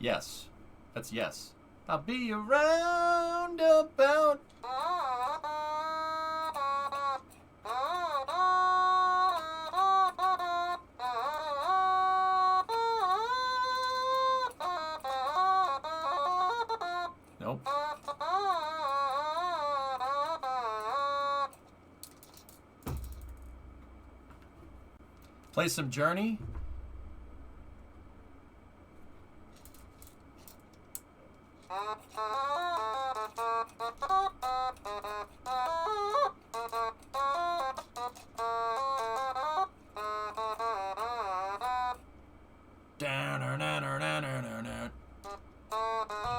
Yes. That's yes. I'll be around about. Nope. Play some Journey.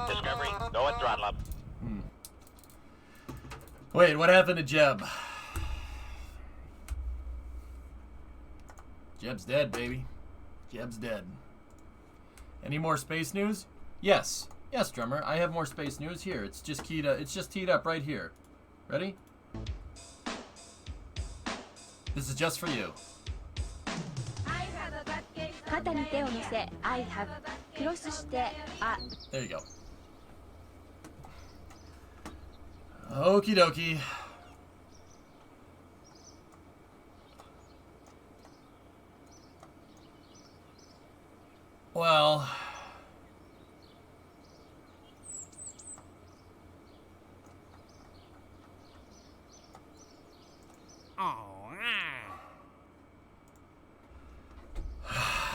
Discovery, go at throttle up. Wait, what happened to Jeb? Jeb's dead, baby. Jeb's dead. Any more space news? Yes. Yes, drummer. I have more space news here. It's just keyed up. It's just teed up right here. Ready? This is just for you. I have. There you go. Okie dokie. Well,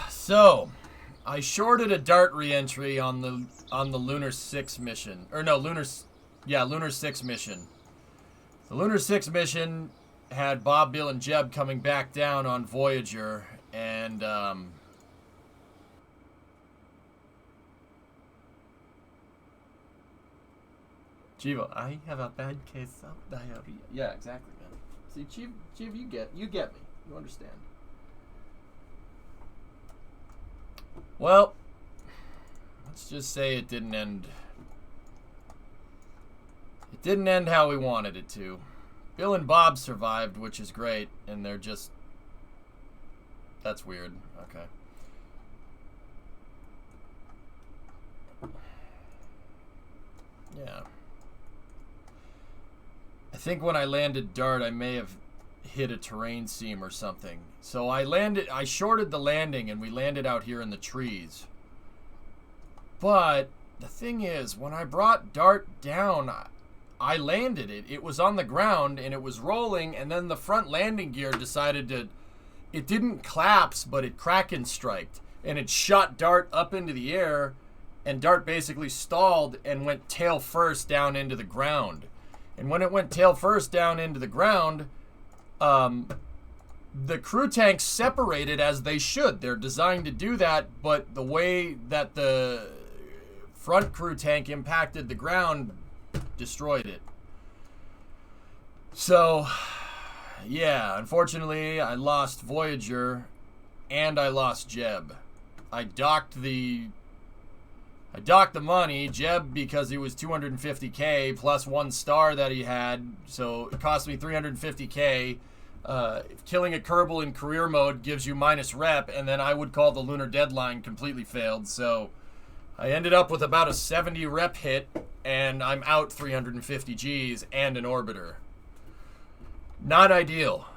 so I shorted a dart re-entry on the Lunar 6 mission, or no, Lunar 6 mission. The Lunar 6 mission had Bob, Bill, and Jeb coming back down on Voyager, and Chivo, I have a bad case of diarrhea. Yeah, exactly, man. See, Chiv, you get me. You understand. Well, let's just say it didn't end. It didn't end how we wanted it to. Bill and Bob survived, which is great, and they're just... That's weird. Okay. Yeah. I think when I landed Dart, I may have hit a terrain seam or something. So I shorted the landing, and we landed out here in the trees. But the thing is, when I brought Dart down, I landed it. It was on the ground, and it was rolling, and then the front landing gear decided to... It didn't collapse, but it Kraken striked, and it shot Dart up into the air, and Dart basically stalled and went tail first down into the ground. And when it went tail first down into the ground, the crew tanks separated as they should. They're designed to do that, but the way that the front crew tank impacted the ground destroyed it. So, yeah, unfortunately, I lost Voyager and I lost Jeb. I docked the money, Jeb, because he was 250K plus 1 star that he had, so it cost me 350K. Killing a Kerbal in career mode gives you minus rep, and then I would call the lunar deadline completely failed, so I ended up with about a 70 rep hit, and I'm out 350 Gs and an orbiter. Not ideal.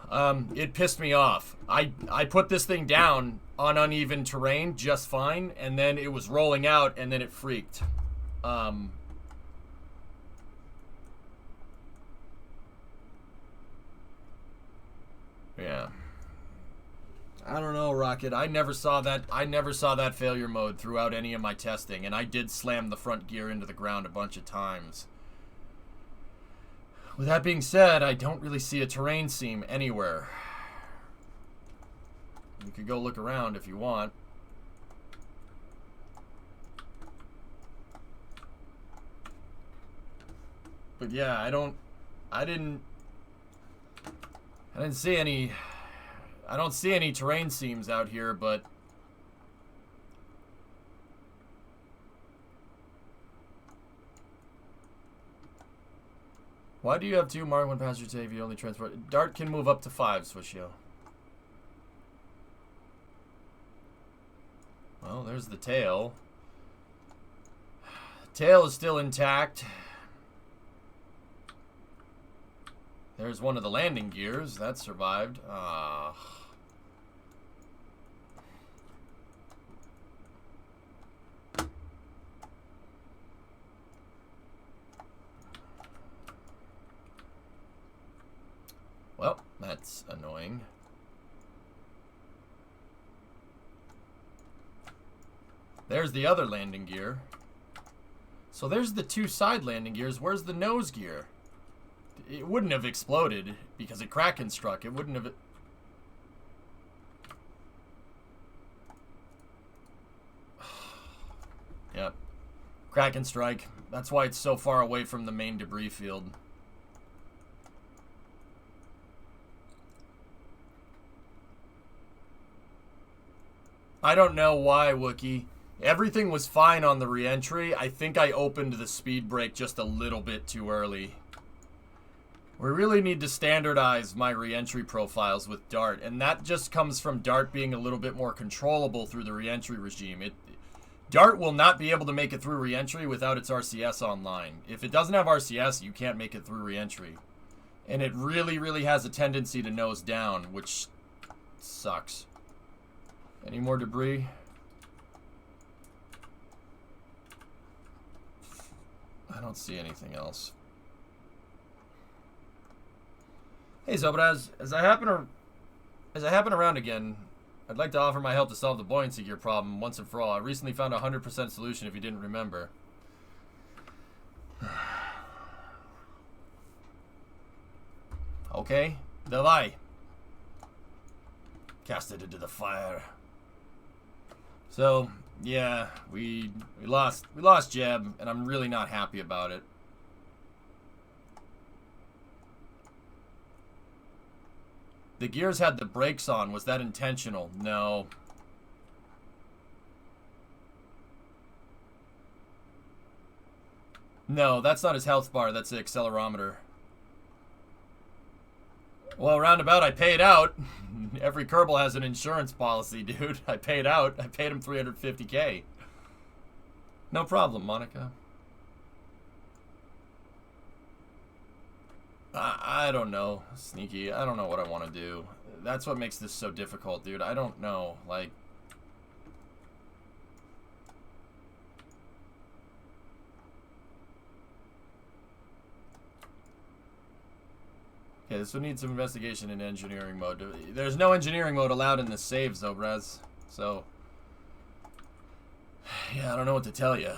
It pissed me off. I put this thing down on uneven terrain just fine, and then it was rolling out, and then it freaked. Yeah. I don't know, Rocket. I never saw that failure mode throughout any of my testing, and I did slam the front gear into the ground a bunch of times. With that being said, I don't really see a terrain seam anywhere. You could go look around if you want. But yeah, I don't see any terrain seams out here, but why do you have 2 Mark 1 passenger tape? You only transport... Dart can move up to 5, Swishio. Well, there's the tail. Tail is still intact. There's one of the landing gears. That survived. Ah. Well, that's annoying. There's the other landing gear. So there's the two side landing gears. Where's the nose gear? It wouldn't have exploded because it Kraken struck. It wouldn't have... Yep. Kraken strike. That's why it's so far away from the main debris field. I don't know why, Wookie. Everything was fine on the re-entry. I think I opened the speed brake just a little bit too early. We really need to standardize my re-entry profiles with Dart, and that just comes from Dart being a little bit more controllable through the re-entry regime. Dart will not be able to make it through re-entry without its RCS online. If it doesn't have RCS, you can't make it through re-entry. And it really, really has a tendency to nose down, which sucks. Any more debris? I don't see anything else. Hey Zobraz, as I happen around again, I'd like to offer my help to solve the buoyancy gear problem once and for all. I recently found a 100% solution if you didn't remember. Okay, Davai. Cast it into the fire. So, yeah, we lost Jeb, and I'm really not happy about it. The gears had the brakes on. Was that intentional? No. No, that's not his health bar. That's the accelerometer. Well, roundabout, I paid out. Every Kerbal has an insurance policy, dude. I paid out. I paid him $350K. No problem, Monica. I don't know, Sneaky. I don't know what I want to do. That's what makes this so difficult, dude. I don't know. Like... Okay, this would need some investigation in engineering mode. There's no engineering mode allowed in the saves, though, Brez. So... Yeah, I don't know what to tell you.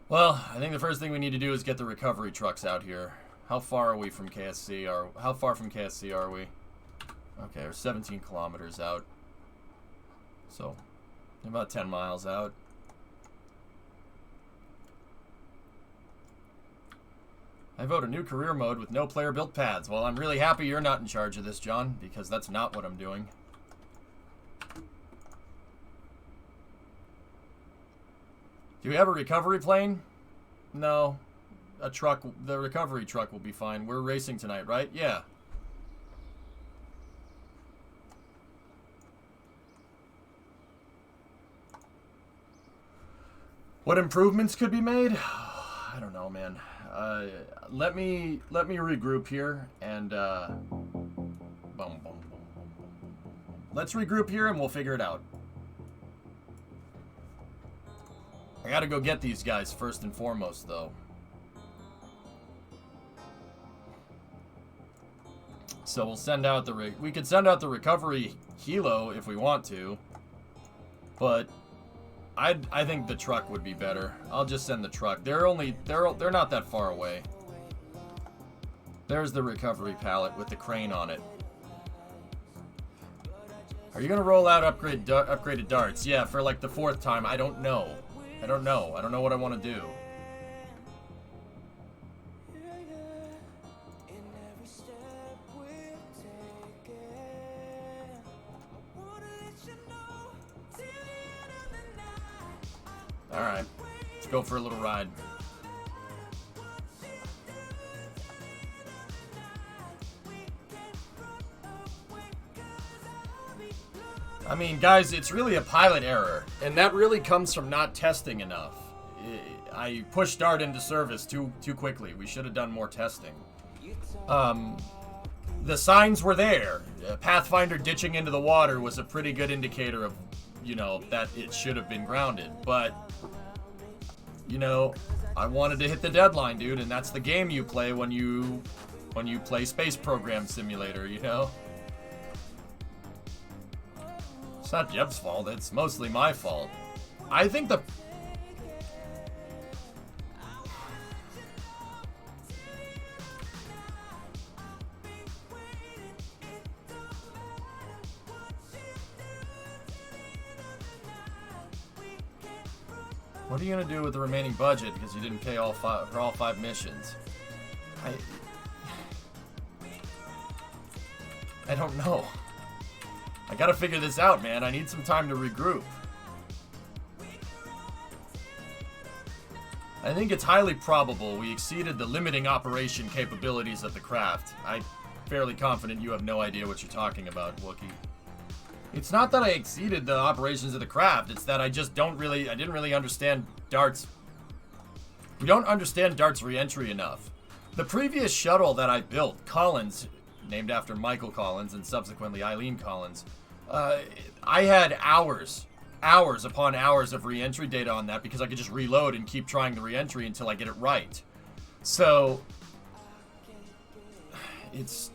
Well, I think the first thing we need to do is get the recovery trucks out here. How far are we from KSC? How far from KSC are we? Okay, we're 17 kilometers out. So, about 10 miles out. I vote a new career mode with no player-built pads. Well, I'm really happy you're not in charge of this, John, because that's not what I'm doing. Do we have a recovery plane? No. A truck, the recovery truck will be fine. We're racing tonight, right? Yeah. What improvements could be made? I don't know, man. Let me regroup here and let's regroup here and we'll figure it out. I gotta go get these guys first and foremost, though. So we'll send out the we could send out the recovery helo if we want to, but I think the truck would be better. I'll just send the truck. They're not that far away. There's the recovery pallet with the crane on it. Are you gonna roll out upgraded darts? Yeah, for like the 4th time. I don't know. I don't know what I want to do. Alright. Let's go for a little ride. I mean, guys, it's really a pilot error, and that really comes from not testing enough. I pushed Dart into service too quickly. We should have done more testing. The signs were there. Pathfinder ditching into the water was a pretty good indicator of, you know, that it should have been grounded. But, you know, I wanted to hit the deadline, dude, and that's the game you play when you play Space Program Simulator, you know? It's not Jeb's fault, it's mostly my fault. I think the... What are you gonna do with the remaining budget because you didn't pay for all 5 missions? I don't know. I gotta figure this out, man. I need some time to regroup. I think it's highly probable we exceeded the limiting operation capabilities of the craft. I'm fairly confident you have no idea what you're talking about, Wookie. It's not that I exceeded the operations of the craft, it's that I just I didn't really understand Dart's... We don't understand Dart's re-entry enough. The previous shuttle that I built, Collins, named after Michael Collins and subsequently Eileen Collins, I had hours upon hours of re-entry data on that because I could just reload and keep trying the re-entry until I get it right. So, it's...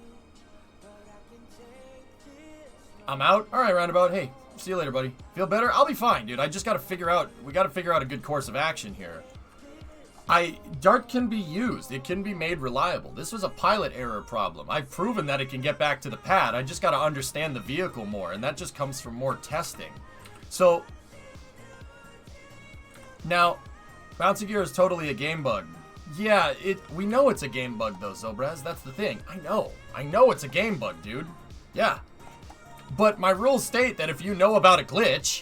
I'm out. All right, Roundabout. Hey, see you later, buddy. Feel better? I'll be fine, dude. I just gotta figure out... We gotta figure out a good course of action here. Dart can be used. It can be made reliable. This was a pilot error problem. I've proven that it can get back to the pad. I just gotta understand the vehicle more, and that just comes from more testing. So... Now, Bouncy Gear is totally a game bug. Yeah, we know it's a game bug, though, Zobraz. That's the thing. I know it's a game bug, dude. Yeah. But my rules state that if you know about a glitch,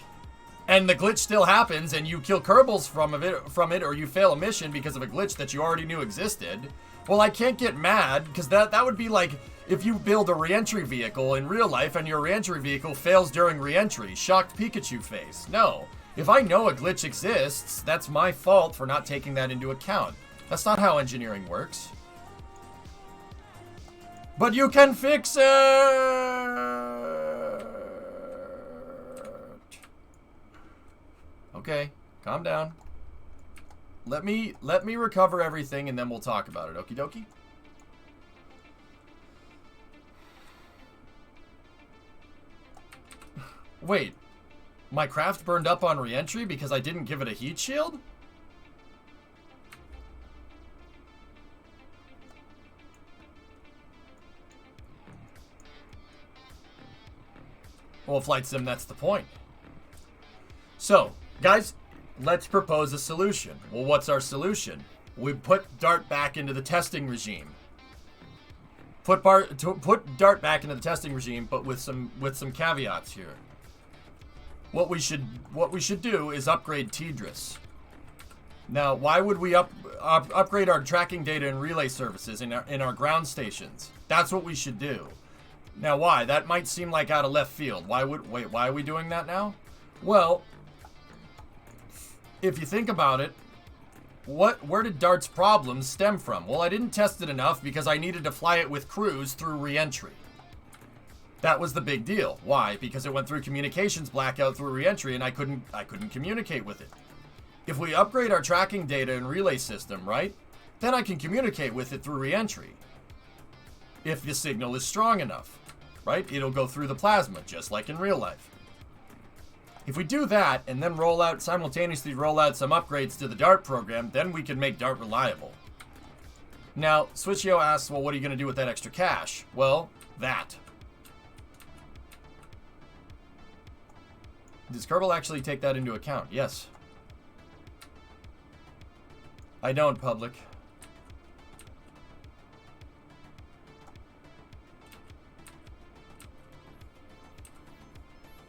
and the glitch still happens, and you kill Kerbals from it, or you fail a mission because of a glitch that you already knew existed, well, I can't get mad, because that would be like if you build a re-entry vehicle in real life, and your re-entry vehicle fails during re-entry. Shocked Pikachu face. No. If I know a glitch exists, that's my fault for not taking that into account. That's not how engineering works. But you can fix it! Okay, calm down. Let me recover everything and then we'll talk about it. Okie dokie? Wait, my craft burned up on re-entry because I didn't give it a heat shield? Well, Flight Sim, that's the point. So, guys, let's propose a solution. Well, what's our solution? We put Dart back into the testing regime. Put Dart back into the testing regime, but with some caveats here. What we should do is upgrade Tidris. Now, why would we upgrade our tracking data and relay services in our ground stations? That's what we should do. Now, why? That might seem like out of left field. Why are we doing that now? Well, if you think about it, where did Dart's problems stem from? Well, I didn't test it enough because I needed to fly it with crews through re-entry. That was the big deal. Why? Because it went through communications blackout through re-entry and I couldn't communicate with it. If we upgrade our tracking data and relay system, right? Then I can communicate with it through re-entry. If the signal is strong enough, right? It'll go through the plasma, just like in real life. If we do that, and then simultaneously roll out some upgrades to the Dart program, then we can make Dart reliable. Now, Switchio asks, well, what are you going to do with that extra cash? Well, that. Does Kerbal actually take that into account? Yes. I don't, public.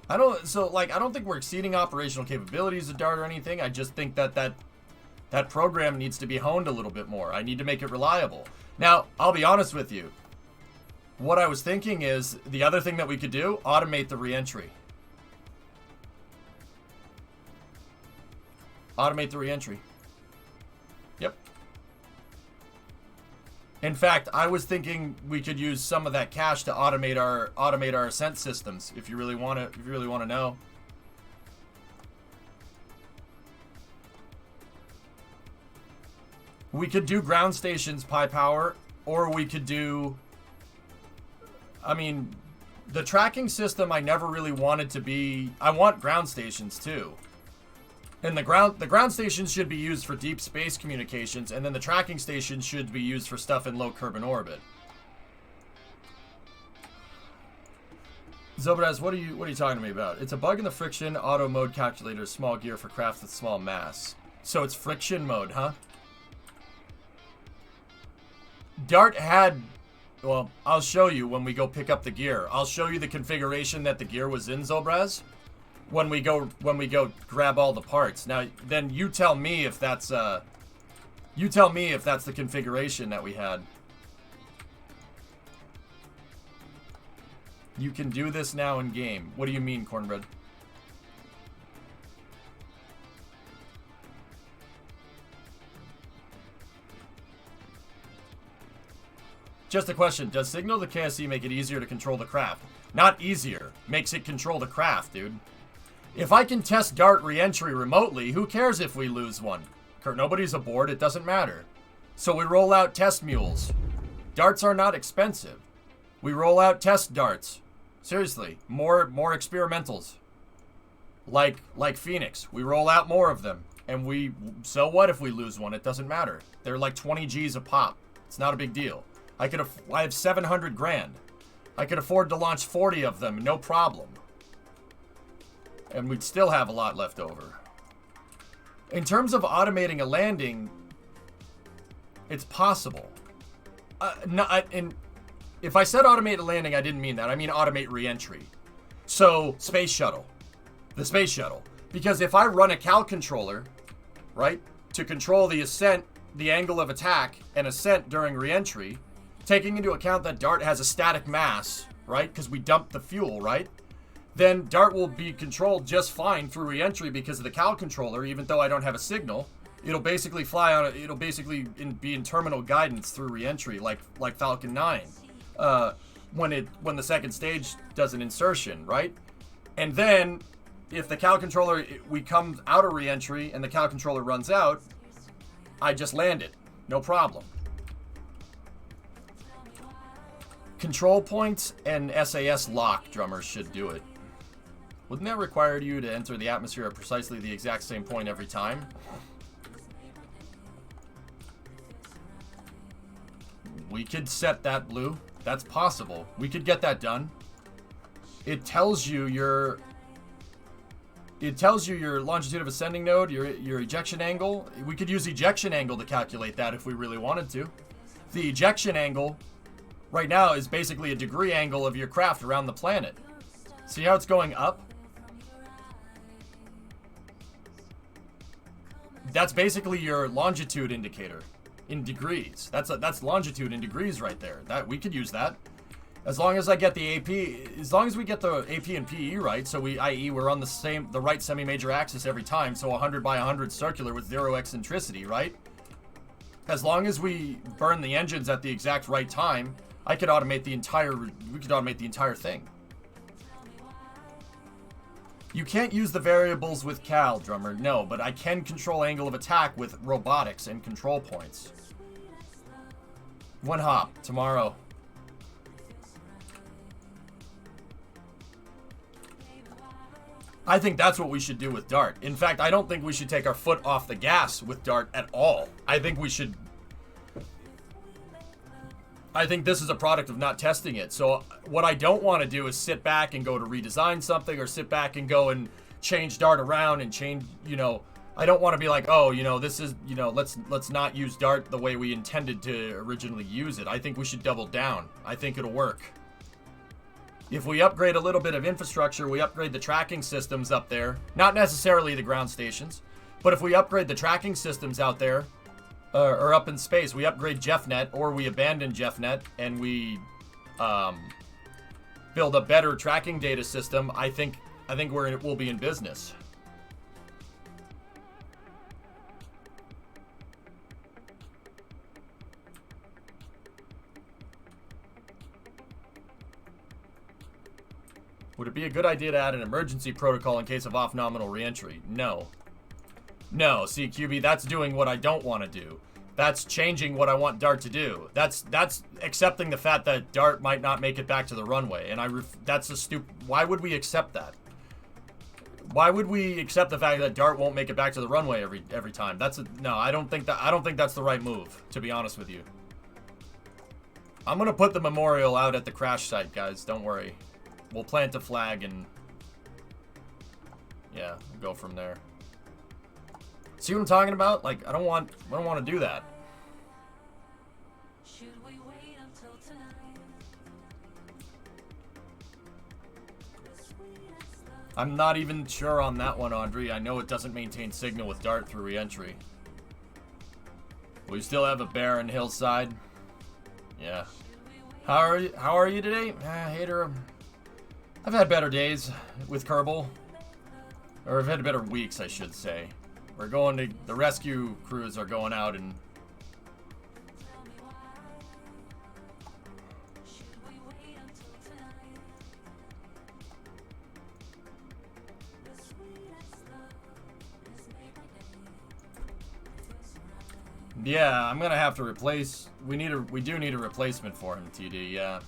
I don't think we're exceeding operational capabilities of Dart or anything. I just think that program needs to be honed a little bit more. I need to make it reliable. Now, I'll be honest with you. What I was thinking is the other thing that we could do, automate the reentry. Automate the reentry. Yep. In fact, I was thinking we could use some of that cash to automate our ascent systems. If you really want to know. We could do ground stations, Pi Power, or we could do. I mean, the tracking system I never really wanted to be. I want ground stations too. And the ground stations should be used for deep space communications, and then the tracking stations should be used for stuff in low Kerbin orbit. Zobraz, what are you talking to me about? It's a bug in the friction auto mode calculator, small gear for craft with small mass. So it's friction mode, huh? Dart had, well, I'll show you when we go pick up the gear. I'll show you the configuration that the gear was in, Zobraz. When we go grab all the parts. Now, then you tell me if that's the configuration that we had. You can do this now in game. What do you mean, Cornbread? Just a question. Does Signal the KSC make it easier to control the craft? Not easier. Makes it control the craft, dude. If I can test Dart re-entry remotely, who cares if we lose one? Nobody's aboard, it doesn't matter. So we roll out test mules. Darts are not expensive. We roll out test darts. Seriously, more experimentals. Like Phoenix. We roll out more of them. And so what if we lose one? It doesn't matter. They're like 20 G's a pop. It's not a big deal. I have 700 grand. I could afford to launch 40 of them, no problem. And we'd still have a lot left over. In terms of automating a landing, it's possible. If I said automate a landing, I didn't mean that. I mean automate re-entry. So, space shuttle. The space shuttle. Because if I run a cal controller, right, to control the ascent, the angle of attack, and ascent during re-entry, taking into account that Dart has a static mass, right, because we dumped the fuel, right? Then Dart will be controlled just fine through re-entry because of the cal controller, even though I don't have a signal. It'll basically fly on it'll basically be in terminal guidance through re-entry, like Falcon 9. When the second stage does an insertion, right? And then if the cal controller, we come out of re-entry and the cal controller runs out, I just land it. No problem. Control points and SAS lock drummers should do it. Wouldn't that require you to enter the atmosphere at precisely the exact same point every time? We could set that, Blue. That's possible. We could get that done. It tells you your longitude of ascending node, your ejection angle. We could use ejection angle to calculate that if we really wanted to. The ejection angle right now is basically a degree angle of your craft around the planet. See how it's going up? That's basically your longitude indicator in degrees. That's longitude in degrees right there. That we could use that. As long as I get the AP, as long as we get the AP and PE right, so i.e. we're on the right semi-major axis every time, so 100 by 100 circular with 0 eccentricity, right? As long as we burn the engines at the exact right time, we could automate the entire thing. You can't use the variables with Cal, Drummer. No, but I can control angle of attack with robotics and control points. One hop, tomorrow. I think that's what we should do with Dart. In fact, I don't think we should take our foot off the gas with Dart at all. I think this is a product of not testing it. So what I don't want to do is sit back and go to redesign something or sit back and go and change Dart around and change, I don't want to be like, oh, this is, let's not use Dart the way we intended to originally use it. I think we should double down. I think it'll work. If we upgrade a little bit of infrastructure, we upgrade the tracking systems up there. Not necessarily the ground stations, but if we upgrade the tracking systems out there, or up in space, we upgrade JeffNet, or we abandon JeffNet, and we build a better tracking data system, I think we'll be in business. Would it be a good idea to add an emergency protocol in case of off-nominal reentry? No. No, CQB, that's doing what I don't want to do. That's changing what I want Dart to do. That's accepting the fact that Dart might not make it back to the runway, and that's a stupid. Why would we accept that? Why would we accept the fact that Dart won't make it back to the runway every time? No. I don't think that's the right move, to be honest with you. I'm gonna put the memorial out at the crash site, guys. Don't worry. We'll plant a flag and yeah, we'll go from there. See what I'm talking about? Like, I don't want to do that. Should we wait until tonight? I'm not even sure on that one, Audrey. I know it doesn't maintain signal with Dart through reentry. We still have a barren hillside. Yeah. How are you today? Hater. I've had better days with Kerbal. Or I've had better weeks, I should say. We're going to... The rescue crews are going out and... Yeah, I'm gonna have to replace... We do need a replacement for him, TD, yeah.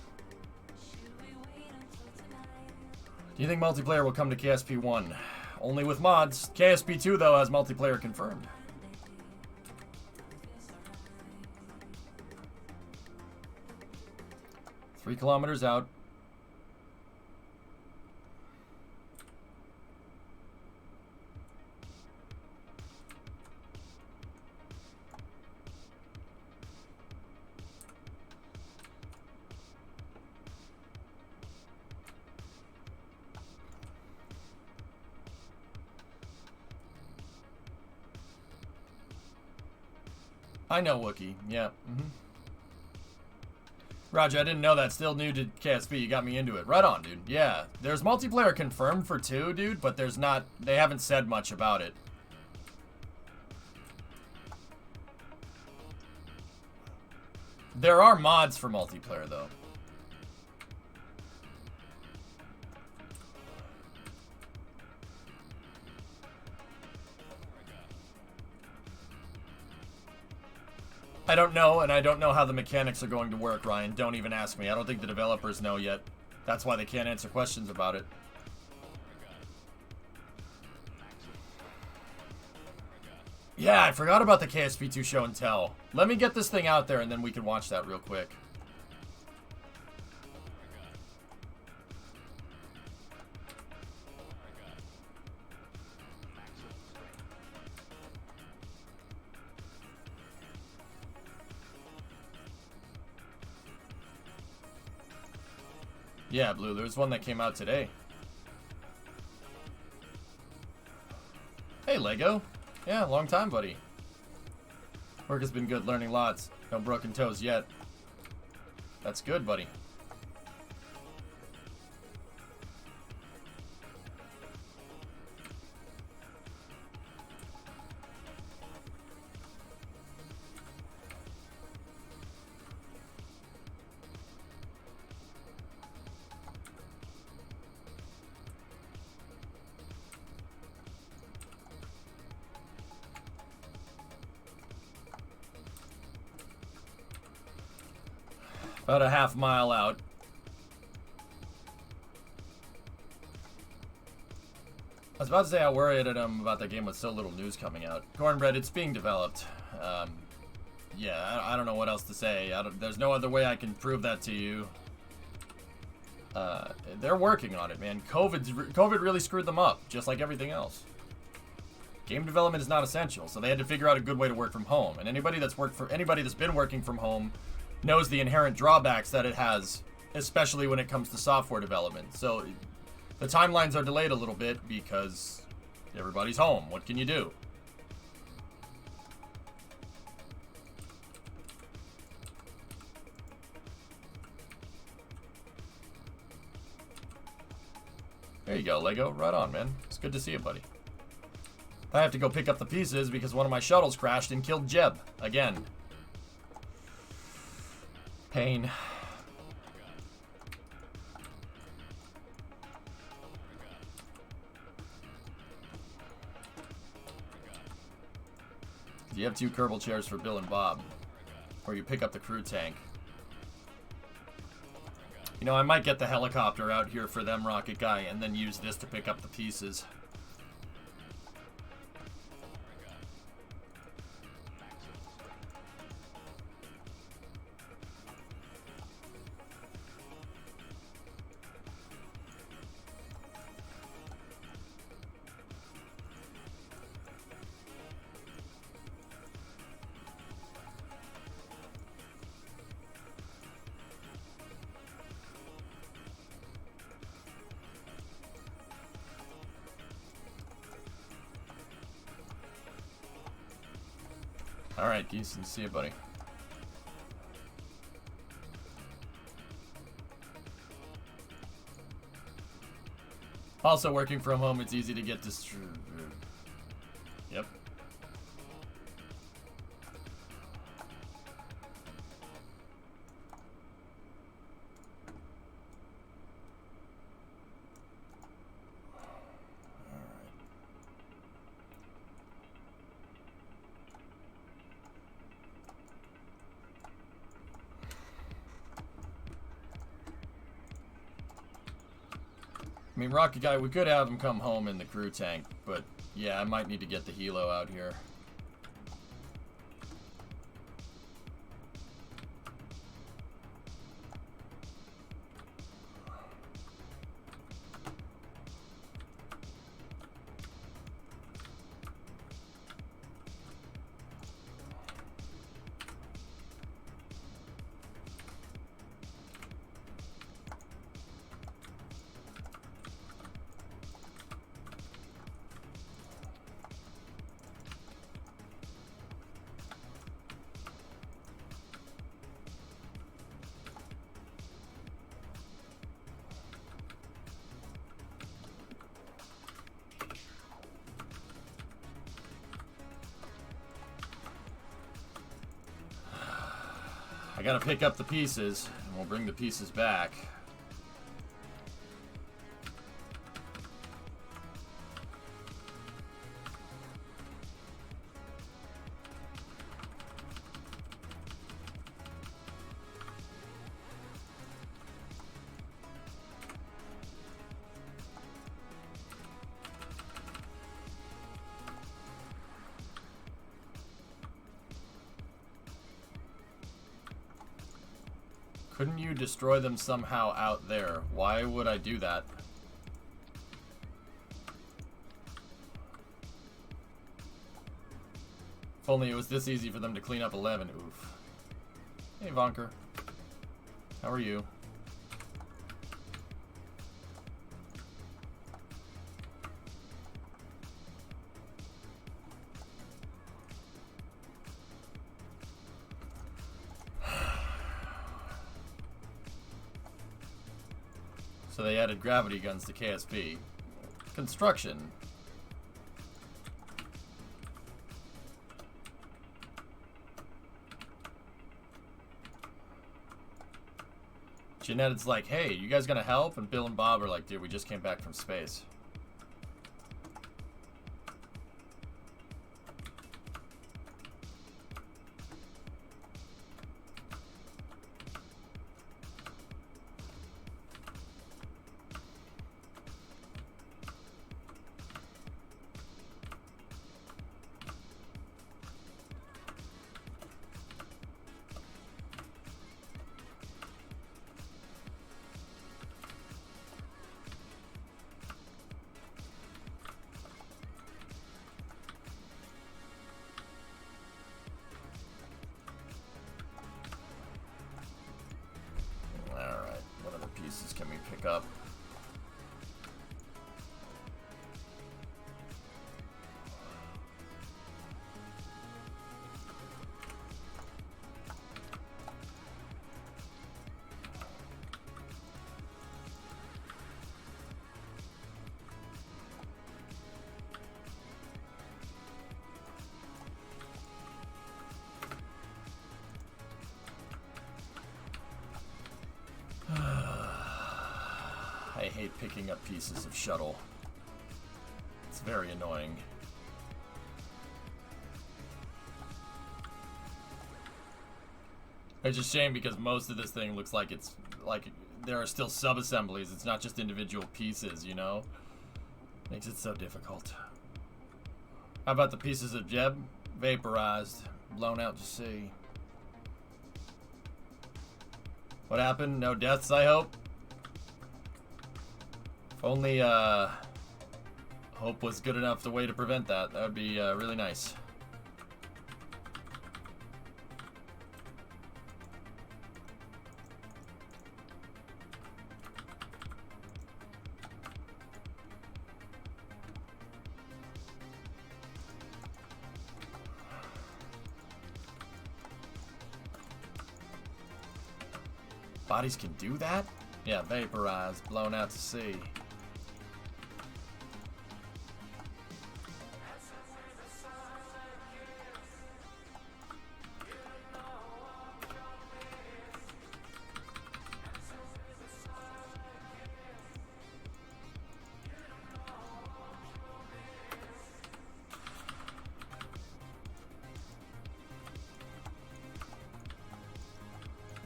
Do you think multiplayer will come to KSP 1? Only with mods. KSP 2, though, has multiplayer confirmed. Three kilometers out. I know Wookie. Yeah. Roger, I didn't know that. Still new to KSP. You got me into it. Right on, dude. Yeah. There's multiplayer confirmed for 2, dude, but there's not... They haven't said much about it. There are mods for multiplayer, though. I don't know, and I don't know how the mechanics are going to work, Ryan. Don't even ask me. I don't think the developers know yet. That's why they can't answer questions about it. Yeah, I forgot about the KSP2 show and tell. Let me get this thing out there, and then we can watch that real quick. Yeah, Blue, there's one that came out today. Hey, Lego. Yeah, long time, buddy. Work has been good, learning lots. No broken toes yet. That's good, buddy. About a half mile out. I was about to say how worried I am about that game with so little news coming out. Cornbread, it's being developed. Yeah, I don't know what else to say. There's no other way I can prove that to you. They're working on it, man. COVID really screwed them up, just like everything else. Game development is not essential, so they had to figure out a good way to work from home. And anybody that's been working from home knows the inherent drawbacks that it has especially when it comes to software development. So the timelines are delayed a little bit because everybody's home. What can you do? There you go, Lego. Right on, man. It's good to see you, buddy. I have to go pick up the pieces because one of my shuttles crashed and killed Jeb. Again. Pain. You have 2 Kerbal chairs for Bill and Bob. Or you pick up the crew tank. You know, I might get the helicopter out here for them, Rocket Guy, and then use this to pick up the pieces. Alright, decent. See you, buddy. Also, working from home, it's easy to get distracted. Yep. I mean, Rocket Guy, we could have him come home in the crew tank, but yeah, I might need to get the helo out here. I gotta pick up the pieces, and we'll bring the pieces back. Couldn't you destroy them somehow out there? Why would I do that? If only it was this easy for them to clean up 11. Oof. Hey, Vonker. How are you? So they added gravity guns to KSP. Construction. Jeanette's like, hey, you guys gonna help? And Bill and Bob are like, dude, we just came back from space. up. I hate picking up pieces of shuttle. It's very annoying. It's a shame because most of this thing looks like it's like there are still sub-assemblies. It's not just individual pieces, you know? Makes it so difficult. How about the pieces of Jeb? Vaporized, blown out to sea. What happened? No deaths, I hope? If only hope was good enough the way to prevent that. That would be really nice. Bodies can do that? Yeah, vaporized, blown out to sea.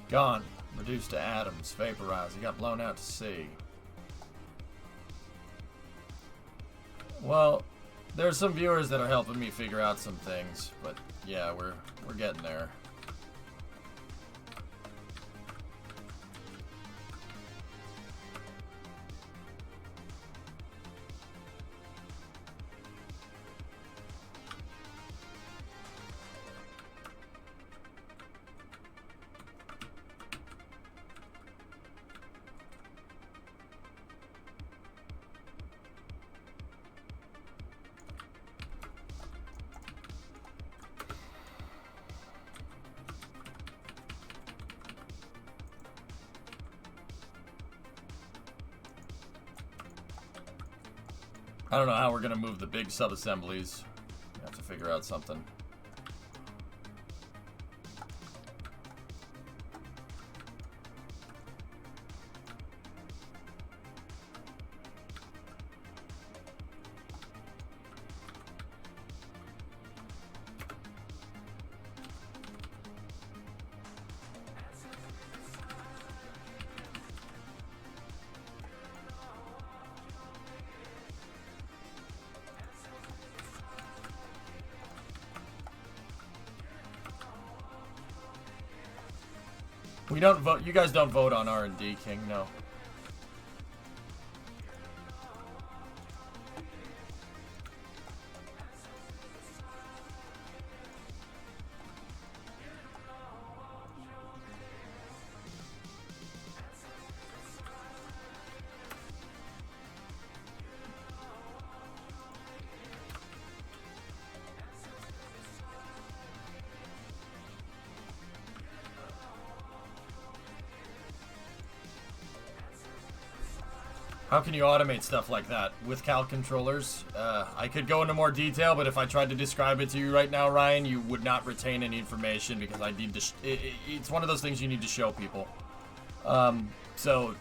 Gone. Reduced to atoms. Vaporized. He got blown out to sea. Well, there's some viewers that are helping me figure out some things, but yeah, we're getting there. I don't know how we're gonna move the big sub-assemblies. We have to figure out something. We don't vote. You guys don't vote on R&D, King. No. How can you automate stuff like that with cal controllers? I could go into more detail, but if I tried to describe it to you right now, Ryan, you would not retain any information because I need to. It's one of those things you need to show people. So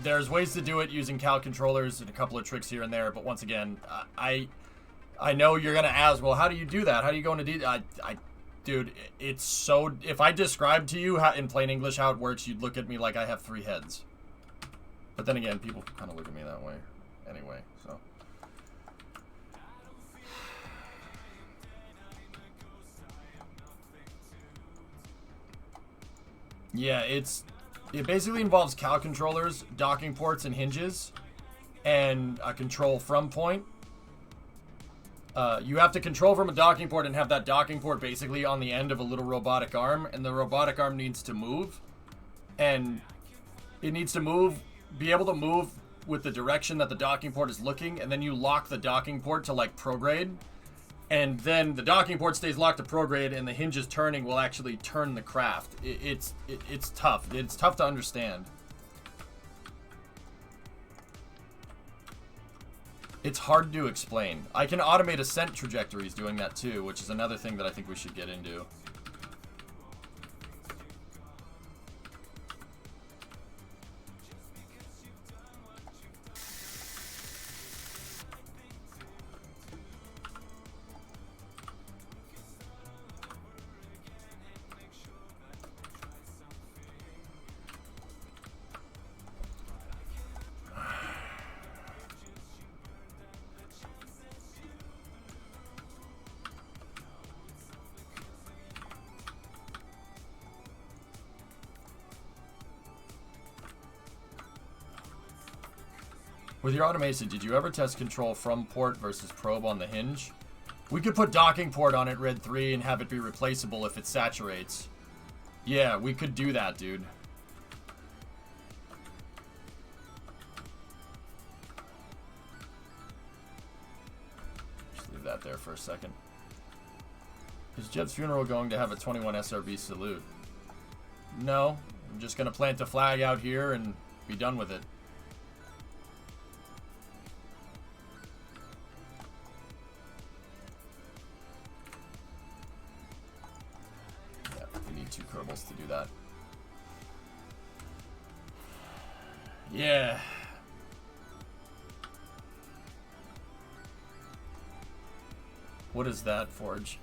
there's ways to do it using cal controllers and a couple of tricks here and there. But once again, I know you're gonna ask, well, how do you do that? How do you go into detail? Dude, it's so. If I described to you how, in plain English how it works, you'd look at me like I have 3 heads. But then again, people kind of look at me that way anyway, so. Yeah, it basically involves cal controllers, docking ports, and hinges, and a control from point. You have to control from a docking port and have that docking port basically on the end of a little robotic arm, and the robotic arm needs to move. And it needs to move be able to move with the direction that the docking port is looking, and then you lock the docking port to like prograde, and then the docking port stays locked to prograde, and the hinges turning will actually turn the craft. It's tough. It's tough to understand. It's hard to explain. I can automate ascent trajectories doing that too, which is another thing that I think we should get into. With your automation, did you ever test control from port versus probe on the hinge? We could put docking port on it, Red 3, and have it be replaceable if it saturates. Yeah, we could do that, dude. Just leave that there for a second. Is Jeb's funeral going to have a 21 SRB salute? No. I'm just going to plant a flag out here and be done with it. To do that. Yeah. What is that, Forge?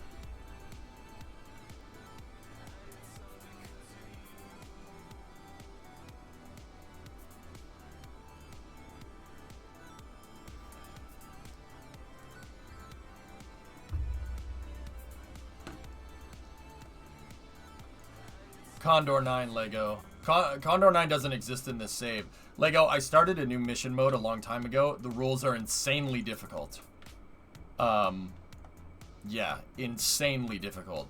Condor 9 Lego. Condor 9 doesn't exist in this save. Lego, I started a new mission mode a long time ago. The rules are insanely difficult. Yeah, insanely difficult.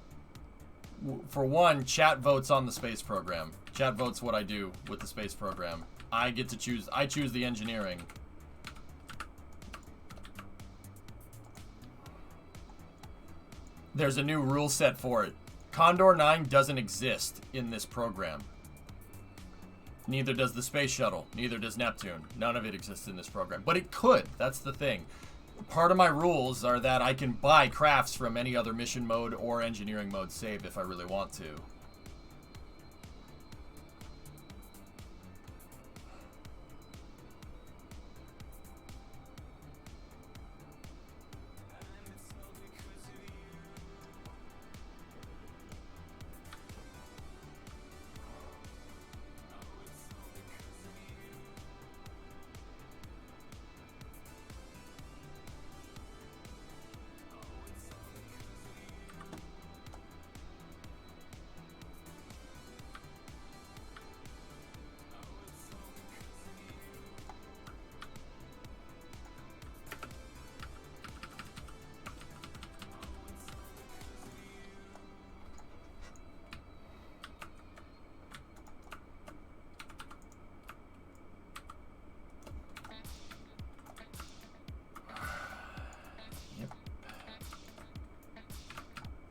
For one, chat votes on the space program. Chat votes what I do with the space program. I get to choose. I choose the engineering. There's a new rule set for it. Condor 9 doesn't exist in this program. Neither does the space shuttle. Neither does Neptune. None of it exists in this program. But it could. That's the thing. Part of my rules are that I can buy crafts from any other mission mode or engineering mode save if I really want to.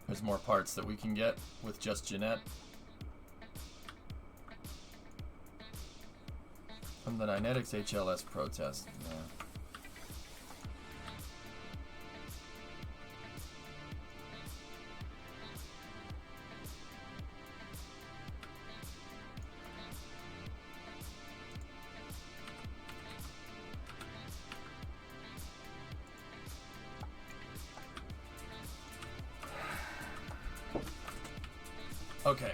There's more parts that we can get with just Jeanette. From the Dynetics HLS protest. Yeah. Okay.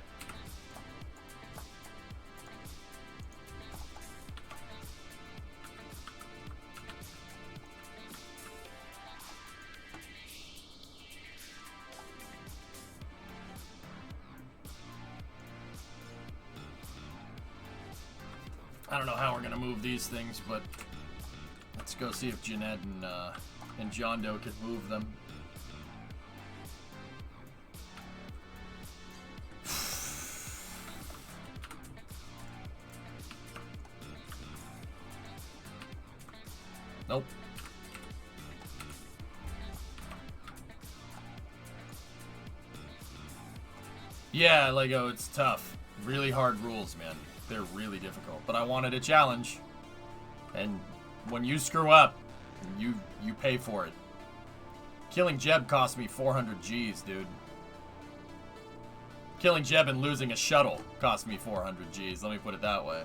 I don't know how we're gonna move these things, but let's go see if Jeanette and John Doe could move them. Nope. Yeah, Lego, it's tough. Really hard rules, man. They're really difficult. But I wanted a challenge. And when you screw up, you pay for it. Killing Jeb cost me 400 G's, dude. Killing Jeb and losing a shuttle cost me 400 G's. Let me put it that way.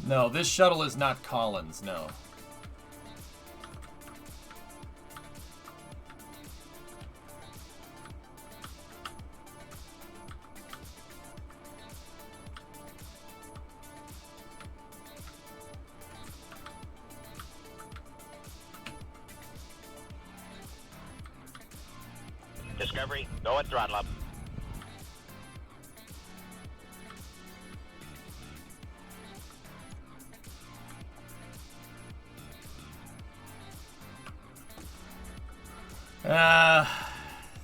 No, this shuttle is not Collins, no. Discovery, go at throttle up.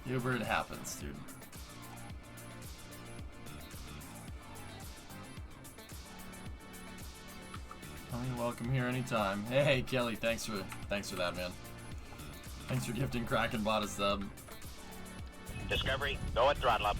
Uber, it happens, dude. Oh, you're welcome here anytime. Hey, Kelly, thanks for that, man. Thanks for gifting Kraken bot a sub. Discovery, go at throttle up.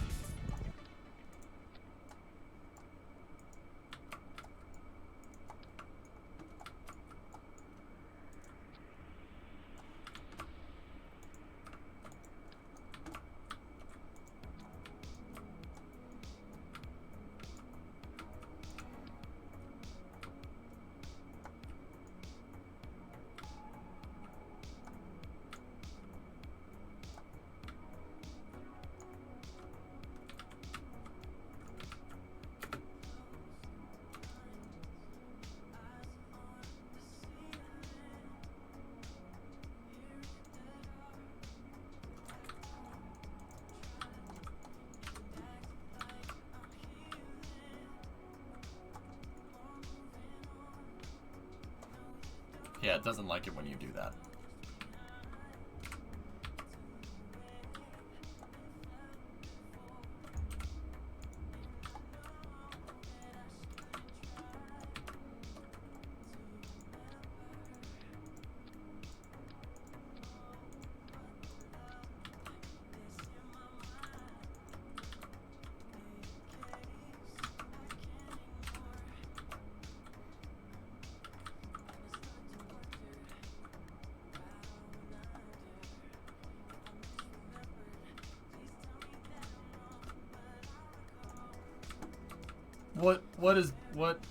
Yeah, it doesn't like it when you do that.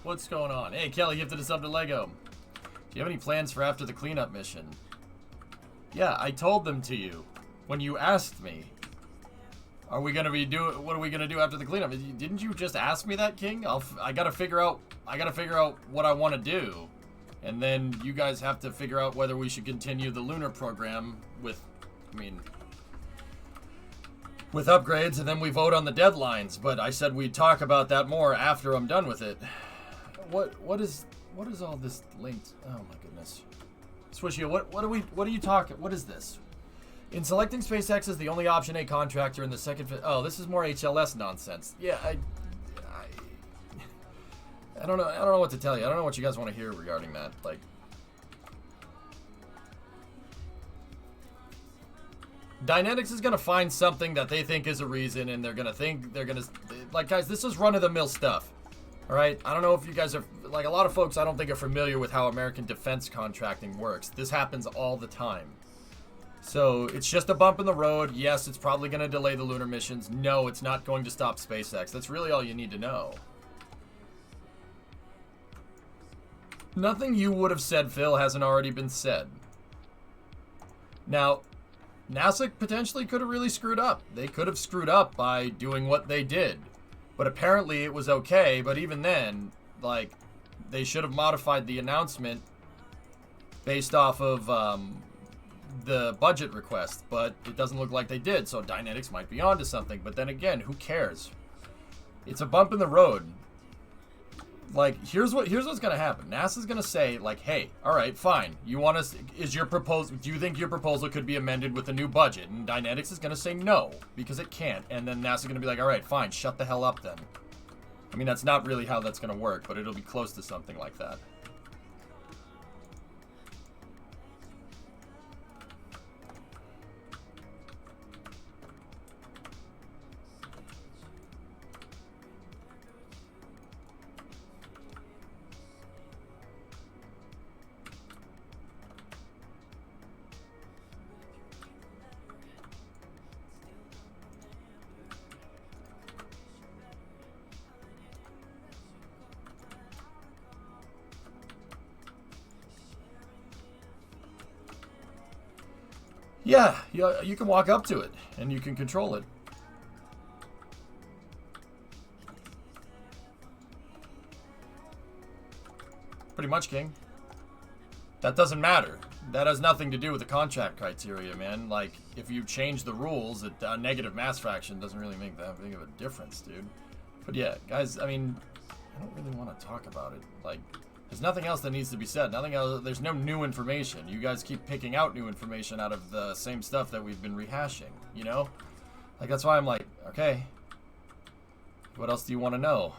What's going on? Hey, Kelly, gifted a sub to Lego. Do you have any plans for after the cleanup mission? Yeah, I told them to you when you asked me. What are we gonna do after the cleanup? Didn't you just ask me that, King? I gotta figure out what I want to do, and then you guys have to figure out whether we should continue the lunar program with upgrades, and then we vote on the deadlines. But I said we'd talk about that more after I'm done with it. What is all this linked? Oh my goodness. Swishio, what are you talking? What is this? In selecting SpaceX as the only option A contractor in the second. Oh, this is more HLS nonsense. Yeah, I don't know. I don't know what to tell you. I don't know what you guys want to hear regarding that. Like, Dynetics is gonna find something that they think is a reason, and they're gonna like, guys, this is run-of-the-mill stuff. All right, I don't know if you guys are, like, a lot of folks I don't think are familiar with how American defense contracting works. This happens all the time. So it's just a bump in the road. Yes, it's probably going to delay the lunar missions. No, it's not going to stop SpaceX. That's really all you need to know. Nothing you would have said, Phil, hasn't already been said. Now, NASA potentially could have really screwed up. They could have screwed up by doing what they did. But apparently it was okay. But even then, like, they should have modified the announcement based off of the budget request, but it doesn't look like they did, so Dynetics might be onto something. But then again, who cares? It's a bump in the road. Like, here's what's gonna happen. NASA's gonna say, like, hey, all right, fine. You want us? Do you think your proposal could be amended with a new budget? And Dynetics is gonna say no because it can't. And then NASA's gonna be like, all right, fine, shut the hell up then. I mean, that's not really how that's gonna work, but it'll be close to something like that. Yeah, you can walk up to it, and you can control it. Pretty much, King. That doesn't matter. That has nothing to do with the contract criteria, man. Like, if you change the rules, a negative mass fraction doesn't really make that big of a difference, dude. But yeah, guys, I mean, I don't really want to talk about it. Like, there's nothing else that needs to be said. Nothing else. There's no new information. You guys keep picking out new information out of the same stuff that we've been rehashing, you know? Like, that's why I'm like, okay, what else do you want to know?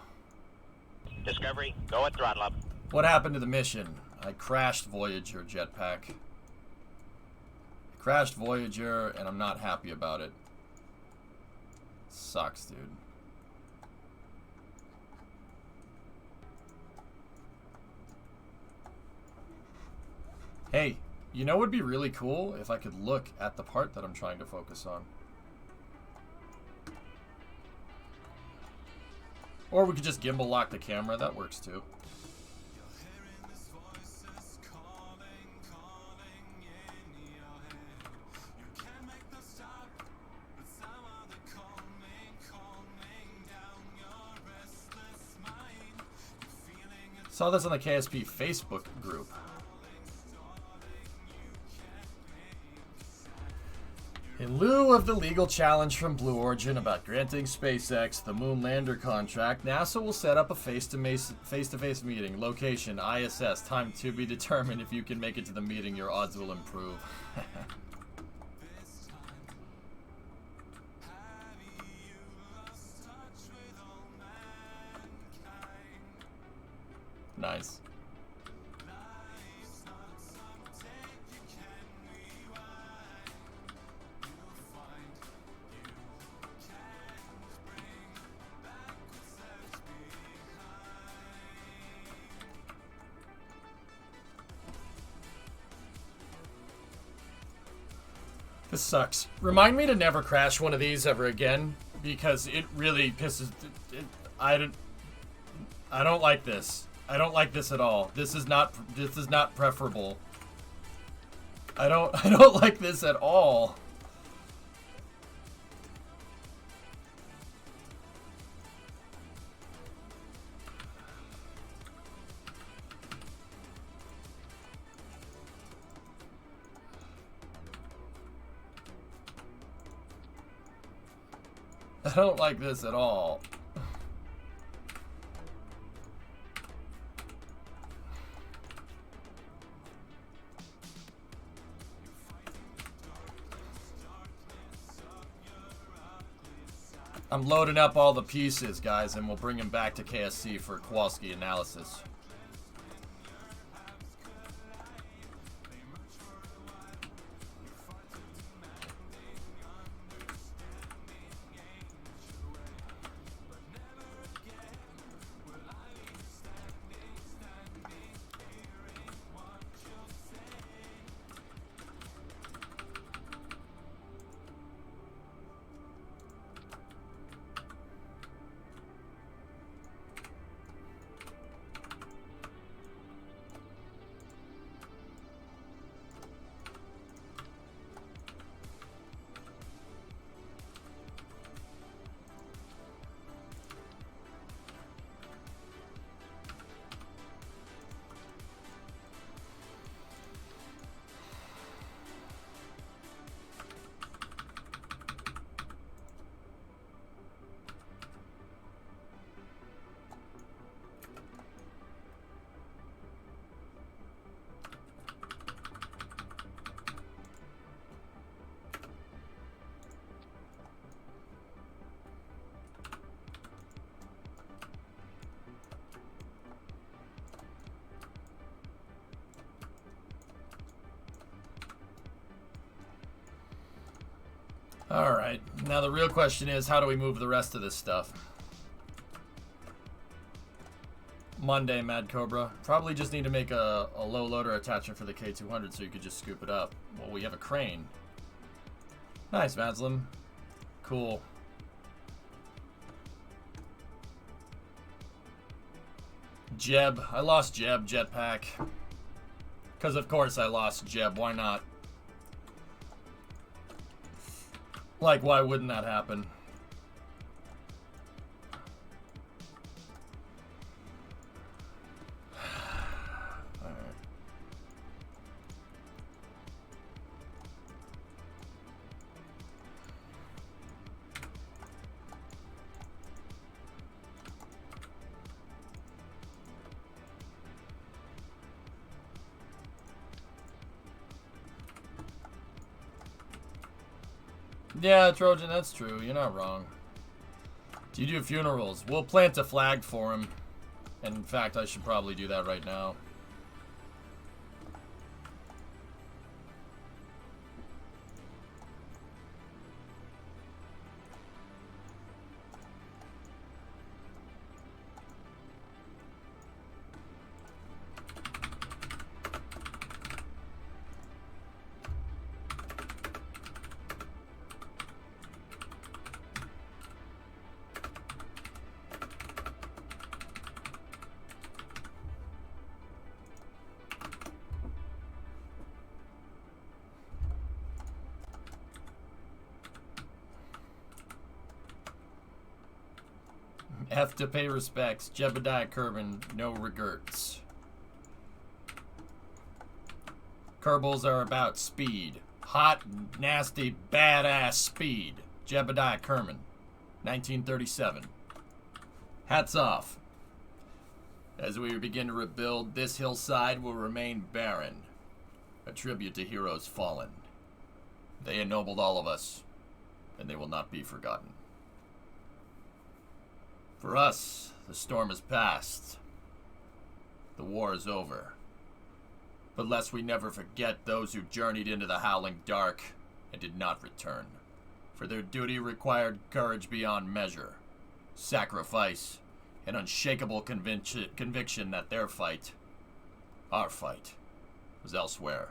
Discovery, go at throttle up. What happened to the mission? I crashed Voyager jetpack. Crashed Voyager, and I'm not happy about it. Sucks, dude. Hey, you know what would be really cool? If I could look at the part that I'm trying to focus on. Or we could just gimbal lock the camera. That works too. Saw this on the KSP Facebook group. In lieu of the legal challenge from Blue Origin about granting SpaceX the moon lander contract, NASA will set up a face-to-face meeting. Location, ISS. Time to be determined. If you can make it to the meeting, your odds will improve. Nice. This sucks. Remind me to never crash one of these ever again, because it really pisses. I don't like this. I don't like this at all. This is not preferable. I don't like this at all. I don't like this at all. I'm loading up all the pieces, guys, and we'll bring them back to KSC for Kowalski analysis. Alright, now the real question is, how do we move the rest of this stuff? Monday, Mad Cobra. Probably just need to make a low loader attachment for the K200 so you could just scoop it up. Well, we have a crane. Nice, Madslim. Cool. Jeb. I lost Jeb, jetpack. Because of course I lost Jeb. Why not? Like, why wouldn't that happen? Alright. Yeah, Trojan, that's true. You're not wrong. Do you do funerals? We'll plant a flag for him. And in fact, I should probably do that right now. F to pay respects. Jebediah Kerbin, no regrets. Kerbals are about speed. Hot, nasty, badass speed. Jebediah Kerman, 1937. Hats off. As we begin to rebuild, this hillside will remain barren. A tribute to heroes fallen. They ennobled all of us, and they will not be forgotten. For us, the storm has passed. The war is over. But lest we never forget those who journeyed into the howling dark and did not return. For their duty required courage beyond measure, sacrifice, and unshakable conviction that their fight, our fight, was elsewhere.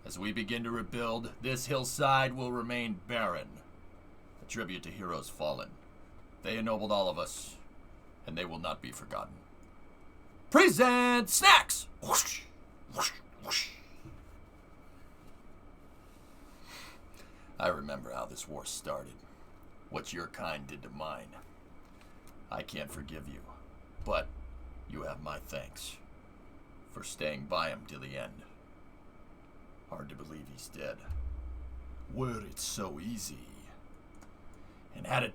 As we begin to rebuild, this hillside will remain barren. A tribute to heroes fallen. They ennobled all of us, and they will not be forgotten. Present snacks! Whoosh, whoosh, whoosh. I remember how this war started. What your kind did to mine. I can't forgive you, but you have my thanks for staying by him till the end. Hard to believe he's dead. Were it so easy. And had it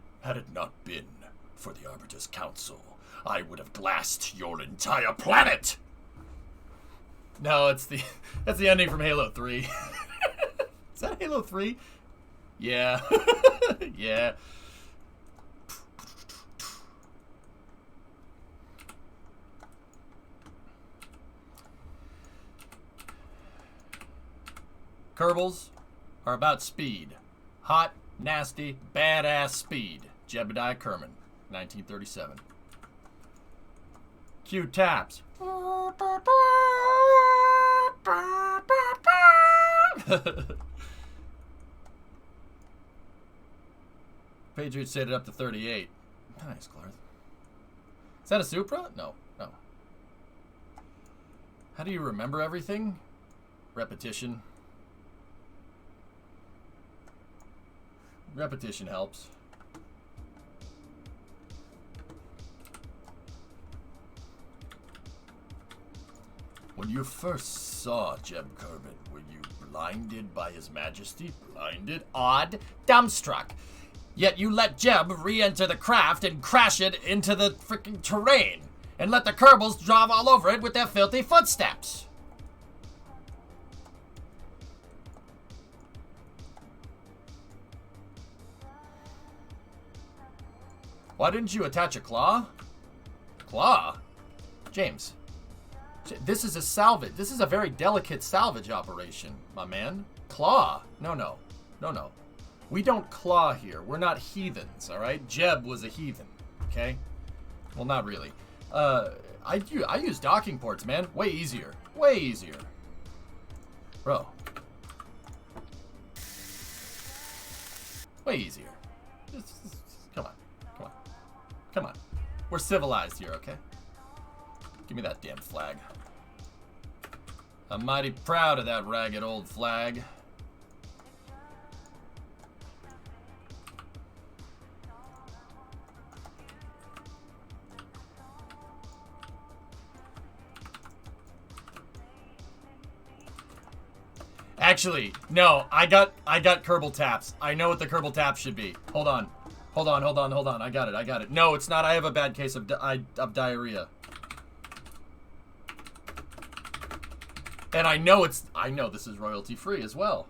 not been for the Arbiter's Council, I would have glassed your entire planet! No, that's the ending from Halo 3. Is that Halo 3? Yeah. Yeah. Kerbals are about speed. Hot, nasty, badass speed. Jebediah Kerman, 1937. Cue taps. Patriots set it up to 38. Nice, Clark. Is that a Supra? No, no. How do you remember everything? Repetition. Repetition helps. When you first saw Jeb Kerbin, were you blinded by his majesty? Blinded, awed, dumbstruck. Yet you let Jeb re-enter the craft and crash it into the freaking terrain, and let the Kerbals drive all over it with their filthy footsteps. Why didn't you attach a claw? Claw? James. This is a salvage. This is a very delicate salvage operation, my man. Claw. No, no. No, no. We don't claw here. We're not heathens, all right? Jeb was a heathen, okay? Well, not really. I use docking ports, man. Way easier. Way easier. Bro. Way easier. Come on. Come on. Come on. We're civilized here, okay? Give me that damn flag. I'm mighty proud of that ragged old flag. Actually, no, I got Kerbal taps. I know what the Kerbal taps should be. Hold on. Hold on. I got it. No, it's not. I have a bad case of diarrhea. And I know this is royalty free as well.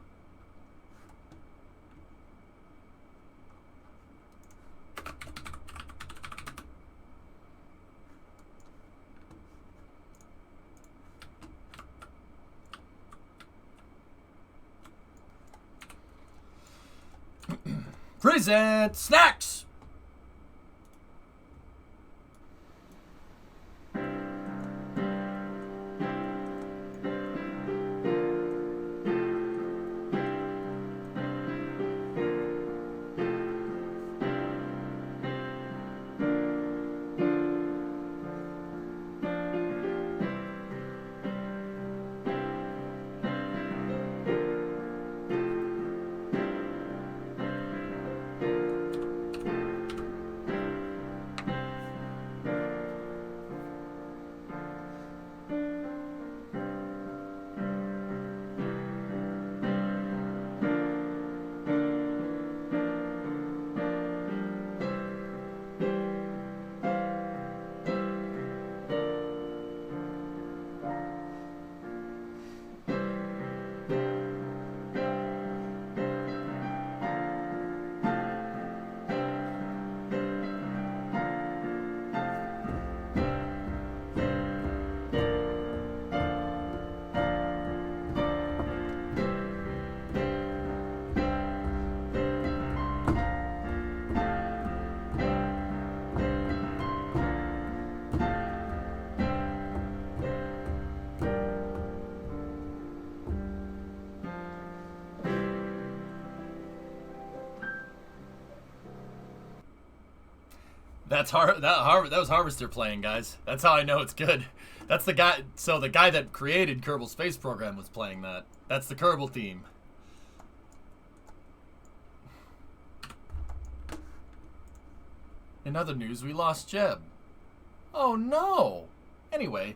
Present snacks. That was Harvester playing, guys. That's how I know it's good. That's the guy. So the guy that created Kerbal Space Program was playing that. That's the Kerbal theme. In other news, we lost Jeb. Oh no. Anyway.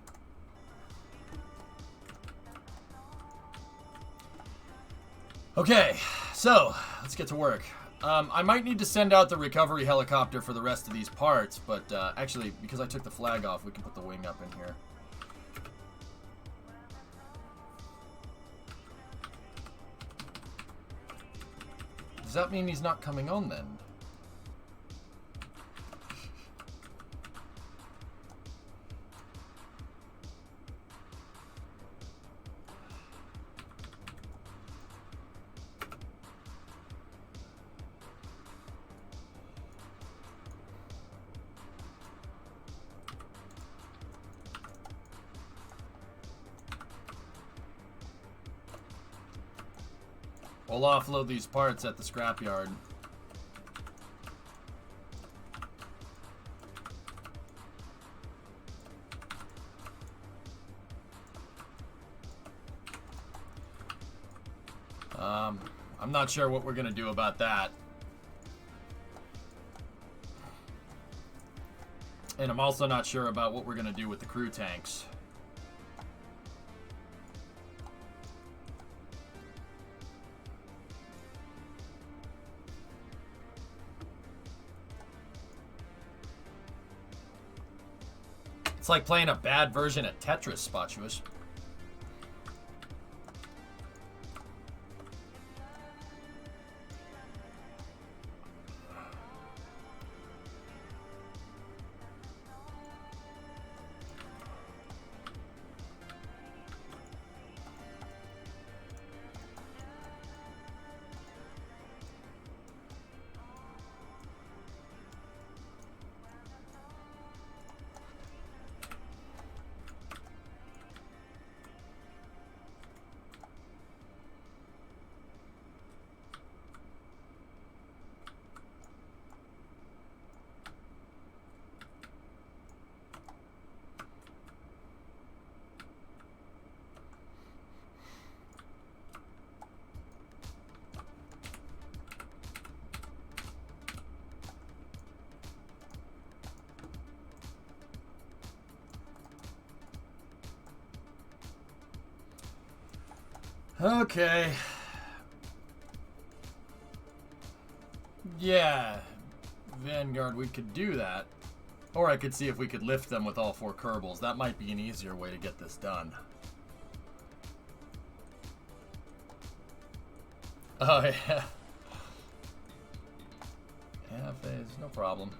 Okay, so let's get to work. I might need to send out the recovery helicopter for the rest of these parts, but actually, because I took the flag off, we can put the wing up in here. Does that mean he's not coming on then? We'll offload these parts at the scrapyard. I'm not sure what we're gonna do about that. And I'm also not sure about what we're gonna do with the crew tanks. It's like playing a bad version of Tetris, Spottuous. Okay. Yeah. Vanguard, we could do that. Or I could see if we could lift them with all 4 Kerbals. That might be an easier way to get this done. Oh, yeah. Yeah, phase, no problem.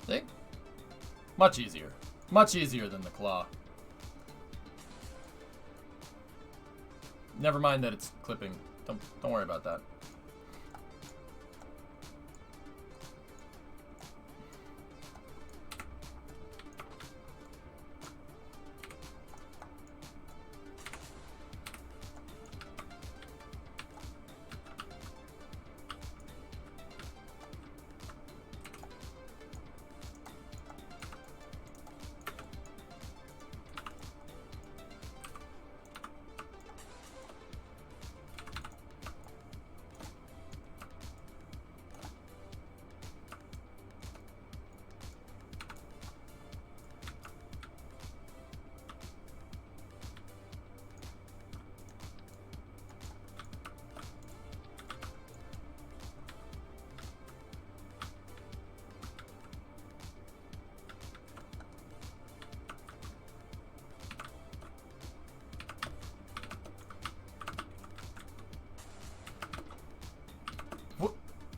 See? Much easier. Much easier than the claw. Never mind that it's clipping. Don't worry about that.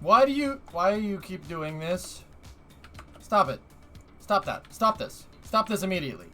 Why do you keep doing this? Stop it. Stop that. Stop this. Stop this immediately.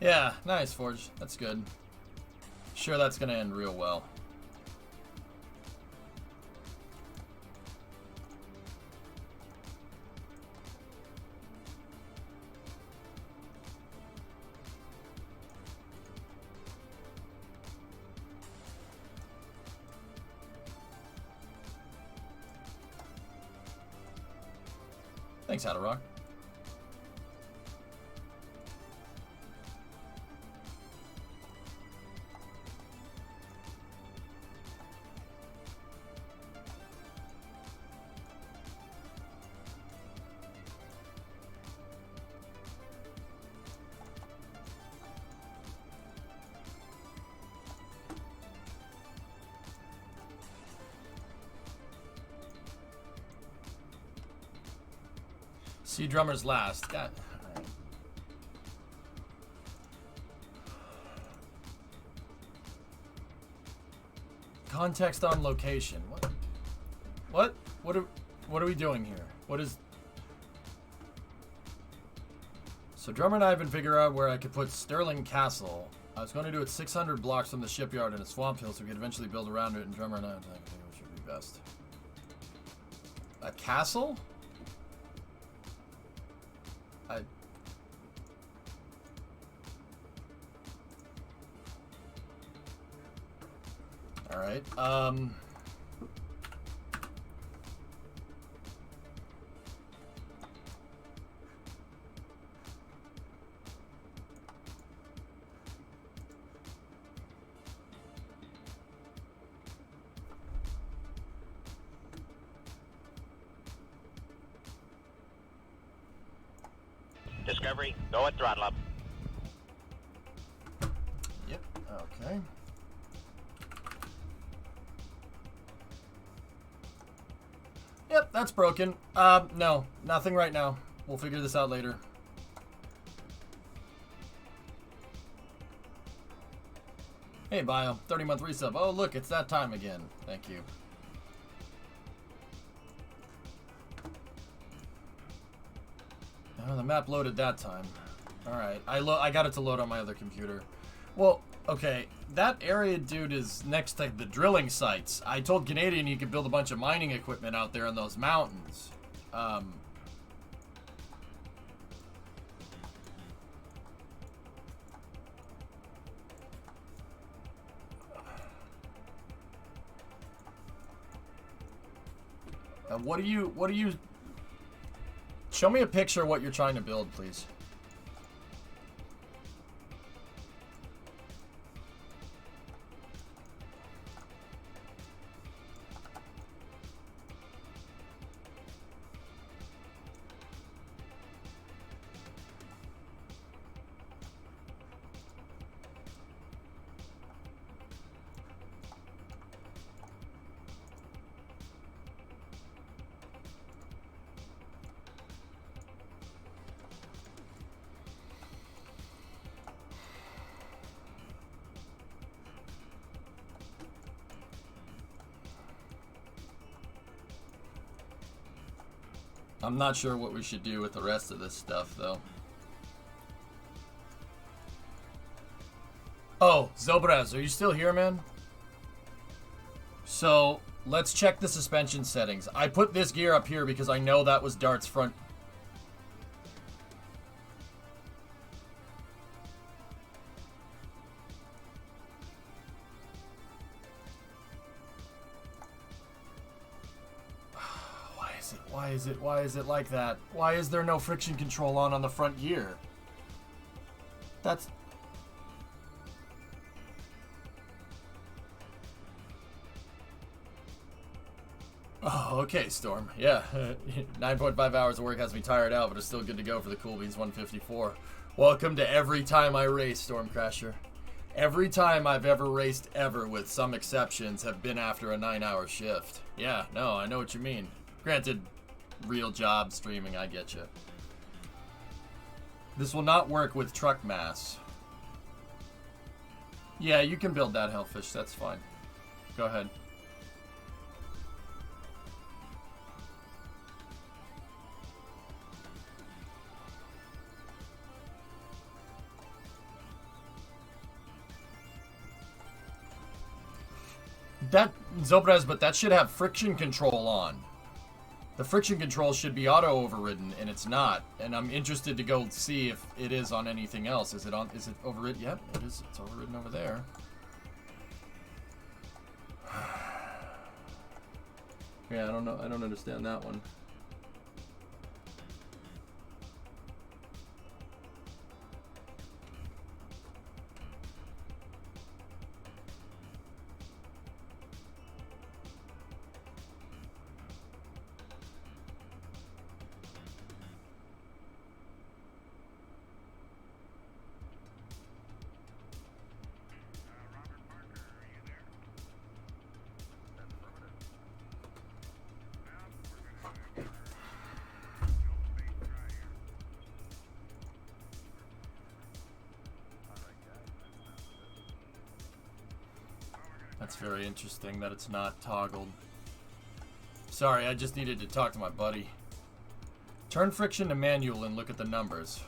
Yeah, nice, Forge. That's good. Sure, that's gonna end real well. Thanks, Adderrock. See drummers last. God. All right. Context on location. What? What are we doing here? What is? So drummer and I have been figuring out where I could put Sterling Castle. I was going to do it 600 blocks from the shipyard in a swamp field, so we could eventually build around it. And drummer and I think it should be best. A castle? All right. Discovery, go at throttle up. Yep. Okay. Yep, that's broken. No, nothing right now. We'll figure this out later. Hey, Bio, 30-month resub. Oh, look, it's that time again. Thank you. Oh, the map loaded that time. Alright, I got it to load on my other computer. Well, okay, that area, dude, is next to the drilling sites. I told Canadian you could build a bunch of mining equipment out there in those mountains. What do you... Show me a picture of what you're trying to build, please. I'm not sure what we should do with the rest of this stuff, though. Oh, Zobraz, are you still here, man? So, let's check the suspension settings. I put this gear up here because I know that was Dart's front. Why is it like that? Why is there no friction control on the front gear? That's... Oh, okay, Storm. Yeah, 9.5 hours of work has me tired out, but it's still good to go for the Cool Beans 154. Welcome to every time I race, Stormcrasher. Every time I've ever raced ever, with some exceptions, have been after a 9-hour shift. Yeah, no, I know what you mean. Granted, real job streaming, I get you. This will not work with truck mass. Yeah, you can build that, Hellfish, that's fine. Go ahead. That, Zobraz, but that should have friction control on. The friction control should be auto overridden, and it's not. And I'm interested to go see if it is on anything else. Is it overridden? Yep, it is. It's overridden over there. Yeah, I don't know. I don't understand that one. That's very interesting that it's not toggled. Sorry, I just needed to talk to my buddy. Turn friction to manual and look at the numbers.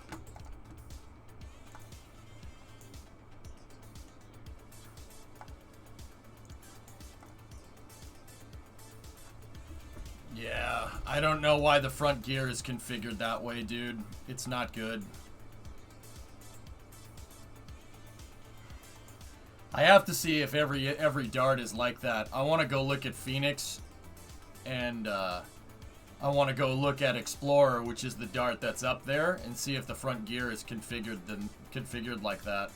Yeah, I don't know why the front gear is configured that way, dude. It's not good. I have to see if every dart is like that. I want to go look at Phoenix, and I want to go look at Explorer, which is the dart that's up there, and see if the front gear is configured like that.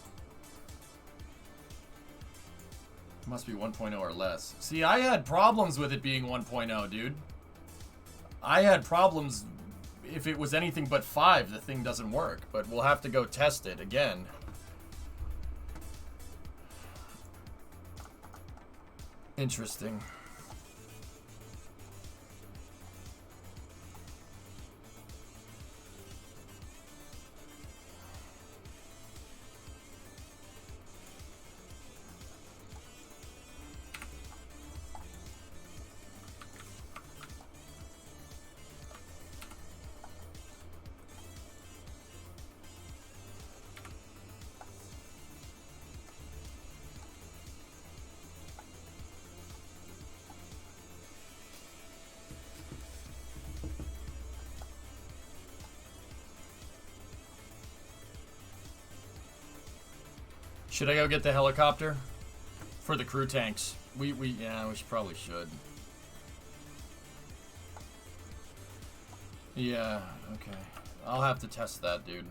Must be 1.0 or less. See, I had problems with it being 1.0, dude. I had problems. If it was anything but 5, the thing doesn't work. But we'll have to go test it again. Interesting. Should I go get the helicopter? For the crew tanks. Yeah, we probably should. Yeah, okay. I'll have to test that, dude.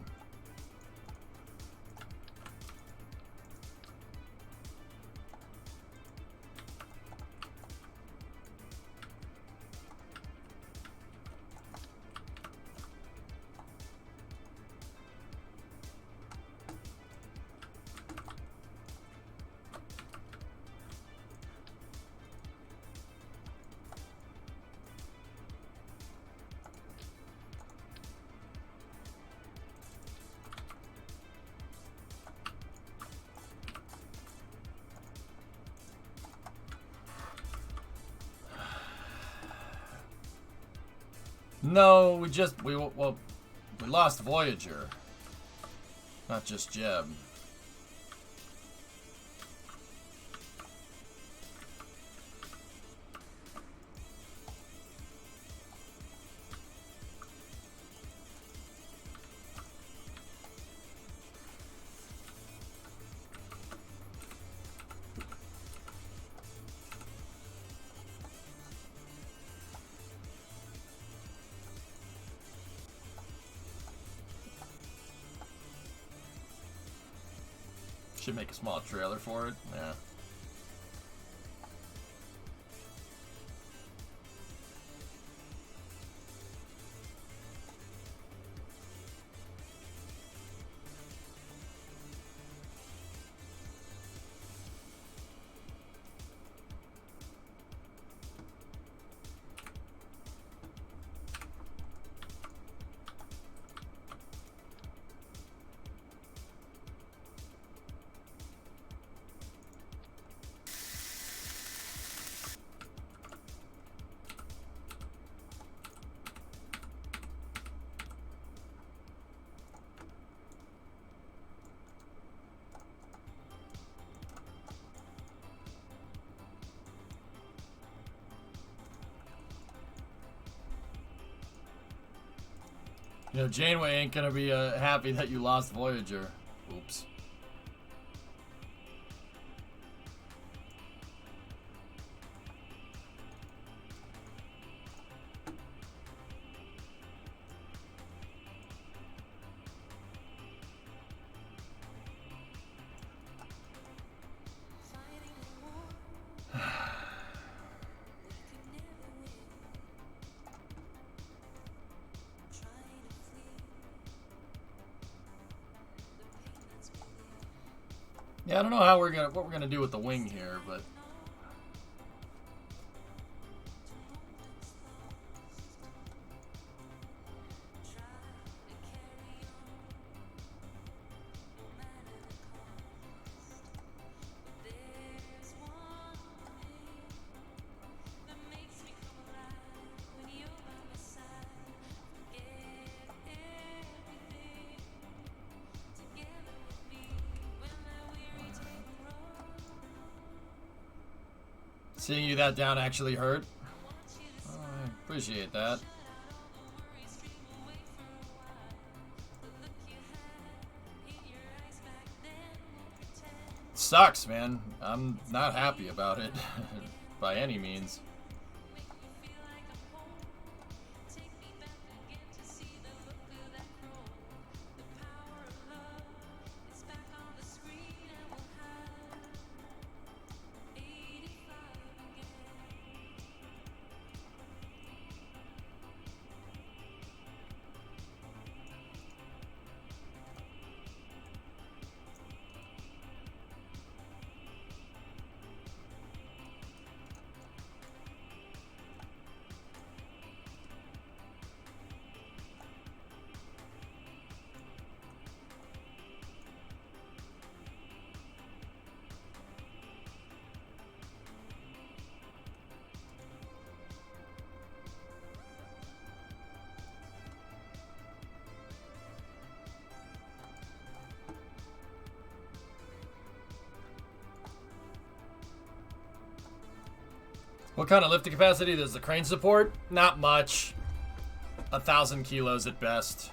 No, we lost Voyager, not just Jeb. Should make a small trailer for it. Yeah. You know, Janeway ain't gonna be happy that you lost Voyager. Oops. Yeah, I don't know how what we're gonna do with the wing here, but seeing you that down actually hurt. Oh, I appreciate that. Sucks, man. I'm not happy about it by any means. What kind of lifting capacity does the crane support? Not much. 1,000 kilos at best.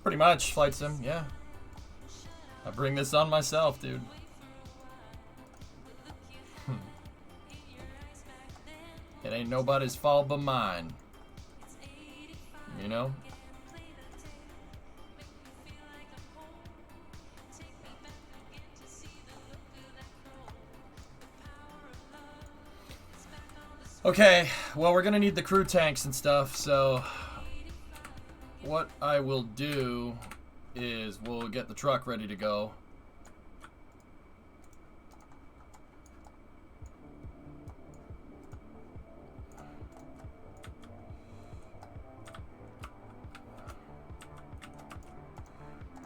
Pretty much, Flight Sim, yeah. I bring this on myself, dude. It ain't nobody's fault but mine. You know? Okay, well, we're gonna need the crew tanks and stuff, so what I will do is we'll get the truck ready to go.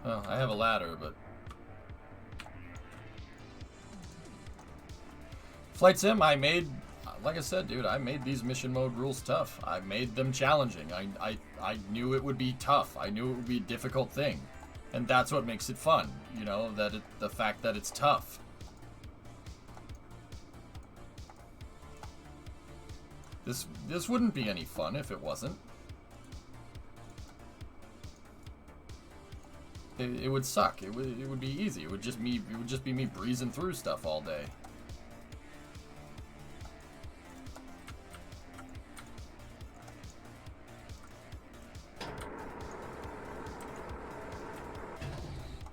Oh, I have a ladder, but Flight Sim, I made, like I said, dude, I made these mission mode rules tough. I made them challenging. I knew it would be tough. I knew it would be a difficult thing. And that's what makes it fun, you know, that the fact that it's tough. This wouldn't be any fun if it wasn't. It would suck. It would be easy. It would just be me breezing through stuff all day.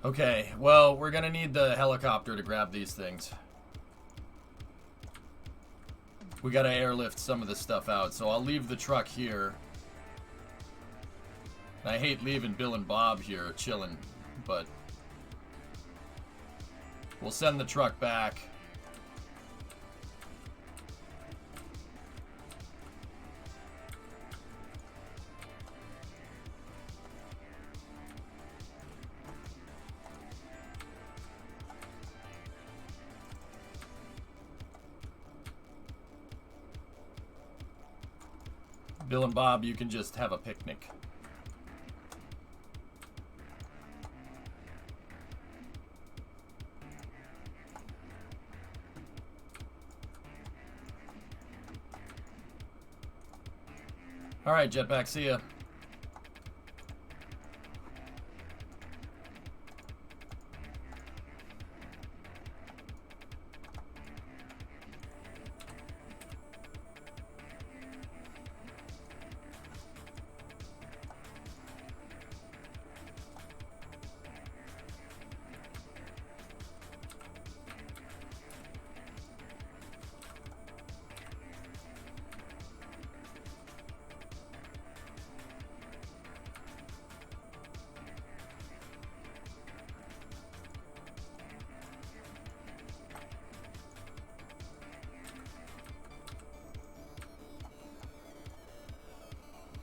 Okay, well, we're gonna need the helicopter to grab these things. We gotta airlift some of this stuff out, so I'll leave the truck here. I hate leaving Bill and Bob here chilling, but we'll send the truck back. Bill and Bob, you can just have a picnic. All right, Jetpack, see ya.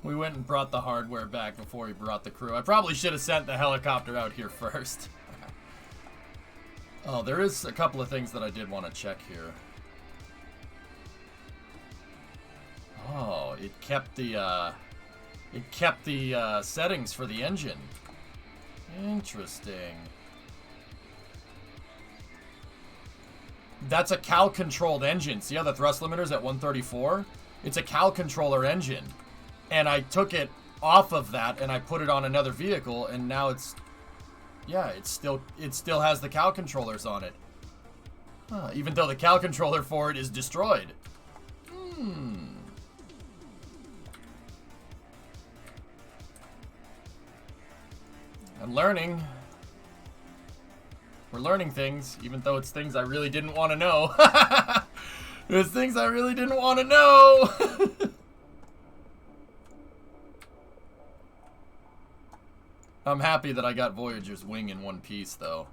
We went and brought the hardware back before we brought the crew. I probably should have sent the helicopter out here first. Oh, there is a couple of things that I did want to check here. Oh, it kept the settings for the engine. Interesting. That's a CAL-controlled engine. See how the thrust limiter's at 134? It's a CAL-controller engine. And I took it off of that and I put it on another vehicle, and now it's, yeah, it still has the CAL controllers on it. Huh, even though the CAL controller for it is destroyed. I'm learning. We're learning things, even though it's things I really didn't want to know. There's things I really didn't want to know. I'm happy that I got Voyager's wing in one piece, though.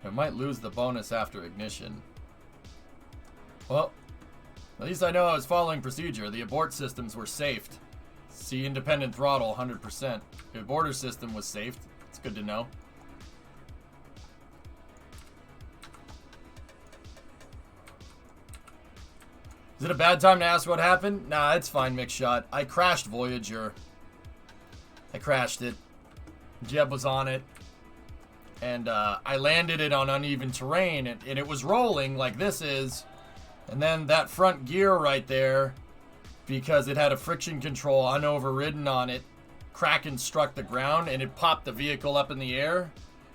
I might lose the bonus after ignition. Well, at least I know I was following procedure. The abort systems were safed. See independent throttle, 100%. The aborter system was saved. It's good to know. Is it a bad time to ask what happened? Nah, it's fine, Mixshot. I crashed Voyager. I crashed it. Jeb was on it. And I landed it on uneven terrain, and it was rolling like this is. And then that front gear right there, because it had a friction control unoverridden on it, Kraken struck the ground, and it popped the vehicle up in the air,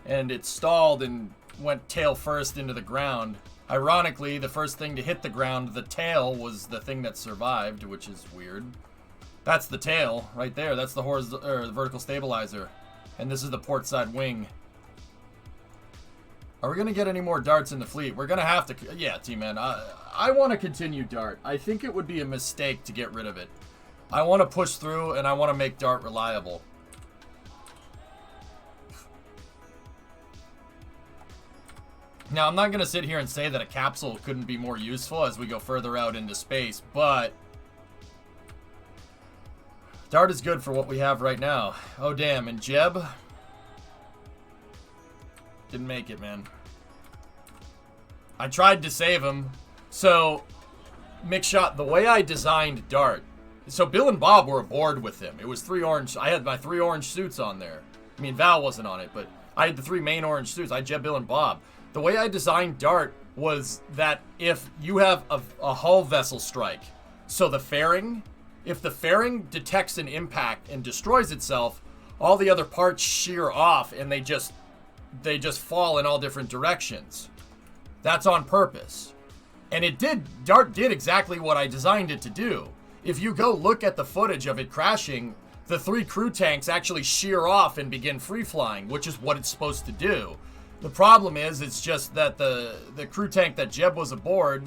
and it stalled and went tail first into the ground. Ironically, the first thing to hit the ground, the tail, was the thing that survived, which is weird. That's the tail right there. That's the the vertical stabilizer. And this is the port side wing. Are we going to get any more darts in the fleet? We're going to have to... Yeah, T-Man. I want to continue dart. I think it would be a mistake to get rid of it. I want to push through, and I want to make dart reliable. Now, I'm not going to sit here and say that a capsule couldn't be more useful as we go further out into space, but... dart is good for what we have right now. Oh, damn. And Jeb... didn't make it, man. I tried to save him. So, Mickshot, the way I designed Dart... So, Bill and Bob were aboard with him. It was 3 orange... I had my 3 orange suits on there. I mean, Val wasn't on it, but I had the 3 main orange suits. I had Jeb, Bill, and Bob. The way I designed Dart was that if you have a hull vessel strike, so the fairing... If the fairing detects an impact and destroys itself, all the other parts shear off, and they just fall in all different directions. That's on purpose. And Dart did exactly what I designed it to do. If you go look at the footage of it crashing, the 3 crew tanks actually shear off and begin free flying, which is what it's supposed to do. The problem is, it's just that the crew tank that Jeb was aboard,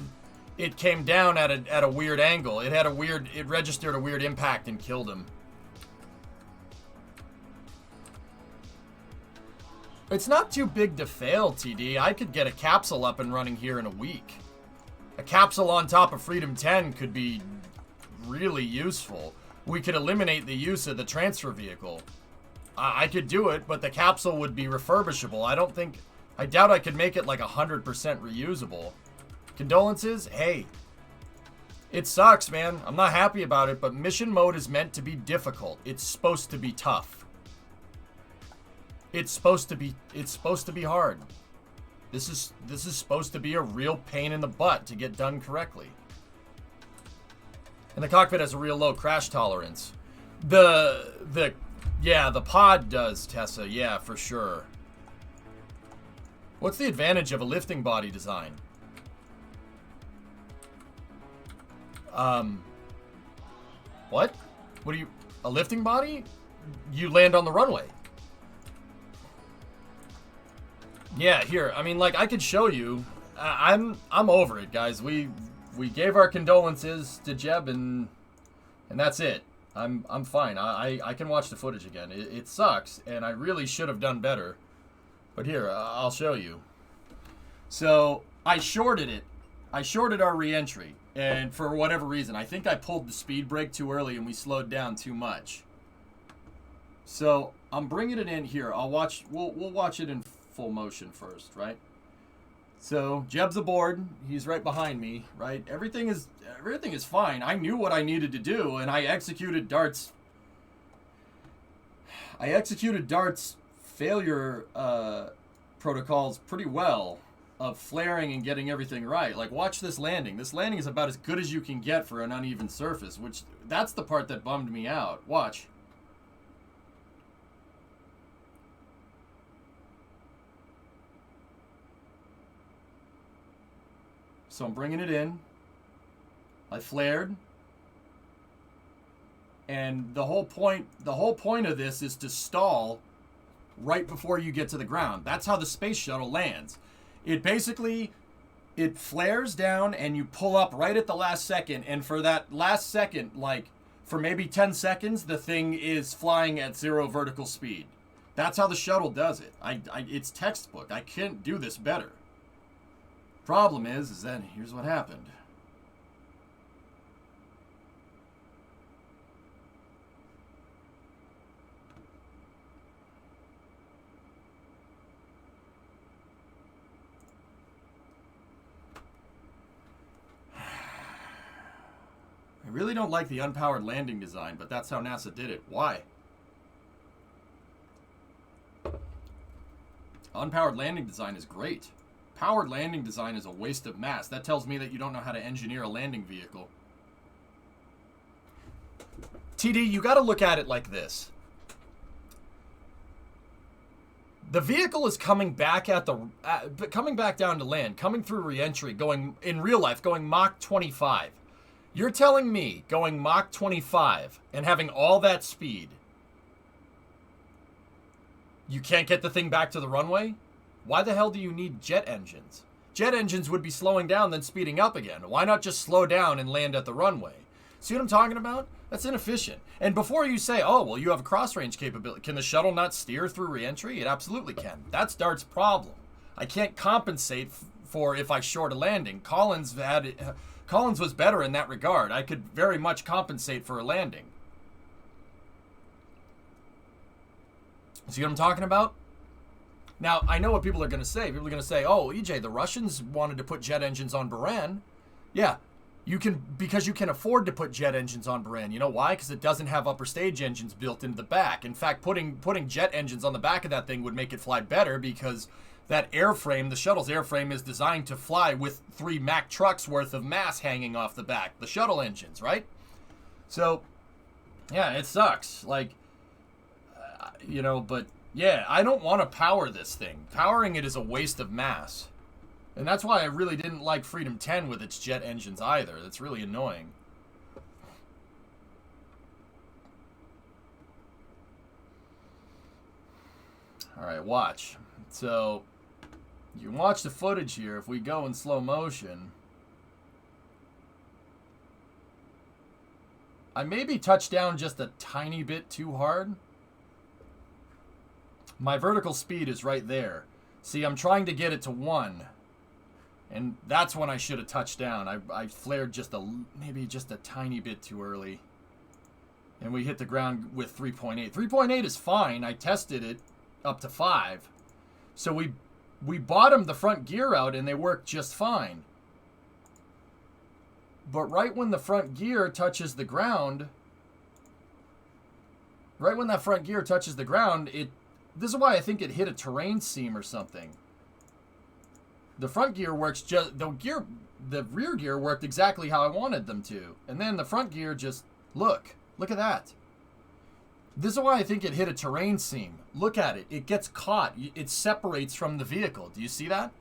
it came down at a weird angle. It registered a weird impact and killed him. It's not too big to fail, TD. I could get a capsule up and running here in a week. A capsule on top of Freedom 10 could be really useful. We could eliminate the use of the transfer vehicle. I could do it, but the capsule would be refurbishable. I doubt I could make it like 100% reusable. Condolences? Hey. It sucks, man. I'm not happy about it, but mission mode is meant to be difficult. It's supposed to be tough. It's supposed to be hard. This is supposed to be a real pain in the butt to get done correctly. And the cockpit has a real low crash tolerance. The pod does, Tessa. Yeah, for sure. What's the advantage of a lifting body design? What? A lifting body? You land on the runway. Yeah, here. I mean, like, I could show you. I'm over it, guys. We gave our condolences to Jeb, and that's it. I'm fine. I can watch the footage again. It sucks, and I really should have done better. But here, I'll show you. So, I shorted it. I shorted our re-entry, and for whatever reason, I think I pulled the speed brake too early and we slowed down too much. So, I'm bringing it in here. We'll watch it in full motion first, right? So, Jeb's aboard. He's right behind me, right? Everything is fine. I knew what I needed to do, and I executed Dart's failure protocols pretty well of flaring and getting everything right. Like, watch this landing. This landing is about as good as you can get for an uneven surface, which that's the part that bummed me out. Watch. So I'm bringing it in. I flared. And the whole point of this is to stall right before you get to the ground. That's how the space shuttle lands. It flares down and you pull up right at the last second, and for that last second, like for maybe 10 seconds, the thing is flying at 0 vertical speed. That's how the shuttle does it. It's textbook. I can't do this better. Problem is then here's what happened. I really don't like the unpowered landing design, but that's how NASA did it. Why? Unpowered landing design is great. Powered landing design is a waste of mass. That tells me that you don't know how to engineer a landing vehicle. TD, you got to look at it like this. The vehicle is coming back coming back down to land, coming through re-entry, going in real life, going Mach 25. You're telling me going Mach 25 and having all that speed, you can't get the thing back to the runway? Why the hell do you need jet engines? Jet engines would be slowing down then speeding up again. Why not just slow down and land at the runway? See what I'm talking about? That's inefficient. And before you say, oh, well, you have a cross-range capability, can the shuttle not steer through re-entry? It absolutely can. That's Dart's problem. I can't compensate for if I short a landing. Collins was better in that regard. I could very much compensate for a landing. See what I'm talking about? Now, I know what people are going to say. People are going to say, oh, EJ, the Russians wanted to put jet engines on Buran. Yeah, because you can afford to put jet engines on Buran. You know why? Because it doesn't have upper stage engines built into the back. In fact, putting jet engines on the back of that thing would make it fly better because that airframe, the shuttle's airframe, is designed to fly with 3 Mack trucks worth of mass hanging off the back. The shuttle engines, right? So, yeah, it sucks. Like, but yeah, I don't want to power this thing. Powering it is a waste of mass. And that's why I really didn't like Freedom 10 with its jet engines either. That's really annoying. Alright, watch. So, you can watch the footage here. If we go in slow motion, I maybe touched down just a tiny bit too hard. My vertical speed is right there. See, I'm trying to get it to 1. And that's when I should have touched down. I flared maybe just a tiny bit too early. And we hit the ground with 3.8. 3.8 is fine. I tested it up to 5. So we bottomed the front gear out and they worked just fine. But right when the front gear touches the ground, this is why I think it hit a terrain seam or something. The front gear works the rear gear worked exactly how I wanted them to. And then the front gear just, look at that. This is why I think it hit a terrain seam. Look at it. It gets caught. It separates from the vehicle. Do you see that?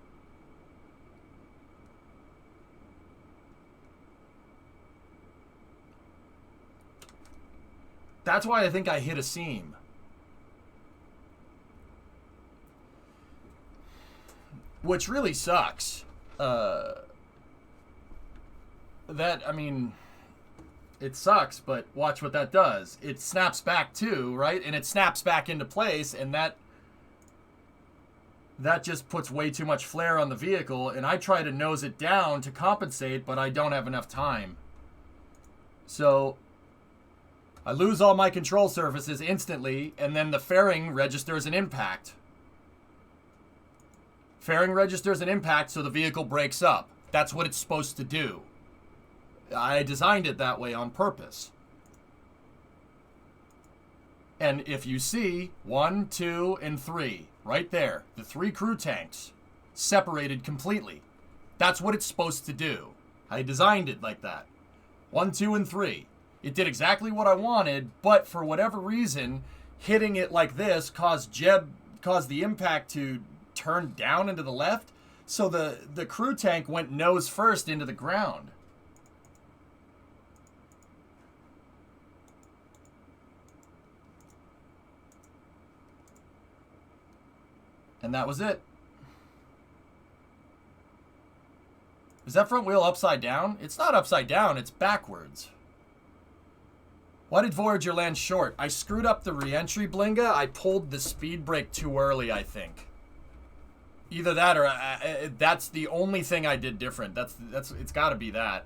That's why I think I hit a seam. Which really sucks. It sucks, but watch what that does. It snaps back too, right? And it snaps back into place, and that just puts way too much flare on the vehicle, and I try to nose it down to compensate, but I don't have enough time. So I lose all my control surfaces instantly, and then the fairing registers an impact. Fairing registers an impact, so the vehicle breaks up. That's what it's supposed to do. I designed it that way on purpose. And if you see 1, 2, and 3, right there, the 3 crew tanks separated completely. That's what it's supposed to do. I designed it like that. 1, 2, and 3. It did exactly what I wanted, but for whatever reason, hitting it like this caused the impact to turn down into the left, so the crew tank went nose first into the ground. And that was it. Is that front wheel upside down? It's not upside down, it's backwards. Why did Voyager land short? I screwed up the re-entry blinga. I pulled the speed brake too early, I think. Either that or that's the only thing I did different. It's got to be that.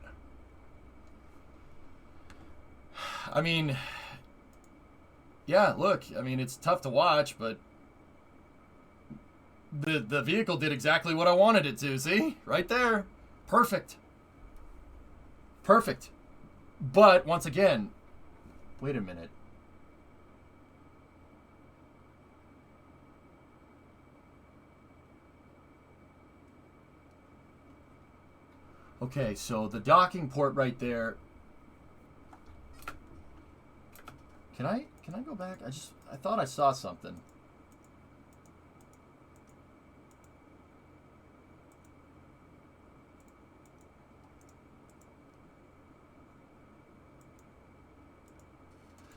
I mean, yeah, look, it's tough to watch, but the vehicle did exactly what I wanted it to. See? Right there. Perfect. Perfect. But once again, wait a minute. Okay, so the docking port right there. Can I go back? I thought I saw something.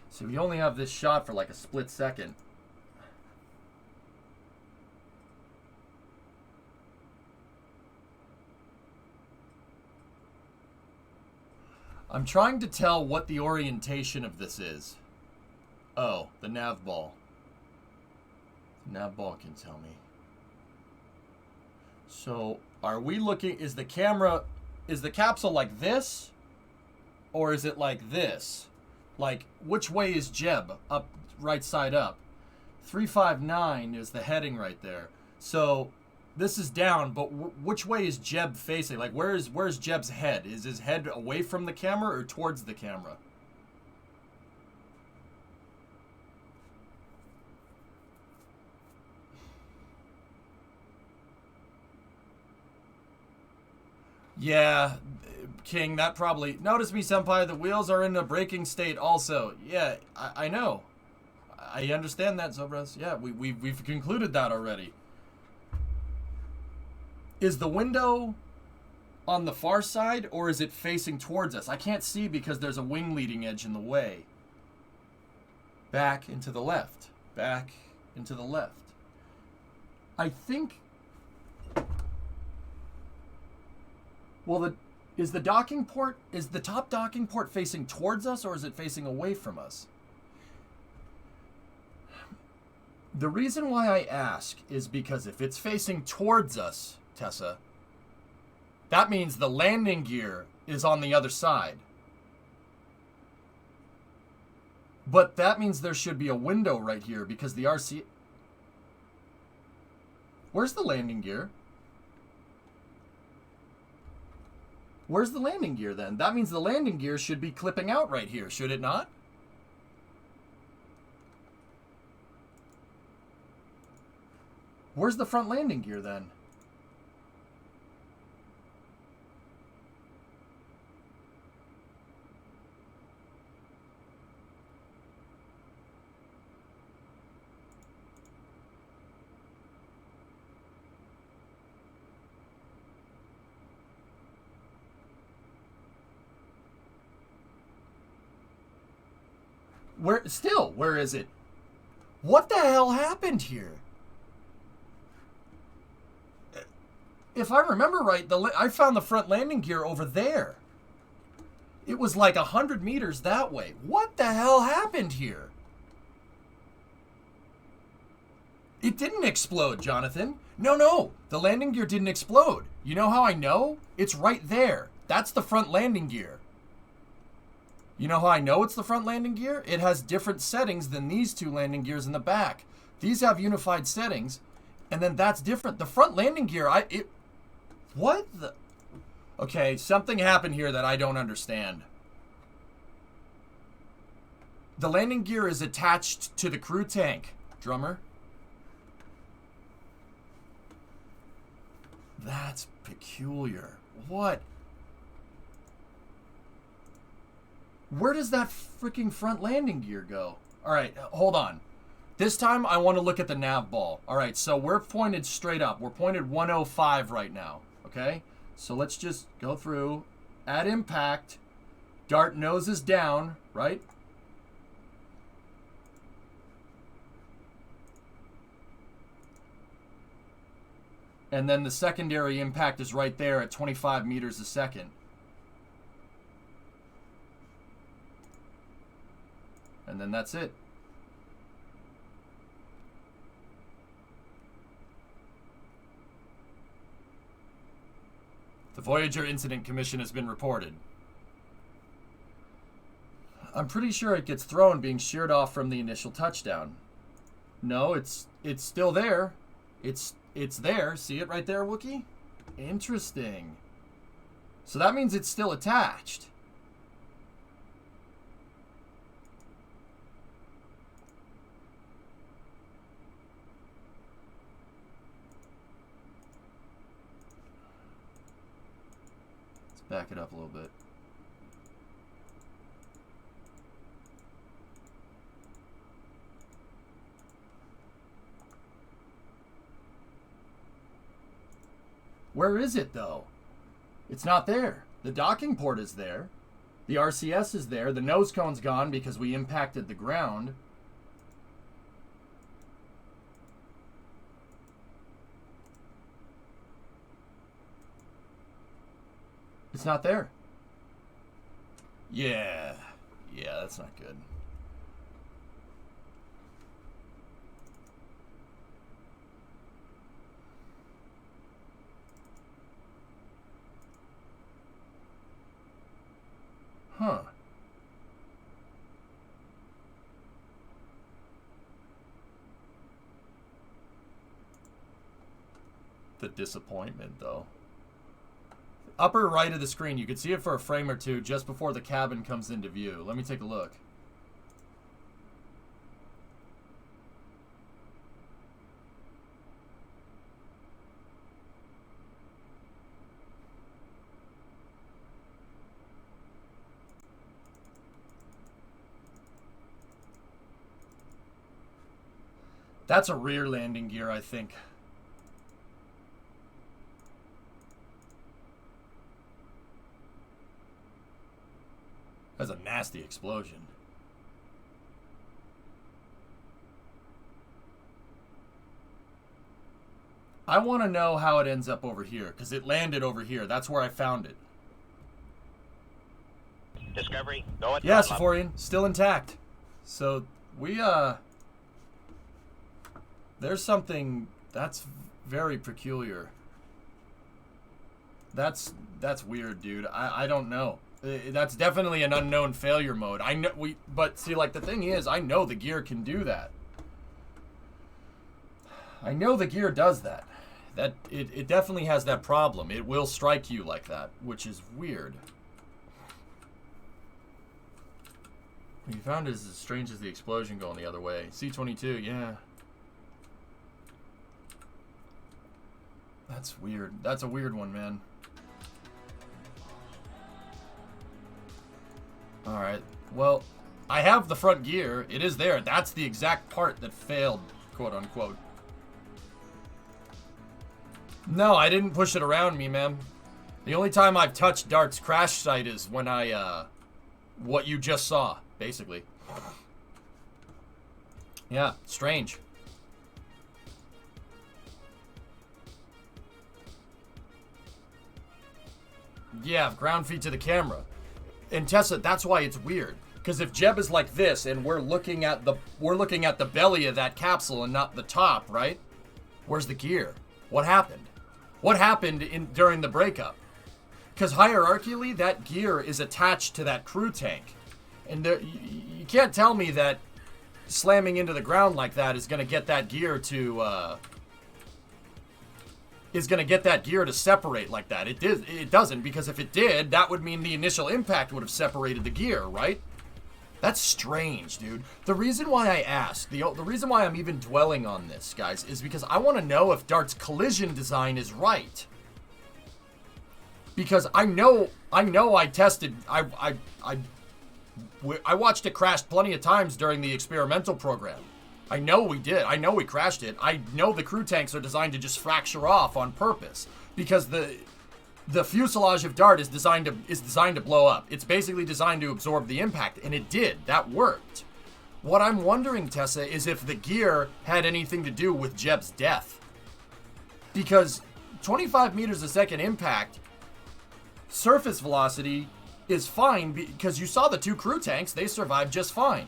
So we only have this shot for like a split second. I'm trying to tell what the orientation of this is. Oh, the nav ball. The nav ball can tell me. So, are we looking, is the capsule like this? Or is it like this? Like, which way is Jeb? Up, right side up. 359 is the heading right there. So, this is down, but which way is Jeb facing? Like, where's Jeb's head? Is his head away from the camera or towards the camera? Yeah, King, that probably... Notice me, Senpai, the wheels are in a braking state also. Yeah, I know. I understand that, Zobras. Yeah, we've concluded that already. Is the window on the far side, or is it facing towards us? I can't see because there's a wing leading edge in the way. Back into the left. Back into the left. I think... Well, is the top docking port facing towards us, or is it facing away from us? The reason why I ask is because if it's facing towards us, Tessa, that means the landing gear is on the other side. But that means there should be a window right here because the RC... Where's the landing gear? Where's the landing gear then? That means the landing gear should be clipping out right here, should it not? Where's the front landing gear then? Where is it? What the hell happened here? If I remember right, I found the front landing gear over there. It was like 100 meters that way. What the hell happened here? It didn't explode, Jonathan. No, the landing gear didn't explode. You know how I know? It's right there. That's the front landing gear. You know how I know it's the front landing gear? It has different settings than these two landing gears in the back. These have unified settings, and then that's different. The front landing gear, what the... Okay, something happened here that I don't understand. The landing gear is attached to the crew tank, drummer. That's peculiar. What? Where does that freaking front landing gear go? All right, hold on. This time I want to look at the nav ball. All right, so we're pointed straight up. We're pointed 105 right now, okay? So let's just go through. At impact, dart nose is down, right? And then the secondary impact is right there at 25 meters a second. And then that's it. The Voyager Incident Commission has been reported. I'm pretty sure it gets thrown being sheared off from the initial touchdown. No, it's still there. It's there. See it right there, Wookie? Interesting. So that means it's still attached. back it up a little bit. Where is it, though? It's not there. The docking port is there. The RCS is there. The nose cone's gone because we impacted the ground. It's not there. Yeah. Yeah, that's not good. Huh. The disappointment, though. Upper right of the screen, you can see it for a frame or two just before the cabin comes into view. Let me take a look. That's a rear landing gear, I think. That's a nasty explosion. I want to know how it ends up over here, because it landed over here. That's where I found it. Discovery, go at Yeah, throttle up. Sephorian, still intact. So, we, there's something that's very peculiar. That's weird, dude. I don't know. That's definitely an unknown failure mode. I know but see, like, the thing is, I know the gear can do that. I know the gear does that. It definitely has that problem. It will strike you like that, which is weird. What you found is as strange as the explosion going the other way. C-22, yeah. That's weird. That's a weird one, man. Alright, well, I have the front gear. It is there. That's the exact part that failed, quote-unquote. No, I didn't push it around me, man. The only time I've touched Dart's crash site is when I, what you just saw, basically. Yeah, strange. Yeah, ground feed to the camera. And Tessa, that's why it's weird. Because if Jeb is like this and we're looking at the belly of that capsule and not the top, right? Where's the gear? What happened? What happened during the breakup? Because hierarchically, that gear is attached to that crew tank. And you can't tell me that slamming into the ground like that is going to get that gear to separate like that. It doesn't, because if it did, that would mean the initial impact would have separated the gear, right? That's strange, dude. The reason why I asked, the reason why I'm even dwelling on this, guys, is because I want to know if Dart's collision design is right. Because I know I tested, I watched it crash plenty of times during the experimental program. I know we did. I know we crashed it. I know the crew tanks are designed to just fracture off on purpose because the fuselage of Dart is designed to blow up. It's basically designed to absorb the impact, and it did. That worked. What I'm wondering, Tessa, is if the gear had anything to do with Jeb's death. Because 25 meters a second impact, surface velocity is fine because you saw the two crew tanks. They survived just fine.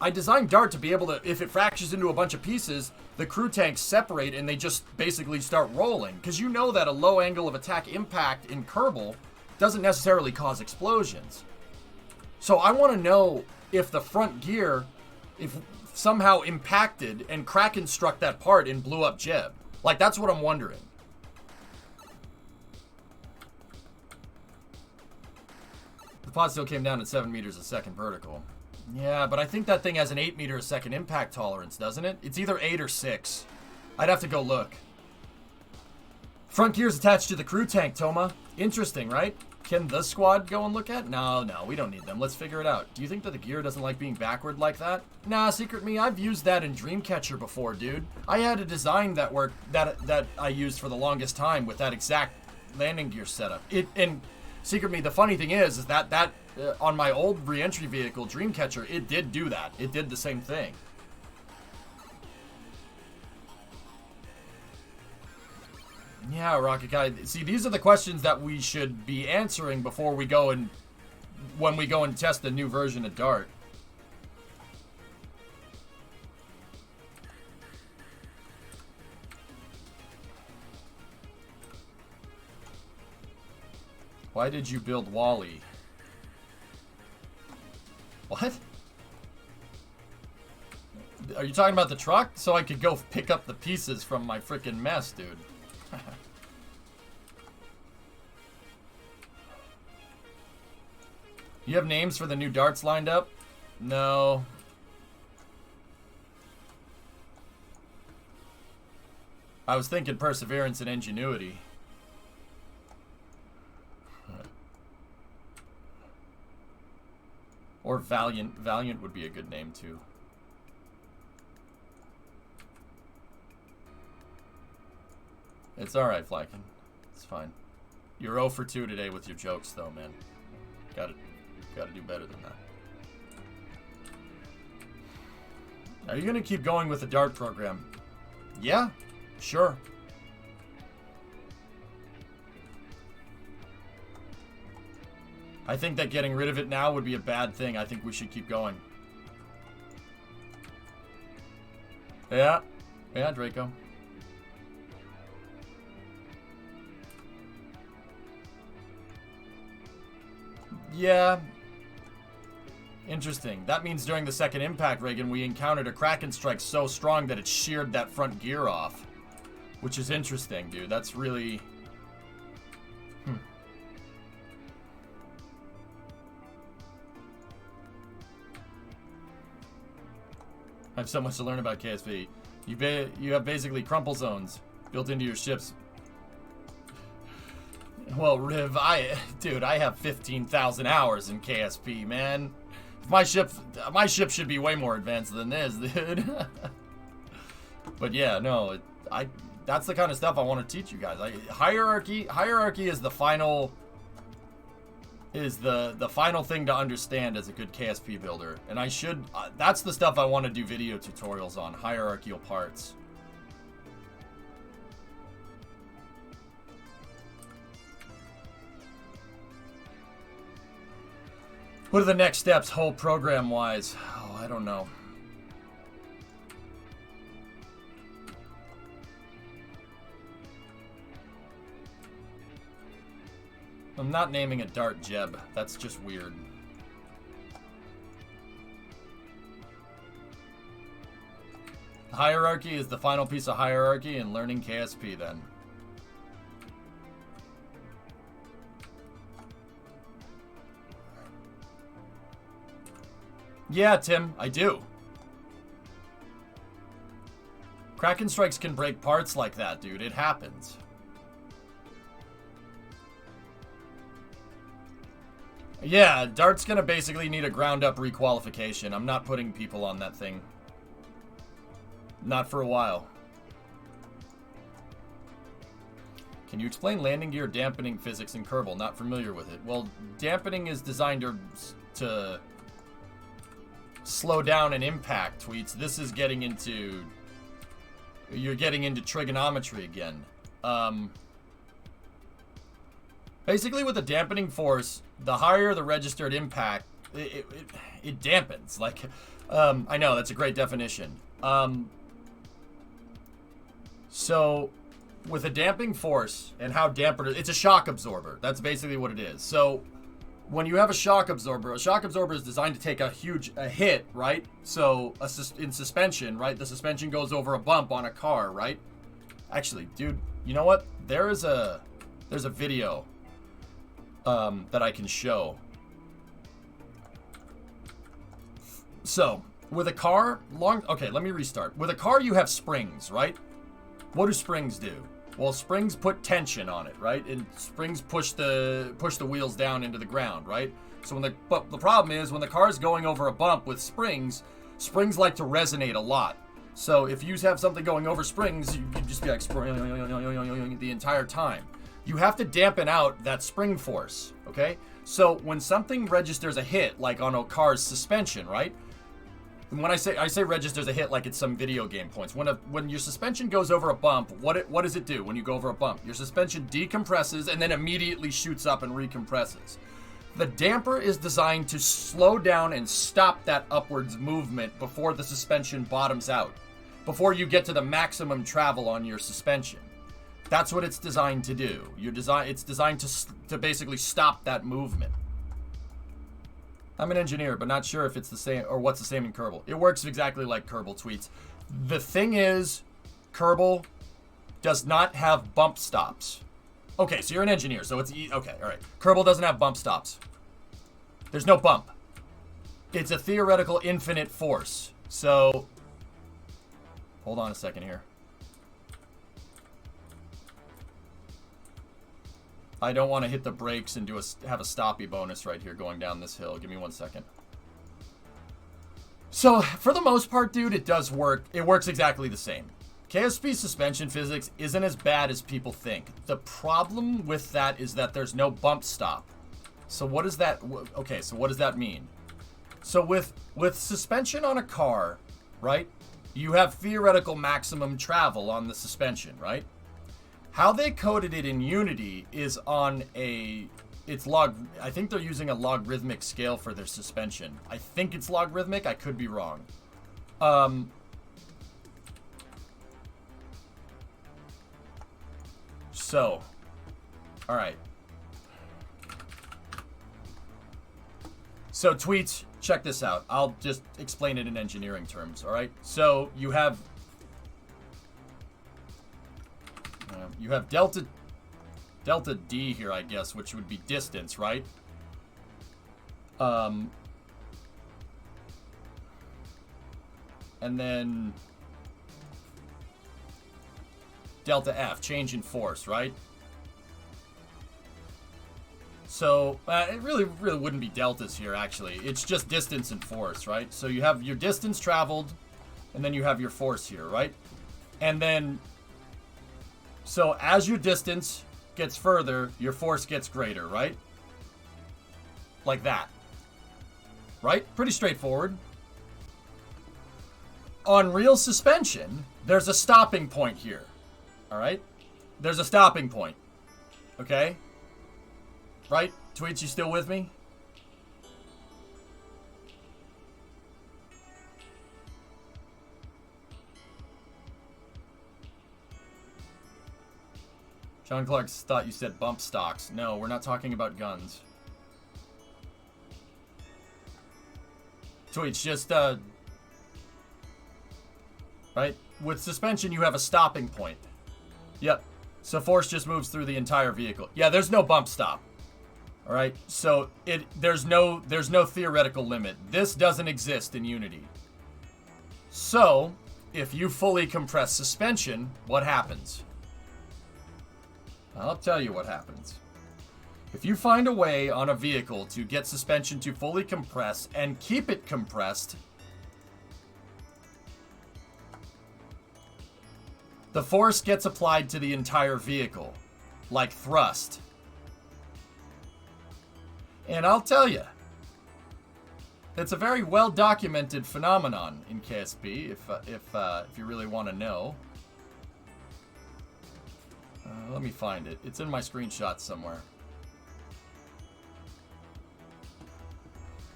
I designed Dart to be able to, if it fractures into a bunch of pieces, the crew tanks separate and they just basically start rolling. Because you know that a low angle of attack impact in Kerbal doesn't necessarily cause explosions. So I want to know if the front gear, if somehow impacted and Kraken struck that part and blew up Jeb. Like, that's what I'm wondering. The pod still came down at 7 meters a second vertical. Yeah, but I think that thing has an 8 meter a second impact tolerance, doesn't it? It's either 8 or 6. I'd have to go look. Front gear's attached to the crew tank, Toma. Interesting, right? Can the squad go and look at? No, we don't need them. Let's figure it out. Do you think that the gear doesn't like being backward like that? Nah, Secret Me, I've used that in Dreamcatcher before, dude. I had a design that worked, that I used for the longest time with that exact landing gear setup. And Secret Me, the funny thing is that on my old re-entry vehicle, Dreamcatcher, it did do that. It did the same thing. Yeah, Rocket Guy. See, these are the questions that we should be answering before we go and when we go and test the new version of Dart. Why did you build Wally? What? Are you talking about the truck? So I could go pick up the pieces from my freaking mess, dude. You have names for the new darts lined up? No. I was thinking Perseverance and Ingenuity. Or Valiant. Valiant would be a good name too. It's alright, Flacken. It's fine. You're 0 for 2 today with your jokes though, man. Gotta do better than that. Are you gonna keep going with the Dart program? Yeah, sure. I think that getting rid of it now would be a bad thing. I think we should keep going. Yeah, Draco. Yeah. Interesting. That means during the second impact, Reagan, we encountered a Kraken strike so strong that it sheared that front gear off. Which is interesting, dude. That's really... I have so much to learn about KSP. You have basically crumple zones built into your ships. Well, Riv, dude, I have 15,000 hours in KSP, man. My ship should be way more advanced than this, dude. But yeah, no, that's the kind of stuff I want to teach you guys. Hierarchy is the final thing to understand as a good KSP builder, and that's the stuff I want to do video tutorials on, hierarchical parts. What are the next steps, whole program-wise? Oh, I don't know. I'm not naming a Dart Jeb. That's just weird. Hierarchy is the final piece of hierarchy and learning KSP then. Yeah, Tim, I do. Kraken strikes can break parts like that, dude. It happens. Yeah, Dart's gonna basically need a ground-up requalification. I'm not putting people on that thing. Not for a while. Can you explain landing gear dampening physics in Kerbal? Not familiar with it. Well, dampening is designed to slow down an impact, Tweets. This is getting into... You're getting into trigonometry again. Basically, with the dampening force, the higher the registered impact, it dampens. Like, I know, that's a great definition. So, with a damping force and how damper... It's a shock absorber. That's basically what it is. So, when you have a shock absorber is designed to take a hit, right? So, in suspension, right? The suspension goes over a bump on a car, right? Actually, dude, you know what? There's a video that I can show. So, with a car, okay, let me restart. With a car, you have springs, right? What do springs do? Well, springs put tension on it, right? And springs push the wheels down into the ground, right? So but the problem is when the car is going over a bump with springs like to resonate a lot. So if you have something going over springs, you can just be like the entire time. You have to dampen out that spring force, okay? So when something registers a hit, like on a car's suspension, right? And when I say registers a hit like it's some video game points. When your suspension goes over a bump, what does it do when you go over a bump? Your suspension decompresses and then immediately shoots up and recompresses. The damper is designed to slow down and stop that upwards movement before the suspension bottoms out, before you get to the maximum travel on your suspension. That's what it's designed to do. It's designed to basically stop that movement. I'm an engineer, but not sure if it's the same or what's the same in Kerbal. It works exactly like Kerbal tweets. The thing is, Kerbal does not have bump stops. Okay, so you're an engineer, so it's okay, all right. Kerbal doesn't have bump stops. There's no bump. It's a theoretical infinite force. So, hold on a second here. I don't want to hit the brakes and have a stoppy bonus right here going down this hill. Give me 1 second. So, for the most part, dude, it does work. It works exactly the same. KSP suspension physics isn't as bad as people think. The problem with that is that there's no bump stop. So what does that... Okay, so what does that mean? So with suspension on a car, right, you have theoretical maximum travel on the suspension, right? How they coded it in Unity is on I think they're using a logarithmic scale for their suspension. I think it's logarithmic. I could be wrong. So, all right. So tweets, check this out. I'll just explain it in engineering terms, all right? So you have delta D here, I guess, which would be distance, right? And then delta F, change in force, right? So it really wouldn't be deltas here, actually. It's just distance and force, right? So you have your distance traveled, and then you have your force here, right? And then, so as your distance gets further, your force gets greater, right? Like that. Right? Pretty straightforward. On real suspension, there's a stopping point here. All right? There's a stopping point. Okay? Right? Tweets, you still with me? John Clark thought you said bump stocks. No, we're not talking about guns. Tweets, just, right? With suspension, you have a stopping point. Yep. So force just moves through the entire vehicle. Yeah, there's no bump stop. All right. So there's no theoretical limit. This doesn't exist in Unity. So if you fully compress suspension, what happens? I'll tell you what happens. If you find a way on a vehicle to get suspension to fully compress and keep it compressed, the force gets applied to the entire vehicle, like thrust. And I'll tell you, it's a very well-documented phenomenon in KSP, if you really want to know. Let me find it. It's in my screenshots somewhere.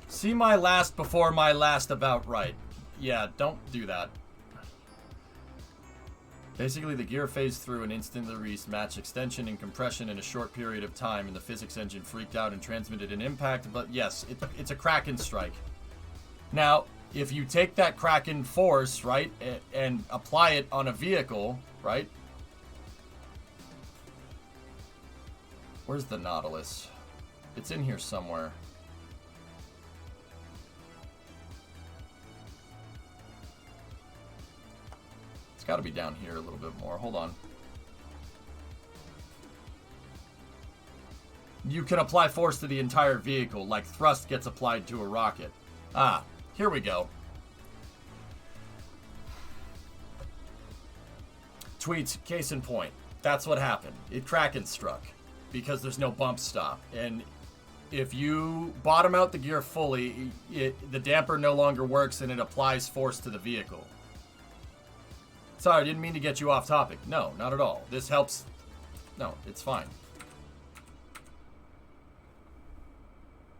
See my last before my last about right. Yeah, don't do that. Basically, the gear phased through an instantly released match extension and compression in a short period of time, and the physics engine freaked out and transmitted an impact. But yes, it's a Kraken strike. Now, if you take that Kraken force, right, and apply it on a vehicle, right? Where's the Nautilus? It's in here somewhere. It's got to be down here a little bit more. Hold on. You can apply force to the entire vehicle, like thrust gets applied to a rocket. Ah, here we go. Tweets, case in point. That's what happened. It Kraken struck because there's no bump stop. And if you bottom out the gear fully, the damper no longer works and it applies force to the vehicle. Sorry, I didn't mean to get you off topic. No, not at all. This helps. No, it's fine.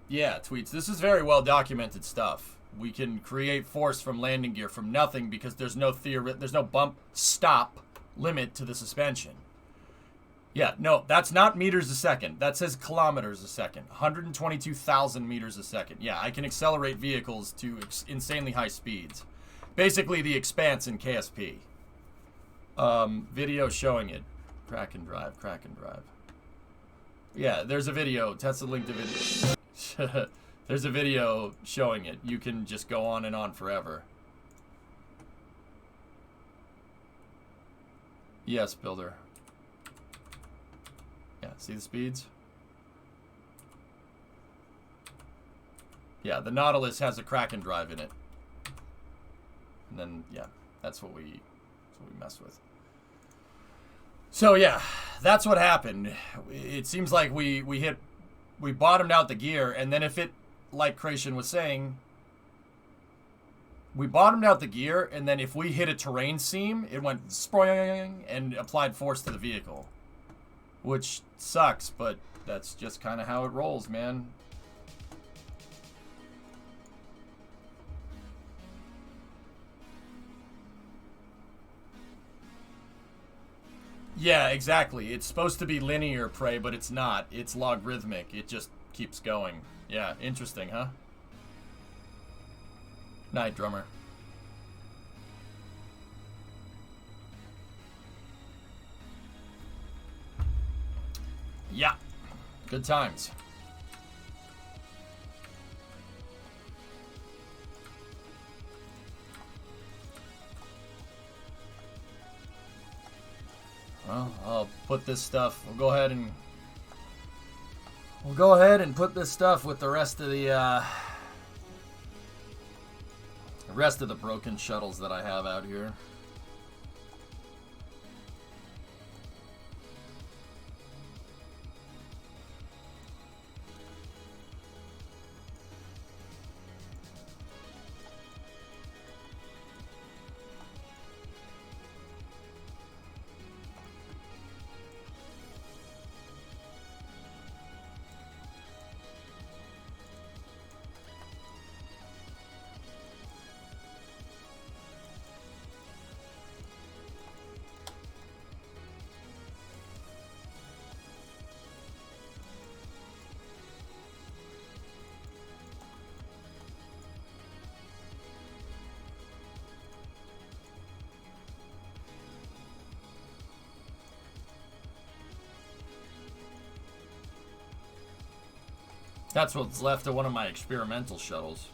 Yeah, Tweets, this is very well documented stuff. We can create force from landing gear from nothing because there's no bump stop limit to the suspension. Yeah, no, that's not meters a second. That says kilometers a second. 122,000 meters a second. Yeah, I can accelerate vehicles to insanely high speeds. Basically the expanse in KSP. Video showing it. Kraken drive. Yeah, there's a video. Tesla linked a video. There's a video showing it. You can just go on and on forever. Yes, builder. Yeah, see the speeds? Yeah, the Nautilus has a Kraken drive in it. And then, yeah, that's what we mess with. So, yeah, that's what happened. It seems like we bottomed out the gear, and then if it, like Creation was saying, we bottomed out the gear, and then if we hit a terrain seam, it went spring and applied force to the vehicle. Which sucks, but that's just kind of how it rolls, man. Yeah, exactly. It's supposed to be linear prey, but it's not. It's logarithmic. It just keeps going. Yeah, interesting, huh? Night, drummer. Yeah. Good times. Well, I'll put this stuff. We'll go ahead and put this stuff with the rest of the broken shuttles that I have out here. That's what's left of one of my experimental shuttles.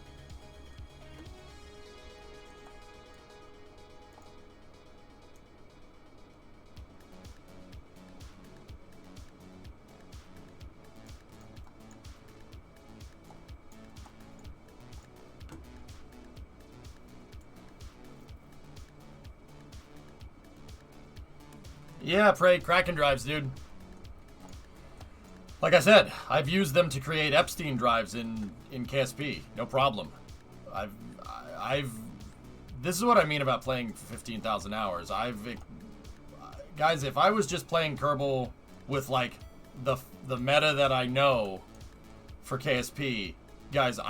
Yeah, Prey, Kraken drives, dude. Like I said, I've used them to create Epstein drives in KSP. No problem. This is what I mean about playing for 15,000 hours. Guys, if I was just playing Kerbal with like the meta that I know for KSP, guys,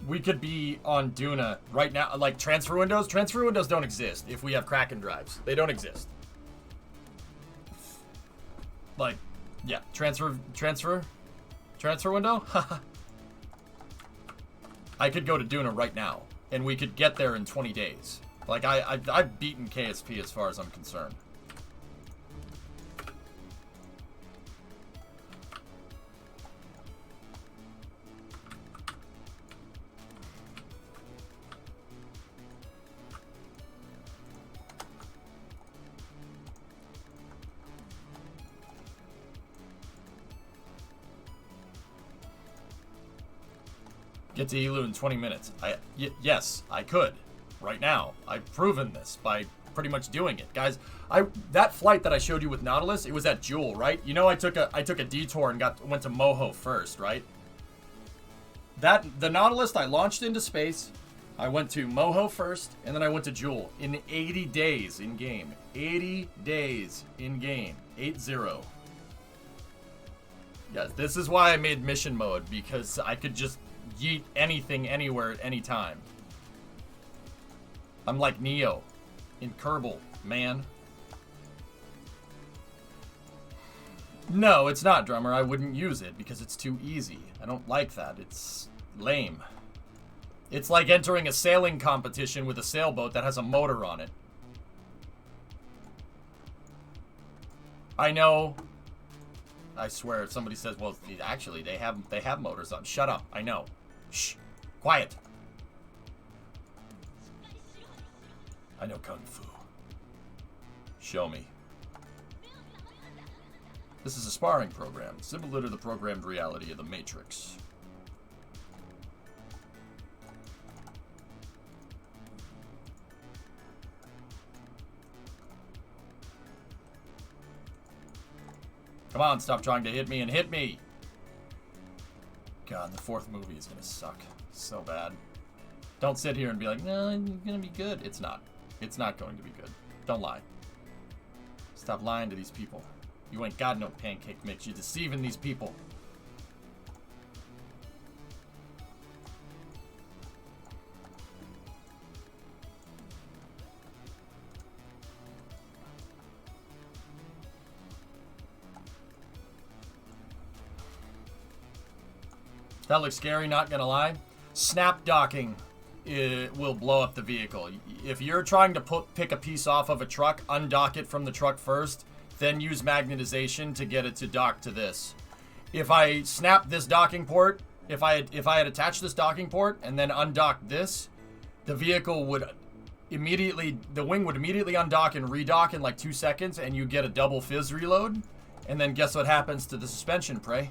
we could be on Duna right now. Like transfer windows don't exist if we have Kraken drives. They don't exist. Like, yeah, transfer window? I could go to Duna right now, and we could get there in 20 days. Like, I've beaten KSP as far as I'm concerned. get to Elu in 20 minutes. Yes, I could. Right now. I've proven this by pretty much doing it. Guys, that flight that I showed you with Nautilus, it was at Jewel, right? You know I took a detour and went to Moho first, right? The Nautilus I launched into space. I went to Moho first, and then I went to Jewel in 80 days in game. 80 days in game. 8-0. Yes, this is why I made mission mode, because I could just yeet anything anywhere at any time. I'm like Neo in Kerbal, man. No, it's not, Drummer. I wouldn't use it because it's too easy. I don't like that. It's lame. It's like entering a sailing competition with a sailboat that has a motor on it. I know. I swear, if somebody says, well, actually, they have motors on. Shut up. I know. Shh. Quiet. I know Kung Fu. Show me. This is a sparring program, similar to the programmed reality of the Matrix. Come on, stop trying to hit me and hit me! God, the fourth movie is gonna suck so bad. Don't sit here and be like, no, it's gonna be good. It's not. It's not going to be good. Don't lie. Stop lying to these people. You ain't got no pancake mix. You're deceiving these people. That looks scary, not gonna lie. Snap docking will blow up the vehicle. If you're trying to pick a piece off of a truck, undock it from the truck first, then use magnetization to get it to dock to this. If I snap this docking port, if I had attached this docking port and then undocked this, the vehicle would immediately, the wing would immediately undock and redock in like 2 seconds, and you get a double fizz reload. And then guess what happens to the suspension, Prey?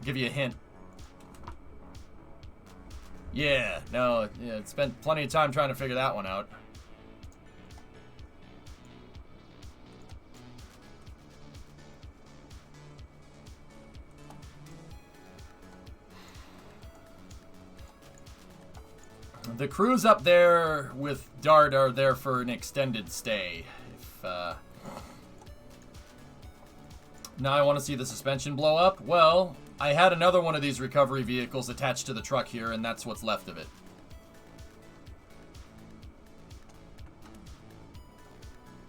Give you a hint. Yeah, no, yeah, spent plenty of time trying to figure that one out. The crews up there with Dart are there for an extended stay. Now I want to see the suspension blow up. Well, I had another one of these recovery vehicles attached to the truck here, and that's what's left of it.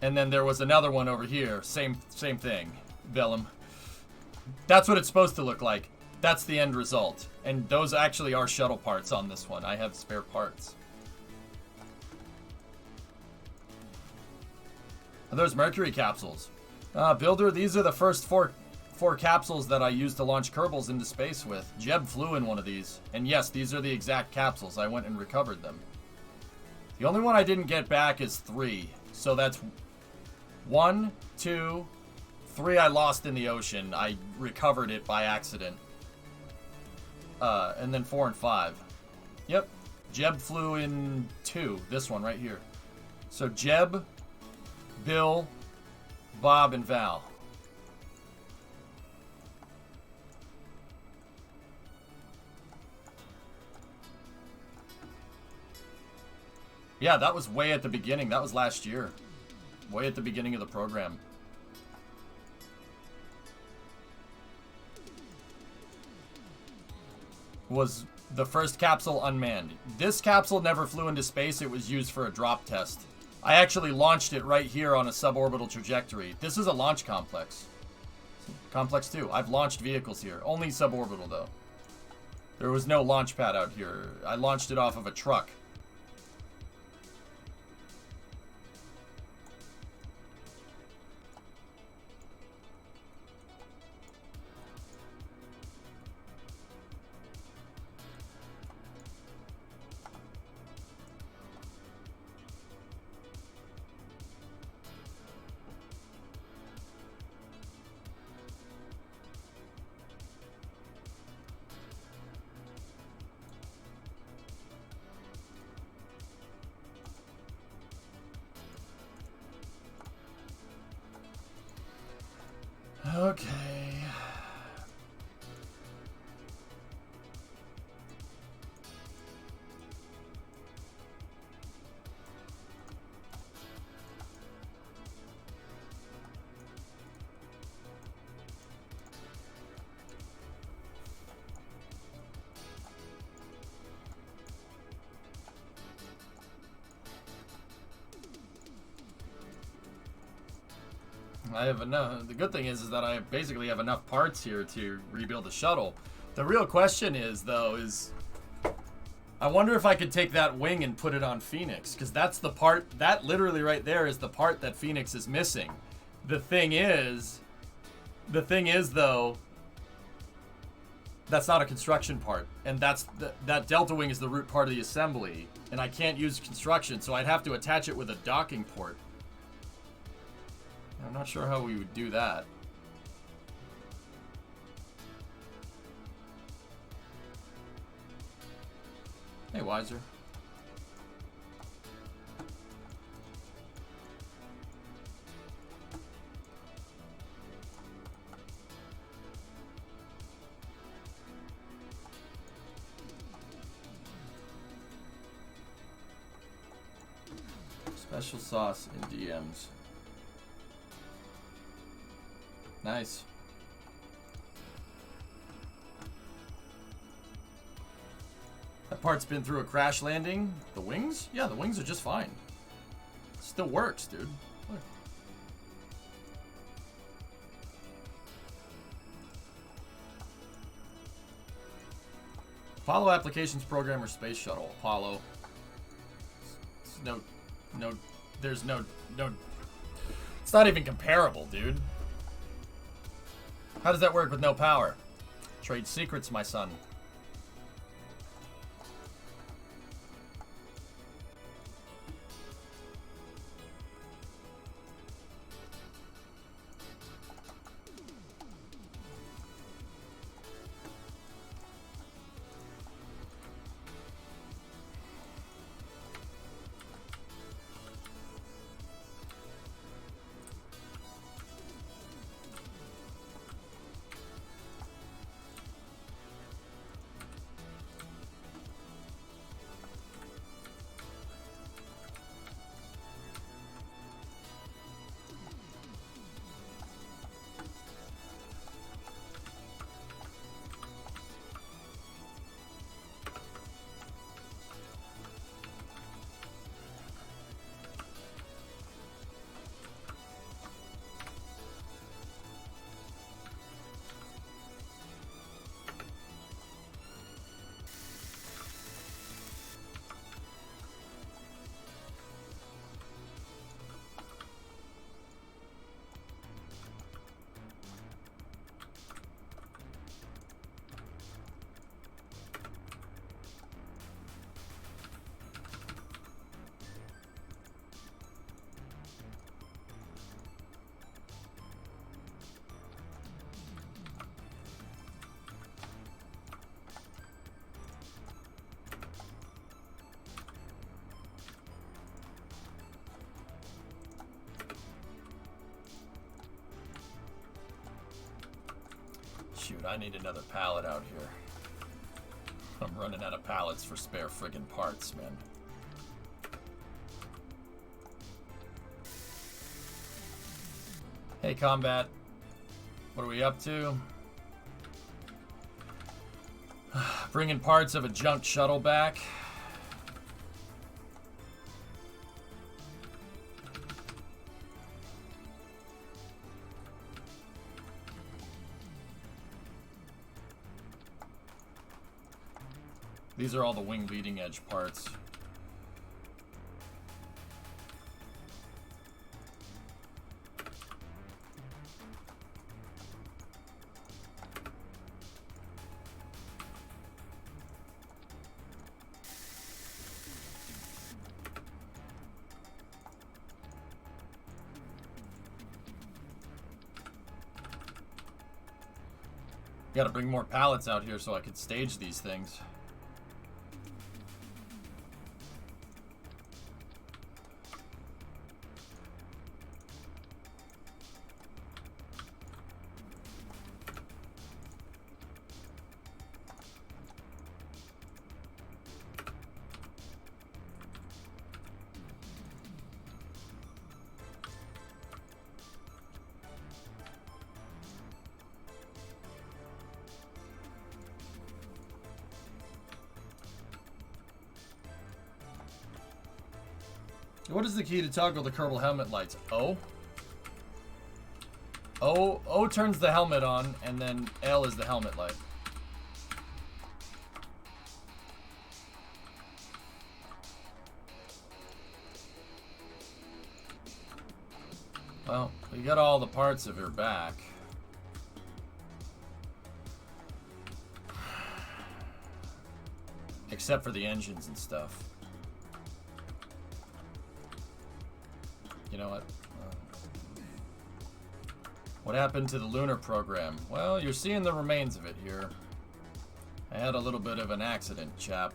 And then there was another one over here. Same thing. Vellum. That's what it's supposed to look like. That's the end result. And those actually are shuttle parts on this one. I have spare parts. Are those Mercury capsules? Builder, these are the first four capsules that I used to launch Kerbals into space with. Jeb flew in one of these. And yes, these are the exact capsules. I went and recovered them. The only one I didn't get back is 3. So that's 1, 2, 3 I lost in the ocean. I recovered it by accident. And then 4 and 5. Yep. Jeb flew in 2. This one right here. So Jeb, Bill, Bob, and Val. Yeah, that was way at the beginning. That was last year. Way at the beginning of the program. Was the first capsule unmanned. This capsule never flew into space. It was used for a drop test. I actually launched it right here on a suborbital trajectory. This is a launch complex. Complex 2. I've launched vehicles here. Only suborbital, though. There was no launch pad out here. I launched it off of a truck. Okay. I have enough. The good thing is that I basically have enough parts here to rebuild the shuttle. The real question is, though, I wonder if I could take that wing and put it on Phoenix, because that's the part, that literally right there is the part that Phoenix is missing. The thing is, though, that's not a construction part, and that delta wing is the root part of the assembly, and I can't use construction, so I'd have to attach it with a docking port. I'm not sure how we would do that. Hey, Wiser. Special sauce in DMs. Nice. That part's been through a crash landing. The wings? Yeah, the wings are just fine. Still works, dude. Look. Apollo Applications Program or Space Shuttle? Apollo. There's no, it's not even comparable, dude. How does that work with no power? Trade secrets, my son. Shoot, I need another pallet out here. I'm running out of pallets for spare friggin' parts, man. Hey, Combat. What are we up to? Bringing parts of a junk shuttle back. These are all the wing leading edge parts. Gotta bring more pallets out here so I could stage these things. What is the key to toggle the Kerbal helmet lights? O? O turns the helmet on, and then L is the helmet light. Well, we got all the parts of her back. Except for the engines and stuff. You know what? What happened to the lunar program? Well, you're seeing the remains of it here. I had a little bit of an accident, chap.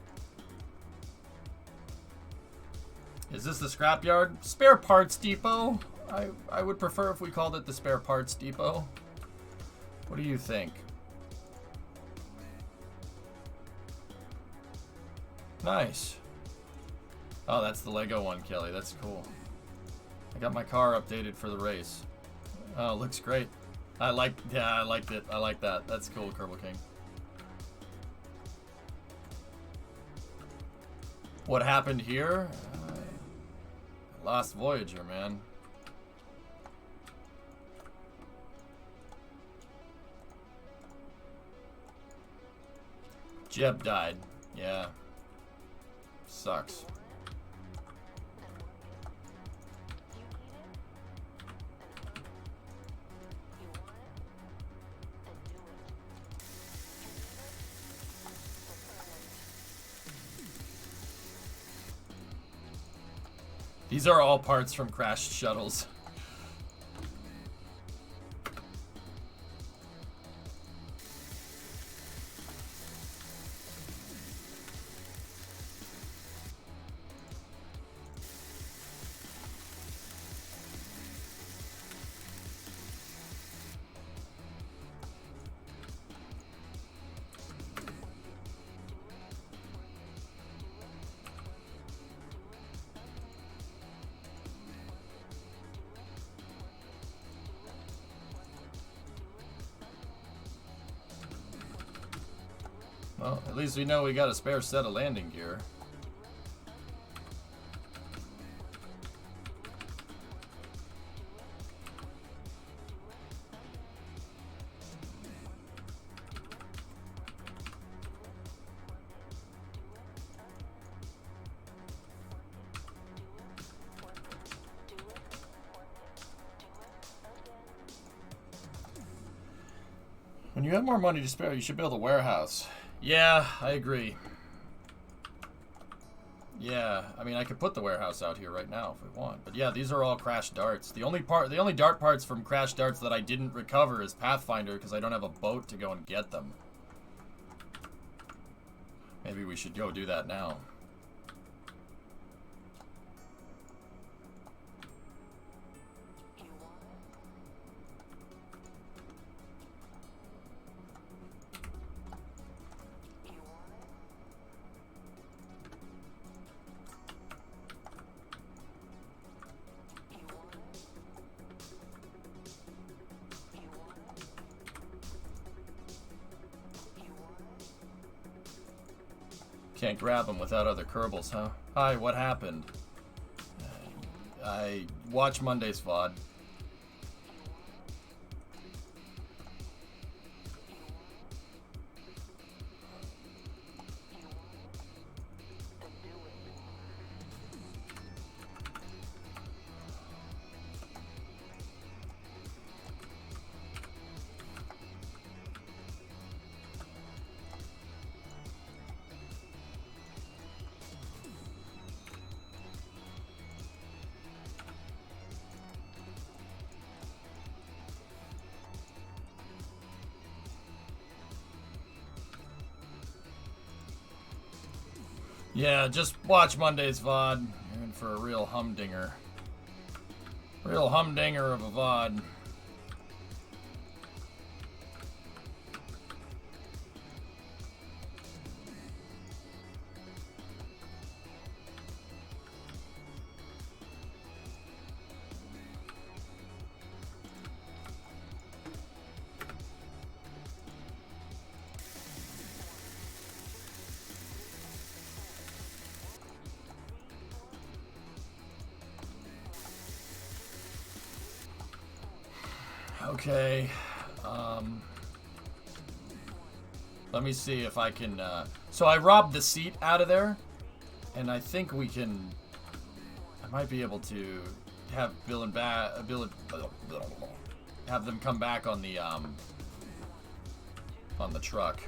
Is this the scrapyard? Spare parts depot? I would prefer if we called it the spare parts depot. What do you think? Nice. Oh, that's the Lego one, Kelly. That's cool. I got my car updated for the race. Oh, looks great. I liked it. I like that. That's cool, Kerbal King. What happened here? Lost Voyager, man. Jeb died. Yeah. Sucks. These are all parts from crashed shuttles. Well, at least we know we got a spare set of landing gear. When you have more money to spare, you should build a warehouse. Yeah, I agree. Yeah, I mean, I could put the warehouse out here right now if we want. But yeah, these are all crashed darts. The only dart parts from crashed darts that I didn't recover is Pathfinder because I don't have a boat to go and get them. Maybe we should go do that now. Can't grab them without other Kerbals, huh? Hi, what happened? I watch Monday's VOD. Yeah, just watch Monday's VOD. You're in for a real humdinger. Real humdinger of a VOD. Okay. Let me see if I can... So I robbed the seat out of there. And I think we can... I might be able to have Bill and have them come back on the truck.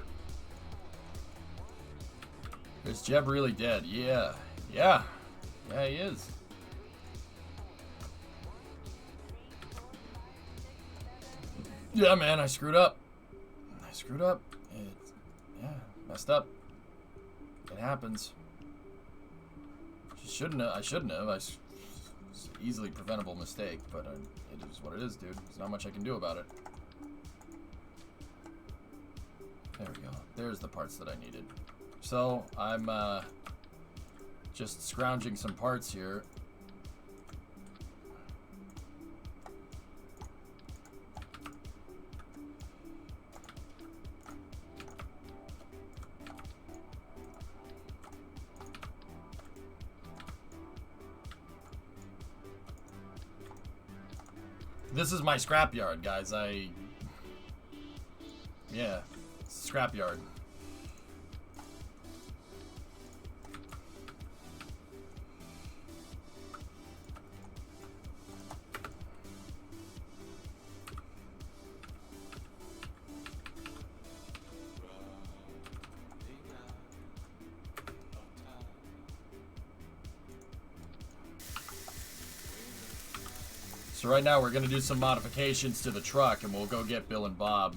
Is Jeb really dead? Yeah. Yeah. Yeah, he is. Yeah, man, I screwed up. Yeah, messed up. It happens. I shouldn't have. It's an easily preventable mistake, but it is what it is, dude. There's not much I can do about it. There we go. There's the parts that I needed. So, I'm just scrounging some parts here. This is my scrapyard, guys. Yeah, scrapyard. So right now we're going to do some modifications to the truck and we'll go get Bill and Bob.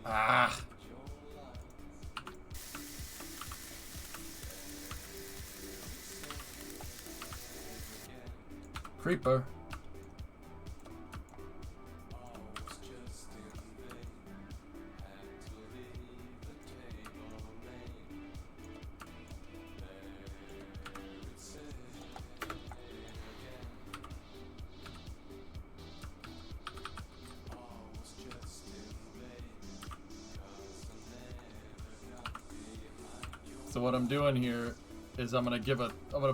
Ah. Creeper. So what I'm doing here is I'm gonna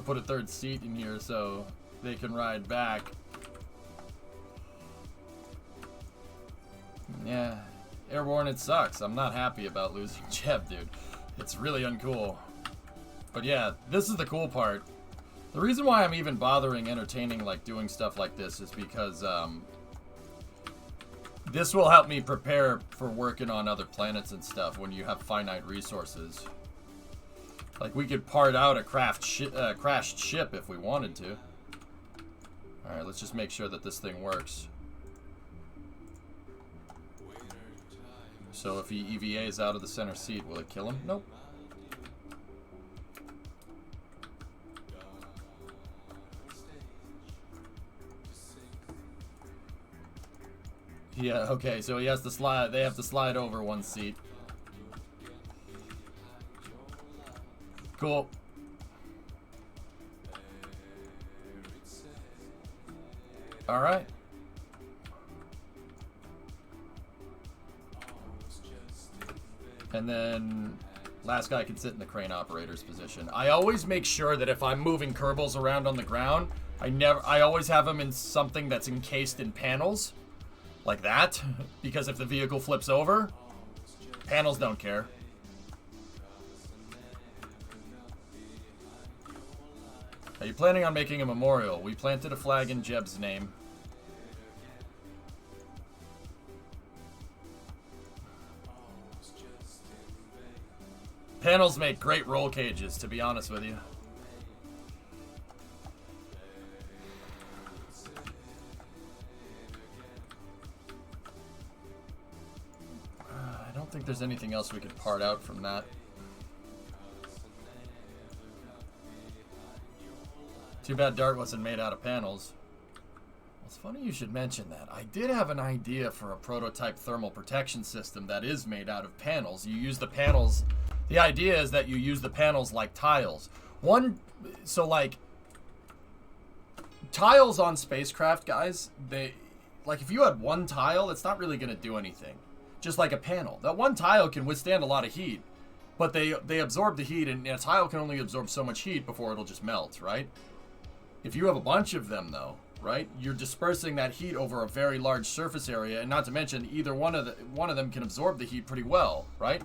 put a third seat in here so they can ride back. Yeah, Airborne, it sucks. I'm not happy about losing Jeb, dude. It's really uncool. But yeah, this is the cool part. The reason why I'm even bothering entertaining, like doing stuff like this, is because this will help me prepare for working on other planets and stuff when you have finite resources. Like, we could part out a crashed ship if we wanted to. Alright, let's just make sure that this thing works. So if he EVAs out of the center seat, will it kill him? Nope. Yeah, okay, so he has to slide, they have to slide over one seat. Cool. All right. And then last guy can sit in the crane operator's position. I always make sure that if I'm moving Kerbals around on the ground, I always have them in something that's encased in panels, like that, because if the vehicle flips over, panels don't care. Are you planning on making a memorial? We planted a flag in Jeb's name. Panels make great roll cages, to be honest with you. I don't think there's anything else we could part out from that. Too bad Dart wasn't made out of panels. Well, it's funny you should mention that. I did have an idea for a prototype thermal protection system that is made out of panels. You use the panels. The idea is that you use the panels like tiles. So like tiles on spacecraft, guys, like if you had one tile, it's not really going to do anything. just like a panel. That one tile can withstand a lot of heat, but they absorb the heat, and a tile can only absorb so much heat before it'll just melt, right? If you have a bunch of them, though, right, you're dispersing that heat over a very large surface area, and not to mention either one of them can absorb the heat pretty well, right?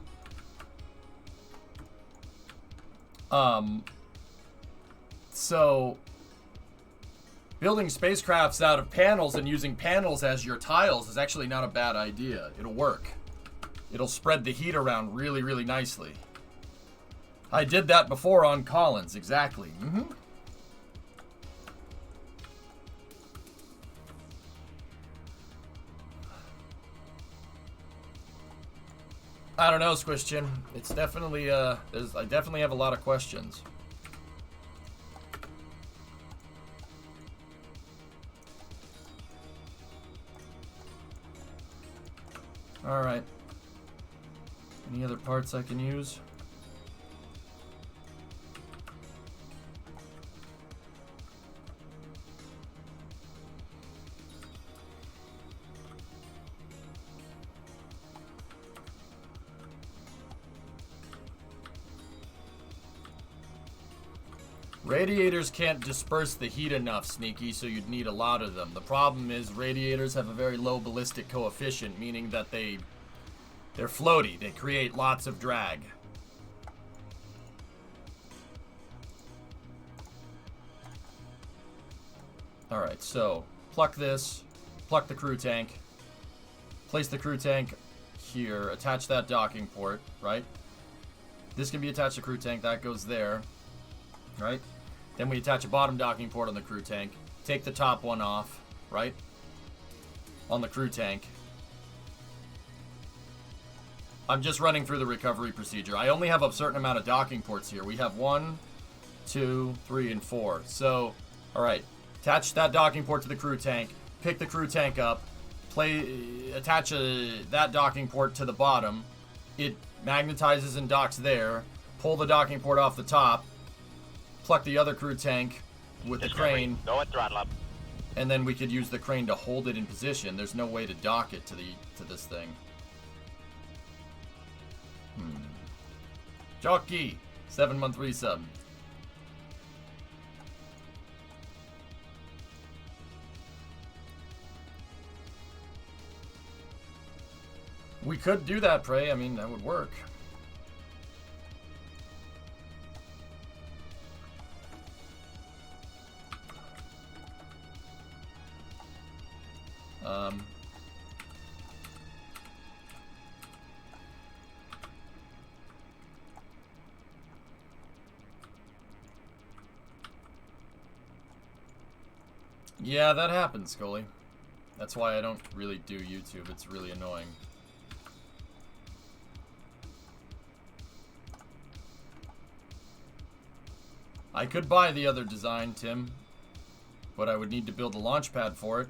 So building spacecrafts out of panels and using panels as your tiles is actually not a bad idea. It'll work. It'll spread the heat around really, really nicely. I did that before on Collins, exactly. I don't know, Squish Chin. It's definitely, I definitely have a lot of questions. Alright. Any other parts I can use? Radiators can't disperse the heat enough, Sneaky, so you'd need a lot of them. The problem is radiators have a very low ballistic coefficient, meaning that they're floaty. They create lots of drag. Alright, so pluck this, pluck the crew tank, place the crew tank here, attach that docking port, right? This can be attached to crew tank, that goes there, right? Then we attach a bottom docking port on the crew tank. Take the top one off, right? On the crew tank. I'm just running through the recovery procedure. I only have a certain amount of docking ports here. We have 1, 2, 3, and 4. So, alright. Attach that docking port to the crew tank. Pick the crew tank up. Attach that docking port to the bottom. It magnetizes and docks there. Pull the docking port off the top. Pluck the other crew tank with the crane. Go at throttle up. And then we could use the crane to hold it in position. There's no way to dock it to this thing. Jockey, 7-month resub. We could do that, Prey. I mean, that would work. Yeah, that happens, Scully. That's why I don't really do YouTube. It's really annoying. I could buy the other design, Tim, but I would need to build a launch pad for it.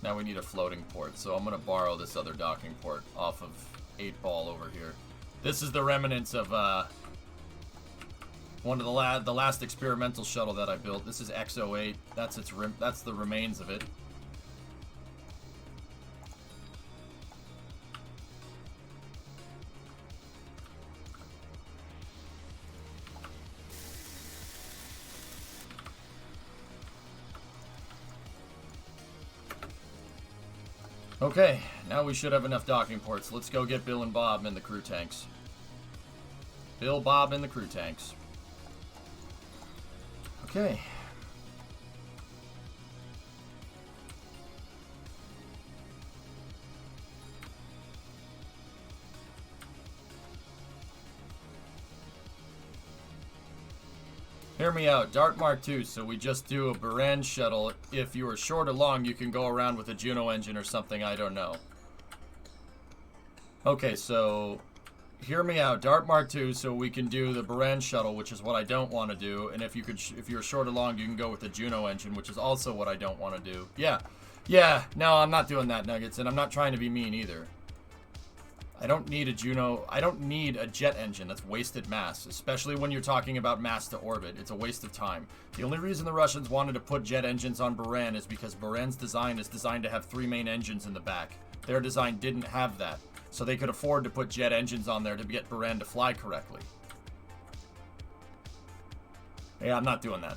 Now we need a floating port, so I'm going to borrow this other docking port off of 8-Ball over here. This is the remnants of one of the last experimental shuttle that I built. This is X08. That's the remains of it. Okay, now we should have enough docking ports. Let's go get Bill and Bob in the crew tanks. Bill, Bob, in the crew tanks. Okay. Hear me out. Dart Mark II, so we just do a Buran shuttle. If you are short or long, you can go around with a Juno engine or something, I don't know. Okay, so hear me out. Dart Mark II, so we can do the Buran shuttle, which is what I don't want to do. And if you're short or long, you can go with the Juno engine, which is also what I don't want to do. Yeah, no, I'm not doing that, Nuggets, and I'm not trying to be mean either. I don't need a Juno. I don't need a jet engine. That's wasted mass, especially when you're talking about mass to orbit. It's a waste of time. The only reason the Russians wanted to put jet engines on Buran is because Buran's design is designed to have 3 main engines in the back. Their design didn't have that, so they could afford to put jet engines on there to get Buran to fly correctly. Yeah, I'm not doing that.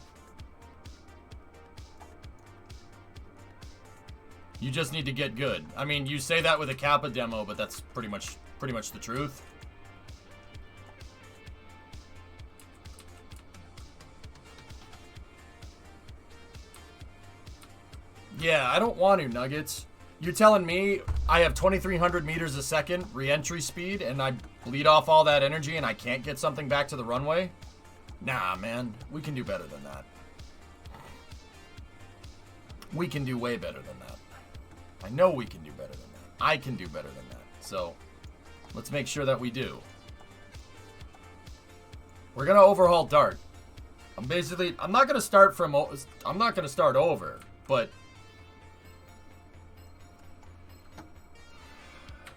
You just need to get good. I mean, you say that with a Kappa demo, but that's pretty much the truth. Yeah, I don't want to, Nuggets. You're telling me I have 2,300 meters a second re-entry speed and I bleed off all that energy and I can't get something back to the runway? Nah, man. We can do better than that. We can do way better than that. I know we can do better than that. I can do better than that. So, let's make sure that we do. We're going to overhaul Dart. I'm not going to start over, but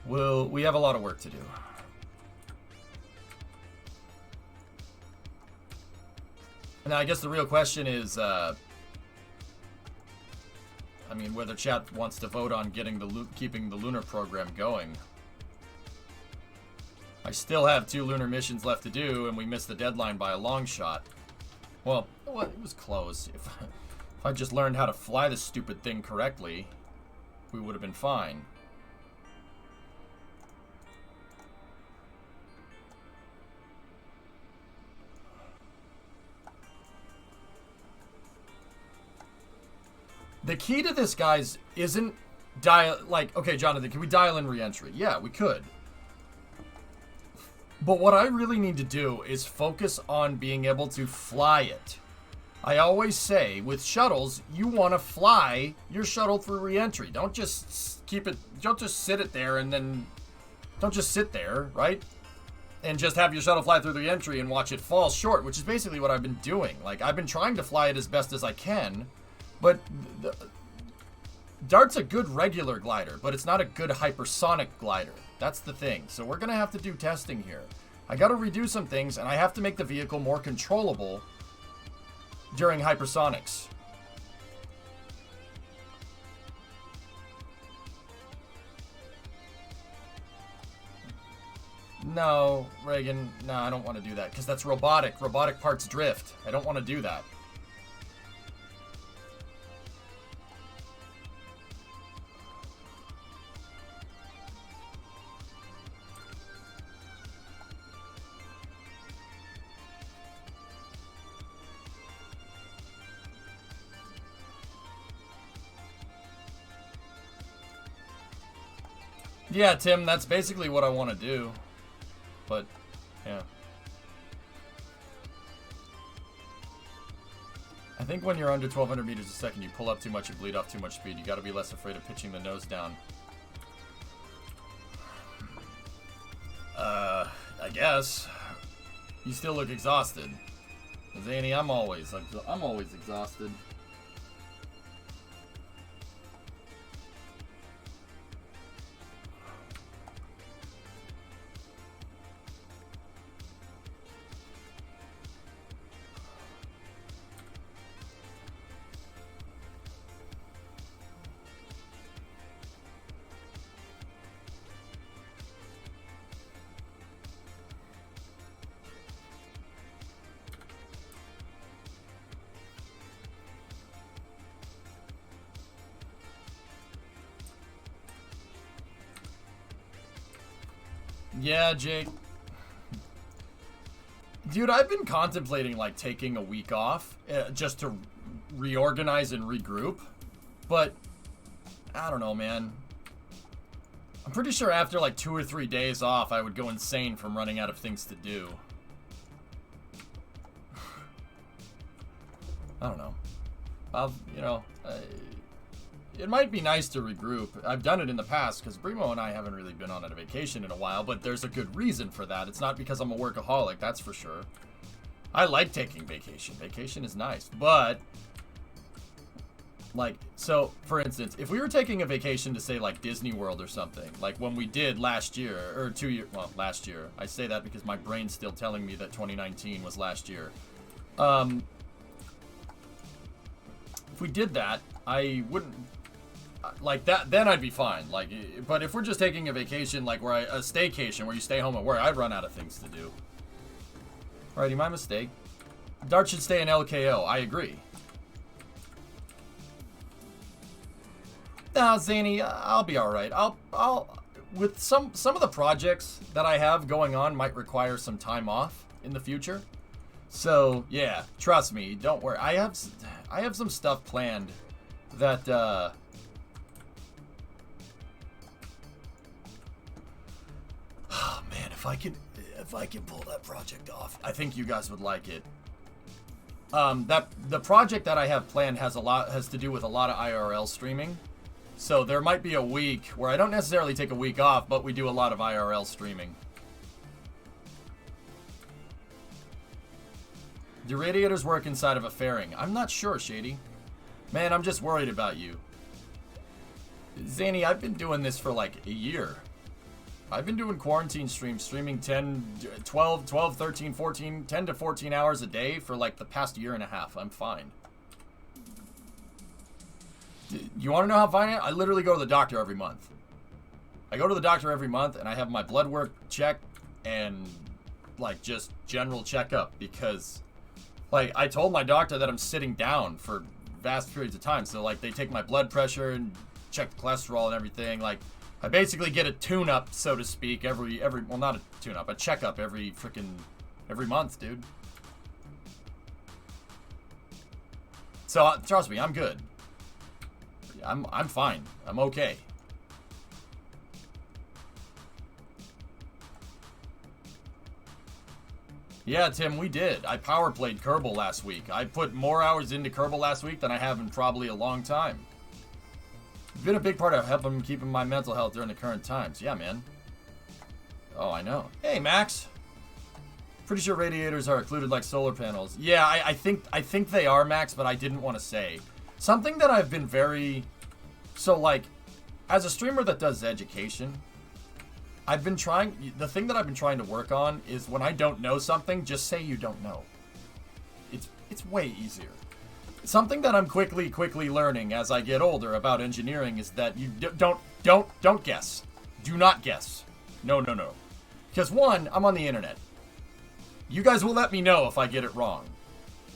we have a lot of work to do. Now, I guess the real question is, I mean, whether chat wants to vote on keeping the lunar program going. I still have 2 lunar missions left to do, and we missed the deadline by a long shot. Well, it was close. If I just learned how to fly this stupid thing correctly, we would have been fine. The key to this, guys, isn't okay, Jonathan, can we dial in re-entry? Yeah, we could. But what I really need to do is focus on being able to fly it. I always say, with shuttles, you want to fly your shuttle through re-entry. Don't just sit it there and then... Don't just sit there, right? And just have your shuttle fly through the re-entry and watch it fall short, which is basically what I've been doing. Like, I've been trying to fly it as best as I can. But Dart's a good regular glider, but it's not a good hypersonic glider. That's the thing. So we're going to have to do testing here. I got to redo some things, and I have to make the vehicle more controllable during hypersonics. No, Reagan, no, I don't want to do that, because that's robotic. Robotic parts drift. I don't want to do that. Yeah, Tim, that's basically what I want to do. But, yeah. I think when you're under 1,200 meters a second, you pull up too much, you bleed off too much speed. You got to be less afraid of pitching the nose down. I guess. You still look exhausted. Zany, I'm always exhausted. Yeah, Jake. Dude, I've been contemplating, like, taking a week off just to reorganize and regroup. But, I don't know, man. I'm pretty sure after, like, 2 or 3 days off, I would go insane from running out of things to do. I don't know. It might be nice to regroup. I've done it in the past because Brimo and I haven't really been on a vacation in a while, but there's a good reason for that. It's not because I'm a workaholic, that's for sure. I like taking vacation. Vacation is nice, but Like, so, for instance, if we were taking a vacation to, say, like, Disney World or something, like when we did last year, or 2 years, well, last year. I say that because my brain's still telling me that 2019 was last year. If we did that, I wouldn't, like, that, then I'd be fine. Like, but if we're just taking a vacation, like, a staycation where you stay home and work, I'd run out of things to do. Alrighty, my mistake. Dart should stay in LKO. I agree. Nah, Zany, I'll be alright. I'll with some of the projects that I have going on might require some time off in the future. So, yeah, trust me, don't worry. I have some stuff planned that oh man, if I can pull that project off, I think you guys would like it. The project that I have planned has to do with a lot of IRL streaming. So there might be a week where I don't necessarily take a week off, but we do a lot of IRL streaming. Do radiators work inside of a fairing? I'm not sure, Shady. Man, I'm just worried about you. Zany, I've been doing this for like a year. I've been doing quarantine streams, streaming 10, 12, 13, 14, 10 to 14 hours a day for like the past year and a half. I'm fine. You want to know how fine I am? I literally go to the doctor every month. I go to the doctor every month and I have my blood work checked and like just general checkup because like I told my doctor that I'm sitting down for vast periods of time. So like they take my blood pressure and check the cholesterol and everything. Like I basically get a tune-up, so to speak, every well, not a tune-up, a checkup every month, dude. So trust me, I'm good. I'm fine. I'm okay. Yeah, Tim, we did. I power played Kerbal last week. I put more hours into Kerbal last week than I have in probably a long time. It's been a big part of helping keeping my mental health during the current times. Yeah, man. Oh, I know. Hey, Max. Pretty sure radiators are occluded like solar panels. Yeah, I think they are, Max, but I didn't want to say. Something that I've been very... So, like, as a streamer that does education, I've been trying... The thing that I've been trying to work on is when I don't know something, just say you don't know. It's way easier. Something that I'm quickly learning as I get older about engineering is that you don't guess. Do not guess. No. Because one, I'm on the internet. You guys will let me know if I get it wrong.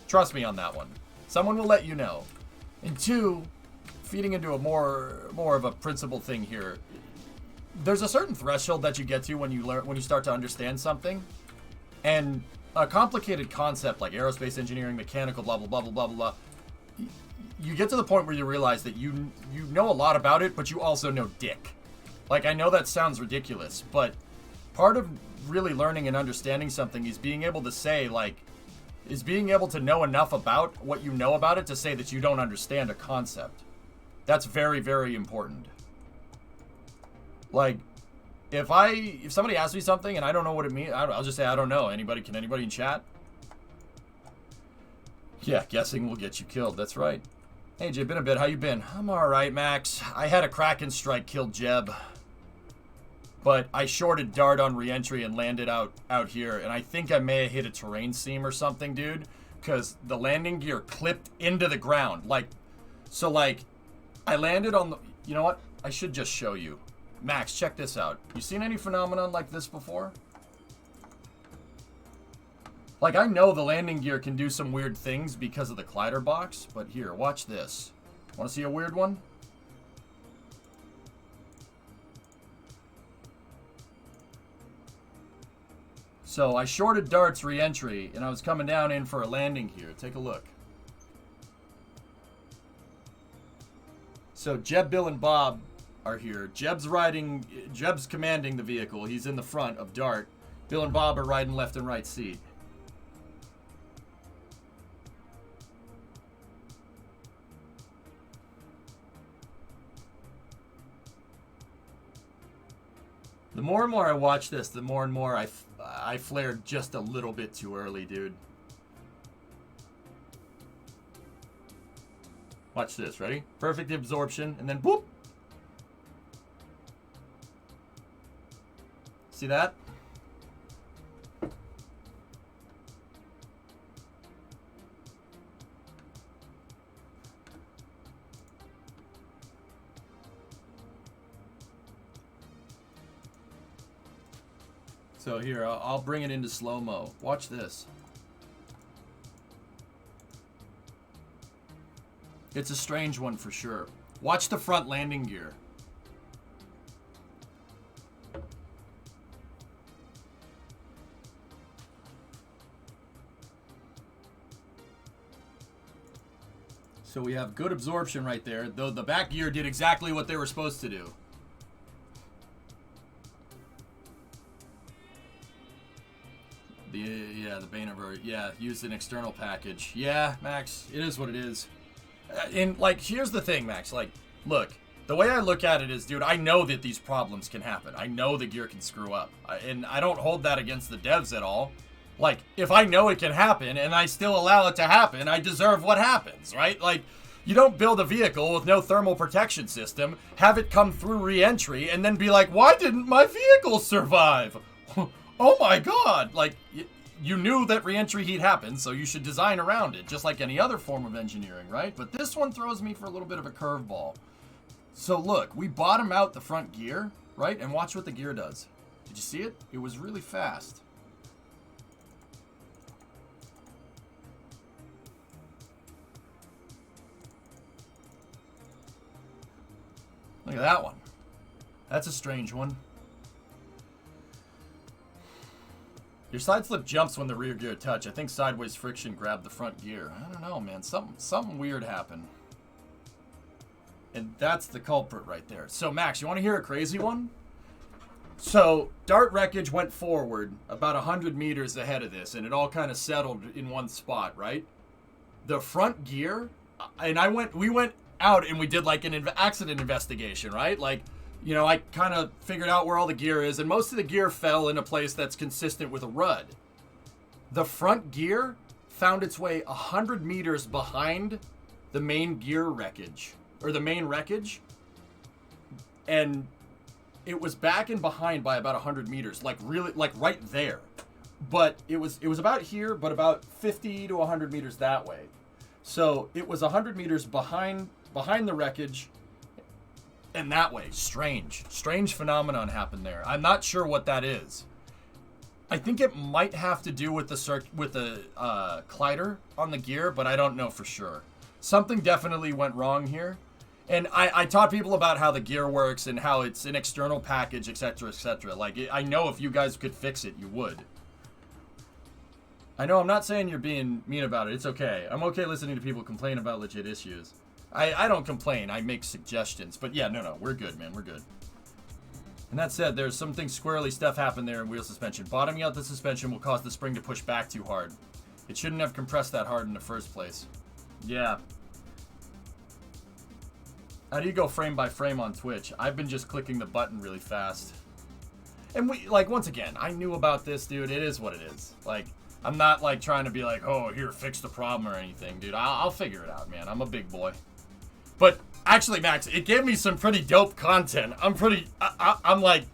Trust me on that one. Someone will let you know. And two, feeding into a more of a principle thing here. There's a certain threshold that you get to when you start to understand something. And a complicated concept like aerospace engineering, mechanical, blah blah blah blah blah blah. You get to the point where you realize that you know a lot about it, but you also know dick. Like, I know that sounds ridiculous, but part of really learning and understanding something is being able to say, like, is being able to know enough about what you know about it to say that you don't understand a concept. That's very, very important. Like, if somebody asks me something and I don't know what it means, I'll just say I don't know. Can anybody in chat? Yeah, guessing will get you killed. That's right. Hey, Jay, been a bit. How you been? I'm alright, Max. I had a Kraken strike killed Jeb. But I shorted Dart on re-entry and landed out here. And I think I may have hit a terrain seam or something, dude. Because the landing gear clipped into the ground. Like, so like, I landed on the... You know what? I should just show you. Max, check this out. You seen any phenomenon like this before? Like, I know the landing gear can do some weird things because of the collider box, but here, watch this. Want to see a weird one? So, I shorted Dart's re-entry, and I was coming down in for a landing here. Take a look. So, Jeb, Bill, and Bob are here. Jeb's commanding the vehicle. He's in the front of Dart. Bill and Bob are riding left and right seat. The more and more I watch this, the more and more I flared just a little bit too early, dude. Watch this, ready? Perfect absorption, and then boop. See that? So here, I'll bring it into slow-mo. Watch this. It's a strange one for sure. Watch the front landing gear. So we have good absorption right there, though the back gear did exactly what they were supposed to do. The Bainover, yeah, used an external package. Yeah, Max, it is what it is. And, like, here's the thing, Max. Like, look, the way I look at it is, dude, I know that these problems can happen. I know the gear can screw up. And I don't hold that against the devs at all. Like, if I know it can happen and I still allow it to happen, I deserve what happens, right? Like, you don't build a vehicle with no thermal protection system, have it come through re-entry, and then be like, why didn't my vehicle survive? Oh my god! Like, you knew that re-entry heat happened, so you should design around it, just like any other form of engineering, right? But this one throws me for a little bit of a curveball. So look, we bottom out the front gear, right? And watch what the gear does. Did you see it? It was really fast. Look at that one. That's a strange one. Your side slip jumps when the rear gear touch. I think sideways friction grabbed the front gear. I don't know, man. Something weird happened. And that's the culprit right there. So, Max, you want to hear a crazy one? So, Dart wreckage went forward about 100 meters ahead of this, and it all kind of settled in one spot, right? The front gear, and we went out and we did like an accident investigation, right? Like, you know, I kind of figured out where all the gear is, and most of the gear fell in a place that's consistent with a RUD. The front gear found its way 100 meters behind the main gear wreckage, or the main wreckage, and it was back and behind by about 100 meters, like really, like right there. But it was about here, but about 50 to 100 meters that way. So it was 100 meters behind the wreckage. And that way, strange phenomenon happened there. I'm not sure what that is. I think it might have to do with the collider on the gear, but I don't know for sure. Something definitely went wrong here. And I taught people about how the gear works and how it's an external package, etc., etc. Like, I know if you guys could fix it, you would. I know I'm not saying you're being mean about it. It's okay. I'm okay listening to people complain about legit issues. I don't complain. I make suggestions. But yeah, no, we're good, man. We're good. And that said, there's something squirrely stuff happened there in wheel suspension. Bottoming out the suspension will cause the spring to push back too hard. It shouldn't have compressed that hard in the first place. Yeah. How do you go frame by frame on Twitch? I've been just clicking the button really fast. And once again, I knew about this, dude. It is what it is. Like, I'm not, like, trying to be like, oh, here, fix the problem or anything, dude. I'll figure it out, man. I'm a big boy. But actually, Max, it gave me some pretty dope content. I'm like,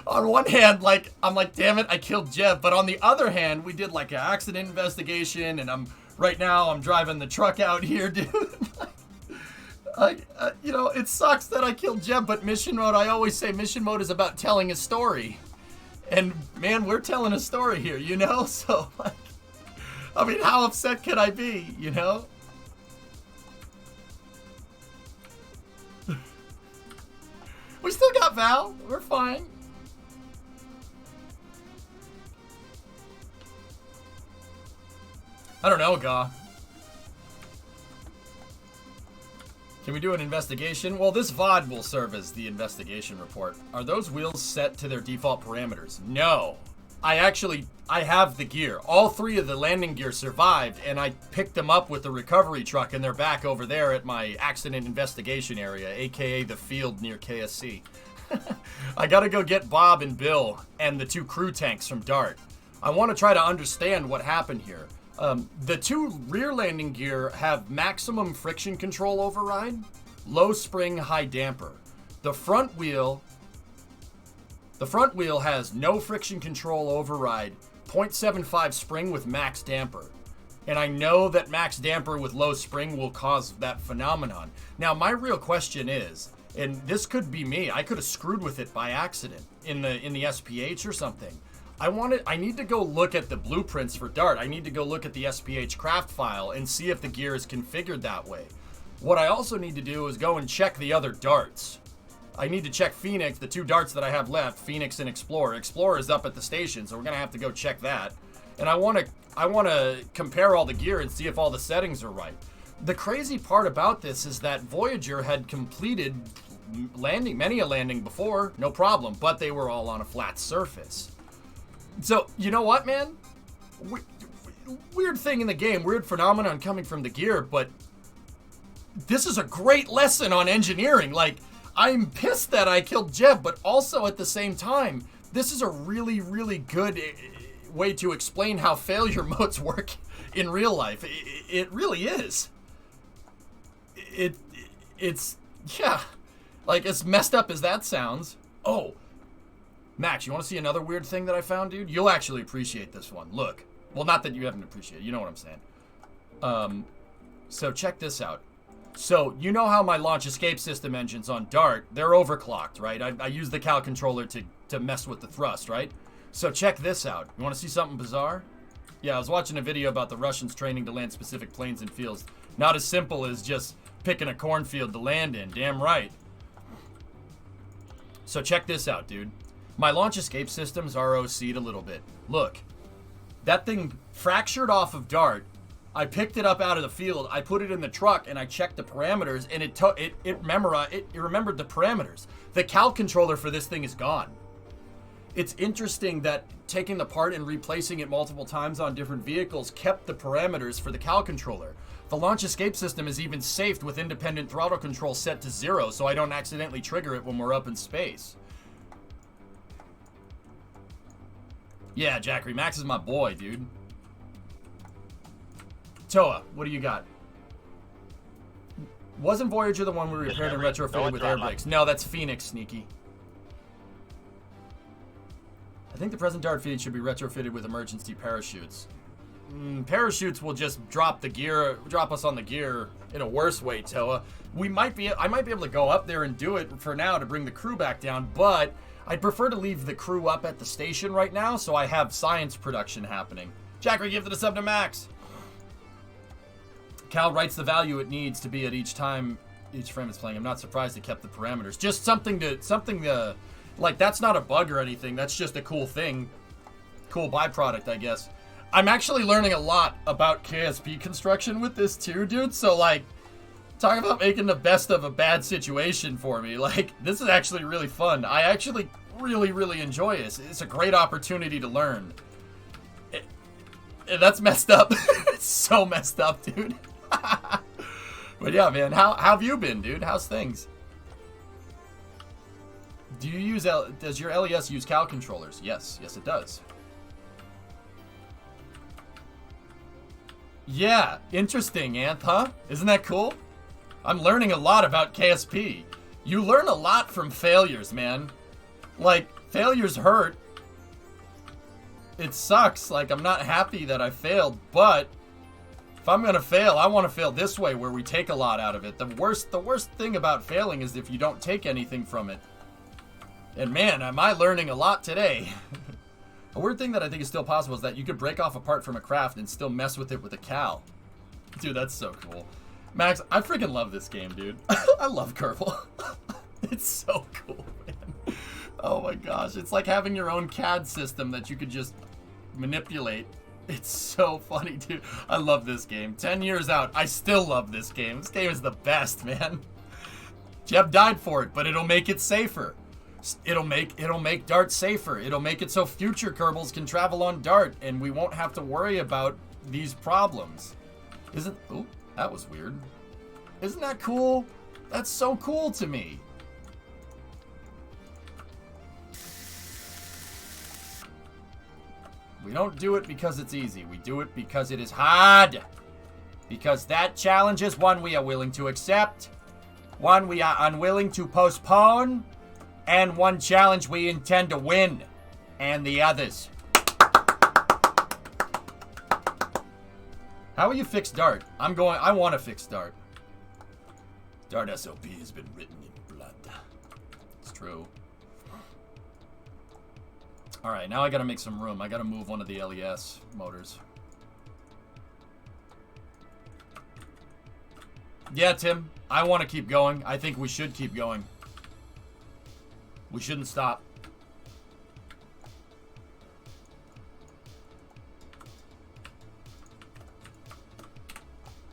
on one hand, like, I'm like, damn it, I killed Jeb. But on the other hand, we did like an accident investigation, and right now I'm driving the truck out here, dude. You know, it sucks that I killed Jeb, but mission mode, I always say mission mode is about telling a story. And man, we're telling a story here, you know? So, like, I mean, how upset could I be, you know? We still got Val. We're fine. I don't know, Gaw. Can we do an investigation? Well, this VOD will serve as the investigation report. Are those wheels set to their default parameters? No. I have the gear. All three of the landing gear survived, and I picked them up with the recovery truck, and they're back over there at my accident investigation area, aka the field near KSC. I gotta go get Bob and Bill and the 2 crew tanks from DART. I want to try to understand what happened here. The two rear landing gear have maximum friction control override, low spring, high damper. The front wheel has no friction control override, 0.75 spring with max damper. And I know that max damper with low spring will cause that phenomenon. Now, my real question is, and this could be me, I could have screwed with it by accident in the SPH or something. I need to go look at the blueprints for Dart. I need to go look at the SPH craft file and see if the gear is configured that way. What I also need to do is go and check the other darts. I need to check Phoenix, the two darts that I have left, Phoenix and Explorer. Explorer is up at the station, so we're gonna have to go check that. And I wanna compare all the gear and see if all the settings are right. The crazy part about this is that Voyager had completed many a landing before, no problem, but they were all on a flat surface. So, you know what, man? Weird thing in the game, weird phenomenon coming from the gear, but this is a great lesson on engineering. Like, I'm pissed that I killed Jeb, but also at the same time, this is a really, really good way to explain how failure modes work in real life. It really is. It's, yeah, like as messed up as that sounds. Oh, Max, you want to see another weird thing that I found, dude? You'll actually appreciate this one. Look. Well, not that you haven't appreciated. You know what I'm saying. So check this out. So, you know how my launch escape system engines on Dart, they're overclocked, right? I use the Cal controller to mess with the thrust, right? So check this out. You want to see something bizarre? Yeah, I was watching a video about the Russians training to land specific planes and fields. Not as simple as just picking a cornfield to land in. Damn right. So check this out, dude. My launch escape system's ROC'd a little bit. Look, that thing fractured off of Dart. I picked it up out of the field, I put it in the truck, and I checked the parameters, and it remembered the parameters. The Cal controller for this thing is gone. It's interesting that taking the part and replacing it multiple times on different vehicles kept the parameters for the Cal controller. The launch escape system is even safed with independent throttle control set to 0, so I don't accidentally trigger it when we're up in space. Yeah, Jackery, Max is my boy, dude. Toa, what do you got? Wasn't Voyager the one we repaired and retrofitted with air brakes? No, that's Phoenix, Sneaky. I think the present Dart feed should be retrofitted with emergency parachutes. Parachutes will just drop us on the gear in a worse way, Toa. I might be able to go up there and do it for now to bring the crew back down, but I'd prefer to leave the crew up at the station right now so I have science production happening. Jackery, give it a sub to Max. Cal writes the value it needs to be at each frame it's playing. I'm not surprised it kept the parameters. Just something to, like, that's not a bug or anything. That's just a cool thing. Cool byproduct, I guess. I'm actually learning a lot about KSP construction with this too, dude. So, like, talk about making the best of a bad situation for me. Like, this is actually really fun. I actually really, really enjoy this. It's a great opportunity to learn. That's messed up. It's so messed up, dude. But yeah, man, how have you been, dude? How's things? Does your LES use Cal controllers? Yes, it does. Yeah, interesting, Anth, huh? Isn't that cool? I'm learning a lot about KSP. You learn a lot from failures, man. Like, failures hurt. It sucks. Like, I'm not happy that I failed, but if I'm gonna fail, I want to fail this way where we take a lot out of it. The worst thing about failing is if you don't take anything from it. And man, am I learning a lot today. A weird thing that I think is still possible is that you could break off a part from a craft and still mess with it with a Cal. Dude, that's so cool. Max, I freaking love this game, dude. I love Kerbal. It's so cool, man. Oh my gosh, it's like having your own CAD system that you could just manipulate. It's so funny, dude. I love this game. 10 years out, I still love this game. This game is the best, man. Jeb died for it, but it'll make it safer. It'll make Dart safer. It'll make it so future Kerbals can travel on Dart, and we won't have to worry about these problems. Oh, that was weird. Isn't that cool? That's so cool to me. We don't do it because it's easy. We do it because it is hard. Because that challenge is one we are willing to accept, one we are unwilling to postpone, and one challenge we intend to win. And the others. How will you fix Dart? I want to fix Dart. Dart SOP has been written in blood. It's true. Alright, now I gotta make some room. I gotta move one of the LES motors. Yeah, Tim, I want to keep going. I think we should keep going. We shouldn't stop.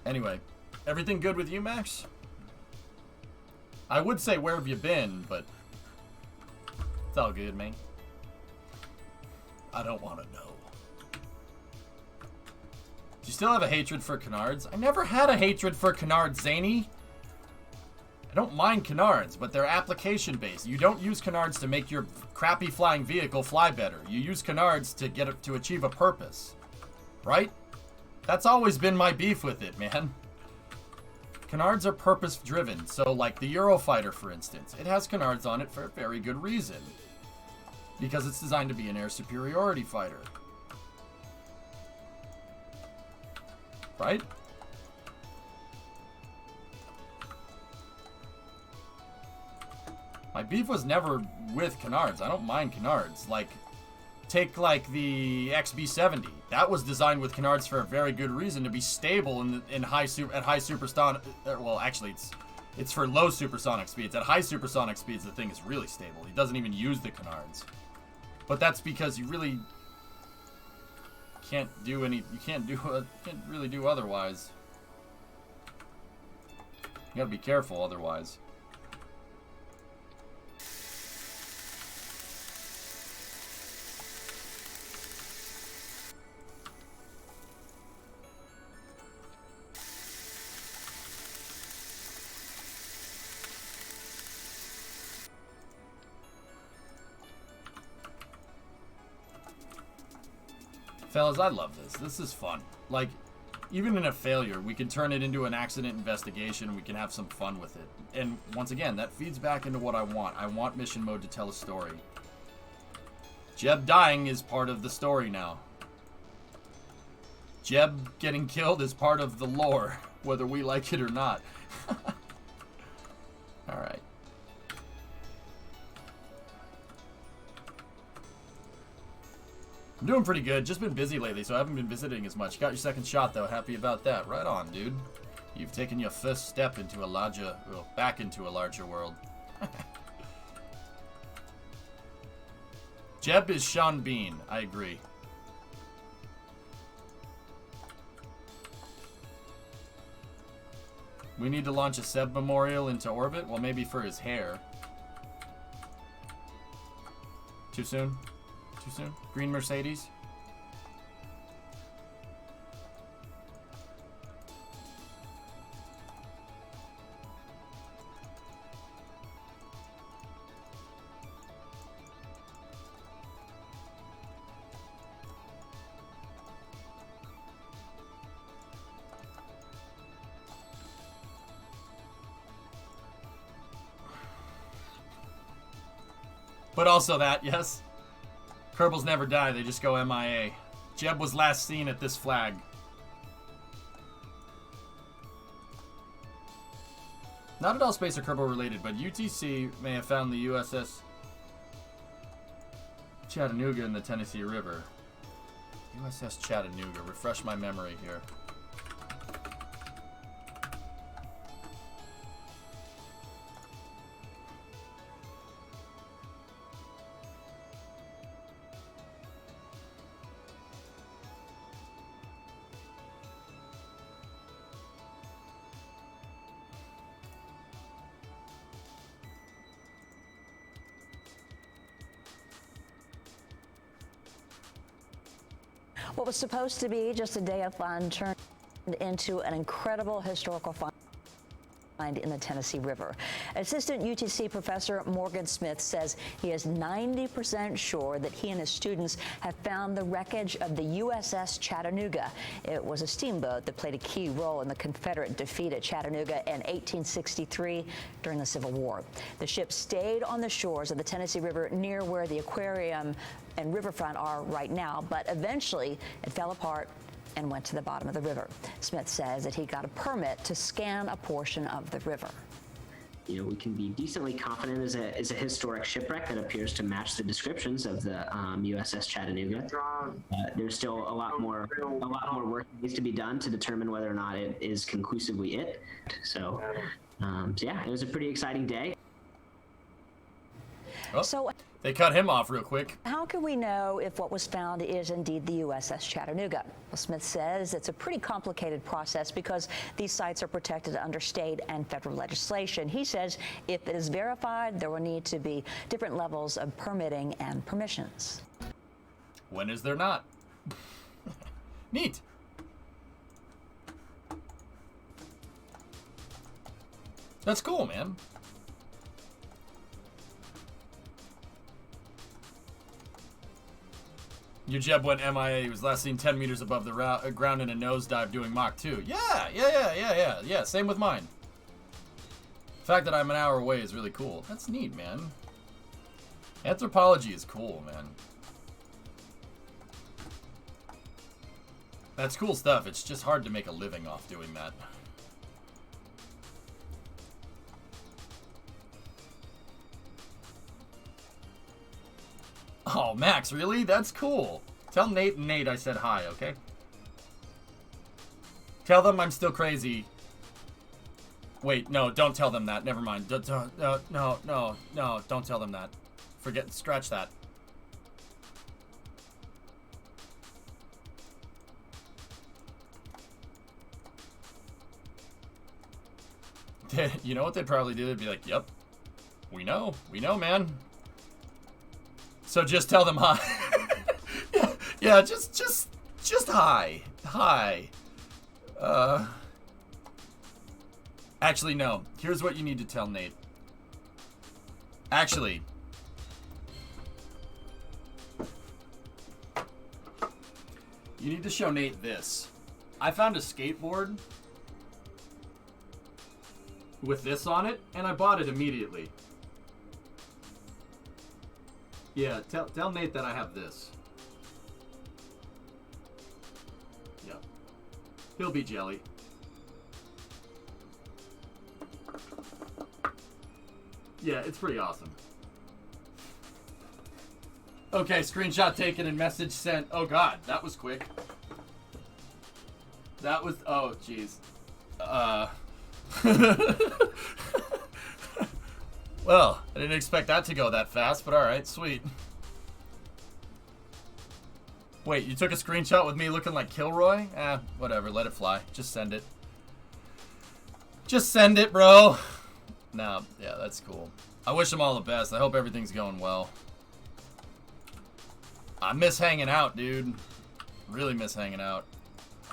Anyway, everything good with you, Max? I would say where have you been, but it's all good, man. I don't want to know. Do you still have a hatred for canards? I never had a hatred for canards, Zany. I don't mind canards, but they're application-based. You don't use canards to make your crappy flying vehicle fly better. You use canards to get it to achieve a purpose. Right? That's always been my beef with it, man. Canards are purpose-driven. So, like the Eurofighter, for instance. It has canards on it for a very good reason. Because it's designed to be an air superiority fighter. Right? My beef was never with canards. I don't mind canards. Like, take like the XB70. That was designed with canards for a very good reason, to be stable at high supersonic. Well, actually, it's for low supersonic speeds. At high supersonic speeds, the thing is really stable. He doesn't even use the canards. But that's because you really can't do any. You can't really do otherwise. You gotta be careful otherwise. Fellas, I love this. This is fun. Like, even in a failure, we can turn it into an accident investigation and we can have some fun with it. And once again, that feeds back into what I want. I want mission mode to tell a story. Jeb dying is part of the story now. Jeb getting killed is part of the lore, whether we like it or not. Alright. I'm doing pretty good. Just been busy lately, so I haven't been visiting as much. Got your second shot, though. Happy about that. Right on, dude. You've taken your first step into a larger... well, back into a larger world. Jeb is Sean Bean. I agree. We need to launch a Seb Memorial into orbit? Well, maybe for his hair. Too soon? Too soon? Green Mercedes? But also that, yes. Kerbals never die, they just go MIA. Jeb was last seen at this flag. Not at all Space or Kerbal related, but UTC may have found the USS Chattanooga in the Tennessee River. USS Chattanooga, refresh my memory here. What was supposed to be just a day of fun turned into an incredible historical fun. in the Tennessee River. Assistant UTC professor Morgan Smith says he is 90% sure that he and his students have found the wreckage of the USS Chattanooga. It was a steamboat that played a key role in the Confederate defeat at Chattanooga in 1863 during the Civil War. The ship stayed on the shores of the Tennessee River near where the aquarium and riverfront are right now, but eventually it fell apart and went to the bottom of the river. Smith says that he got a permit to scan a portion of the river. You know, we can be decently confident as a historic shipwreck that appears to match the descriptions of the USS Chattanooga. There's still a lot more work that needs to be done to determine whether or not it is conclusively it. So yeah, it was a pretty exciting day. Oh, So they cut him off real quick. how can we know if what was found is indeed the USS Chattanooga? Well, Smith says it's a pretty complicated process because these sites are protected under state and federal legislation. He says if it is verified, there will need to be different levels of permitting and permissions. When is there not? Neat. That's cool, man. Your Jeb went MIA. He was last seen 10 meters above the ground in a nosedive doing Mach 2. Yeah. Same with mine. The fact that I'm an hour away is really cool. That's neat, man. Anthropology is cool, man. That's cool stuff. It's just hard to make a living off doing that. Oh, Max, really? That's cool. Tell Nate and Nate I said hi, okay? Tell them I'm still crazy. Wait, no, don't tell them that. Never mind. No, don't tell them that. Forget, scratch that. You know what they'd probably do? They'd be like, yep, we know, man. So just tell them hi. yeah, just hi. Hi. Actually, no. Here's what you need to tell Nate. Actually, you need to show Nate this. I found a skateboard with this on it, and I bought it immediately. Yeah, tell Nate that I have this. Yep. He'll be jelly. Yeah, it's pretty awesome. Okay, screenshot taken and message sent. Oh god, that was quick. That was, oh jeez. Well, I didn't expect that to go that fast, but alright, sweet. Wait, you took a screenshot with me looking like Kilroy? Whatever, let it fly. Just send it. Just send it, bro. No, yeah, that's cool. I wish them all the best. I hope everything's going well. I miss hanging out, dude. Really miss hanging out.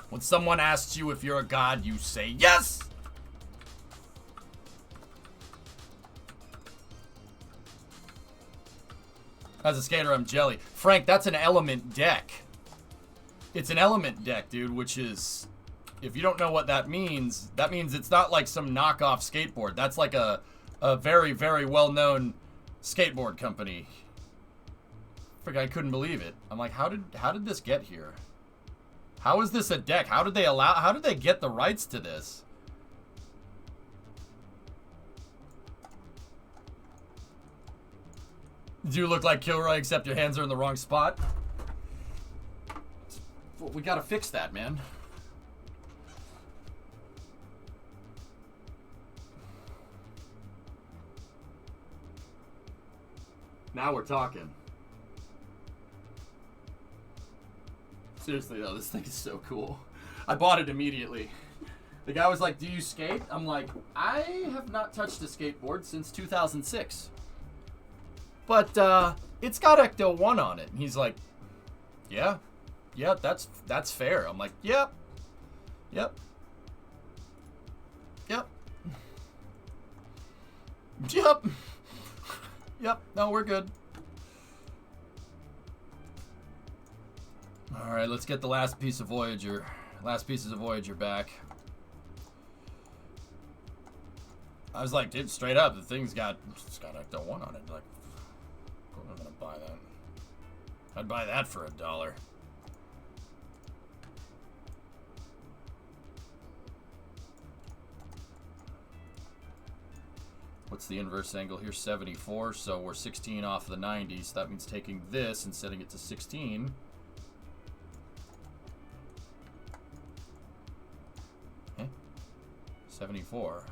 When someone asks you if you're a god, you say yes! As a skater, I'm jelly. Frank, that's an element deck. It's an element deck, dude, which is... If you don't know what that means it's not like some knockoff skateboard. That's like a very, very well-known skateboard company. Frick, I couldn't believe it. I'm like, how did this get here? How is this a deck? How did they get the rights to this? Do you look like Kilroy except your hands are in the wrong spot? Well, we gotta fix that, man. Now we're talking. Seriously though, this thing is so cool. I bought it immediately. The guy was like, do you skate? I'm like, I have not touched a skateboard since 2006. But, it's got Ecto 1 on it. And he's like, yeah, that's fair. I'm like, yep. Yep. Yep. No, we're good. All right, let's get the last piece of Voyager. Last pieces of Voyager back. I was like, dude, straight up, the thing's got Ecto 1 on it. Like, I'm gonna buy that. I'd buy that for $1. What's the inverse angle here? 74, so we're 16 off the 90, so that means taking this and setting it to 16. 74 off.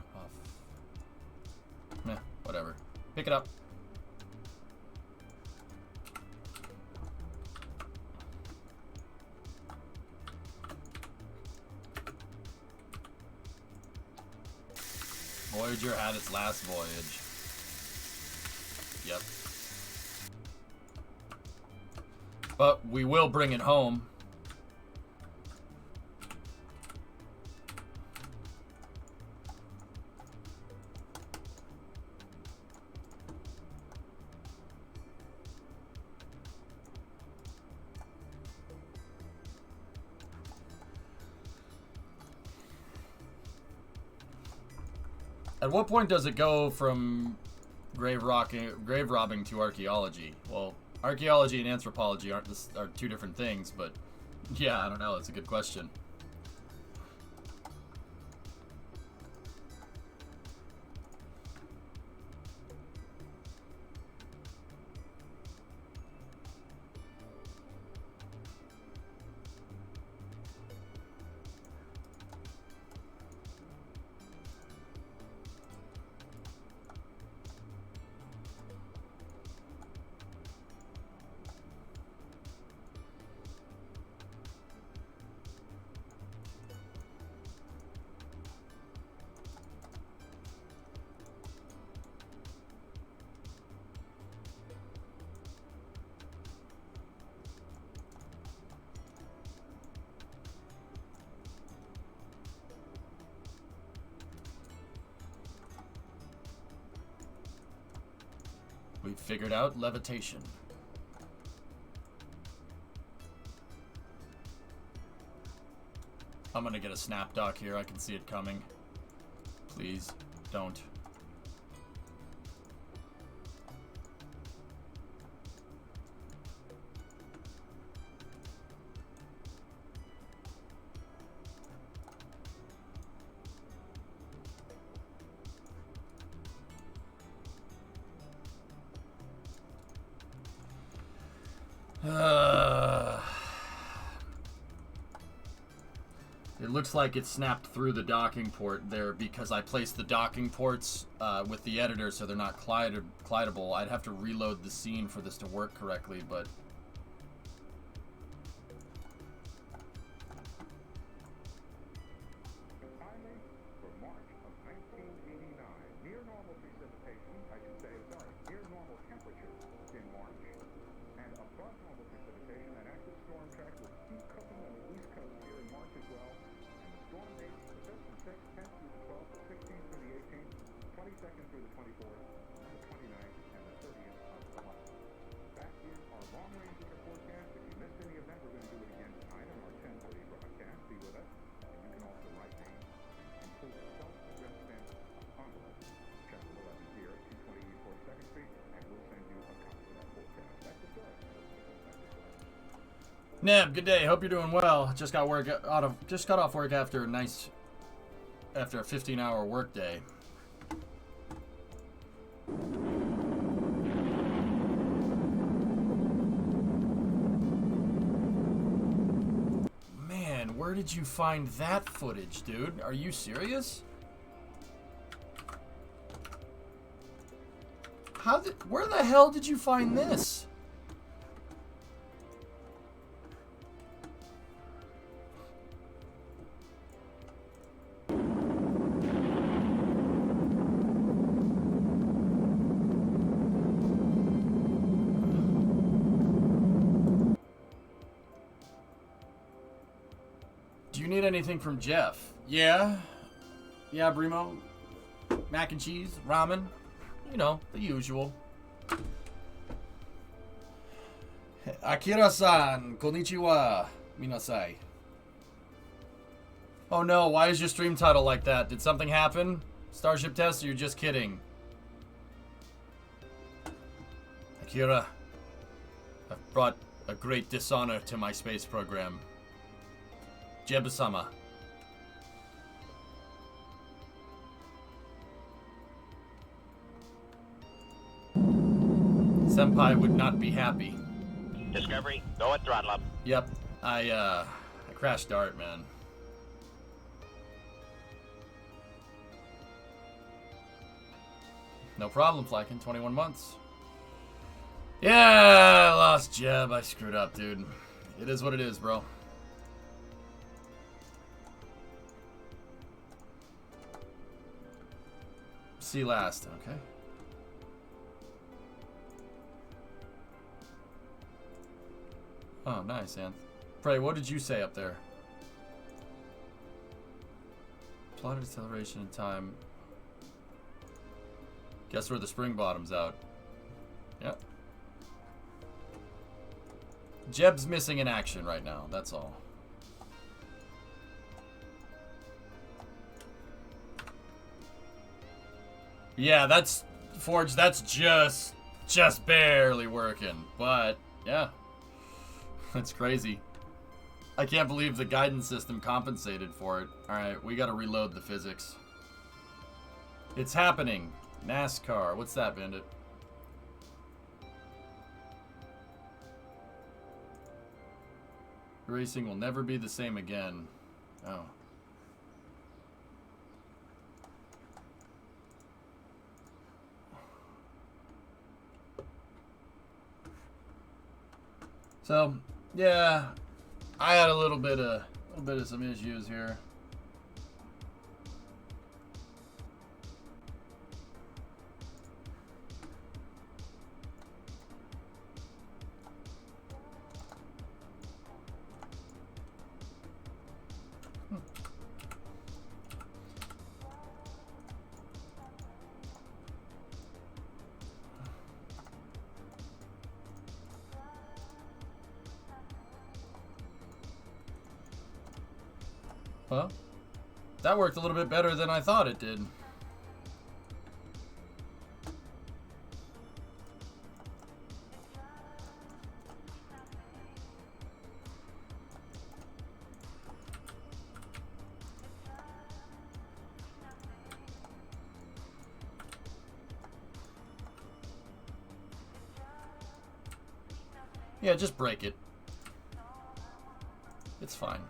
Meh, whatever. Pick it up. Voyager had its last voyage. Yep. But we will bring it home. At what point does it go from grave robbing to archaeology? Well, archaeology and anthropology are two different things, but yeah, I don't know. It's a good question. We've figured out levitation. I'm gonna get a snap dock here. I can see it coming. Please, don't. It looks like it snapped through the docking port there because I placed the docking ports with the editor so they're not collidable. I'd have to reload the scene for this to work correctly, but... Neb, good day. Hope you're doing well. Just got off work after a 15-hour workday. Man, where did you find that footage, dude? Are you serious? Where the hell did you find this? Need anything from Jeff? Yeah, Brimo. Mac and cheese, ramen. you know, the usual. Akira-san, konnichiwa, minasai. Oh no, why is your stream title like that? Did something happen? Starship test, or you're just kidding? Akira, I've brought a great dishonor to my space program. Jeb-sama. Senpai would not be happy. Discovery, go at throttle up. Yep, I crashed Dart, man. No problem, Flykin. 21 months. Yeah, I lost Jeb. I screwed up, dude. It is what it is, bro. See last, okay. Oh, nice, Anth. Pray, what did you say up there? Plotted acceleration in time. Guess where the spring bottom's out. Yep. Jeb's missing in action right now, that's all. Yeah, that's Forge, that's just barely working. But yeah. That's crazy. I can't believe the guidance system compensated for it. Alright, we gotta reload the physics. It's happening. NASCAR. What's that, Bandit? Racing will never be the same again. Oh. So, yeah, I had a little bit of some issues here. Well, that worked a little bit better than I thought it did. Yeah, just break it. It's fine.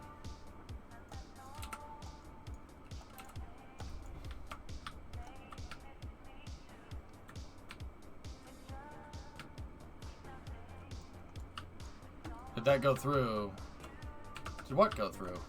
Did that go through? Did what go through?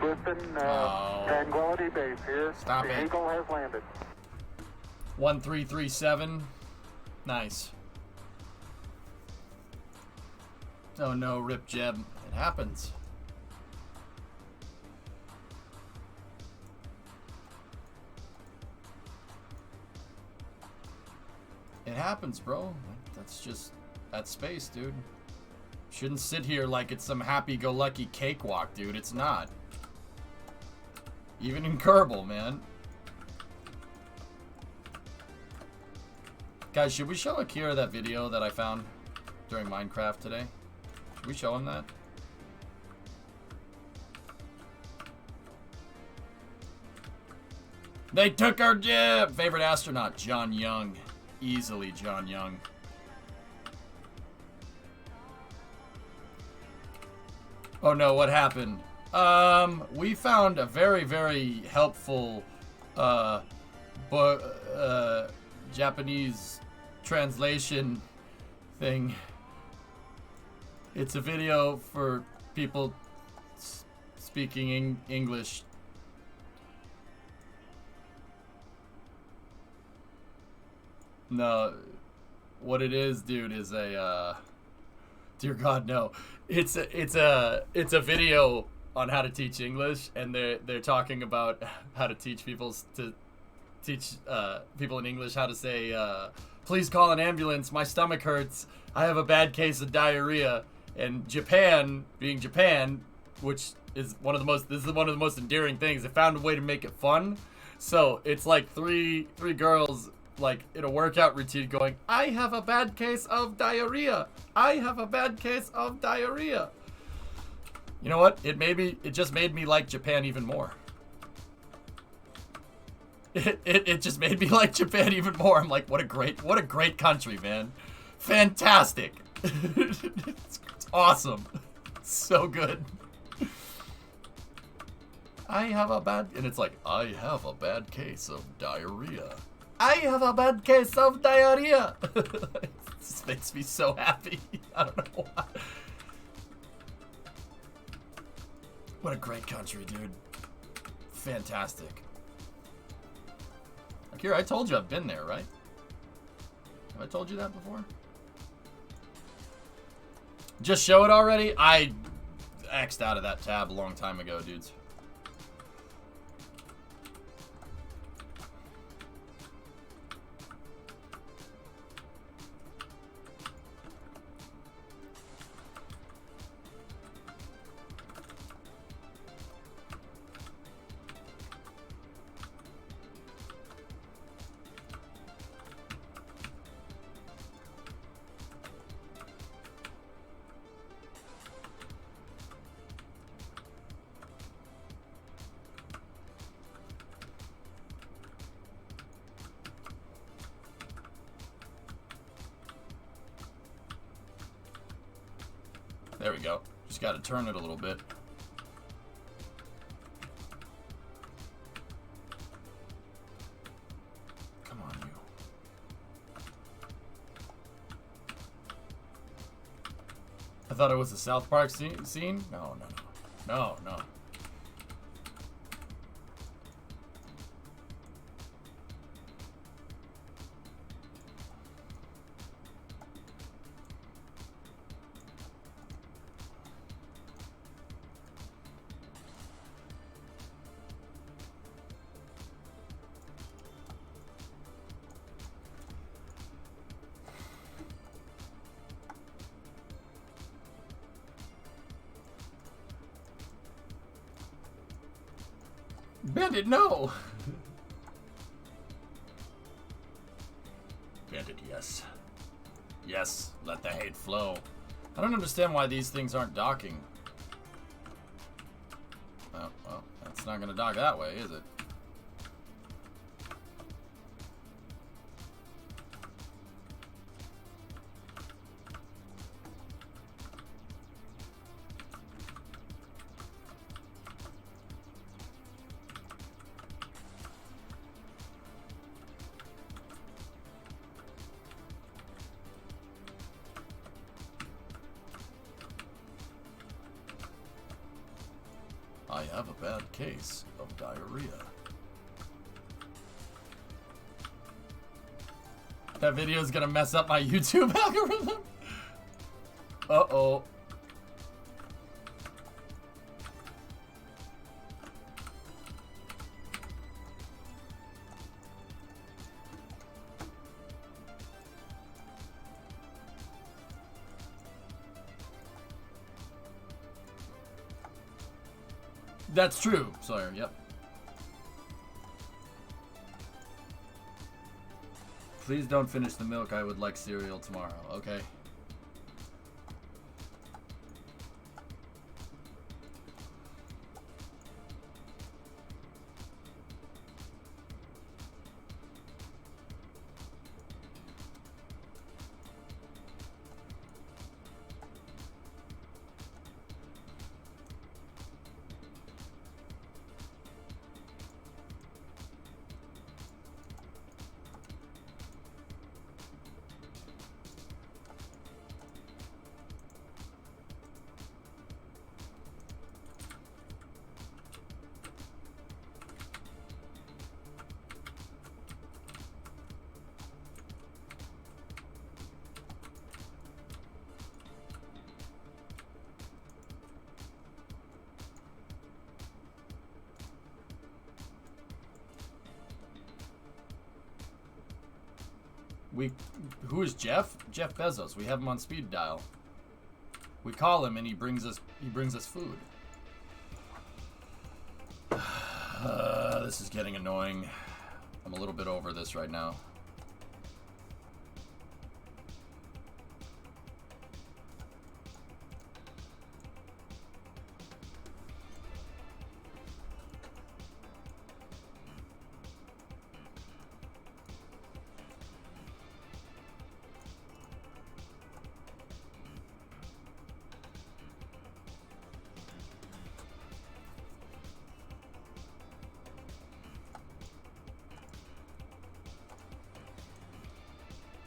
Listen, Tranquility Base here. Stop the it. Eagle has landed. 1337. Nice. Oh no, rip Jeb. It happens. It happens, bro. That's space, dude. Shouldn't sit here like it's some happy-go-lucky cakewalk, dude. It's not. Even in Kerbal, man. Guys, should we show Akira that video that I found during Minecraft today? We show him that? They took our jib! Favorite astronaut, John Young. Easily John Young. Oh no, what happened? We found a very, very helpful, Japanese translation thing. It's a video for people speaking English. No, what it is, dude, is a dear God, no. It's a video on how to teach English, and they're talking about how to teach people in English how to say, please call an ambulance. My stomach hurts. I have a bad case of diarrhea. And Japan, being Japan, which is one of the most endearing things, they found a way to make it fun. So it's like three girls like in a workout routine going, I have a bad case of diarrhea. I have a bad case of diarrhea. You know what? It just made me like Japan even more. It just made me like Japan even more. I'm like, what a great country, man. Fantastic. It's awesome. It's so good. I have a bad, and it's like, I have a bad case of diarrhea. I have a bad case of diarrhea. It just makes me so happy. I don't know why. What a great country, dude. Fantastic. Akira, I told you I've been there, right? Have I told you that before? Just show it already? I X'd out of that tab a long time ago, dudes. There we go. Just got to turn it a little bit. Come on, you. I thought it was a South Park scene? No. Bandit, no! Bandit, yes. Yes, let the hate flow. I don't understand why these things aren't docking. Oh, well, that's not gonna dock that way, is it? I have a bad case of diarrhea. That video is gonna mess up my YouTube algorithm. Uh-oh. That's true, Sawyer, yep. Please don't finish the milk. I would like cereal tomorrow, okay? Who is Jeff? Jeff Bezos. We have him on speed dial. We call him and he brings us food. This is getting annoying. I'm a little bit over this right now.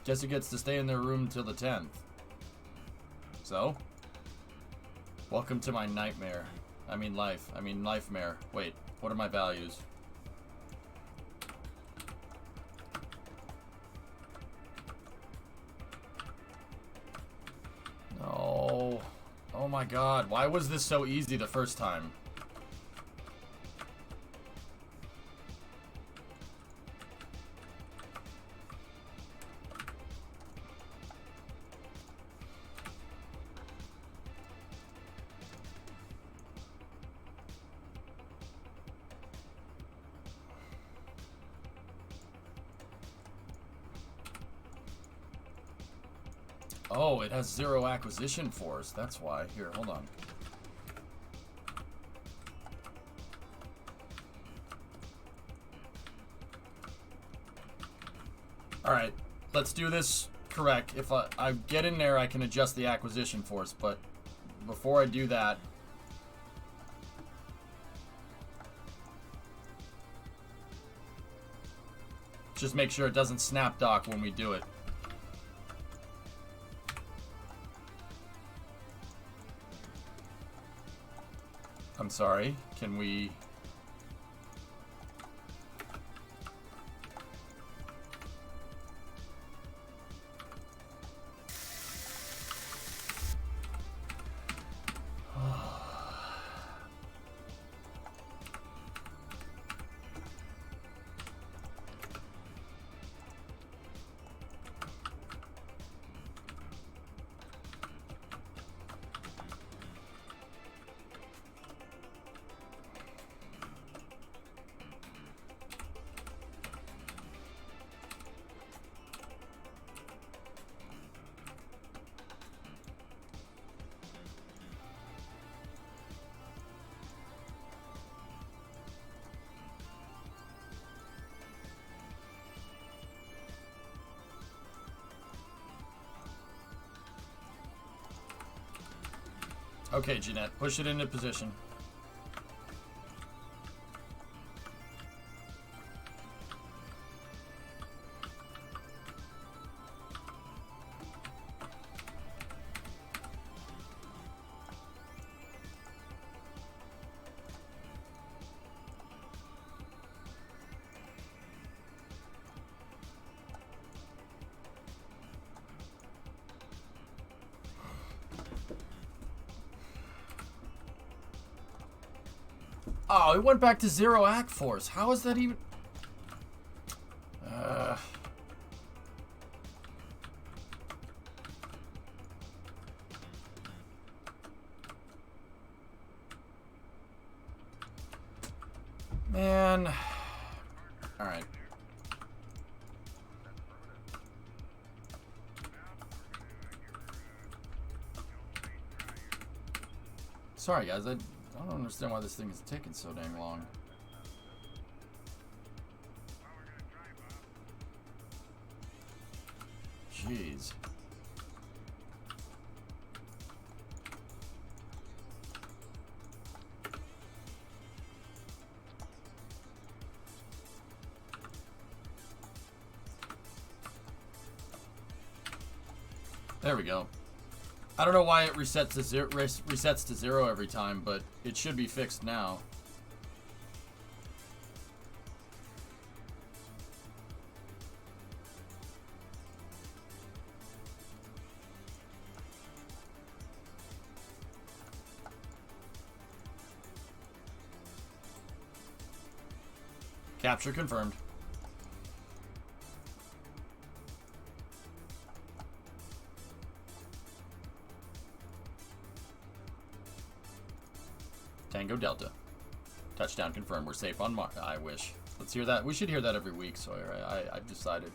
Guess he gets to stay in their room till the 10th. So? Welcome to my nightmare. I mean life. I mean life-mare. Wait, what are my values? No. Oh my god, why was this so easy the first time? Oh, it has 0 acquisition force. That's why. Here, hold on. Alright, let's do this correct. If I get in there, I can adjust the acquisition force, but before I do that... just make sure it doesn't snap dock when we do it. I'm sorry, can we... Okay, Jeanette, push it into position. Oh, it went back to 0 act force. How is that even... Man. Alright. Sorry, guys. I don't understand why this thing is taking so dang long. Jeez. There we go. I don't know why it resets to zero every time, but it should be fixed now. Capture confirmed. Tango Delta. Touchdown confirmed. We're safe on Mars. I wish. Let's hear that. We should hear that every week, Sawyer. I've decided.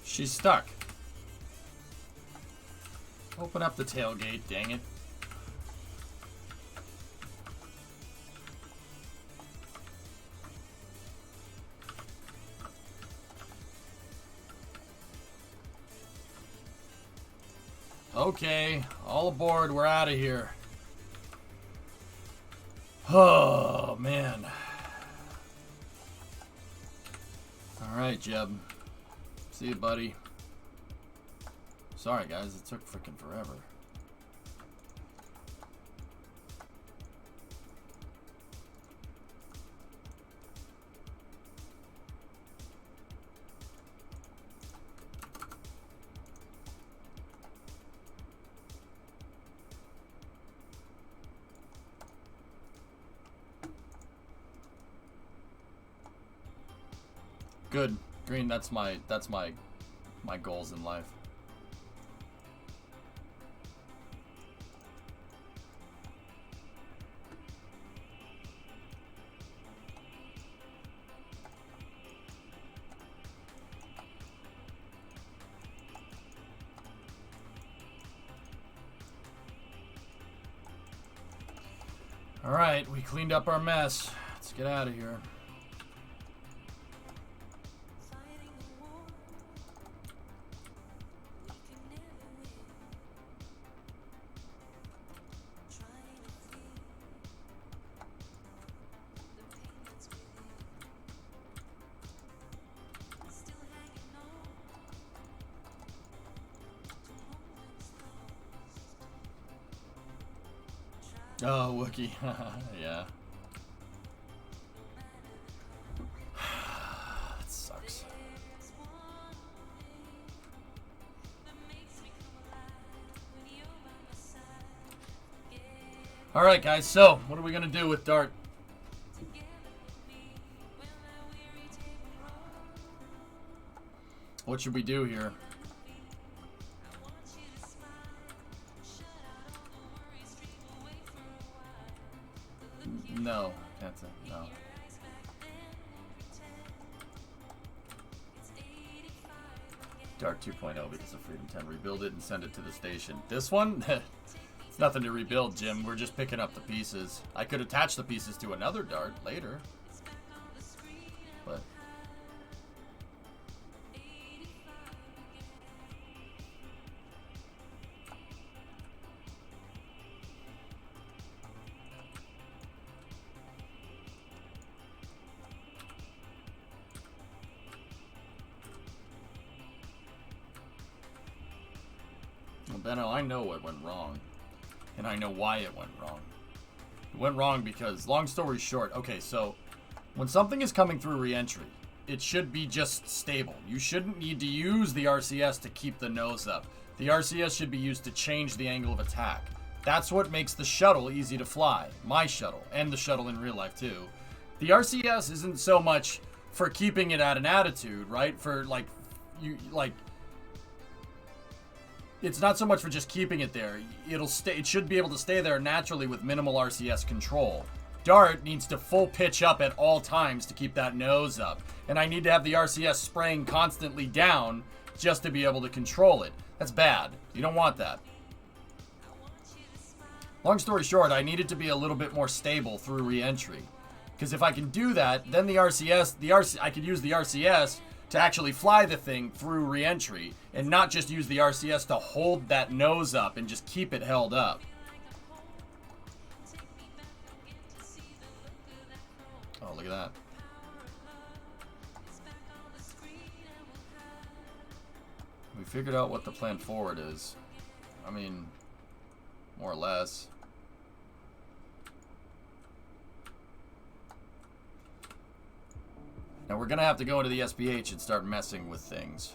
She's stuck. Open up the tailgate, dang it. Okay, all aboard, we're out of here. Oh, man. Alright, Jeb. See you, buddy. Sorry, guys, it took freaking forever. Good. Green, that's my goals in life. All right, we cleaned up our mess. Let's get out of here. Fighting a war you can never win. Trying to feel the pain that's within. Still hanging on to moments lost. Oh, Wookie. Yeah. That sucks. There's one thing that makes me come alive when you're by my side. All right, guys. So, what are we gonna do with Dart? Together with me when that weary day will roll. What should we do here? I want you to smile. Shut out all the worries, streak away for a while. The look you No, that's it. No. your eyes back then and pretend it's 85 again. Dart 2.0 because of Freedom 10. Rebuild it and send it to the station. This one? It's nothing to rebuild, Jim. We're just picking up the pieces. I could attach the pieces to another Dart later. But Benno, I know what went wrong. And I know why it went wrong. It went wrong because, long story short, okay, so when something is coming through re-entry, it should be just stable. You shouldn't need to use the RCS to keep the nose up. The RCS should be used to change the angle of attack. That's what makes the shuttle easy to fly. My shuttle, and the shuttle in real life too. The RCS isn't so much for keeping it at an attitude, right? It's not so much for just keeping it there. It should be able to stay there naturally with minimal RCS control. Dart needs to full pitch up at all times to keep that nose up. And I need to have the RCS spraying constantly down just to be able to control it. That's bad. You don't want that. Long story short, I need it to be a little bit more stable through re-entry. Because if I can do that, then I could use the RCS to actually fly the thing through re-entry and not just use the RCS to hold that nose up and just keep it held up. Oh, look at that. We figured out what the plan forward is. I mean, more or less. Now we're gonna have to go into the SPH and start messing with things.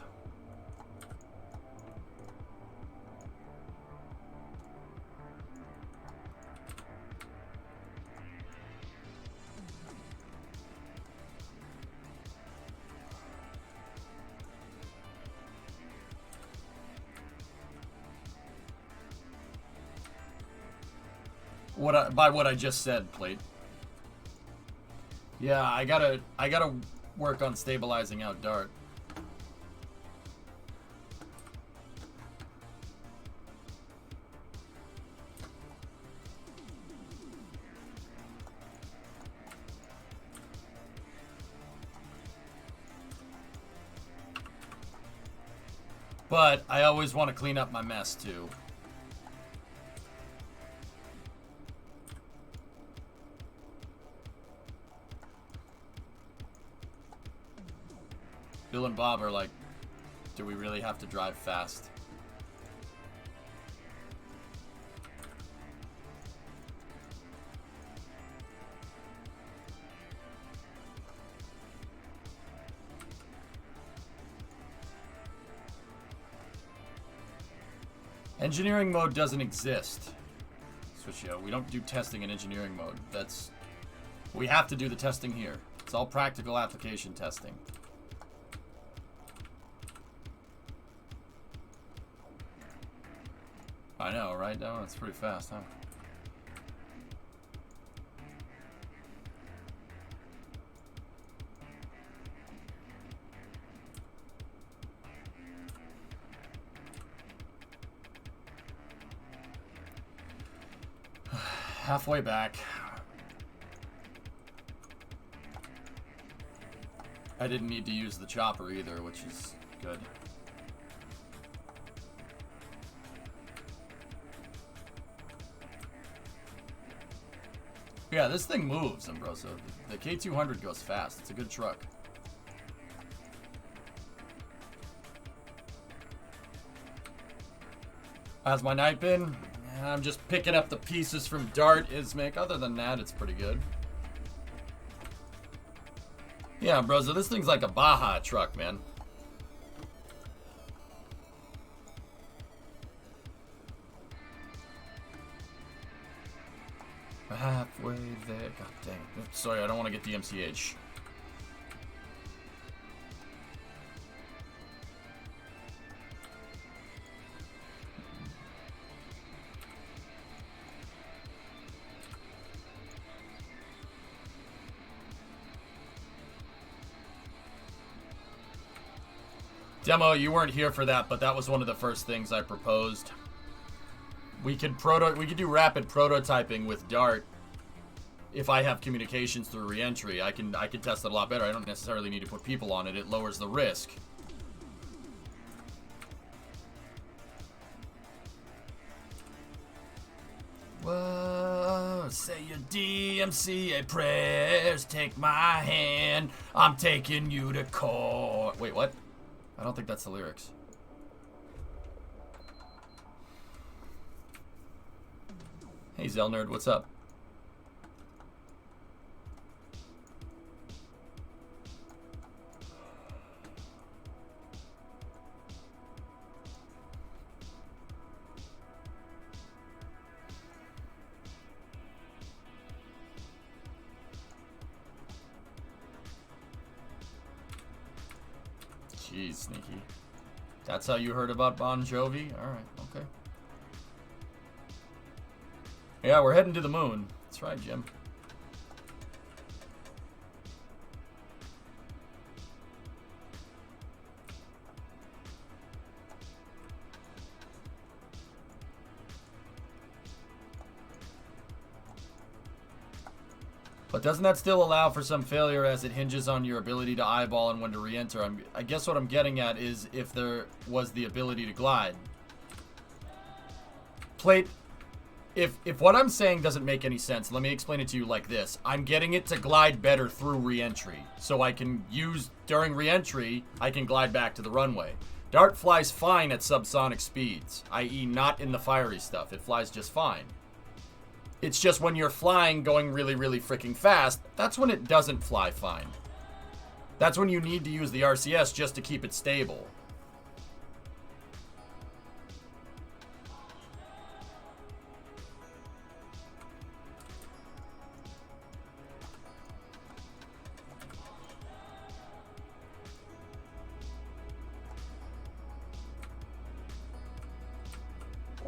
By what I just said, Plate. Yeah, I gotta work on stabilizing out Dart. But I always want to clean up my mess too. Bill and Bob are like, do we really have to drive fast? Engineering mode doesn't exist. Switch, we don't do testing in engineering mode. We have to do the testing here. It's all practical application testing. I know, right? No, it's pretty fast, huh? Halfway back. I didn't need to use the chopper either, which is good. Yeah, this thing moves, Ambroso. The K200 goes fast. It's a good truck. How's my night been? I'm just picking up the pieces from Dart, Ismic. Other than that, it's pretty good. Yeah, Ambroso, this thing's like a Baja truck, man. Halfway there. God dang it. Sorry, I don't want to get the MCH. Demo, you weren't here for that, but that was one of the first things I proposed. We could do rapid prototyping with Dart. If I have communications through re-entry, I can test it a lot better. I don't necessarily need to put people on it. It lowers the risk. Whoa, say your DMCA prayers, take my hand, I'm taking you to court. Wait, what? I don't think that's the lyrics. Hey, Zelnerd, what's up? Jeez, Sneaky. That's how you heard about Bon Jovi? Alright, okay. Yeah, we're heading to the moon. That's right, Jim. But doesn't that still allow for some failure as it hinges on your ability to eyeball and when to re-enter? I guess what I'm getting at is if there was the ability to glide. Plate, if what I'm saying doesn't make any sense, let me explain it to you like this. I'm getting it to glide better through re-entry. So I can use, during re-entry, I can glide back to the runway. Dart flies fine at subsonic speeds, i.e. not in the fiery stuff. It flies just fine. It's just when you're flying going really, really freaking fast, that's when it doesn't fly fine. That's when you need to use the RCS just to keep it stable.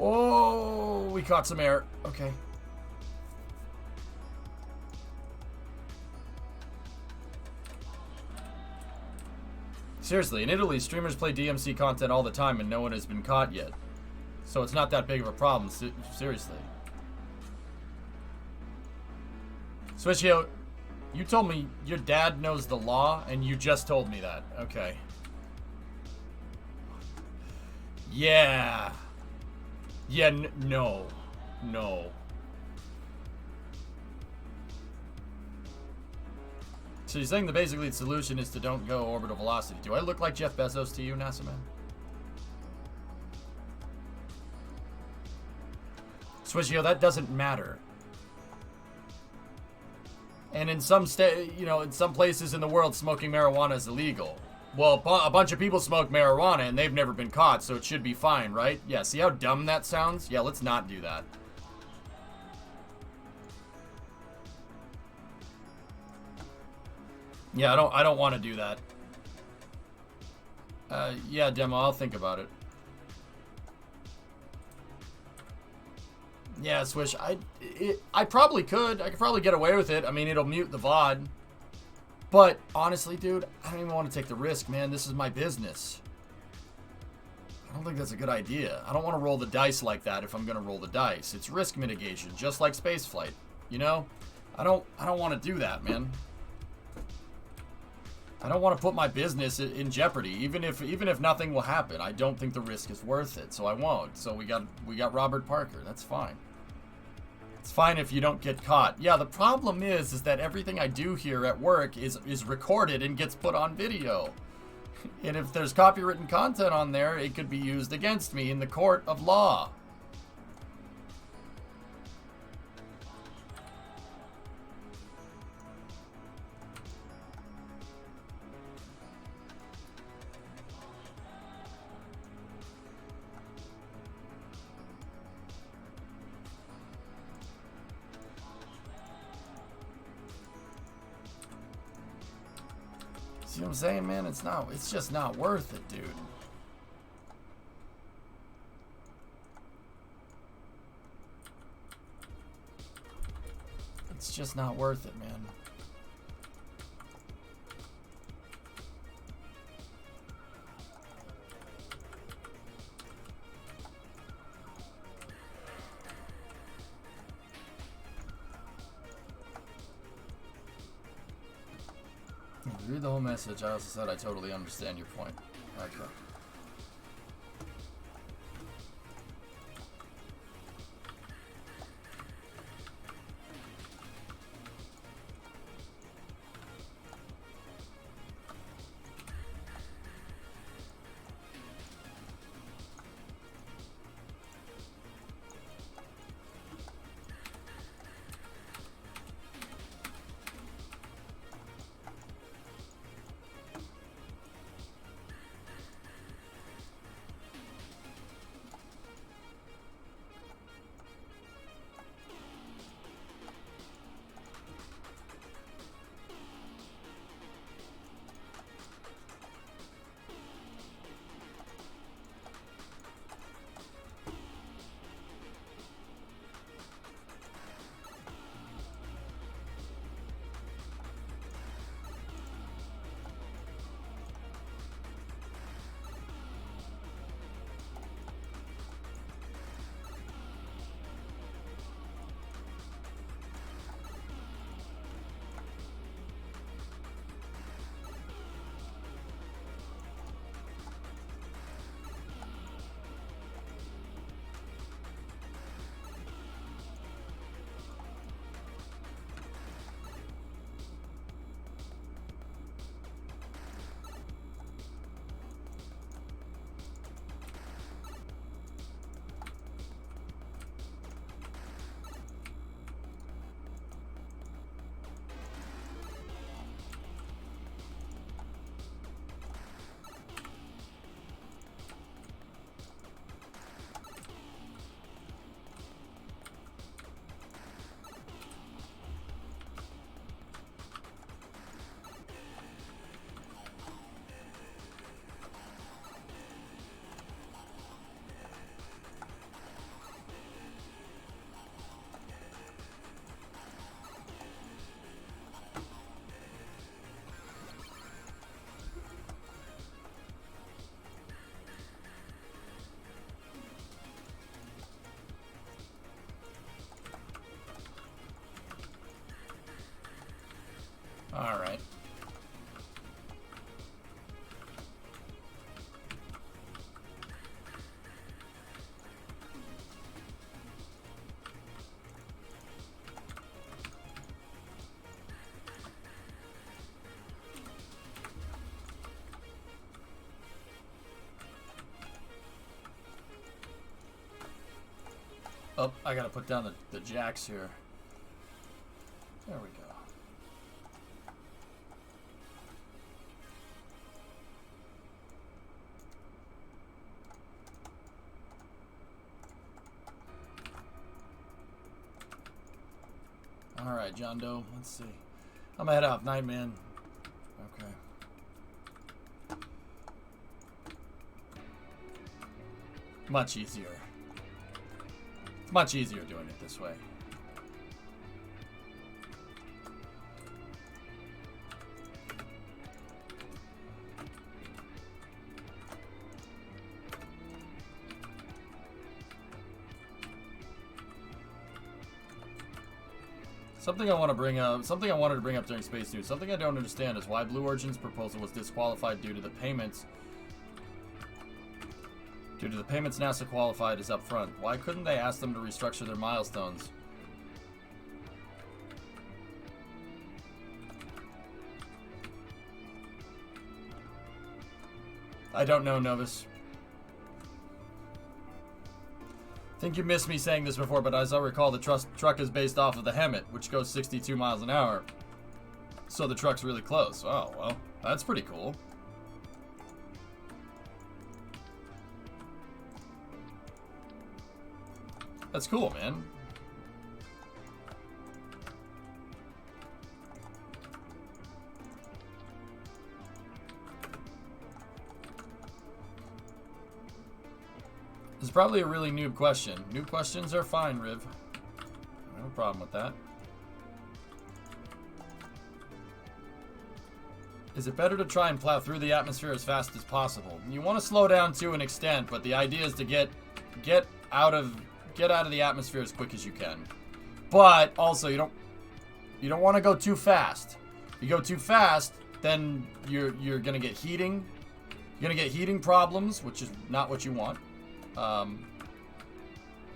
Oh, we caught some air. Okay. Seriously, in Italy, streamers play DMC content all the time and no one has been caught yet. So it's not that big of a problem, seriously. Switchio, you told me your dad knows the law and you just told me that. Okay. Yeah. Yeah, no. No. So you're saying the basically the solution is to don't go orbital velocity. Do I look like Jeff Bezos to you, NASA man? Swishio, that doesn't matter. And in some in some places in the world, smoking marijuana is illegal. Well, a bunch of people smoke marijuana and they've never been caught, so it should be fine, right? Yeah, see how dumb that sounds? Yeah, let's not do that. Yeah, I don't want to do that. Yeah, Demo, I'll think about it. Yeah, Swish, I probably could. I could probably get away with it. I mean, it'll mute the VOD. But, honestly, dude, I don't even want to take the risk, man. This is my business. I don't think that's a good idea. I don't want to roll the dice like that if I'm going to roll the dice. It's risk mitigation, just like spaceflight. You know? I don't want to do that, man. I don't want to put my business in jeopardy, even if nothing will happen. I don't think the risk is worth it, so I won't. So we got Robert Parker. That's fine. It's fine if you don't get caught. Yeah, the problem is that everything I do here at work is recorded and gets put on video. And if there's copywritten content on there, it could be used against me in the court of law. See what I'm saying, man? It's just not worth it, dude. It's just not worth it, man. Read the whole message. I also said I totally understand your point. Okay. Oh, I gotta put down the jacks here. There we go. All right, John Doe. Let's see. I'm gonna head off. Night, man. Okay. Much easier. It's much easier doing it this way. Something I wanted to bring up during Space News. Something I don't understand is why Blue Origin's proposal was disqualified due to the payments. Due to the payments NASA qualified as upfront. Why couldn't they ask them to restructure their milestones? I don't know, Novus. I think you missed me saying this before, but as I recall, the truck is based off of the Hemet, which goes 62 miles an hour. So the truck's really close. Oh, well, that's pretty cool. That's cool, man. It's probably a really noob question. Noob questions are fine, Riv. No problem with that. Is it better to try and plow through the atmosphere as fast as possible? You want to slow down to an extent, but the idea is to get out of the atmosphere as quick as you can. But also you don't want to go too fast. If you go too fast, then you're gonna get heating. You're gonna get heating problems, which is not what you want.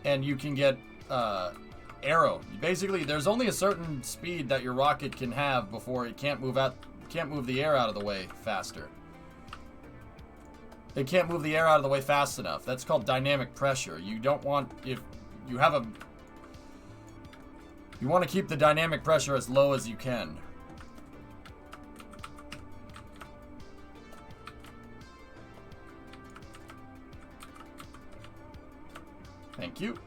And you can get aero. Basically, there's only a certain speed that your rocket can have before it can't move the air out of the way faster. They can't move the air out of the way fast enough. That's called dynamic pressure. You don't want, if you have you want to keep the dynamic pressure as low as you can. Thank you.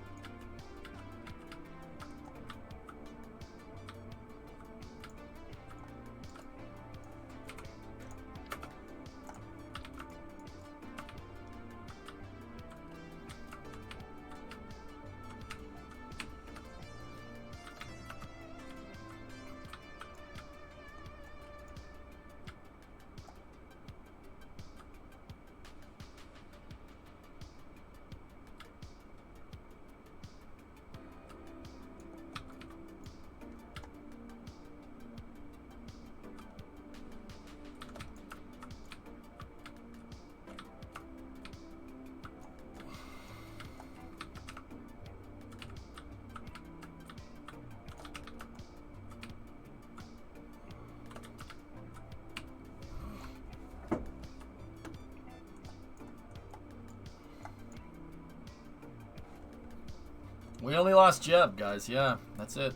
We only lost Jeb, guys. Yeah, that's it.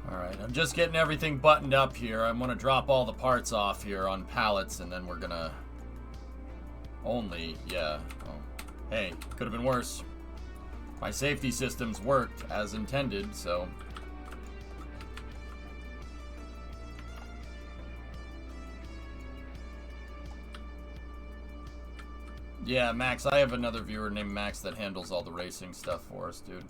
Alright, I'm just getting everything buttoned up here. I'm going to drop all the parts off here on pallets, and then we're going to... Yeah. Oh. Hey, could have been worse. My safety systems worked as intended, so... Yeah, Max, I have another viewer named Max that handles all the racing stuff for us, dude.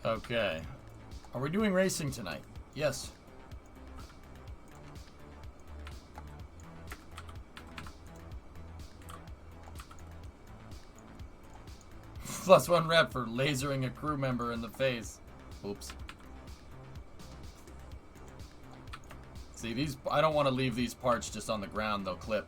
Okay. Are we doing racing tonight? Yes. +1 rep for lasering a crew member in the face. Oops. See, these, I don't want to leave these parts just on the ground, they'll clip.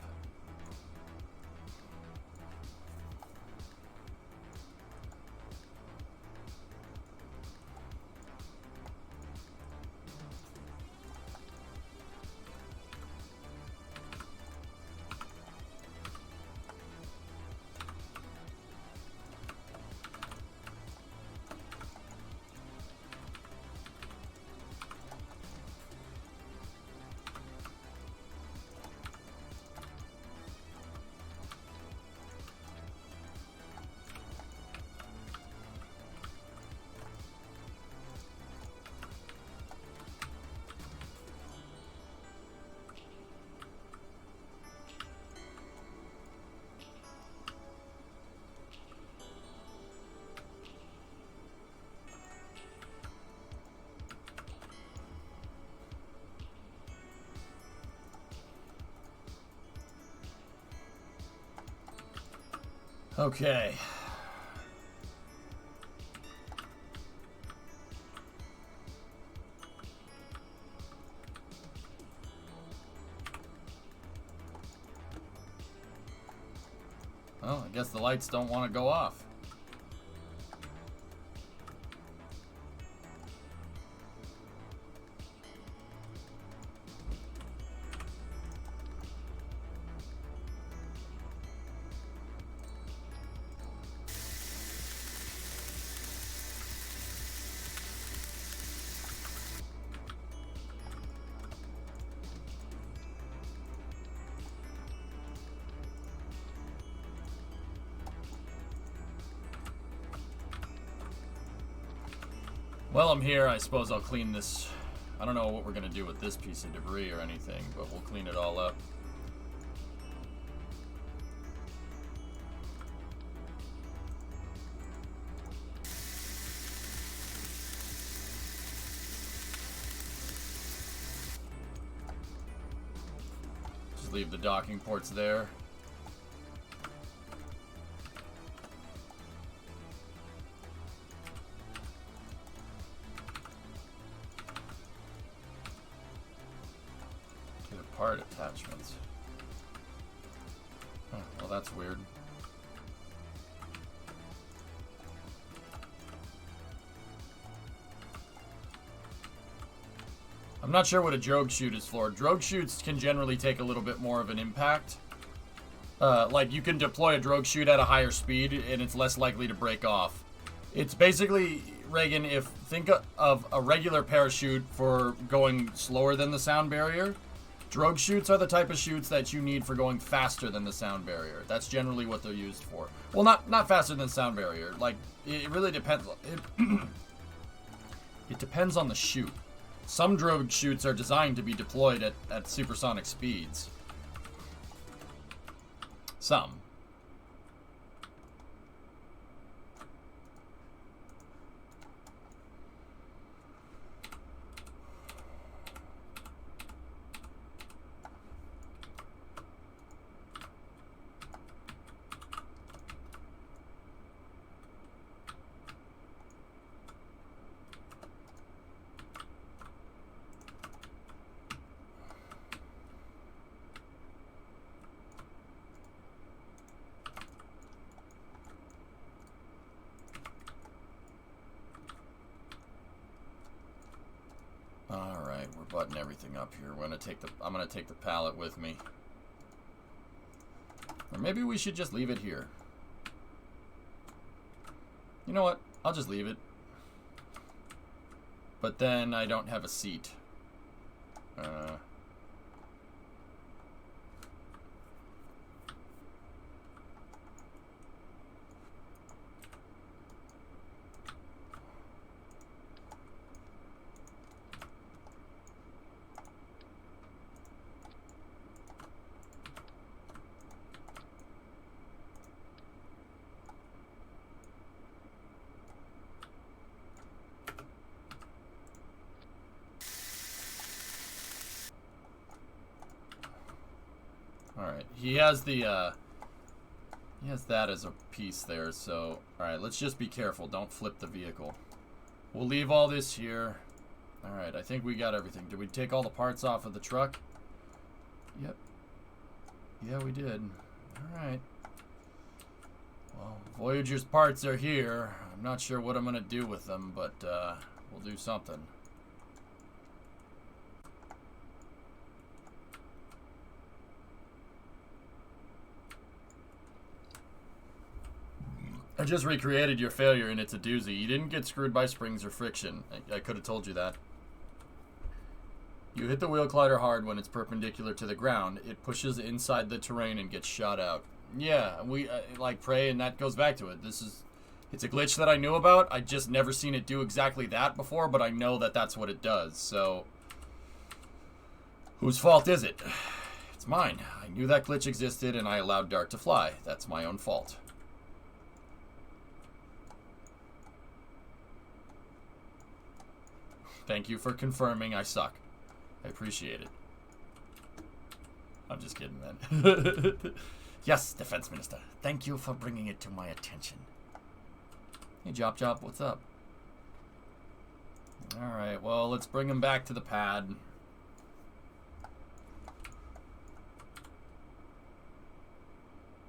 Okay. Well, I guess the lights don't want to go off. Well, I'm here. I suppose I'll clean this. I don't know what we're going to do with this piece of debris or anything, but we'll clean it all up. Just leave the docking ports there. Part attachments. Huh, well, that's weird. I'm not sure what a drogue chute is for. Drogue chutes can generally take a little bit more of an impact. Like, you can deploy a drogue chute at a higher speed, and it's less likely to break off. It's basically, Reagan, think of a regular parachute for going slower than the sound barrier. Drogue chutes are the type of chutes that you need for going faster than the sound barrier. That's generally what they're used for. Well, not faster than the sound barrier. Like, it really depends. It depends on the chute. Some drogue chutes are designed to be deployed at supersonic speeds. Some. Alright, we're buttoning everything up here. I'm gonna take the pallet with me. Or maybe we should just leave it here. You know what? I'll just leave it. But then I don't have a seat. he has the, he has that as a piece there, so... Alright, let's just be careful. Don't flip the vehicle. We'll leave all this here. Alright, I think we got everything. Did we take all the parts off of the truck? Yep. Yeah, we did. Alright. Well, Voyager's parts are here. I'm not sure what I'm going to do with them, but we'll do something. I just recreated your failure, and it's a doozy. You didn't get screwed by springs or friction. I could have told you that. You hit the wheel collider hard when it's perpendicular to the ground. It pushes inside the terrain and gets shot out. Yeah, we like Prey, and that goes back to it. It's a glitch that I knew about. I just never seen it do exactly that before, but I know that that's what it does. So, whose fault is it? It's mine. I knew that glitch existed, and I allowed Dart to fly. That's my own fault. Thank you for confirming I suck. I appreciate it. I'm just kidding, man. Yes, Defense Minister. Thank you for bringing it to my attention. Hey, Chop Chop, what's up? Alright, well, let's bring him back to the pad.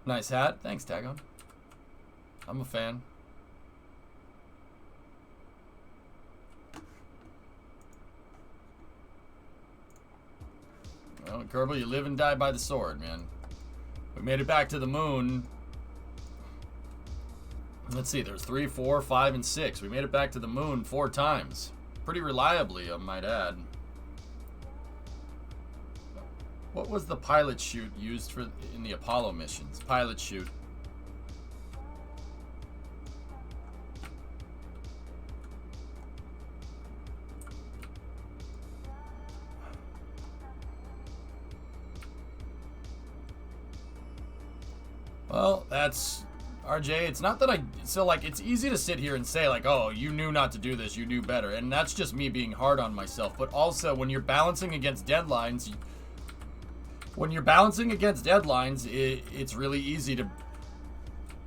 Nice hat. Thanks, Tagon. I'm a fan. Well, Kerbal, you live and die by the sword, man. We made it back to the moon. Let's see, there's 3, 4, 5, and 6. We made it back to the moon 4 times. Pretty reliably, I might add. What was the pilot chute used for in the Apollo missions? Pilot chute. Well, that's... RJ, it's not that so, like, it's easy to sit here and say, like, oh, you knew not to do this, you knew better. And that's just me being hard on myself. But also, when you're balancing against deadlines... it's really easy to...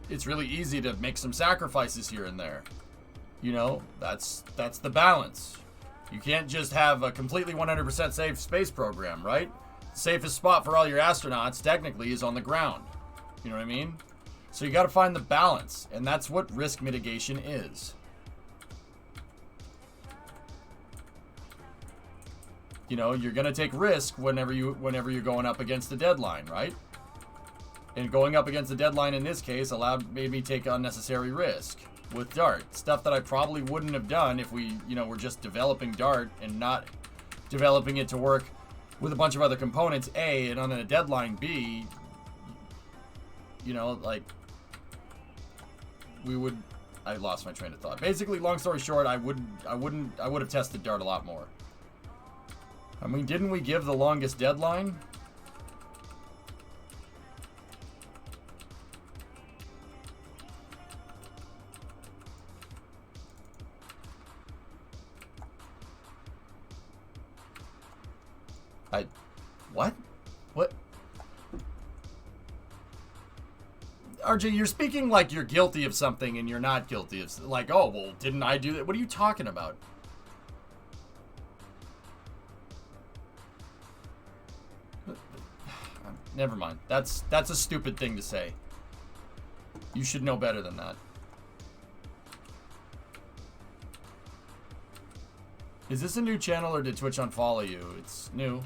It's really easy to make some sacrifices here and there. You know, that's the balance. You can't just have a completely 100% safe space program, right? The safest spot for all your astronauts, technically, is on the ground. You know what I mean? So you got to find the balance, and that's what risk mitigation is. You know, you're going to take risk whenever you're going up against a deadline, right? And going up against a deadline in this case made me take unnecessary risk with Dart. Stuff that I probably wouldn't have done if we, you know, were just developing Dart and not developing it to work with a bunch of other components, A, and on a deadline, B, you know, like, I lost my train of thought. Basically, long story short, I would have tested Dart a lot more. I mean, didn't we give the longest deadline? What? What? RJ, you're speaking like you're guilty of something and you're not guilty of, like, oh, well, didn't I do that? What are you talking about? Never mind. That's a stupid thing to say. You should know better than that. Is this a new channel or did Twitch unfollow you? It's new.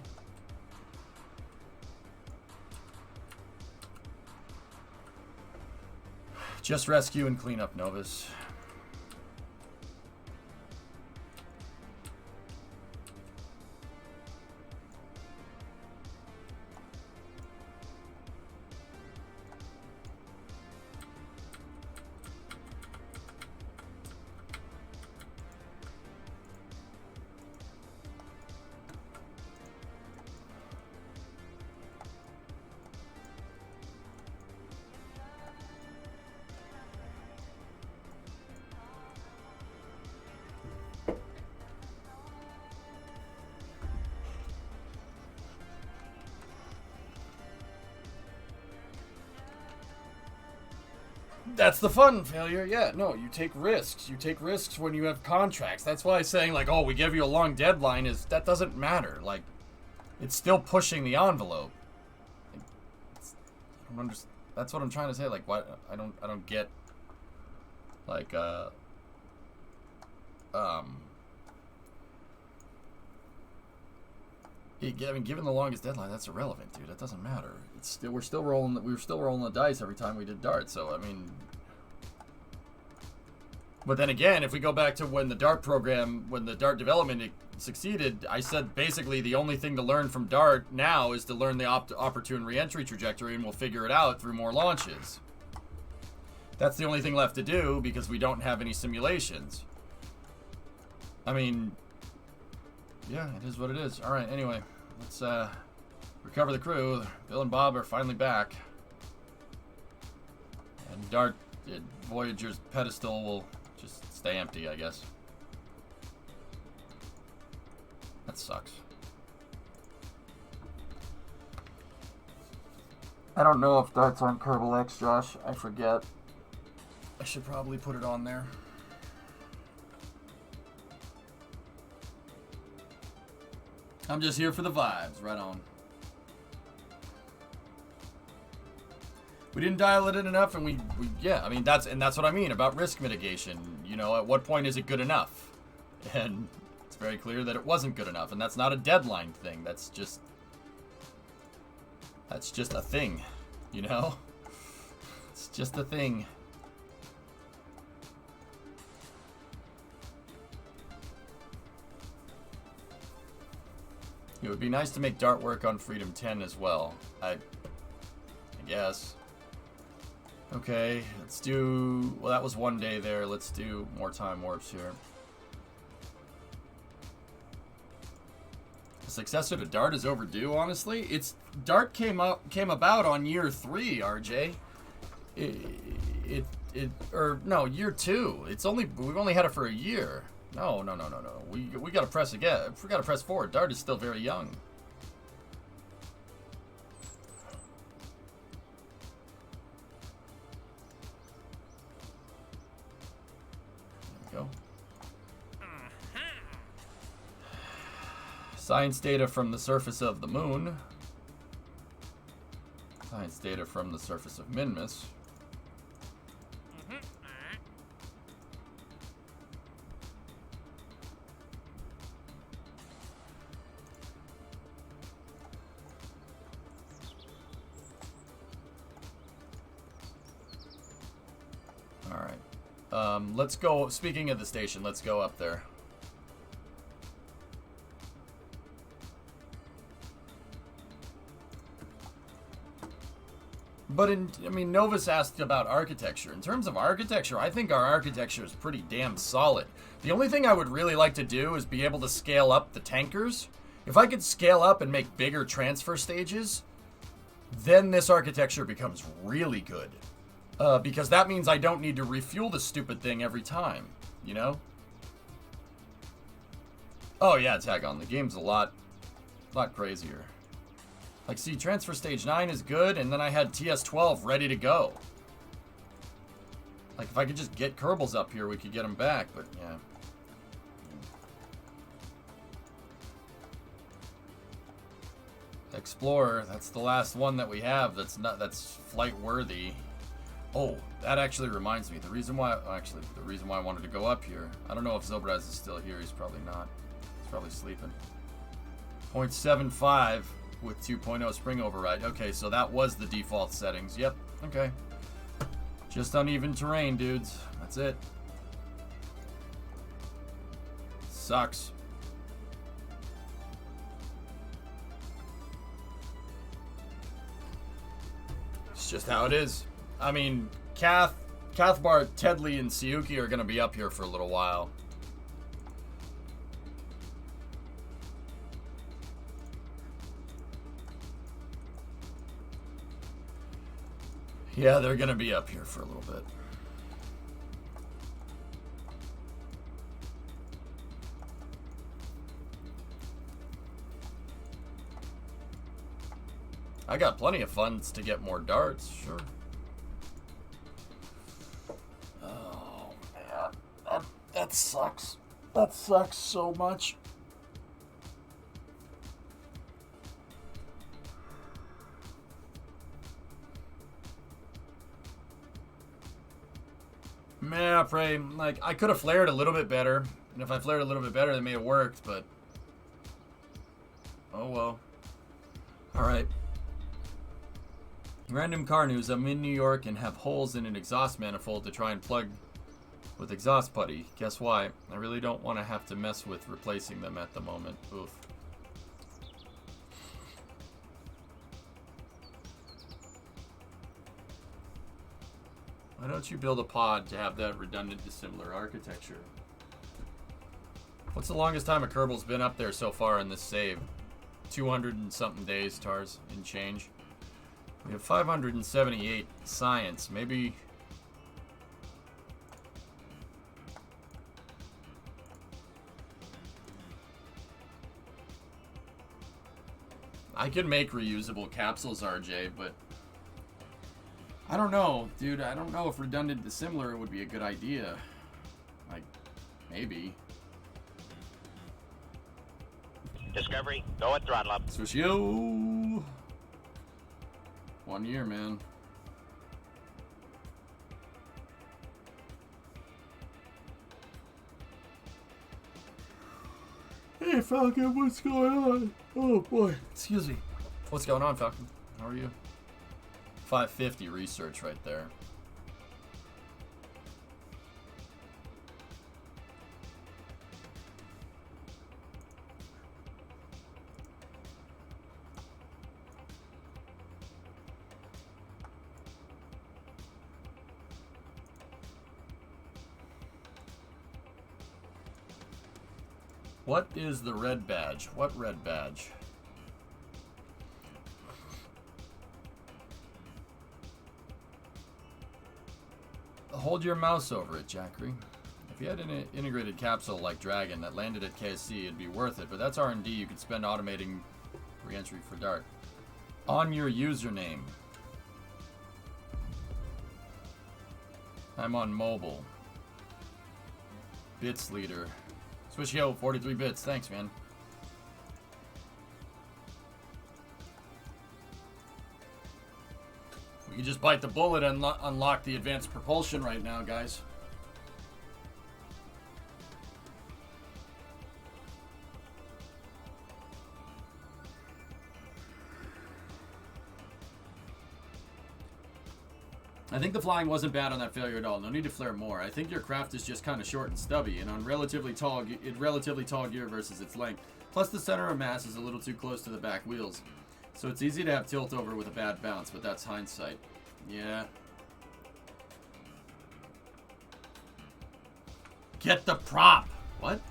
Just rescue and clean up, Novus. That's the fun, failure. Yeah, no, you take risks. You take risks when you have contracts. That's why saying, like, oh, we give you a long deadline that doesn't matter. Like, it's still pushing the envelope. I don't understand. That's what I'm trying to say. Like, what? I don't get, like, I mean, given the longest deadline, that's irrelevant, dude. That doesn't matter. It's still, we were still rolling the dice every time we did dart. So I mean, but then again, if we go back to when the dart development succeeded, I said basically the only thing to learn from dart now is to learn the opportune reentry trajectory, and we'll figure it out through more launches. That's the only thing left to do because we don't have any simulations. I mean, yeah, it is what it is. All right, anyway, let's recover the crew. Bill and Bob are finally back. And Dart Voyager's pedestal will just stay empty, I guess. That sucks. I don't know if Dart's on Kerbal X, Josh. I forget. I should probably put it on there. I'm just here for the vibes. Right on. We didn't dial it in enough, and we yeah, I mean, that's what I mean about risk mitigation. You know, at what point is it good enough? And it's very clear that it wasn't good enough, and that's not a deadline thing. That's just a thing, you know? It's just a thing. It would be nice to make Dart work on Freedom 10 as well. I guess. Okay, let's do... Well, that was one day there. Let's do more time warps here. The successor to Dart is overdue, honestly. Dart came about on year 3, RJ. No, year 2. We've only had it for a year. No. We gotta press again. We gotta press forward. Dart is still very young. There we go. Science data from the surface of the moon. Science data from the surface of Minmus. Let's go, speaking of the station, let's go up there. But I mean, Novus asked about architecture. In terms of architecture, I think our architecture is pretty damn solid. The only thing I would really like to do is be able to scale up the tankers. If I could scale up and make bigger transfer stages, then this architecture becomes really good. Because that means I don't need to refuel the stupid thing every time, you know? Oh yeah, tag on. The game's a lot crazier. Like, see, Transfer Stage 9 is good, and then I had TS-12 ready to go. Like, if I could just get Kerbals up here, we could get them back, but yeah. Explorer, that's the last one that we have that's flight worthy. Oh, that actually reminds me. The reason why I wanted to go up here. I don't know if Zobraz is still here. He's probably not. He's probably sleeping. 0.75 with 2.0 spring override. Okay, so that was the default settings. Yep. Okay. Just uneven terrain, dudes. That's it. Sucks. It's just how it is. I mean, Cathbar, Tedley, and Siuki are going to be up here for a little while. Yeah, they're going to be up here for a little bit. I got plenty of funds to get more darts, sure. That sucks. That sucks so much. Man, I pray. Like, I could have flared a little bit better. And if I flared a little bit better, it may have worked, but... Oh, well. Alright. Random car news. I'm in New York and have holes in an exhaust manifold to try and plug with exhaust putty. Guess why? I really don't want to have to mess with replacing them at the moment. Oof. Why don't you build a pod to have that redundant dissimilar architecture? What's the longest time a Kerbal's been up there so far in this save? 200 and something days, Tars, and change. We have 578 science. Maybe... I could make reusable capsules, RJ, but... I don't know, dude. I don't know if redundant dissimilar would be a good idea. Like, maybe. Discovery, go at throttle up. Switch yo! 1 year, man. Hey, Falcon, what's going on? Oh, boy. Excuse me. What's going on, Falcon? How are you? 550 research right there. What is the red badge? What red badge? Hold your mouse over it, Jackery. If you had an integrated capsule like Dragon that landed at KSC, it'd be worth it, but that's R&D you could spend automating re-entry for Dart. On your username. I'm on mobile. Bits leader. Swish yo, 43 bits. Thanks, man. We can just bite the bullet and unlock the advanced propulsion right now, guys. I think the flying wasn't bad on that failure at all. No need to flare more. I think your craft is just kind of short and stubby, and on relatively tall gear versus its length. Plus, the center of mass is a little too close to the back wheels. So it's easy to have tilt over with a bad bounce, but that's hindsight. Yeah. Get the prop! What?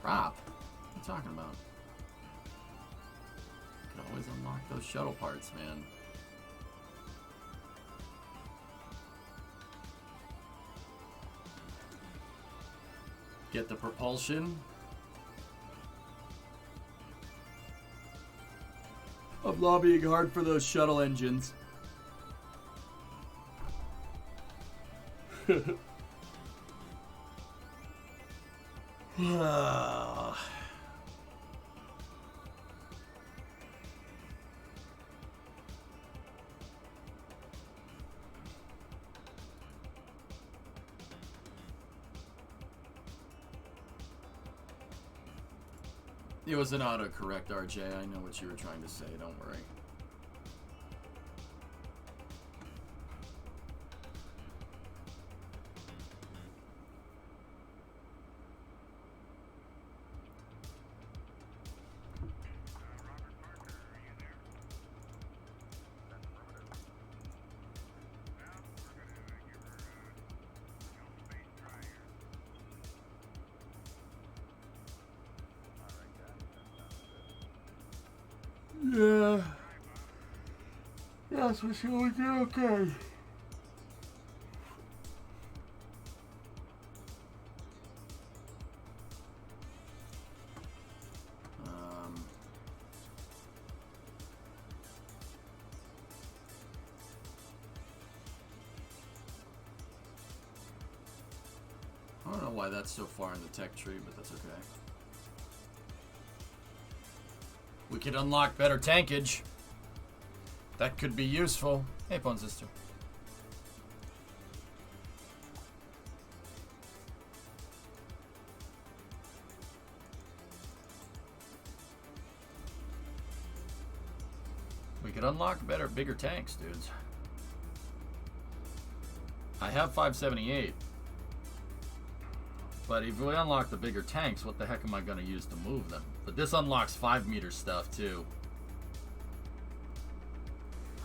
Prop? What are you talking about? You can always unlock those shuttle parts, man. Get the propulsion. I'm lobbying hard for those shuttle engines. It was an autocorrect, RJ. I know what you were trying to say. Don't worry. Yeah. Yes, we're going to do okay. I don't know why that's so far in the tech tree, but that's okay. We could unlock better tankage. That could be useful. Hey, Pwn Sister. We could unlock better, bigger tanks, dudes. I have 578. But if we unlock the bigger tanks, what the heck am I going to use to move them? But this unlocks 5-meter stuff, too.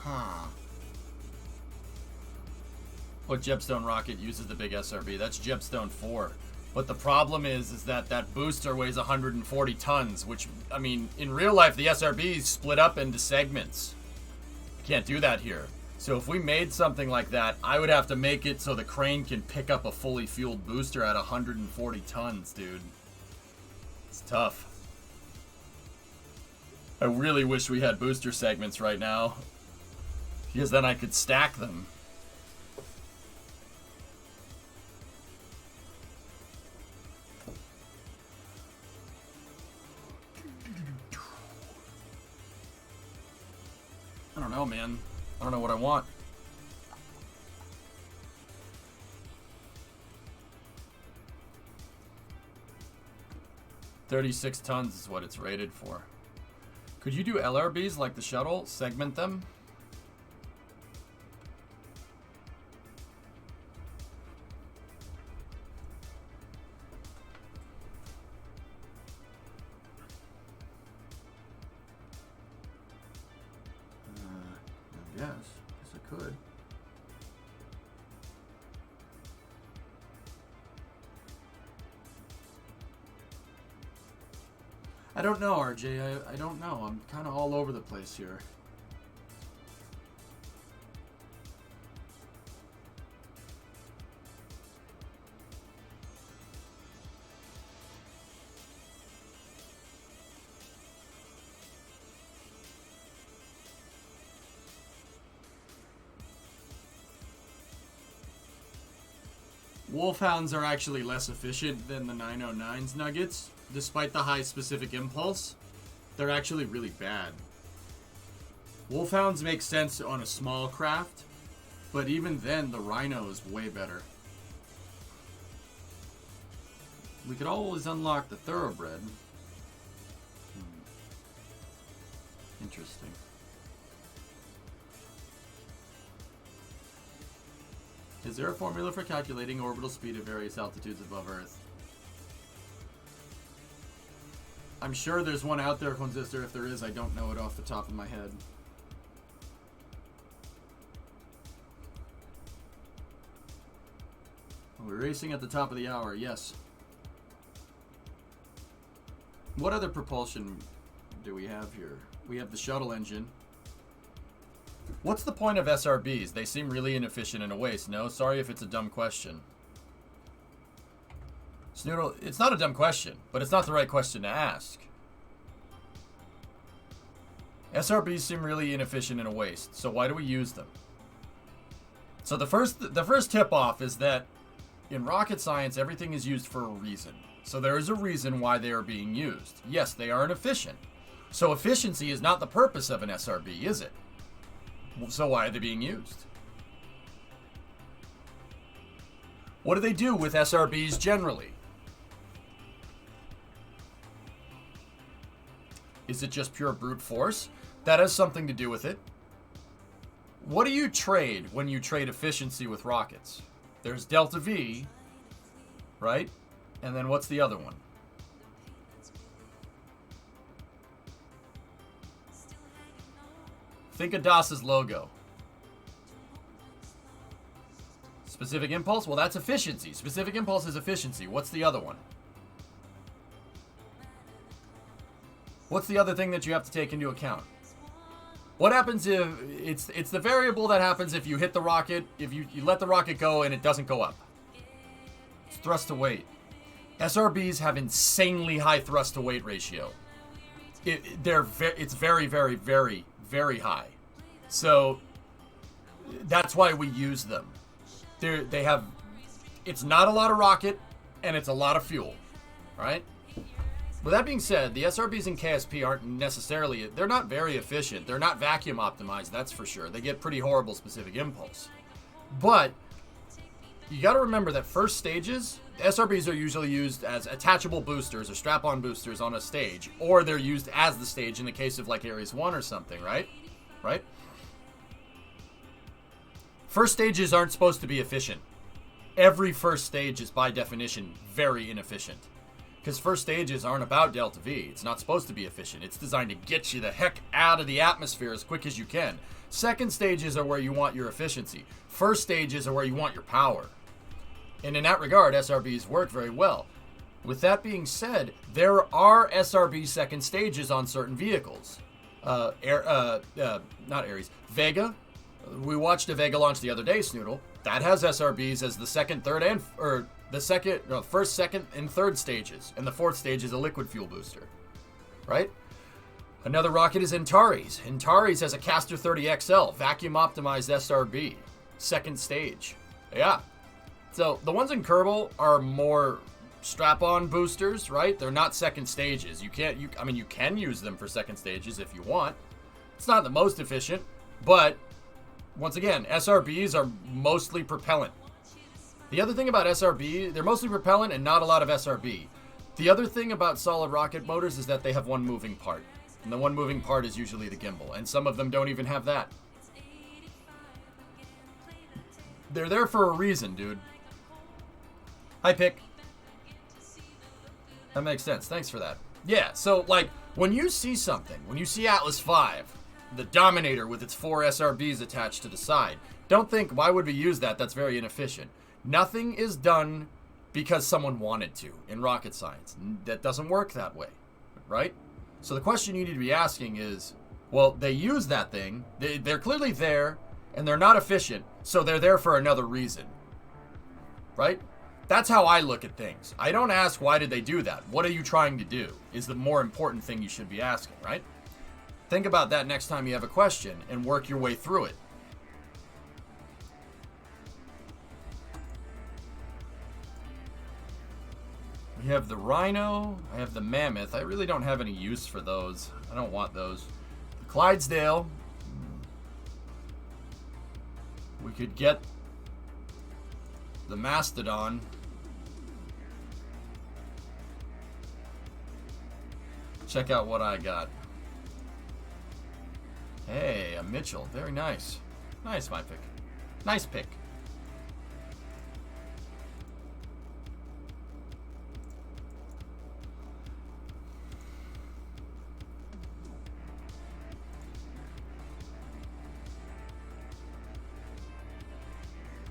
Huh. What Jebstone rocket uses the big SRB? That's Jebstone 4. But the problem is that that booster weighs 140 tons, which, I mean, in real life, the SRB is split up into segments. You can't do that here. So if we made something like that, I would have to make it so the crane can pick up a fully fueled booster at 140 tons, dude. It's tough. I really wish we had booster segments right now, because then I could stack them. I don't know, man. I don't know what I want. $36 tons is what it's rated for. Could you do LRBs like the shuttle? Segment them? I guess I could. I don't know, RJ. I don't know. I'm kind of all over the place here. Wolfhounds are actually less efficient than the 909's Nuggets. Despite the high specific impulse, they're actually really bad. Wolfhounds make sense on a small craft, but even then, the Rhino is way better. We could always unlock the Thoroughbred. Interesting. Is there a formula for calculating orbital speed at various altitudes above Earth? I'm sure there's one out there, Consistor. If there is, I don't know it off the top of my head. We're racing at the top of the hour, yes. What other propulsion do we have here? We have the shuttle engine. What's the point of SRBs? They seem really inefficient and a waste. No, sorry if it's a dumb question. Snoodle, it's not a dumb question, but it's not the right question to ask. SRBs seem really inefficient and a waste, so why do we use them? So the first tip-off is that in rocket science, everything is used for a reason. So there is a reason why they are being used. Yes, they are inefficient. So efficiency is not the purpose of an SRB, is it? So why are they being used? What do they do with SRBs generally? Is it just pure brute force? That has something to do with it. What do you trade when you trade efficiency with rockets? There's Delta V, right? And then what's the other one? Think of DOS's logo. Specific impulse? Well, that's efficiency. Specific impulse is efficiency. What's the other one? What's the other thing that you have to take into account? What happens if it's the variable that happens if you hit the rocket, if you let the rocket go and it doesn't go up? It's thrust to weight. SRBs have insanely high thrust to weight ratio. It's very, very, very, very high. So that's why we use them. They have, it's not a lot of rocket, and it's a lot of fuel, all right? With that being said, the SRBs in KSP aren't necessarily, they're not very efficient. They're not vacuum optimized, that's for sure. They get pretty horrible specific impulse. But you got to remember that first stages, SRBs are usually used as attachable boosters or strap-on boosters on a stage, or they're used as the stage in the case of like Ares 1 or something, right? Right? First stages aren't supposed to be efficient. Every first stage is by definition very inefficient. Because first stages aren't about delta V. It's not supposed to be efficient. It's designed to get you the heck out of the atmosphere as quick as you can. Second stages are where you want your efficiency. First stages are where you want your power. And in that regard, SRBs work very well. With that being said, there are SRB second stages on certain vehicles. Not Ares. Vega. We watched a Vega launch the other day, Snoodle. That has SRBs as the second, third, and first, second, and third stages, and the fourth stage is a liquid fuel booster, right? Another rocket is Antares. Antares has a Castor 30 XL, vacuum optimized SRB, second stage. Yeah. So the ones in Kerbal are more strap-on boosters, right? They're not second stages. You can use them for second stages if you want. It's not the most efficient, but once again, SRBs are mostly propellant. The other thing about SRB, they're mostly propellant and not a lot of SRB. The other thing about solid rocket motors is that they have one moving part. And the one moving part is usually the gimbal. And some of them don't even have that. They're there for a reason, dude. Hi, Pick. That makes sense. Thanks for that. Yeah, so, like, when you see something, when you see Atlas V, the Dominator with its 4 SRBs attached to the side, don't think, why would we use that? That's very inefficient. Nothing is done because someone wanted to in rocket science. That doesn't work that way, right? So the question you need to be asking is, well, they use that thing, they're clearly there, and they're not efficient, so they're there for another reason, right? That's how I look at things. I don't ask, why did they do that? What are you trying to do? Is the more important thing you should be asking, right? Think about that next time you have a question and work your way through it. We have the Rhino. I have the Mammoth. I really don't have any use for those. I don't want those. The Clydesdale. We could get the Mastodon. Check out what I got. Hey, a Mitchell. Very nice. Nice, my pick. Nice pick.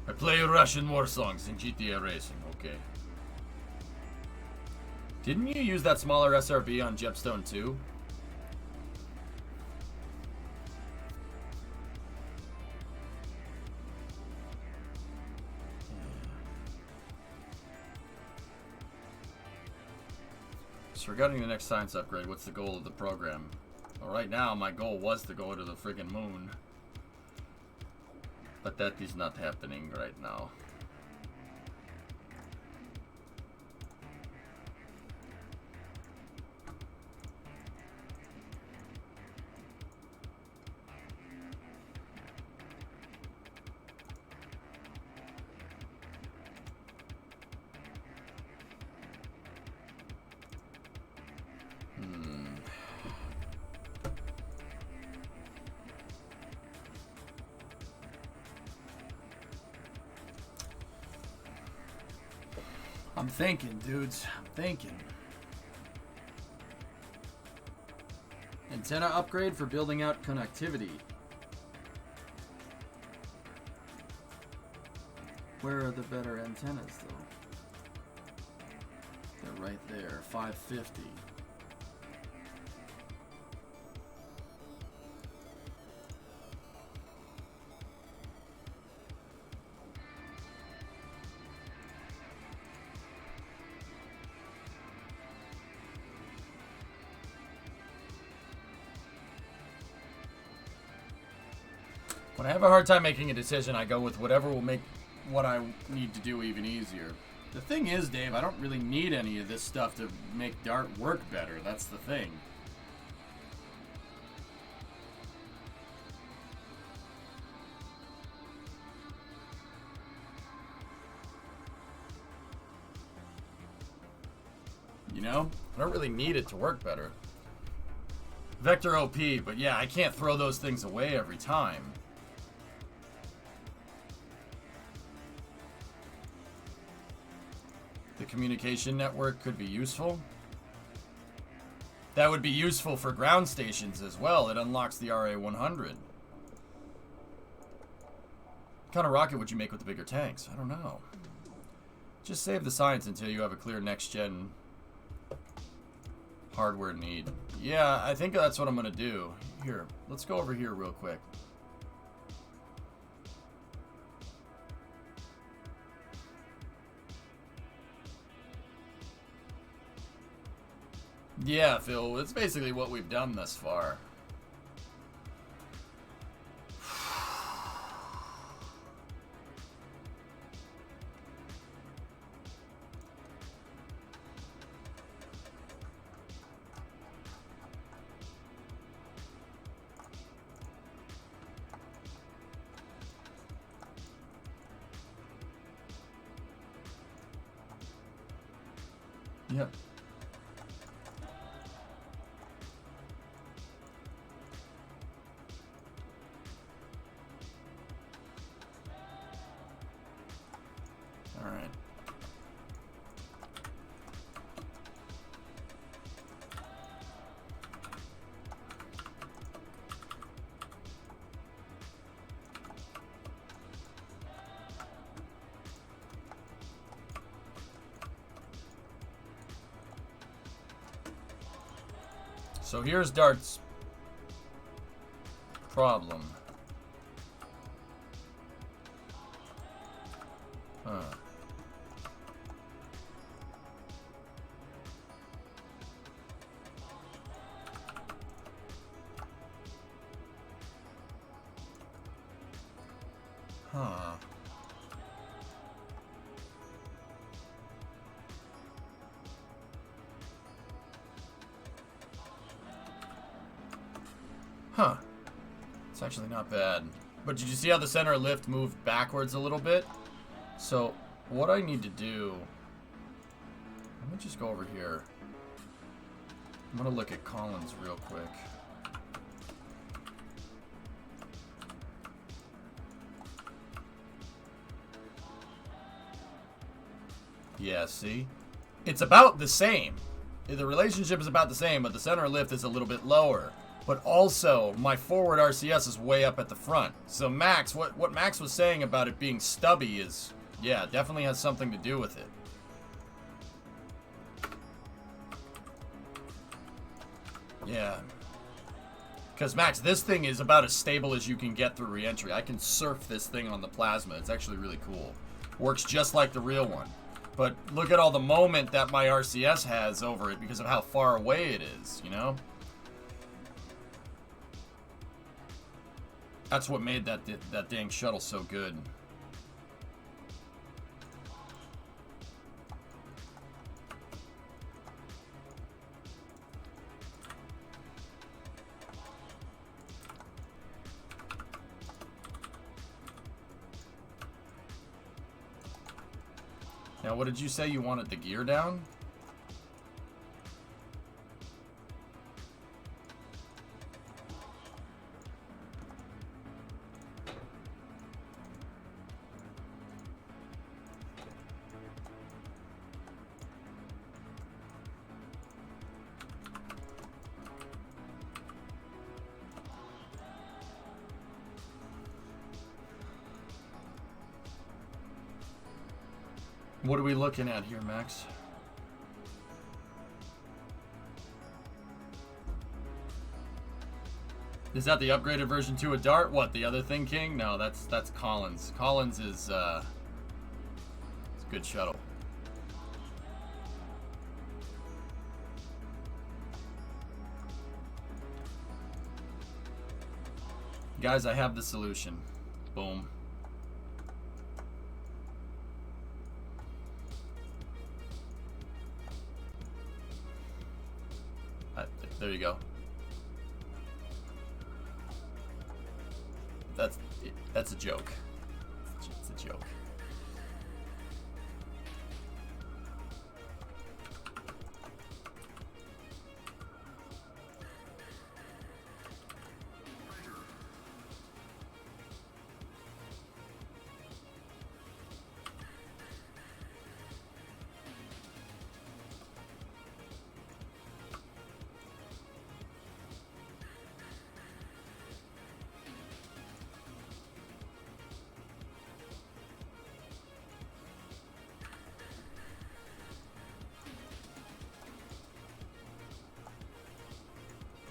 I play Russian war songs in GTA Racing. Okay. Didn't you use that smaller SRB on Jepstone 2? So regarding the next science upgrade, what's the goal of the program? Well, right now, my goal was to go to the friggin' moon. But that is not happening right now. I'm thinking, dudes. I'm thinking. Antenna upgrade for building out connectivity. Where are the better antennas, though? They're right there. 550. When I have a hard time making a decision, I go with whatever will make what I need to do even easier. The thing is, Dave, I don't really need any of this stuff to make Dart work better. That's the thing. You know? I don't really need it to work better. Vector OP, but yeah, I can't throw those things away every time. The communication network could be useful. That would be useful for ground stations as well. It unlocks the RA-100. What kind of rocket would you make with the bigger tanks? I don't know. Just save the science until you have a clear next-gen hardware need. Yeah, I think that's what I'm going to do. Here, let's go over here real quick. Yeah, Phil, it's basically what we've done thus far. Yep. All right. So here's Dart's problem. Huh. Huh. Huh. It's actually not bad. But did you see how the center of lift moved backwards a little bit? So, what I need to do... Let me just go over here. I'm going to look at Collins real quick. Yeah, see? It's about the same. The relationship is about the same, but the center of lift is a little bit lower. But also, my forward RCS is way up at the front. So Max, what Max was saying about it being stubby is, yeah, definitely has something to do with it. Yeah. Because Max, this thing is about as stable as you can get through re-entry. I can surf this thing on the plasma. It's actually really cool. Works just like the real one. But look at all the moment that my RCS has over it because of how far away it is, you know? That's what made that dang shuttle so good. Now, what did you say you wanted the gear down? What are we looking at here, Max? Is that the upgraded version 2 of Dart? What, the other thing, King? No, that's Collins. Collins is it's a good shuttle. Guys, I have the solution. Boom. There you go. That's a joke. It's a joke.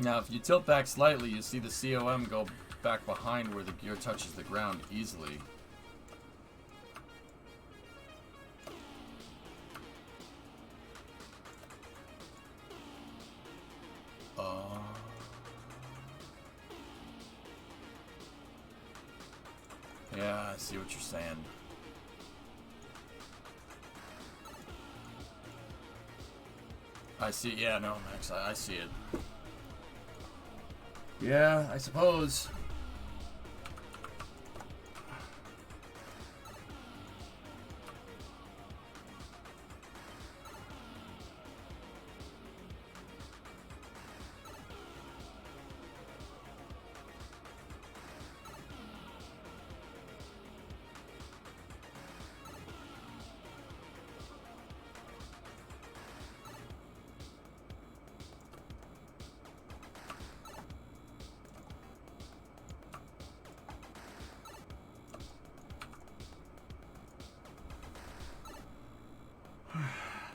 Now, if you tilt back slightly, you see the COM go back behind where the gear touches the ground easily. Yeah, I see what you're saying. I see, yeah, no, Max, I see it. Yeah, I suppose.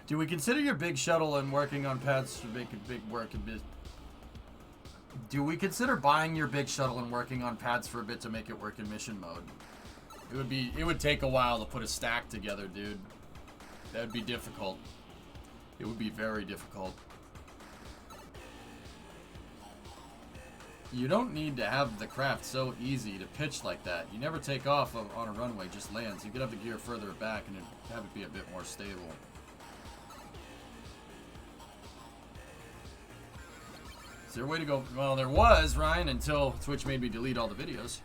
Do we consider your big shuttle and working on pads to make a big work a bit? Do we consider buying your big shuttle and working on pads for a bit to make it work in mission mode? It would take a while to put a stack together, dude. That would be difficult. It would be very difficult. You don't need to have the craft so easy to pitch like that. You never take off on a runway, just lands. You could have the gear further back and have it be a bit more stable. Is there a way to go? Well, there was, Ryan, until Twitch made me delete all the videos.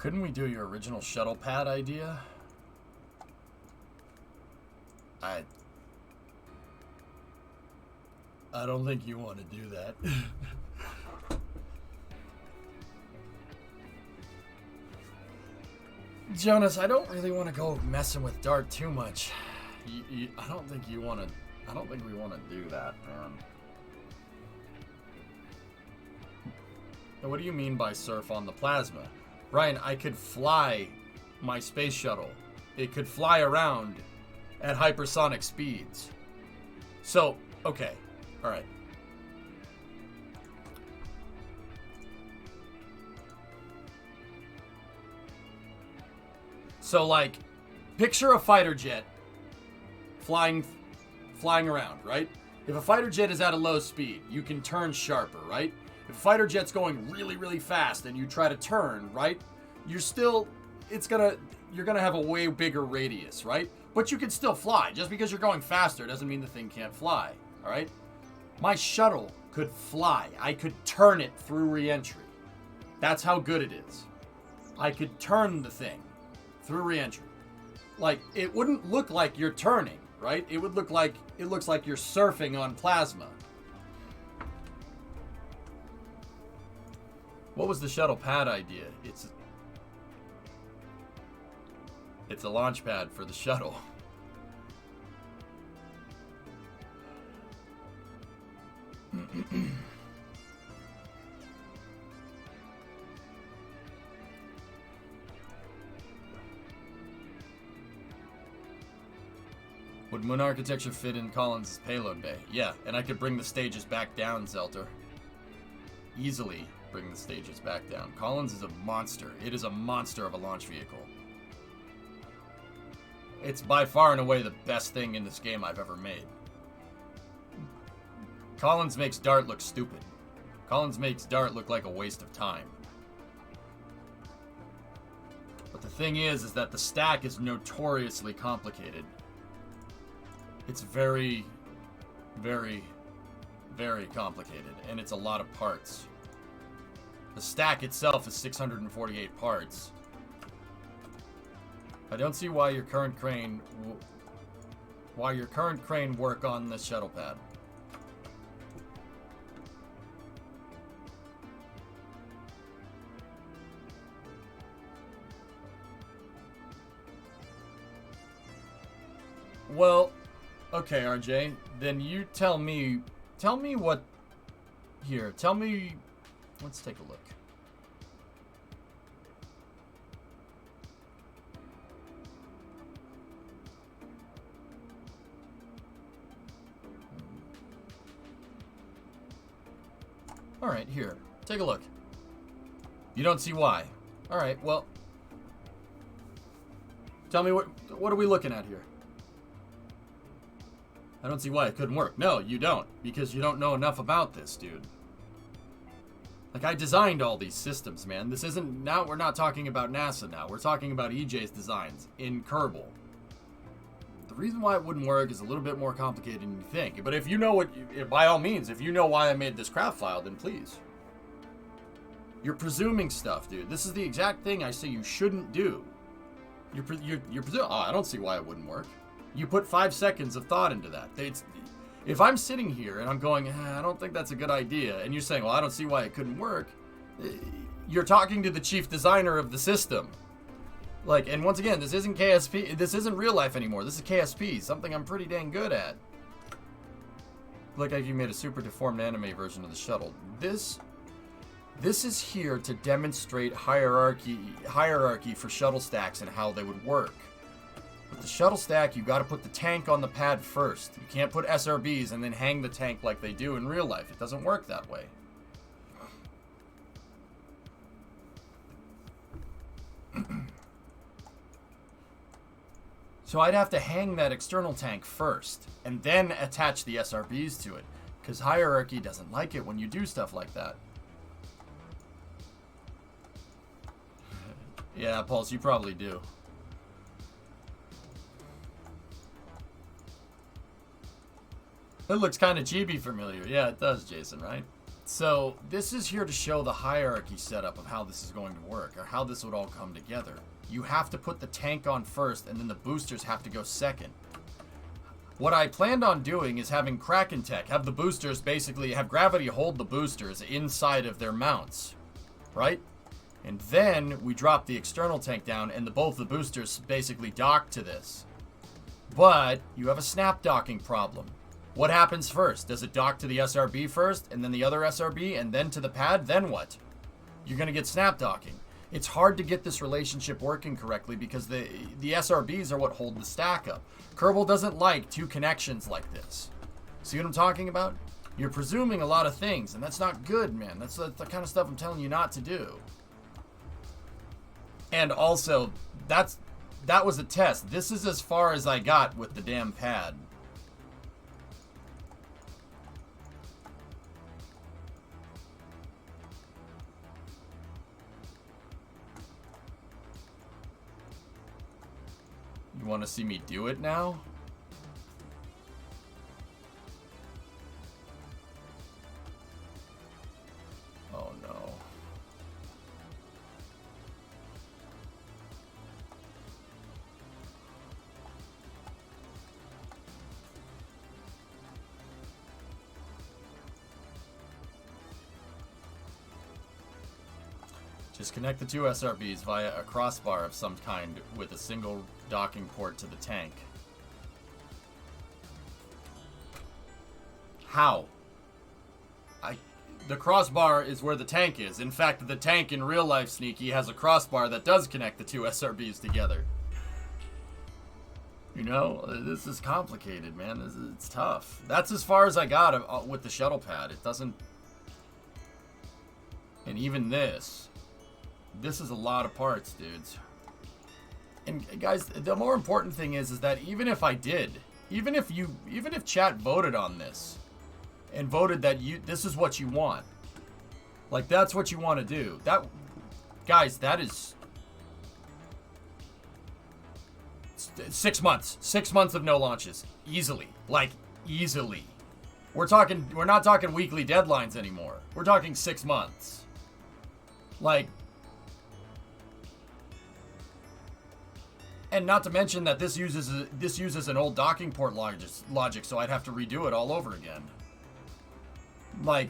Couldn't we do your original shuttle pad idea? I don't think you want to do that. Jonas, I don't really want to go messing with Dart too much. I don't think you want to. I don't think we want to do that, man. What do you mean by surf on the plasma? Ryan, I could fly my space shuttle. It could fly around at hypersonic speeds. So, okay. All right. So, like, picture a fighter jet flying around, right? If a fighter jet is at a low speed, you can turn sharper, right? If a fighter jet's going really, really fast and you try to turn, right? You're gonna have a way bigger radius, right? But you can still fly. Just because you're going faster doesn't mean the thing can't fly, all right? My shuttle could fly. I could turn it through re-entry. That's how good it is. I could turn the thing through re-entry. Like, it wouldn't look like you're turning, right? It would look like, it looks like you're surfing on plasma. What was the shuttle pad idea? It's a launch pad for the shuttle. Would Moon Architecture fit in Collins' payload bay? Yeah, and I could bring the stages back down, Zelter. Easily bring the stages back down. Collins is a monster. It is a monster of a launch vehicle. It's by far and away the best thing in this game I've ever made. Collins makes Dart look stupid. Collins makes Dart look like a waste of time. But the thing is that the stack is notoriously complicated. It's very, very, very complicated, and it's a lot of parts. The stack itself is 648 parts. I don't see why your current crane work on this shuttle pad. Well, okay, RJ, then you tell me what, here, tell me, let's take a look. All right, here, take a look. You don't see why. All right, well, tell me what are we looking at here? I don't see why it couldn't work. No, you don't, because you don't know enough about this, dude. Like, I designed all these systems, man. This isn't, now we're not talking about NASA now. We're talking about EJ's designs in Kerbal. The reason why it wouldn't work is a little bit more complicated than you think. But if you know what, by all means, if you know why I made this craft file, then please. You're presuming stuff, dude. This is the exact thing I say you shouldn't do. You're presuming, oh, I don't see why it wouldn't work. You put 5 seconds of thought into that. If I'm sitting here and I'm going, I don't think that's a good idea, and you're saying, well, I don't see why it couldn't work, you're talking to the chief designer of the system. Like, and once again, this isn't KSP, this isn't real life anymore. This is KSP, something I'm pretty dang good at. Look like you made a super deformed anime version of the shuttle. This is here to demonstrate hierarchy for shuttle stacks and how they would work. With the shuttle stack, you got to put the tank on the pad first. You can't put SRBs and then hang the tank like they do in real life. It doesn't work that way. So I'd have to hang that external tank first and then attach the SRBs to it, because hierarchy doesn't like it when you do stuff like that. Yeah, Pulse, you probably do. It looks kind of chibi familiar. Yeah, it does, Jason, right? So this is here to show the hierarchy setup of how this is going to work, or how this would all come together. You have to put the tank on first, and then the boosters have to go second. What I planned on doing is having Kraken Tech have the boosters basically have gravity hold the boosters inside of their mounts, right? And then we drop the external tank down, and both the boosters basically dock to this. But you have a snap docking problem. What happens first? Does it dock to the SRB first, and then the other SRB, and then to the pad? Then what? You're going to get snap docking. It's hard to get this relationship working correctly because the SRBs are what hold the stack up. Kerbal doesn't like two connections like this. See what I'm talking about? You're presuming a lot of things, and that's not good, man. That's the kind of stuff I'm telling you not to do. And also, that was a test. This is as far as I got with the damn pad. You want to see me do it now? Oh no. Just connect the two SRBs via a crossbar of some kind with a single docking port to the tank. the crossbar is where the tank is. In fact, the tank in real life, Sneaky, has a crossbar that does connect the two SRBs together. You know, this is complicated, man. It's tough. That's as far as I got with the shuttle pad. It doesn't... And even this is a lot of parts, dudes. And guys, the more important thing is that even if I did, even if chat voted on this and voted that this is what you want, like that's what you want to do, that, guys, that is 6 months. 6 months of no launches, easily, like easily. We're not talking weekly deadlines anymore. We're talking 6 months. Like, and not to mention that this uses an old docking port logic, so I'd have to redo it all over again. Like,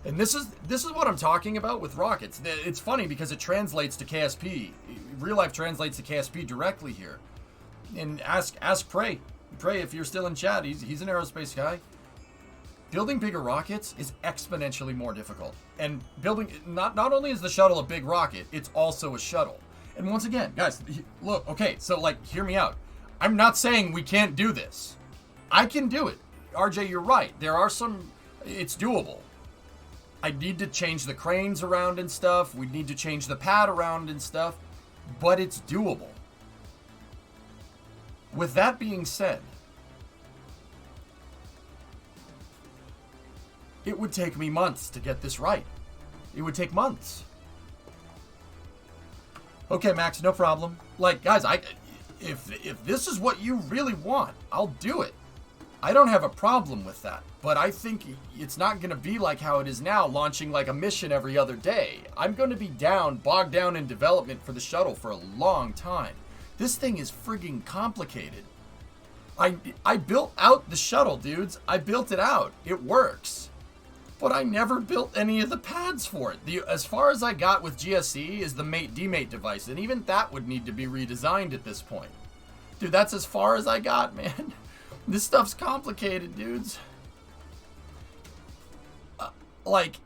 and this is what I'm talking about with rockets. It's funny because it translates to KSP. Real life translates to KSP directly here. And ask Prey. Prey, if you're still in chat, he's an aerospace guy. Building bigger rockets is exponentially more difficult. And building, not only is the shuttle a big rocket, it's also a shuttle. And once again, guys, look, okay, so like, hear me out. I'm not saying we can't do this. I can do it. RJ, you're right. There are it's doable. I need to change the cranes around and stuff. We need to change the pad around and stuff, but it's doable. With that being said, it would take me months to get this right. It would take months. Okay, Max, no problem. Like, guys, if this is what you really want, I'll do it. I don't have a problem with that. But I think it's not going to be like how it is now, launching like a mission every other day. I'm going to be bogged down in development for the shuttle for a long time. This thing is frigging complicated. I built out the shuttle, dudes. I built it out. It works. But I never built any of the pads for it. As far as I got with GSE is the mate-demate device, and even that would need to be redesigned at this point. Dude, that's as far as I got, man. This stuff's complicated, dudes. Like,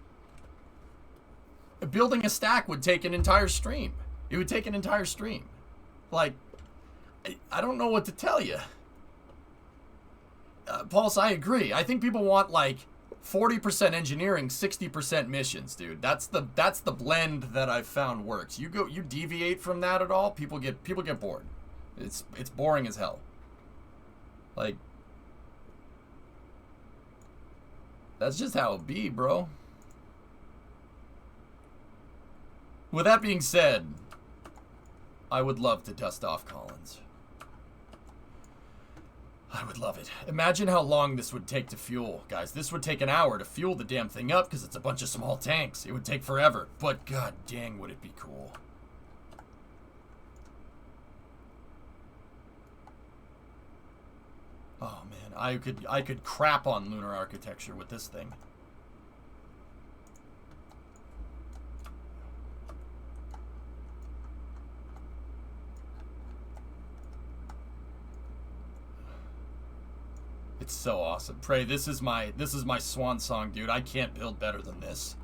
building a stack would take an entire stream. It would take an entire stream. Like, I don't know what to tell you. Pulse, I agree. I think people want, like, 40% engineering, 60% missions, dude. That's the blend that I've found works. You deviate from that at all, people get bored. It's boring as hell. Like, that's just how it be, bro. With that being said, I would love to dust off Collins. I would love it. Imagine how long this would take to fuel, guys. This would take an hour to fuel the damn thing up because it's a bunch of small tanks. It would take forever, but god dang would it be cool. Oh man, I could crap on lunar architecture with this thing. It's so awesome. Prey, this is my swan song, dude. I can't build better than this.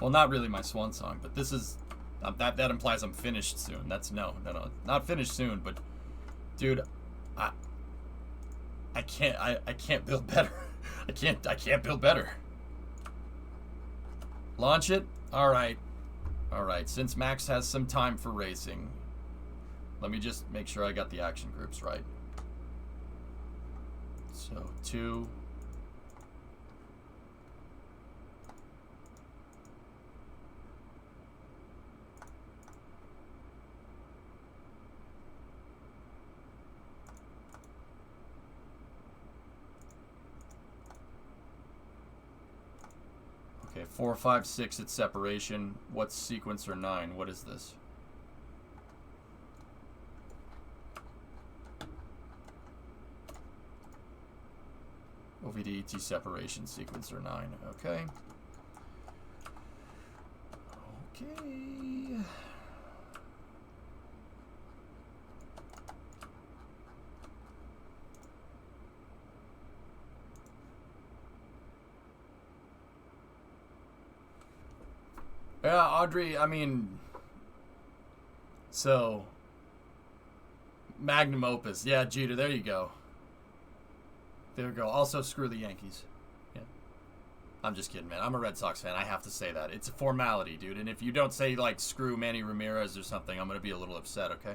Well, not really my swan song, but this is that implies I'm finished soon. That's no, not finished soon, but dude, I can't build better. I can't build better. Launch it? All right. Since Max has some time for racing, let me just make sure I got the action groups right. So 2. Okay, 4, 5, 6 at separation. What's sequencer 9? What is this? OVDET separation sequencer 9. Okay. Okay. Yeah, Audrey, I mean, so, magnum opus. Yeah, Jeter, there you go. There we go. Also, screw the Yankees. Yeah. I'm just kidding, man. I'm a Red Sox fan. I have to say that. It's a formality, dude. And if you don't say, like, screw Manny Ramirez or something, I'm going to be a little upset, okay?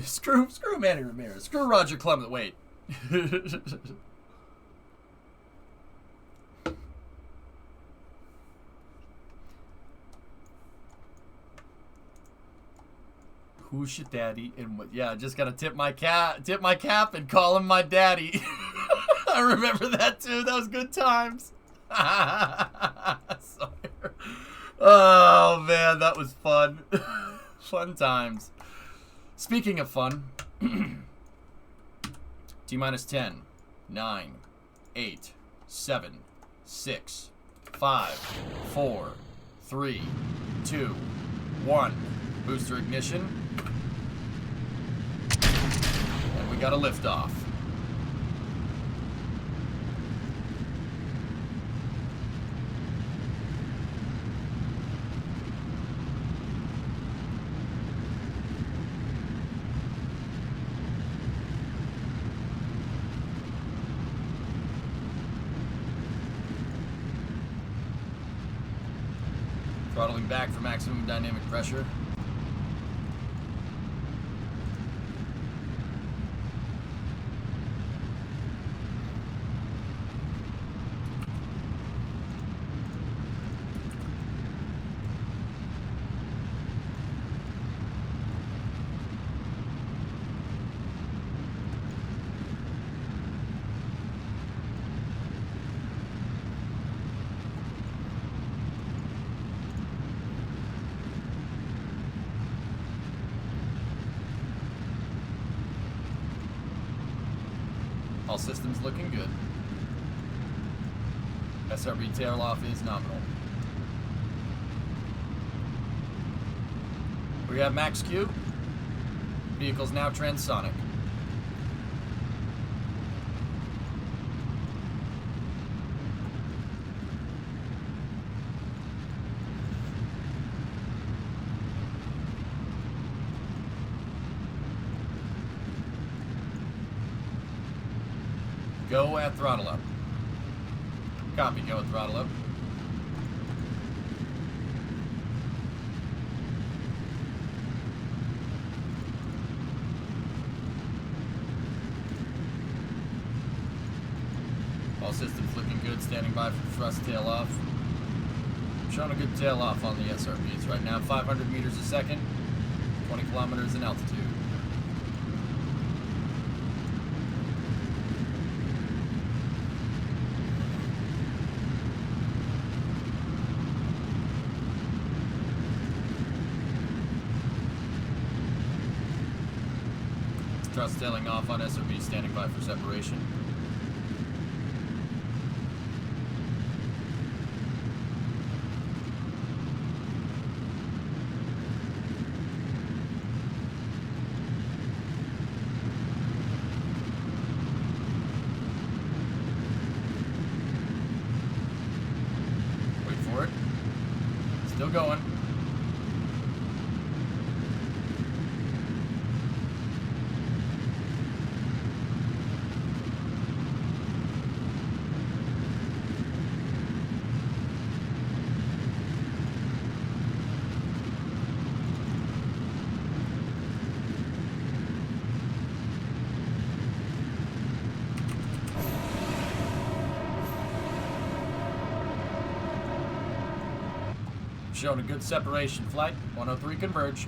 Screw Manny Ramirez. Screw Roger Clemens. Wait. Who's your daddy? And what? Yeah, I just gotta tip my cap, and call him my daddy. I remember that too. That was good times. Sorry. Oh man, that was fun. Fun times. Speaking of fun, T-minus 10, 9, 8, 7, 6, 5, 4, 3, 2, 1. Booster ignition. And we got a liftoff. Throttling back for maximum dynamic pressure. All systems looking good. SRB tail off is nominal. We have max Q. Vehicle's now transonic. Go at throttle up. Copy, go at throttle up. All systems looking good, standing by for thrust tail off. Showing a good tail off on the SRBs right now. 500 meters a second, 20 kilometers in altitude. Thrust tailing off on SRB, standing by for separation. Wait for it. Still going. Showing a good separation. Flight 103 converge.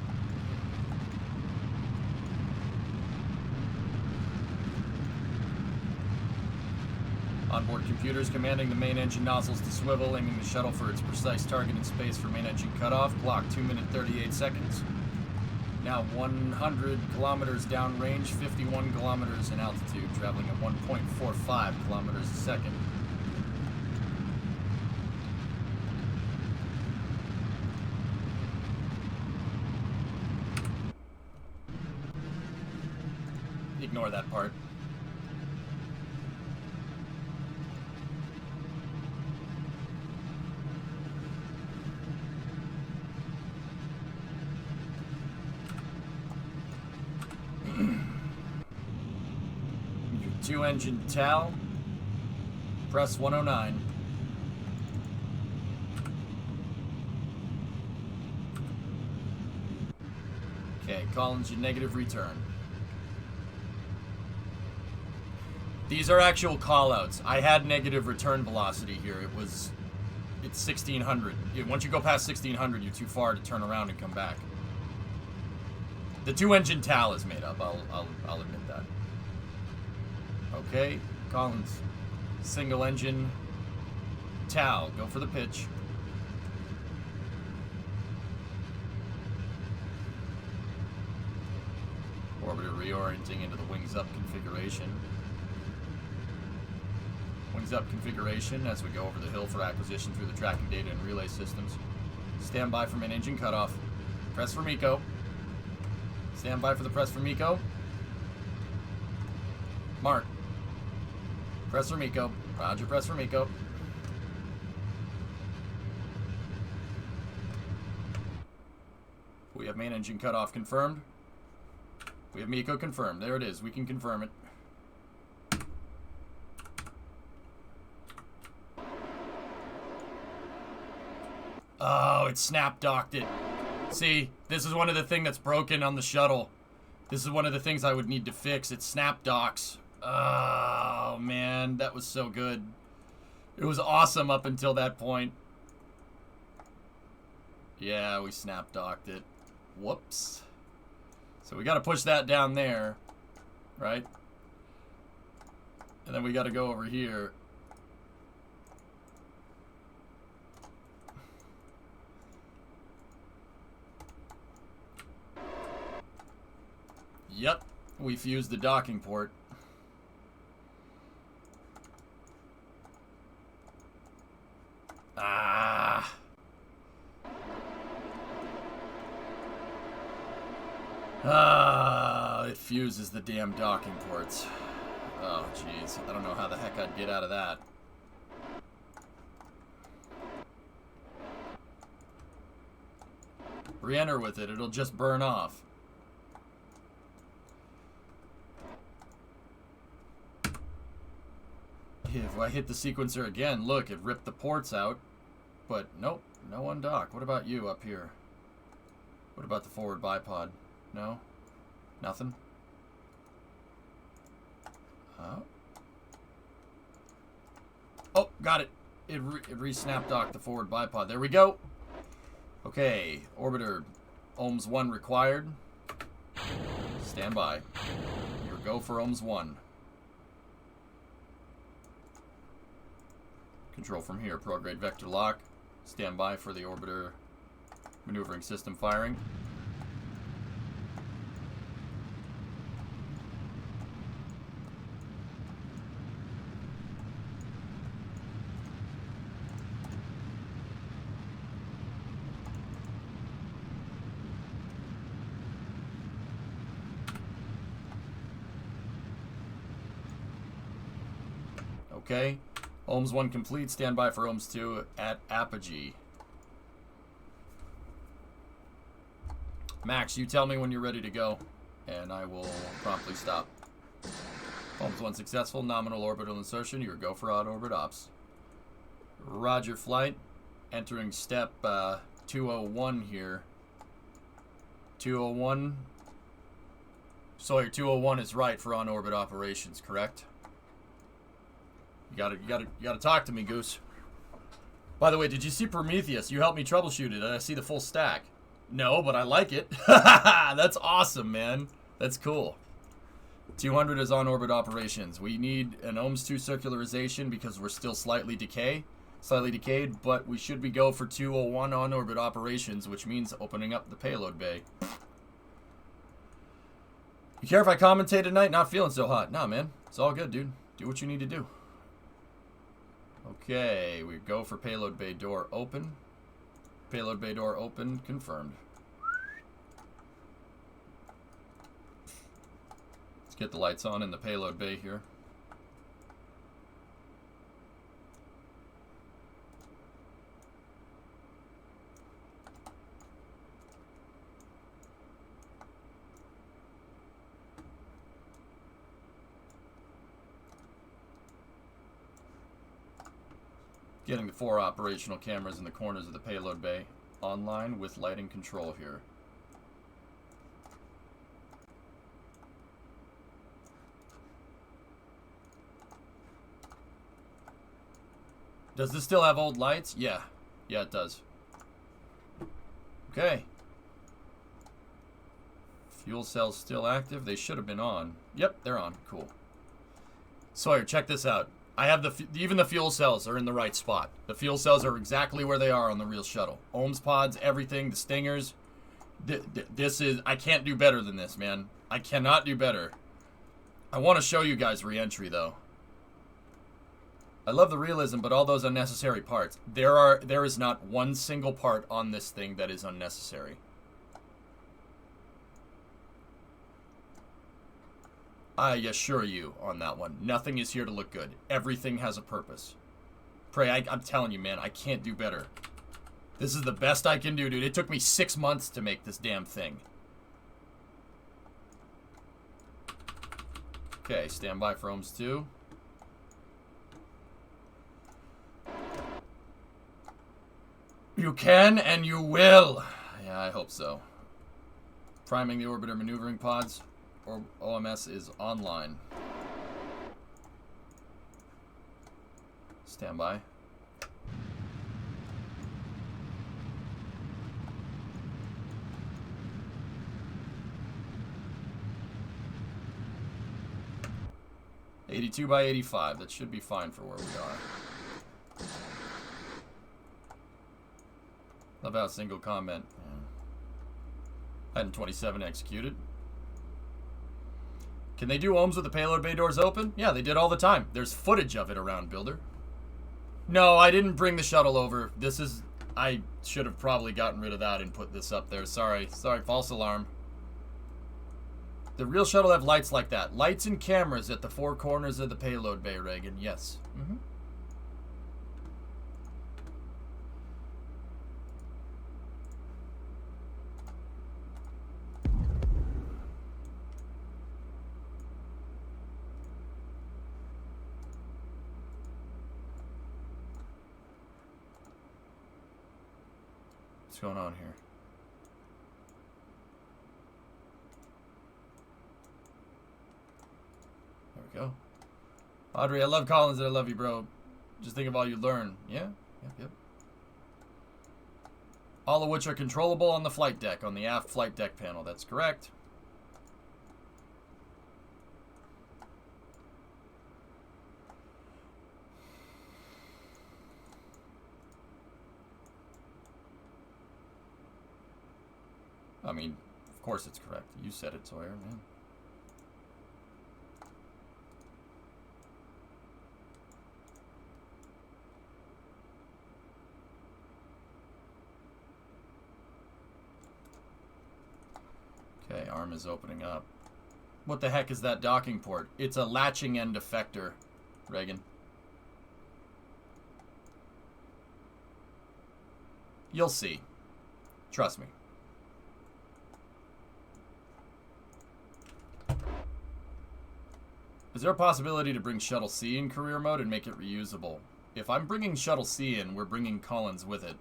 Onboard computers commanding the main engine nozzles to swivel, aiming the shuttle for its precise target in space for main engine cutoff. Clock 2 minutes 38 seconds. Now 100 kilometers downrange, 51 kilometers in altitude, traveling at 1.45 kilometers a second. Ignore that part. 2 engine TAL. Press 109. Okay, call engine negative, return. These are actual callouts. I had negative return velocity here. It's 1600. Once you go past 1600, you're too far to turn around and come back. The 2 engine TAL is made up. I'll admit that. Okay, Collins. Single engine TAL. Go for the pitch. Orbiter reorienting into the wings up configuration. Wings up configuration as we go over the hill for acquisition through the tracking data and relay systems. Stand by for main engine cutoff. Press for MECO. Stand by for the press for MECO. Mark. Press for MECO. Roger, press for MECO. We have main engine cutoff confirmed. We have MECO confirmed. There it is. We can confirm it. Oh, it snap docked it. See, this is one of the things that's broken on the shuttle. This is one of the things I would need to fix. It snap docks. Oh, man. That was so good. It was awesome up until that point. Yeah, we snap docked it. Whoops. So we got to push that down there, right? And then we got to go over here. Yep, we fused the docking port. Ah. It fuses the damn docking ports. Oh, jeez. I don't know how the heck I'd get out of that. Re-enter with it. It'll just burn off. If I hit the sequencer again, look, it ripped the ports out. But nope, no undock. What about you up here? What about the forward bipod? No? Nothing? Oh, got it. It re-snap docked the forward bipod. There we go. Okay, orbiter ohms 1 required. Stand by. Your go for ohms 1. Control from here. Prograde vector lock. Stand by for the orbiter maneuvering system firing. Okay. Ohms 1 complete. Stand by for ohms 2 at apogee. Max, you tell me when you're ready to go, and I will promptly stop. Ohms 1 successful. Nominal orbital insertion. Your go for on-orbit ops. Roger, flight. Entering step 201 here. 201. Sawyer, 201 is right for on-orbit operations, correct? You gotta talk to me, Goose. By the way, did you see Prometheus? You helped me troubleshoot it, and I see the full stack. No, but I like it. That's awesome, man. That's cool. 200 is on-orbit operations. We need an ohms 2 circularization because we're still slightly decayed, but we should be go for 201 on-orbit operations, which means opening up the payload bay. You care if I commentate tonight? Not feeling so hot. Nah, man. It's all good, dude. Do what you need to do. Okay, we go for payload bay door open. Payload bay door open, confirmed. Let's get the lights on in the payload bay here. Getting the 4 operational cameras in the corners of the payload bay online with lighting control here. Does this still have old lights? Yeah. Yeah, it does. Okay. Fuel cells still active. They should have been on. Yep, they're on. Cool. Sawyer, check this out. I have even the fuel cells are in the right spot. The fuel cells are exactly where they are on the real shuttle. Ohms pods, everything, the stingers. This is... I can't do better than this, man. I cannot do better. I want to show you guys re-entry, though. I love the realism, but all those unnecessary parts. There is not one single part on this thing that is unnecessary. I assure you on that one. Nothing is here to look good. Everything has a purpose. Pray, I'm telling you, man, I can't do better. This is the best I can do, dude. It took me 6 months to make this damn thing. Okay, stand by for Ohms 2. You can and you will. Yeah, I hope so. Priming the orbiter maneuvering pods. Or OMS is online. Stand by. (82 by 85). That should be fine for where we are. Love how single comment. And 27 executed. Can they do ohms with the payload bay doors open? Yeah, they did all the time. There's footage of it around, Builder. No, I didn't bring the shuttle over. This is... I should have probably gotten rid of that and put this up there. Sorry. Sorry, false alarm. The real shuttle have lights like that. Lights and cameras at the 4 corners of the payload bay, Reagan. Yes. Mm-hmm. What's going on here? There we go. Audrey, I love Collins and I love you, bro. Just think of all you learn. Yeah? Yep. All of which are controllable on the flight deck, on the aft flight deck panel. That's correct. I mean, of course it's correct. You said it, Sawyer, man. Okay, arm is opening up. What the heck is that docking port? It's a latching end effector, Reagan. You'll see. Trust me. Is there a possibility to bring Shuttle C in career mode and make it reusable? If I'm bringing Shuttle C in, we're bringing Collins with it.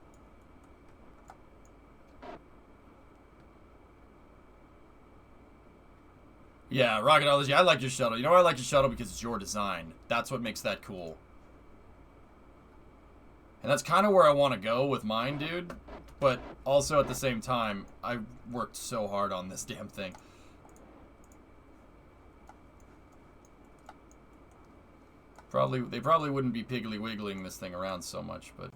Yeah, Rocketology, I like your shuttle. You know why I like your shuttle? Because it's your design. That's what makes that cool. And that's kind of where I want to go with mine, dude. But also at the same time, I worked so hard on this damn thing. They probably wouldn't be piggly wiggling this thing around so much, but...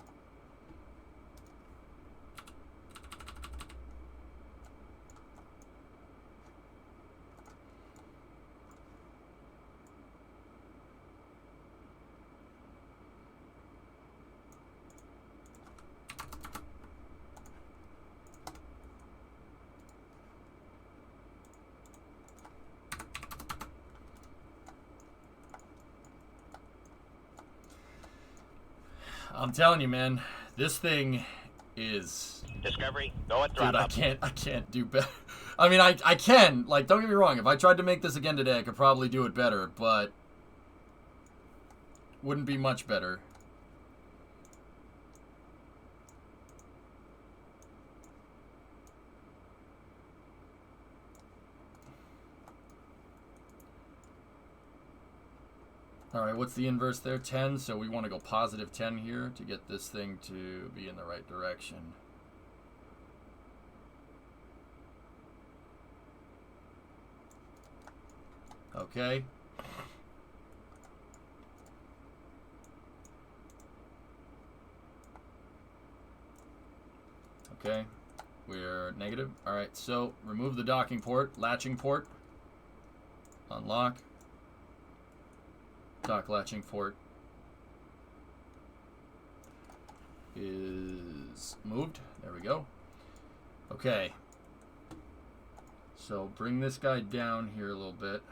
I'm telling you, man, this thing is... Discovery, go at Dude, throttle. I can't do better. I mean, I can. Like, don't get me wrong. If I tried to make this again today, I could probably do it better, but... wouldn't be much better. All right, what's the inverse there? 10. So we want to go positive 10 here to get this thing to be in the right direction. Okay. Okay. We're negative. All right, so remove the docking port, latching port. Unlock. Dock latching port is moved. There we go. Okay. So bring this guy down here a little bit.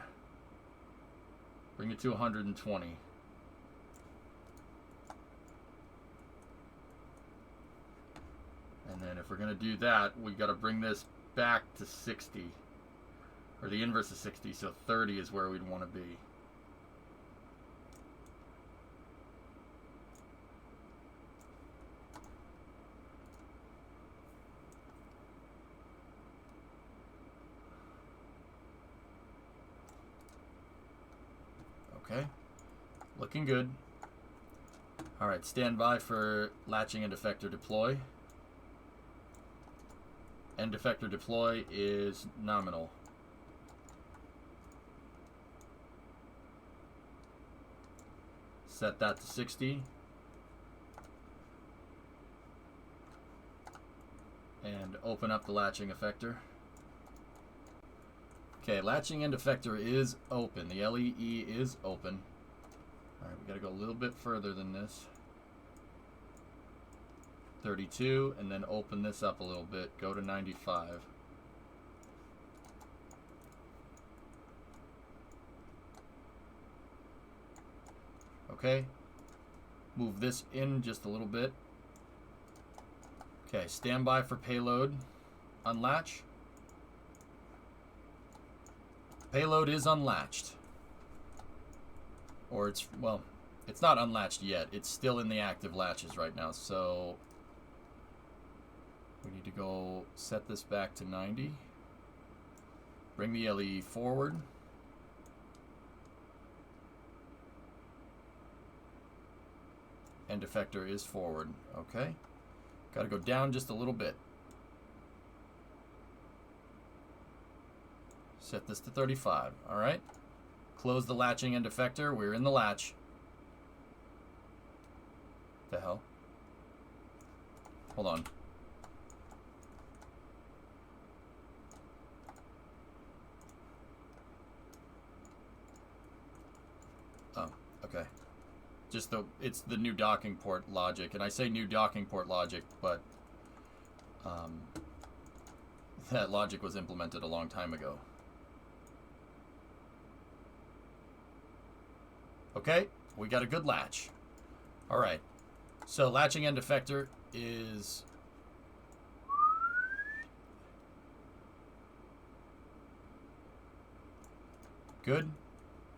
Bring it to 120. And then if we're going to do that, we got to bring this back to 60. Or the inverse of 60, so 30 is where we'd want to be. Okay, looking good. All right, stand by for latching and effector deploy. End effector deploy is nominal. Set that to 60. And open up the latching effector. Okay, latching end effector is open. The LEE is open. Alright, we gotta go a little bit further than this. 32, and then open this up a little bit. Go to 95. Okay. Move this in just a little bit. Okay, stand by for payload. Unlatch. Payload is unlatched. Or it's, well, it's not unlatched yet. It's still in the active latches right now. So we need to go set this back to 90. Bring the LE forward. End effector is forward. Okay. Got to go down just a little bit. Set this to 35. All right. Close the latching end effector. We're in the latch. The hell? Hold on. Oh, okay. Just it's the new docking port logic, and I say new docking port logic, but that logic was implemented a long time ago. Okay, we got a good latch. All right, so latching end effector is good.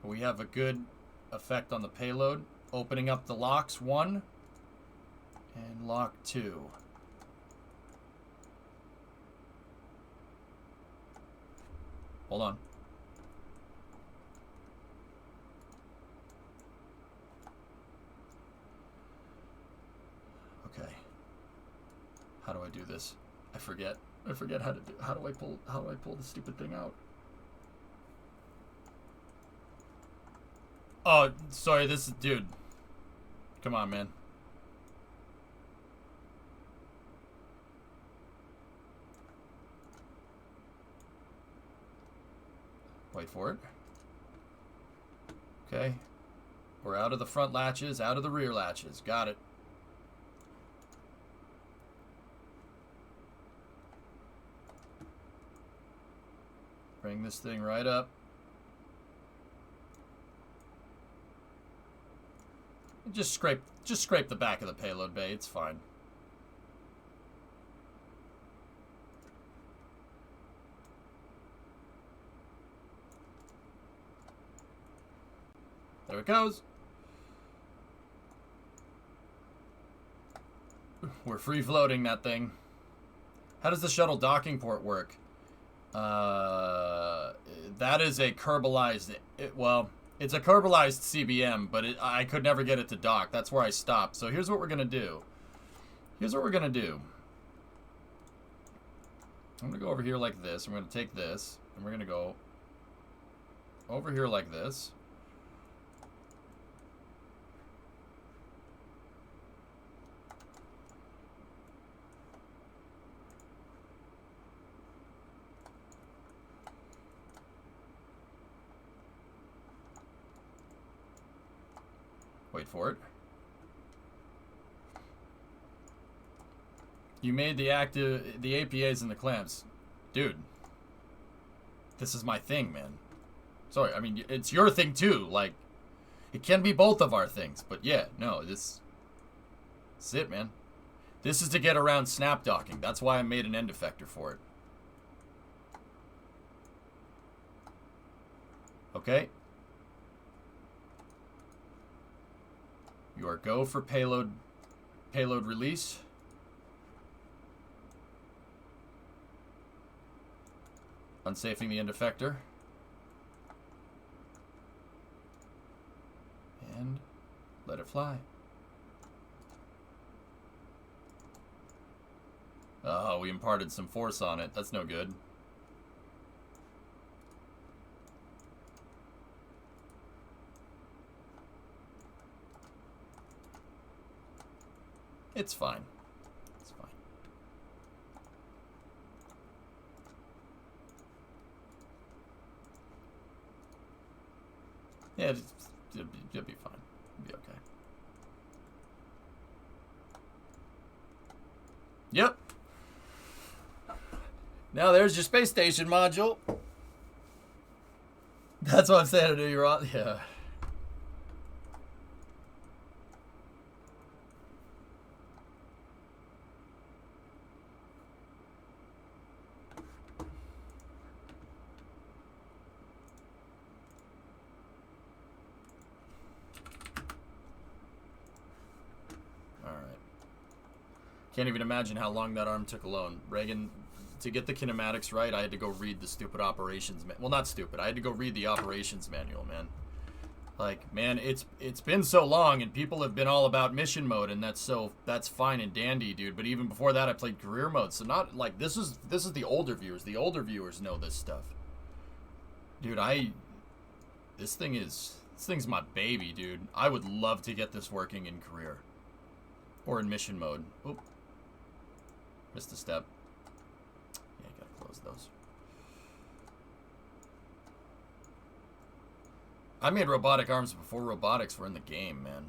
We have a good effect on the payload. Opening up the locks, 1 and lock 2. Hold on. Okay. How do I do this? I forget how to do. How do I pull the stupid thing out? Oh, sorry, this is, dude. Come on, man. Wait for it. Okay. We're out of the front latches, out of the rear latches. Got it. Bring this thing right up. Just scrape the back of the payload bay. It's fine. There it goes. We're free floating that thing. How does the shuttle docking port work? That is a Kerbalized. Well, It's a Kerbalized CBM, but I could never get it to dock. That's where I stopped. So here's what we're going to do. Here's what we're going to do. I'm going to go over here like this. I'm going to take this, and we're going to go over here like this. Wait for it. You made the APAs and the clamps. Dude. This is my thing, man. Sorry, I mean, it's your thing too. Like, it can be both of our things. But yeah, no, this is it, man. This is to get around snap docking. That's why I made an end effector for it. Okay. You are go for payload release. Unsafing the end effector. And let it fly. Oh, we imparted some force on it. That's no good. It's fine. It's fine. Yeah, it'll be fine. It'll be okay. Yep. Now there's your space station module. That's what I'm saying to do. You're on. Yeah. Can't even imagine how long that arm took alone. Reagan, to get the kinematics right, I had to go read the stupid operations well, not stupid. I had to go read the operations manual, man. Like, man, it's been so long, and people have been all about mission mode, and that's fine and dandy, dude. But even before that, I played career mode. So not like this is the older viewers. The older viewers know this stuff. Dude, this thing's my baby, dude. I would love to get this working in career. Or in mission mode. Oop. Missed a step. Yeah, gotta close those. I made robotic arms before robotics were in the game, man.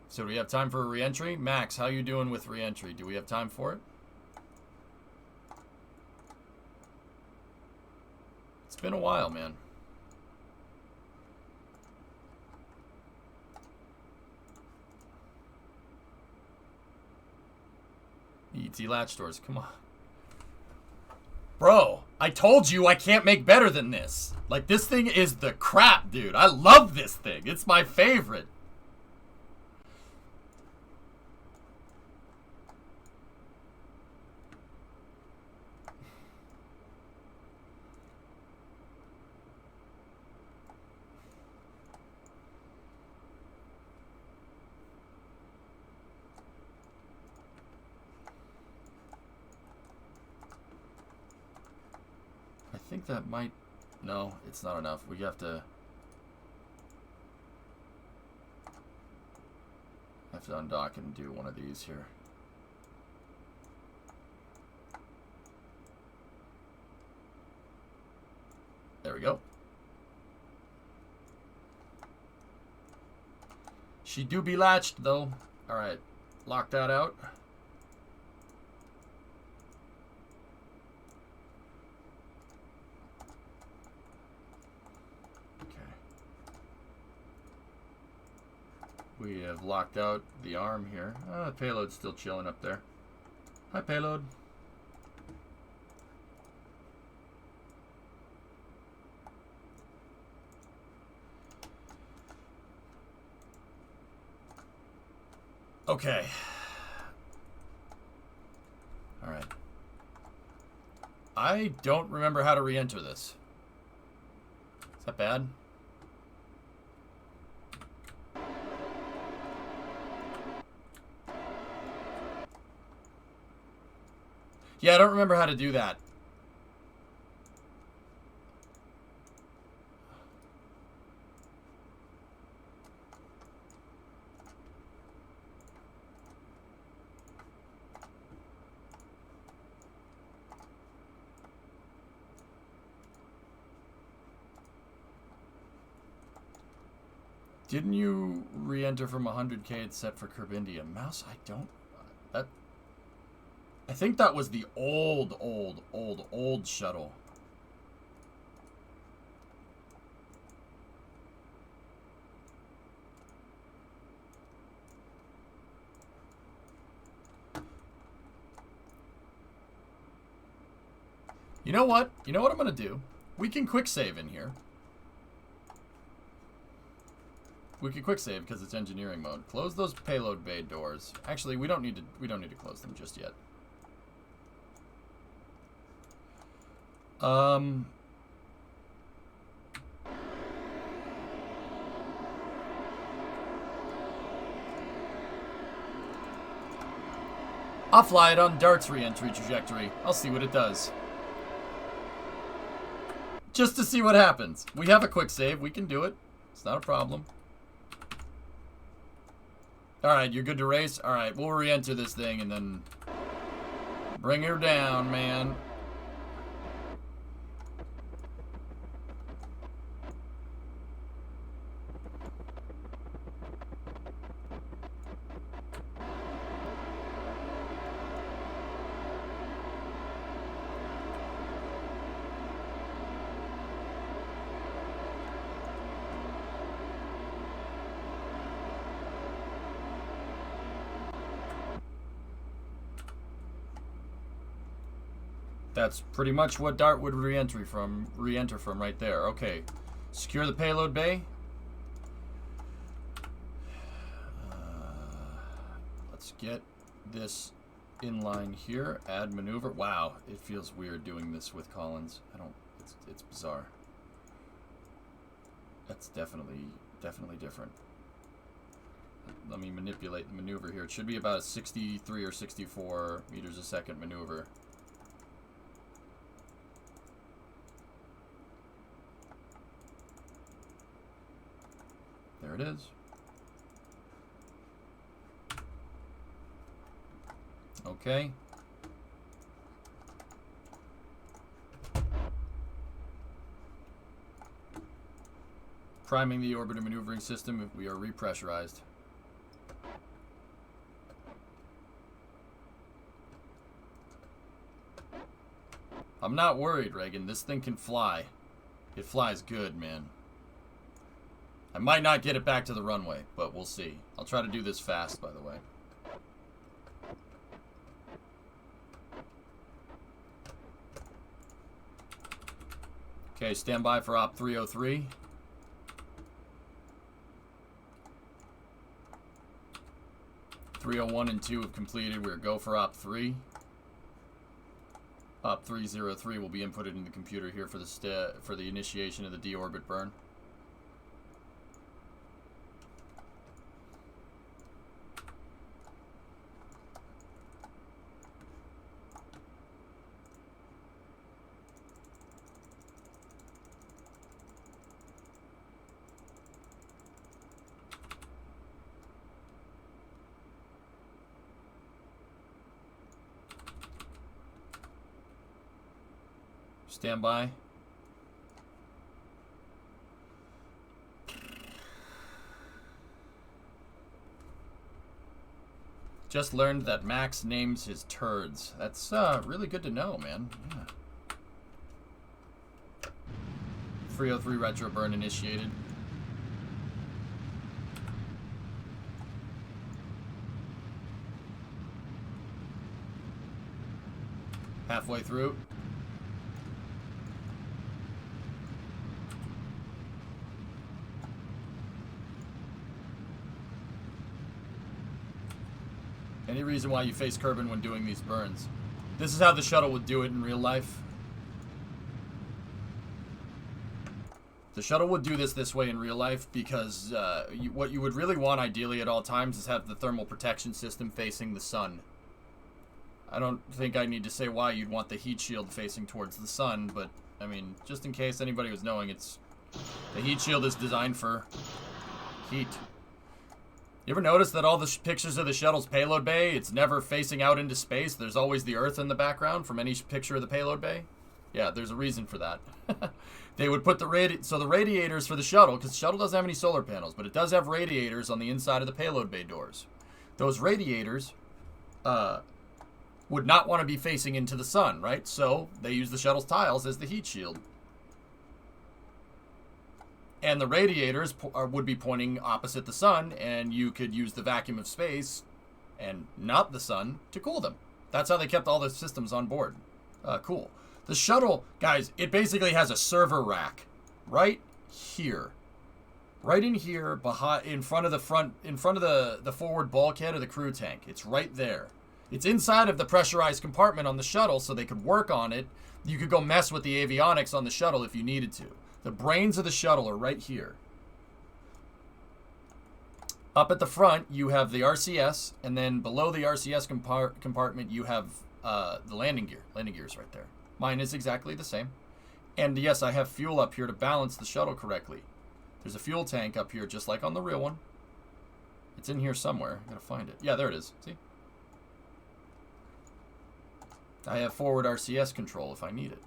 So do we have time for a re-entry? Max, how you doing with re-entry? Do we have time for it? It's been a while, man. ET latch doors, come on. Bro, I told you I can't make better than this. Like, this thing is the crap, dude. I love this thing. It's my favorite. I think that might... No, it's not enough. We have to undock and do one of these here. There we go. She do be latched, though. Alright, lock that out. We have locked out the arm here. The payload's still chilling up there. Hi, payload. Okay. All right. I don't remember how to re-enter this. Is that bad? Yeah, I don't remember how to do that. Didn't you re-enter from 100K it's set for Curb India? Mouse, I don't... That... I think that was the old shuttle. You know what? You know what I'm going to do? We can quick save in here. We can quick save because it's engineering mode. Close those payload bay doors. Actually, we don't need to close them just yet. I'll fly it on Dart's re-entry trajectory. I'll see what it does. Just to see what happens. We have a quick save. We can do it. It's not a problem. Alright, you're good to race? Alright, we'll re-enter this thing and then bring her down, man. That's pretty much what Dart would re-enter from right there. Okay, secure the payload bay. Let's get this in line here. Add maneuver. Wow, it feels weird doing this with Collins. It's bizarre. That's definitely different. Let me manipulate the maneuver here. It should be about a 63 or 64 meters a second maneuver. There it is. Okay. Priming the orbiter maneuvering system. We are repressurized. I'm not worried, Reagan. This thing can fly. It flies good, man. I might not get it back to the runway, but we'll see. I'll try to do this fast, by the way. Okay, stand by for Op 303. (301) and 2 have completed. We're go for Op 3. Op 303 will be inputted in the computer here for the initiation of the deorbit burn. Stand by. Just learned that Max names his turds. That's really good to know, man. Yeah. 303 retro burn initiated. Halfway through. Any reason why you face Kerbin when doing these burns? This is how the shuttle would do it in real life. The shuttle would do this way in real life because what you would really want ideally at all times is have the thermal protection system facing the sun. I don't think I need to say why you'd want the heat shield facing towards the sun, but I mean, just in case anybody was knowing, the heat shield is designed for heat. You ever notice that all the pictures of the shuttle's payload bay, it's never facing out into space? There's always the Earth in the background from any picture of the payload bay? Yeah, there's a reason for that. They would put the radiators for the shuttle, because the shuttle doesn't have any solar panels, but it does have radiators on the inside of the payload bay doors. Those radiators would not want to be facing into the sun, right? So they use the shuttle's tiles as the heat shield. And the radiators would be pointing opposite the sun, and you could use the vacuum of space and not the sun to cool them. That's how they kept all the systems on board. Cool. The shuttle, guys, it basically has a server rack right here. Right in here, in front of the forward bulkhead of the crew tank. It's right there. It's inside of the pressurized compartment on the shuttle, so they could work on it. You could go mess with the avionics on the shuttle if you needed to. The brains of the shuttle are right here. Up at the front, you have the RCS, and then below the RCS compartment, you have the landing gear. Landing gear is right there. Mine is exactly the same. And yes, I have fuel up here to balance the shuttle correctly. There's a fuel tank up here, just like on the real one. It's in here somewhere. I gotta find it. Yeah, there it is. See? I have forward RCS control if I need it.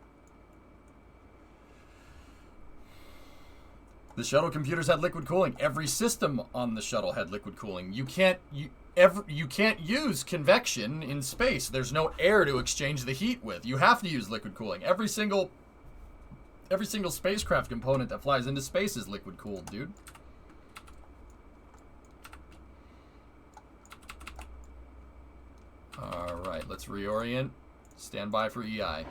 The shuttle computers had liquid cooling. Every system on the shuttle had liquid cooling. You can't use convection in space. There's no air to exchange the heat with. You have to use liquid cooling. Every single spacecraft component that flies into space is liquid cooled, dude. All right, let's reorient. Stand by for EI.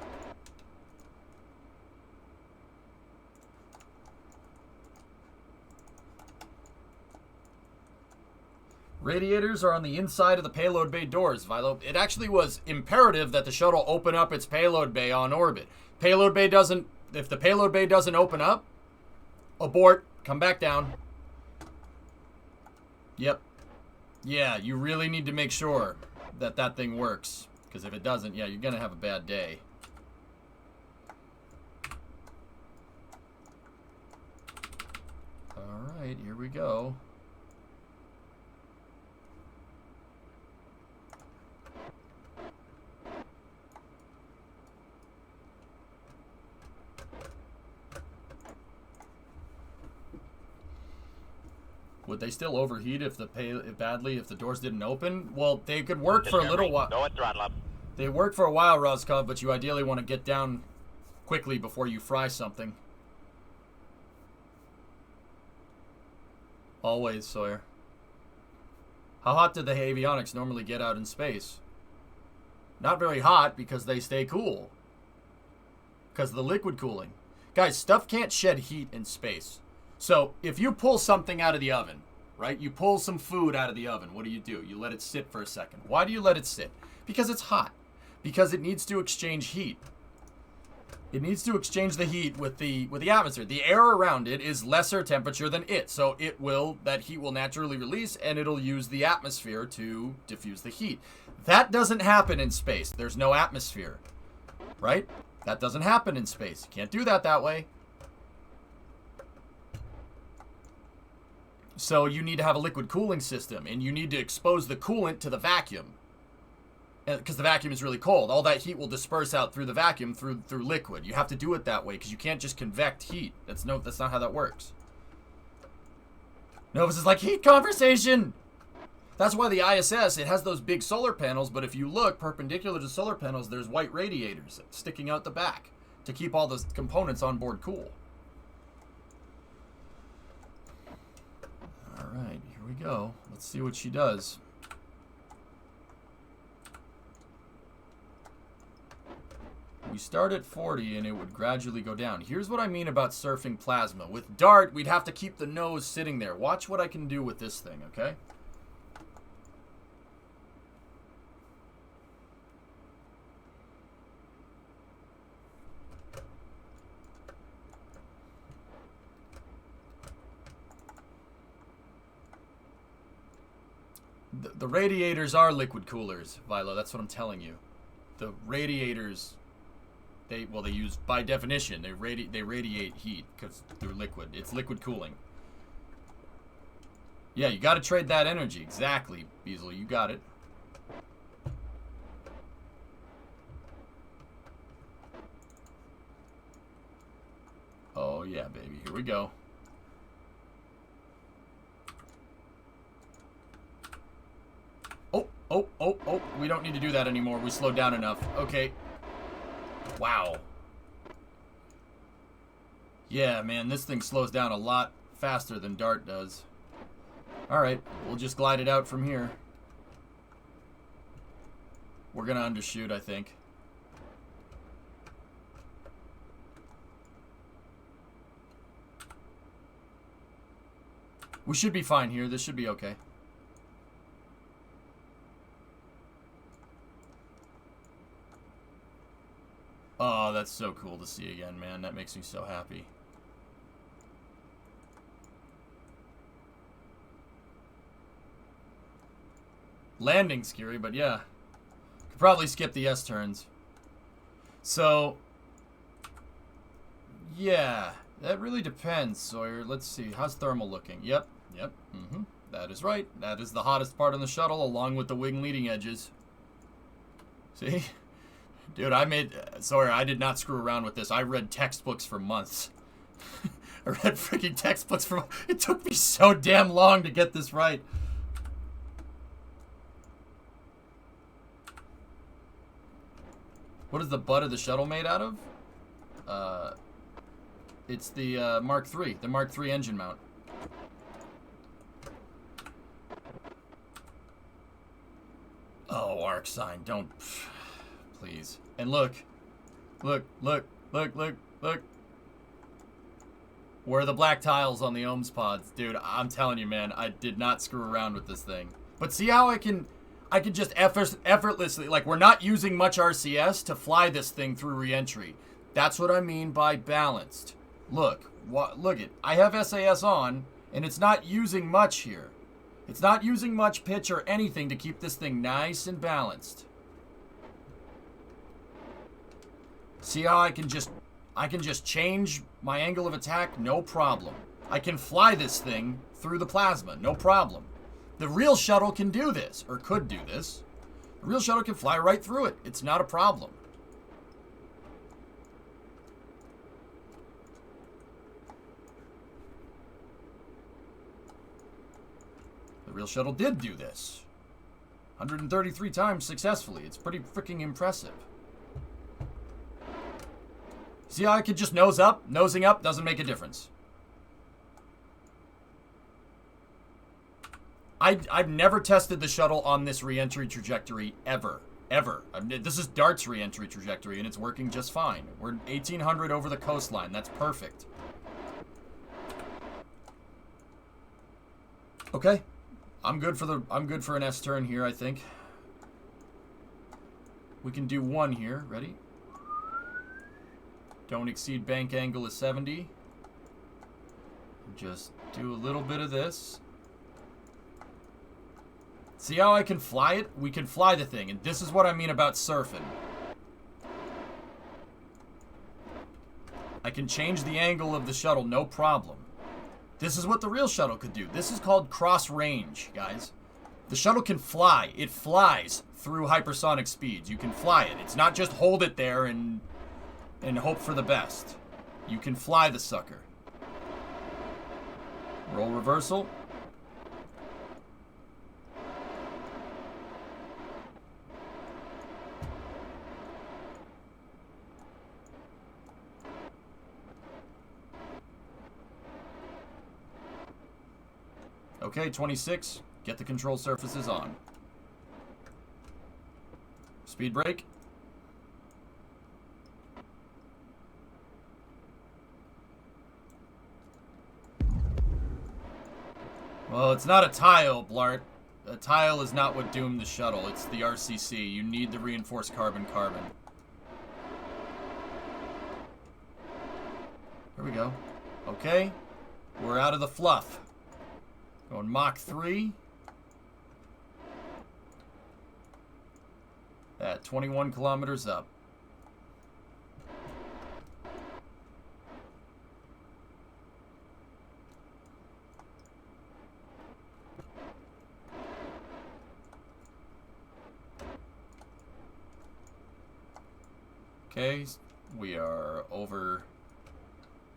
Radiators are on the inside of the payload bay doors, Vilo. It actually was imperative that the shuttle open up its payload bay on orbit. If the payload bay doesn't open up, abort, come back down. Yep. Yeah, you really need to make sure that that thing works. Because if it doesn't, yeah, you're going to have a bad day. All right, here we go. Would they still overheat if the doors didn't open? Well, they could work for a little while. Go and throttle up. They work for a while, Roscoe, but you ideally want to get down quickly before you fry something. Always, Sawyer. How hot did the avionics normally get out in space? Not very hot because they stay cool. Because of the liquid cooling. Guys, stuff can't shed heat in space. So, if you pull something out of the oven, right? You pull some food out of the oven. What do? You let it sit for a second. Why do you let it sit? Because it's hot. Because it needs to exchange heat. It needs to exchange the heat with the atmosphere. The air around it is lesser temperature than it. So that heat will naturally release and it'll use the atmosphere to diffuse the heat. That doesn't happen in space. There's no atmosphere. Right? That doesn't happen in space. You can't do that way. So you need to have a liquid cooling system, and you need to expose the coolant to the vacuum. Because the vacuum is really cold. All that heat will disperse out through the vacuum, through liquid. You have to do it that way, because you can't just convect heat. That's not how that works. Novus is like, heat conversation! That's why the ISS, it has those big solar panels, but if you look perpendicular to solar panels, there's white radiators sticking out the back to keep all those components on board cool. Alright, here we go. Let's see what she does. We start at 40 and it would gradually go down. Here's what I mean about surfing plasma. With DART, we'd have to keep the nose sitting there. Watch what I can do with this thing, okay? The radiators are liquid coolers, Vilo. That's what I'm telling you. The radiators, they use, by definition, they radiate heat because they're liquid. It's liquid cooling. Yeah, you got to trade that energy. Exactly, Beasley. You got it. Oh, yeah, baby. Here we go. Oh. We don't need to do that anymore. We slowed down enough. Okay. Wow. Yeah, man, this thing slows down a lot faster than Dart does. Alright, we'll just glide it out from here. We're gonna undershoot, I think. We should be fine here. This should be okay. Oh, that's so cool to see again, man. That makes me so happy. Landing's scary, but yeah. Could probably skip the S-turns. So, yeah. That really depends, Sawyer. Let's see. How's thermal looking? Yep. That is right. That is the hottest part on the shuttle, along with the wing leading edges. See? Dude, Sawyer, I did not screw around with this. I read textbooks for months. I read freaking textbooks for months. It took me so damn long to get this right. What is the butt of the shuttle made out of? It's the Mark III, the Mark III engine mount. Oh, arc sign, don't, please. And look. Where are the black tiles on the ohms pods? Dude, I'm telling you, man, I did not screw around with this thing. But see how I can just effortlessly, like, we're not using much RCS to fly this thing through re-entry. That's what I mean by balanced. Look it. I have SAS on, and it's not using much here. It's not using much pitch or anything to keep this thing nice and balanced. See how I can just change my angle of attack? No problem. I can fly this thing through the plasma. No problem. The real shuttle can do this, or could do this. The real shuttle can fly right through it. It's not a problem. The real shuttle did do this. 133 times successfully. It's pretty freaking impressive. See how I could just nose up? Nosing up doesn't make a difference. I've never tested the shuttle on this re-entry trajectory ever. This is Dart's re-entry trajectory, and it's working just fine. We're 1,800 over the coastline. That's perfect. Okay. I'm good for an S turn here, I think. We can do one here. Ready? Don't exceed bank angle of 70. Just do a little bit of this. See how I can fly it? We can fly the thing, and this is what I mean about surfing. I can change the angle of the shuttle, no problem. This is what the real shuttle could do. This is called cross range, guys. The shuttle can fly. It flies through hypersonic speeds. You can fly it. It's not just hold it there and hope for the best. You can fly the sucker. Roll reversal. Okay, 26. Get the control surfaces on. Speed brake. Well, it's not a tile, Blart. A tile is not what doomed the shuttle. It's the RCC. You need the reinforced carbon-carbon. Here we go. Okay. We're out of the fluff. Going Mach 3. 21 kilometers up. Okay, we are over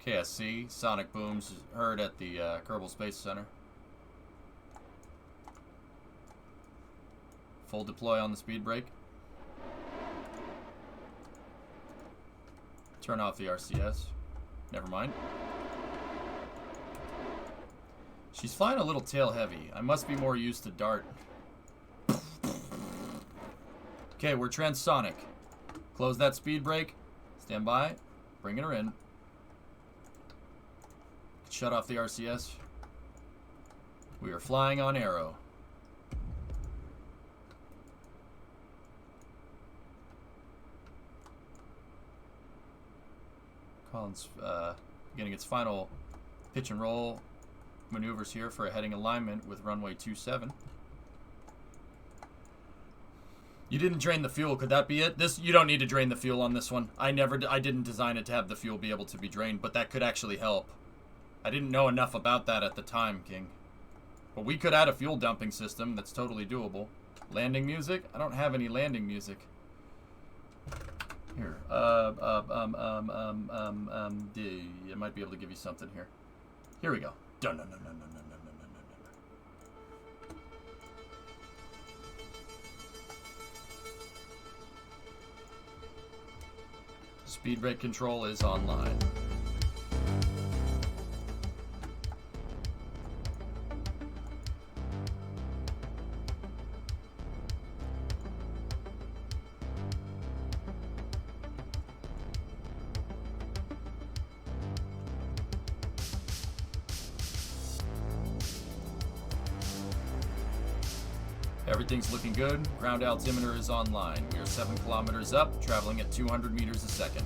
KSC. Sonic booms heard at the Kerbal Space Center. Full deploy on the speed brake. Turn off the RCS. Never mind. She's flying a little tail heavy. I must be more used to dart. Okay, we're transonic. Close that speed brake. Stand by. Bringing her in. Shut off the RCS. We are flying on Arrow. Collins getting its final pitch and roll maneuvers here for a heading alignment with runway 27. You didn't drain the fuel. Could that be it? You don't need to drain the fuel on this one. I didn't design it to have the fuel be able to be drained, but that could actually help. I didn't know enough about that at the time, King. But we could add a fuel dumping system that's totally doable. Landing music? I don't have any landing music. Here. I might be able to give you something here. Here we go. Dun, dun, dun, dun, dun, dun, dun, dun, dun, dun. Speed brake control is online. Everything's looking good. Ground altimeter is online. We are 7 kilometers up, traveling at 200 meters a second.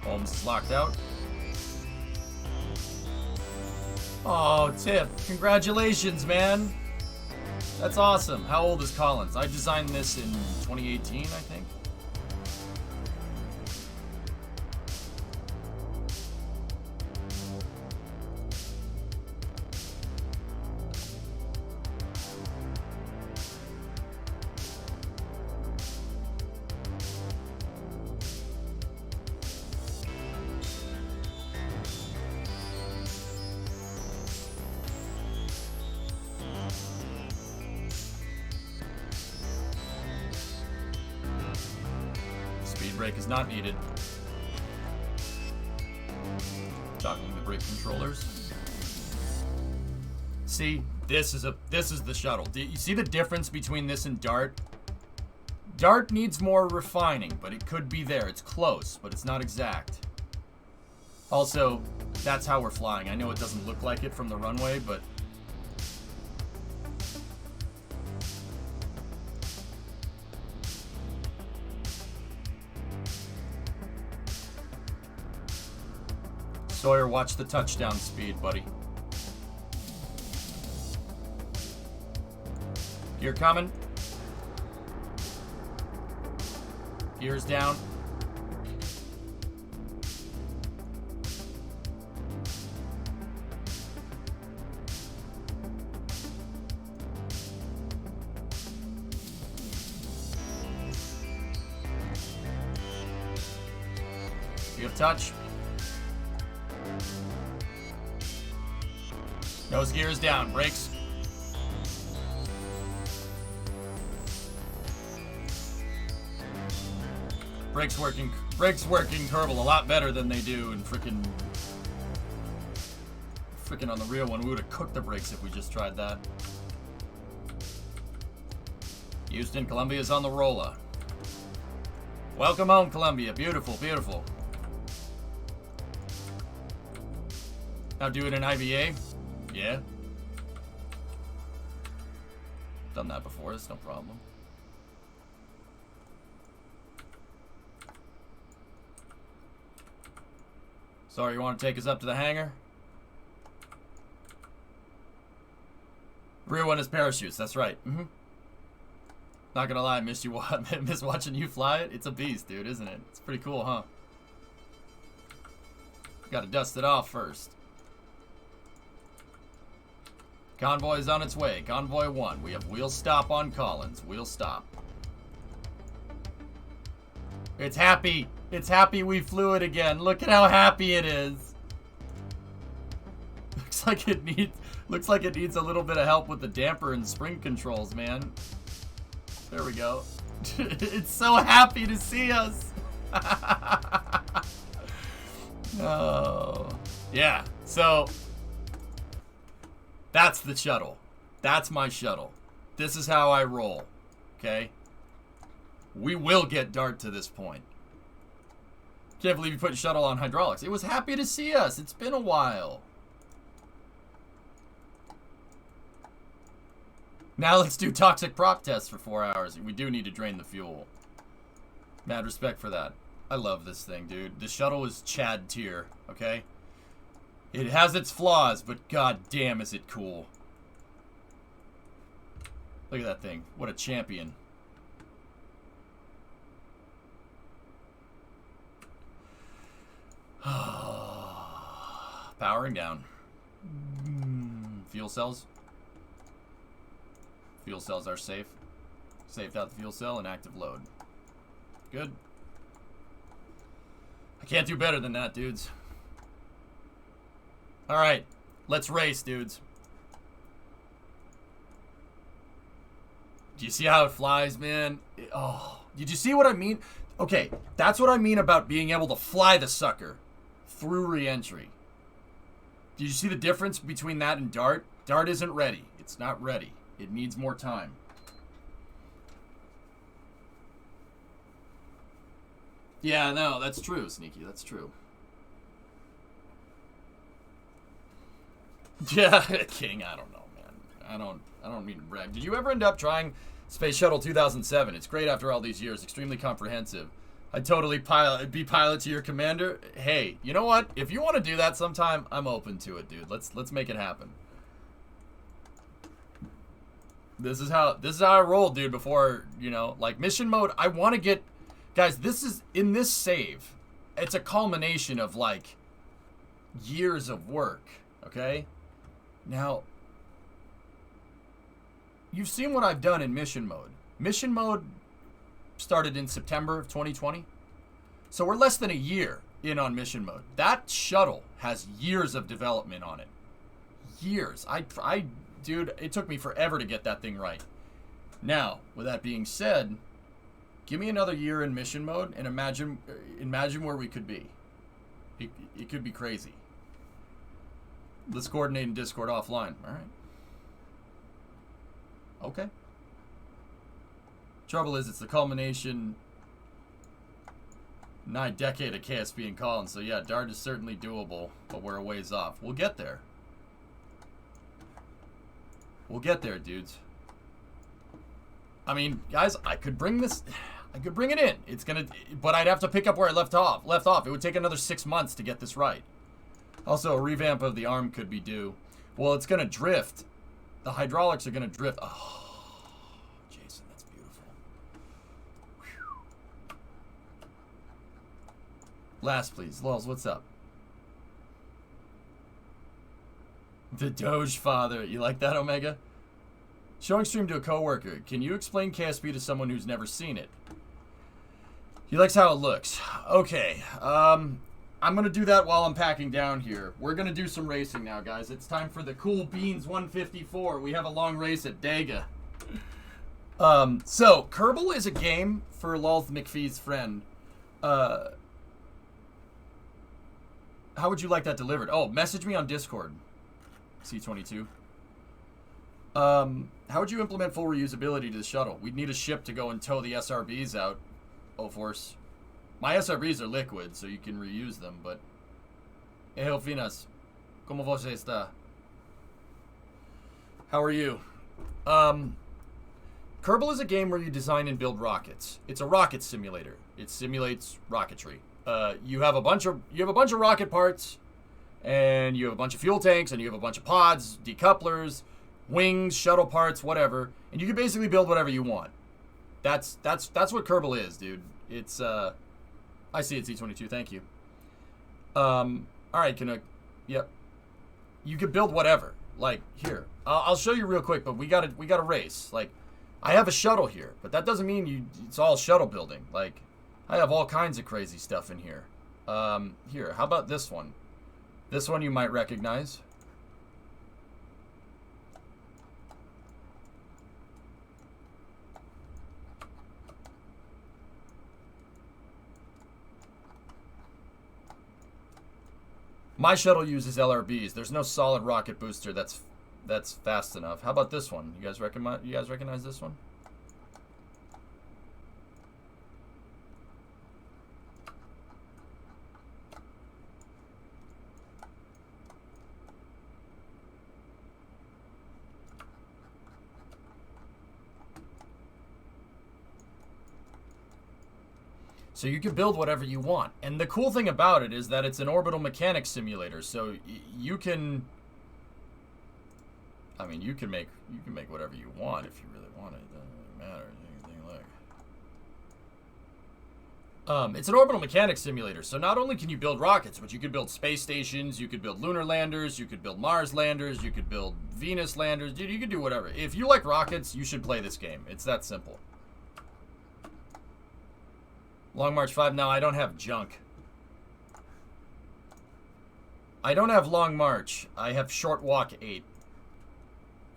Holmes is locked out. Oh, Tiff, congratulations, man. That's awesome. How old is Collins? I designed this in 2018, I think. Brake is not needed. Toggling the brake controllers. See, this is the shuttle. Do you see the difference between this and Dart? Dart needs more refining, but it could be there. It's close, but it's not exact. Also, that's how we're flying. I know it doesn't look like it from the runway, but Sawyer, watch the touchdown speed, buddy. Gear coming. Gears down. We have touch. Nose gears down, brakes. Brakes working Kerbal a lot better than they do in frickin' on the real one. We would have cooked the brakes if we just tried that. Houston, Columbia's on the roller. Welcome home, Columbia. Beautiful, beautiful. Now do it in IVA. Yeah. Done that before, it's no problem. Sorry, you want to take us up to the hangar? Rear one is parachutes, that's right. Not gonna lie, miss watching you fly it. It's a beast, dude, isn't it? It's pretty cool, huh? Gotta dust it off first. Convoy is on its way. Convoy 1. We have wheel stop on Collins. Wheel stop. It's happy. It's happy we flew it again. Look at how happy it is. Looks like it needs a little bit of help with the damper and spring controls, man. There we go. It's so happy to see us. Oh. Yeah. So that's the shuttle. That's my shuttle. This is how I roll. Okay? We will get Dart to this point. Can't believe you put shuttle on hydraulics. It was happy to see us. It's been a while. Now let's do toxic prop tests for 4 hours. We do need to drain the fuel. Mad respect for that. I love this thing, dude. The shuttle is Chad tier, okay? It has its flaws, but god damn is it cool. Look at that thing. What a champion. Powering down. Fuel cells. Fuel cells are safe. Saved out the fuel cell and active load. Good. I can't do better than that, dudes. Alright. Let's race, dudes. Do you see how it flies, man? Oh, did you see what I mean? Okay, that's what I mean about being able to fly the sucker through re-entry. Did you see the difference between that and Dart? Dart isn't ready. It's not ready. It needs more time. Yeah, no, that's true, Sneaky. That's true. Yeah, King, I don't know, man. I don't mean to brag. Did you ever end up trying Space Shuttle 2007? It's great after all these years. Extremely comprehensive. I'd totally be pilot to your commander. Hey, you know what? If you want to do that sometime, I'm open to it, dude. Let's make it happen. This is how I roll, dude, before, you know, like mission mode. I want to get, guys, this is, in this save, it's a culmination of like years of work, okay? Now, you've seen what I've done in mission mode. Mission mode started in September of 2020. So we're less than a year in on mission mode. That shuttle has years of development on it. Years. Dude, it took me forever to get that thing right. Now, with that being said, give me another year in mission mode and imagine where we could be. It could be crazy. Let's coordinate in Discord offline. All right. Okay. Trouble is, it's the culmination nigh decade of KSP and Collins. So yeah, Dart is certainly doable, but we're a ways off. We'll get there. We'll get there, dudes. I mean, guys, I could bring it in. It's gonna, but I'd have to pick up where I left off. It would take another 6 months to get this right. Also, a revamp of the arm could be due. Well, it's gonna drift. The hydraulics are gonna drift. Oh, Jason, that's beautiful. Whew. Last, please. Lols, what's up? The Doge Father. You like that, Omega? Showing stream to a coworker. Can you explain KSP to someone who's never seen it? He likes how it looks. Okay. I'm going to do that while I'm packing down here. We're going to do some racing now, guys. It's time for the Cool Beans 154. We have a long race at Dega. So, Kerbal is a game for Lulth McPhee's friend. How would you like that delivered? Oh, message me on Discord. C22. How would you implement full reusability to the shuttle? We'd need a ship to go and tow the SRBs out. Oh, force. My SRBs are liquid, so you can reuse them, but... Hey, Finas. ¿Cómo você está? How are you? Kerbal is a game where you design and build rockets. It's a rocket simulator. It simulates rocketry. You have a bunch of rocket parts, and you have a bunch of fuel tanks, and you have a bunch of pods, decouplers, wings, shuttle parts, whatever, and you can basically build whatever you want. That's what Kerbal is, dude. It's I see it's E22. Thank you. All right, yep. You could build whatever. Like here, I'll show you real quick, but we got to race. Like, I have a shuttle here, but that doesn't mean it's all shuttle building. Like, I have all kinds of crazy stuff in here. Here, how about this one? This one you might recognize. My shuttle uses LRBs. There's no solid rocket booster that's fast enough. How about this one? You guys recognize this one? So you can build whatever you want. And the cool thing about it is that it's an orbital mechanics simulator. So you can, I mean, you can make whatever you want if you really want it. It doesn't really matter. Anything like. It's an orbital mechanics simulator. So not only can you build rockets, but you could build space stations, you could build lunar landers, you could build Mars landers, you could build Venus landers. Dude, you could do whatever. If you like rockets, you should play this game. It's that simple. Long March 5. No, I don't have junk. I don't have Long March. I have Short Walk 8.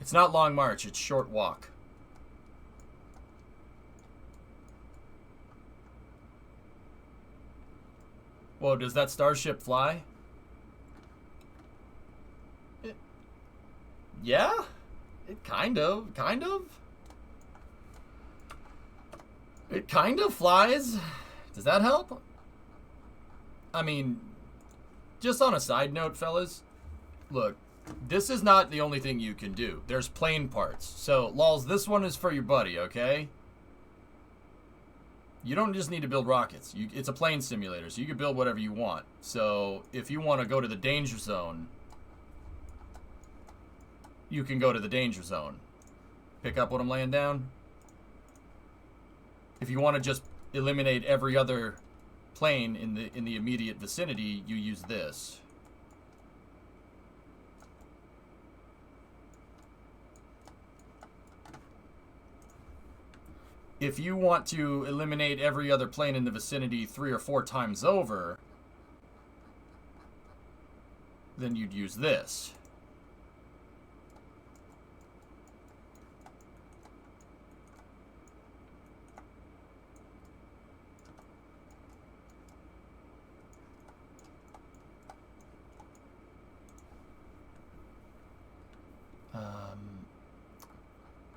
It's not Long March, it's Short Walk. Whoa, does that starship fly? Yeah? It kind of. It kind of flies. Does that help? I mean, just on a side note, fellas, look, this is not the only thing you can do. There's plane parts. So, lols, this one is for your buddy, okay? You don't just need to build rockets. It's a plane simulator, so you can build whatever you want. So, if you want to go to the danger zone, you can go to the danger zone. Pick up what I'm laying down? If you want to just eliminate every other plane in the immediate vicinity, you use this. If you want to eliminate every other plane in the vicinity 3 or 4 times over, then you'd use this.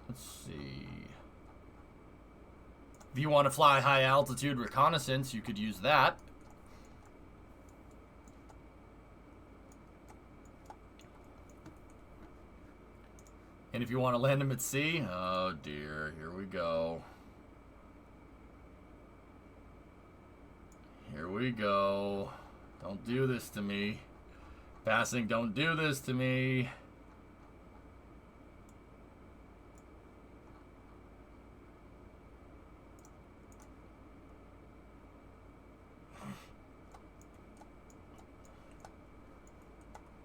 Let's see. If you want to fly high altitude reconnaissance, you could use that. And if you want to land them at sea, oh dear, here we go. Here we go. Don't do this to me. Passing, don't do this to me.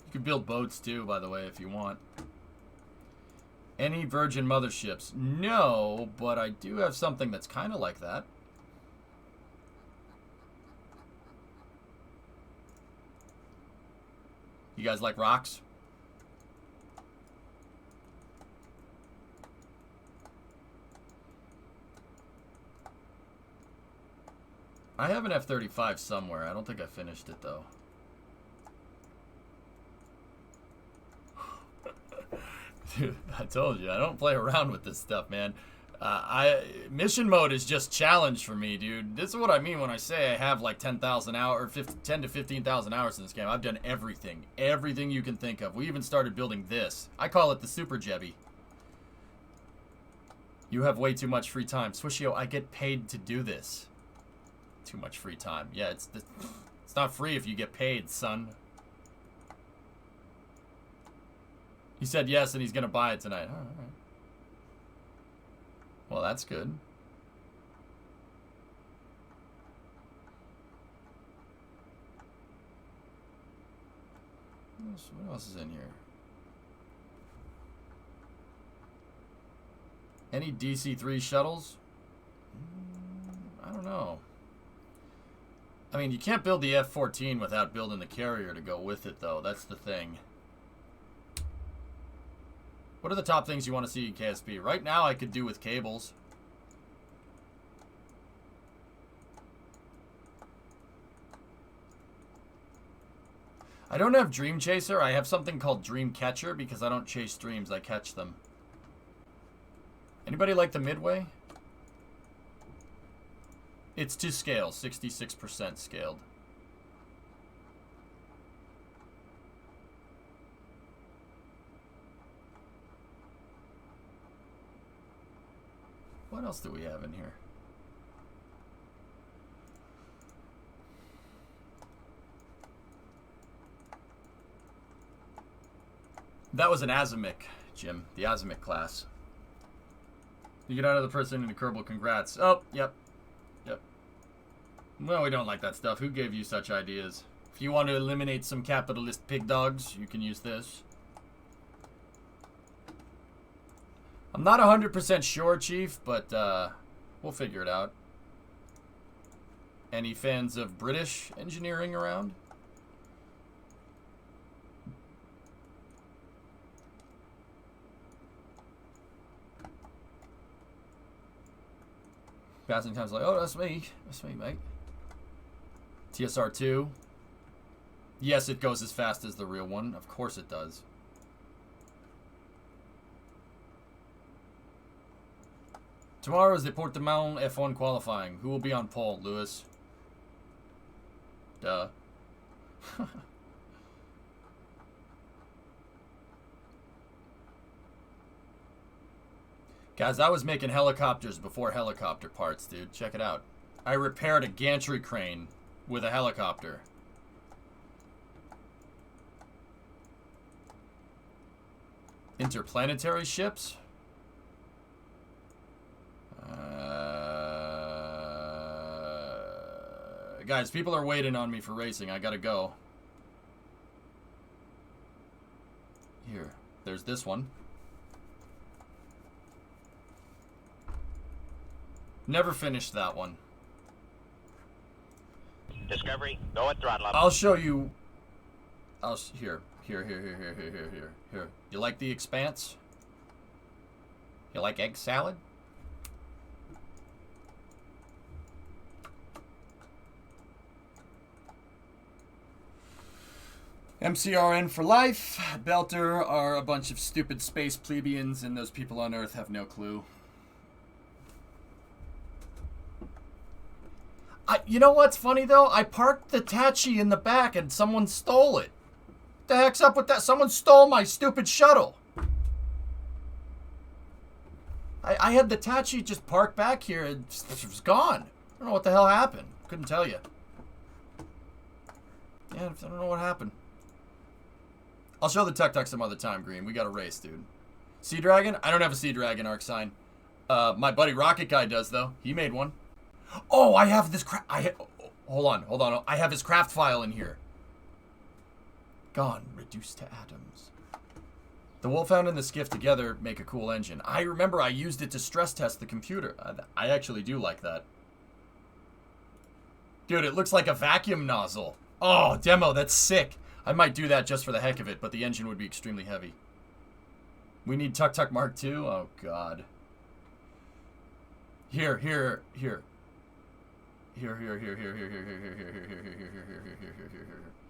You can build boats too, by the way, if you want. Any Virgin motherships? No, but I do have something that's kind of like that. You guys like rocks? I have an F-35 somewhere. I don't think I finished it, though. Dude, I told you, I don't play around with this stuff, man. Mission mode is just challenge for me, dude. This is what I mean when I say I have like 10,000 hours, or 10 to 15,000 hours in this game. I've done everything. Everything you can think of. We even started building this. I call it the Super Jebby. You have way too much free time. Swishio, I get paid to do this. Too much free time. Yeah, it's not free if you get paid, son. He said yes, and he's gonna buy it tonight. Oh, all right. Well, that's good. What else is in here? Any DC-3 shuttles? I don't know. I mean, you can't build the F-14 without building the carrier to go with it, though. That's the thing. What are the top things you want to see in KSP? Right now, I could do with cables. I don't have Dream Chaser. I have something called Dream Catcher because I don't chase dreams. I catch them. Anybody like the Midway? It's to scale. 66% scaled. What else do we have in here? That was an Azimuth, Jim. The Azimuth class. You get out of the person in the Kerbal, congrats. Oh, yep. Yep. Well, we don't like that stuff. Who gave you such ideas? If you want to eliminate some capitalist pig dogs, you can use this. I'm not 100% sure, Chief, but we'll figure it out. Any fans of British engineering around? Passing time's like, oh, that's me. That's me, mate. TSR2. Yes, it goes as fast as the real one. Of course it does. Tomorrow is the Portimão F1 qualifying. Who will be on pole, Lewis? Duh. Guys, I was making helicopters before helicopter parts, dude. Check it out. I repaired a gantry crane with a helicopter. Interplanetary ships? Guys, people are waiting on me for racing. I gotta go. Here. There's this one. Never finished that one. Discovery, go at throttle up. I'll show you. Here. You like the Expanse? You like egg salad? MCRN for life. Belter are a bunch of stupid space plebeians, and those people on Earth have no clue. You know what's funny, though? I parked the Tachi in the back, and someone stole it. What the heck's up with that? Someone stole my stupid shuttle. I had the Tachi just parked back here, and it was gone. I don't know what the hell happened. Couldn't tell you. Yeah, I don't know what happened. I'll show the tuk-tuk some other time, Green. We got a race, dude. Sea Dragon? I don't have a Sea Dragon arc sign. My buddy Rocket Guy does, though. He made one. Oh, I have this hold on. I have his craft file in here. Gone. Reduced to atoms. The Wolfhound and the Skiff together make a cool engine. I remember I used it to stress test the computer. I actually do like that. Dude, it looks like a vacuum nozzle. Oh, demo, that's sick. I might do that just for the heck of it, but the engine would be extremely heavy. We need Tuk-Tuk Mark II? Oh, God. Here.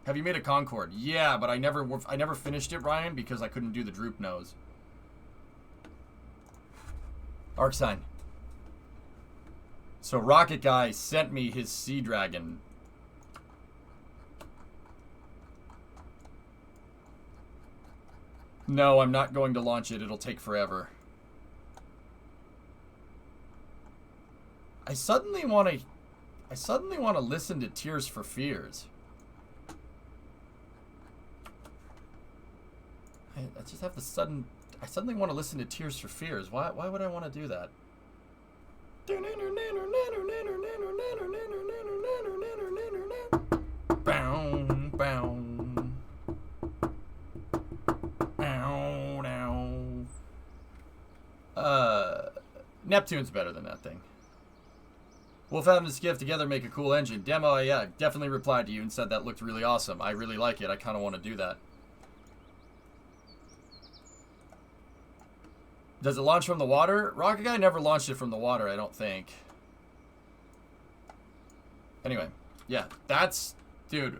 Have you made a Concorde? Yeah, but I never finished it, Ryan, because I couldn't do the droop nose. Arc sign. So Rocket Guy sent me his Sea Dragon. No, I'm not going to launch it. It'll take forever. I suddenly want to listen to Tears for Fears. I just have I suddenly want to listen to Tears for Fears. Why would I want to do that? Bow, bow. Ow, ow. Neptune's better than that thing. Wolfhound and Skiff together make a cool engine. Demo, yeah, definitely replied to you and said that looked really awesome. I really like it. I kind of want to do that. Does it launch from the water? Rocket Guy never launched it from the water, I don't think. Anyway, yeah, that's... Dude,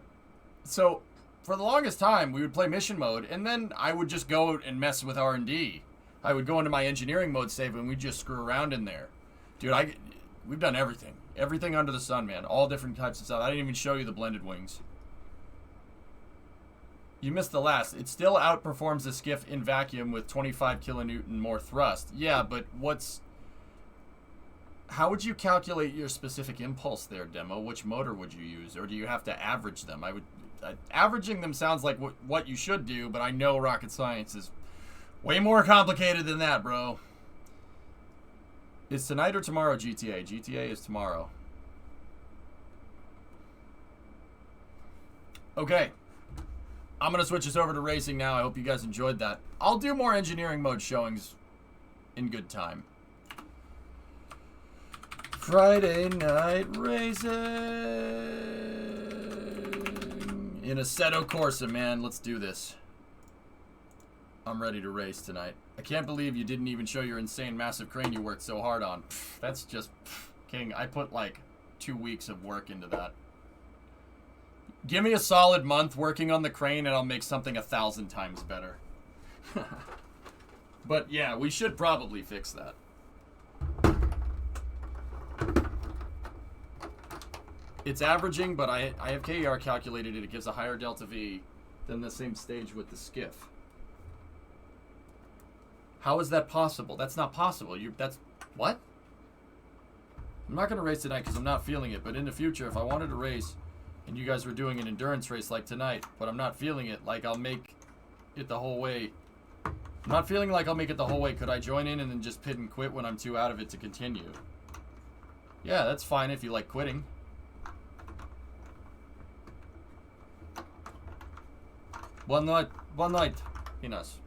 so for the longest time, we would play mission mode, and then I would just go and mess with R&D. I would go into my engineering mode save, and we'd just screw around in there. Dude, we've done everything. Everything under the sun, man. All different types of stuff. I didn't even show you the blended wings. You missed the last. It still outperforms the Skiff in vacuum with 25 kilonewton more thrust. Yeah, but how would you calculate your specific impulse there, Demo? Which motor would you use? Or do you have to average them? Averaging them sounds like what you should do, but I know rocket science is way more complicated than that, bro. Is tonight or tomorrow GTA? GTA is tomorrow. Okay. I'm going to switch us over to racing now. I hope you guys enjoyed that. I'll do more engineering mode showings in good time. Friday night racing in Assetto Corsa, man. Let's do this. I'm ready to race tonight. I can't believe you didn't even show your insane massive crane you worked so hard on. That's just king. I put like 2 weeks of work into that. Give me a solid month working on the crane and I'll make something 1,000 times better. But yeah, we should probably fix that. It's averaging, but I have KER calculated it. It gives a higher delta V than the same stage with the Skiff. How is that possible? That's not possible. That's... What? I'm not going to race tonight because I'm not feeling it. But in the future, if I wanted to race and you guys were doing an endurance race like tonight, but I'm not feeling it, like I'll make it the whole way. I'm not feeling like I'll make it the whole way. Could I join in and then just pit and quit when I'm too out of it to continue? Yeah, that's fine if you like quitting. One night, Pinas.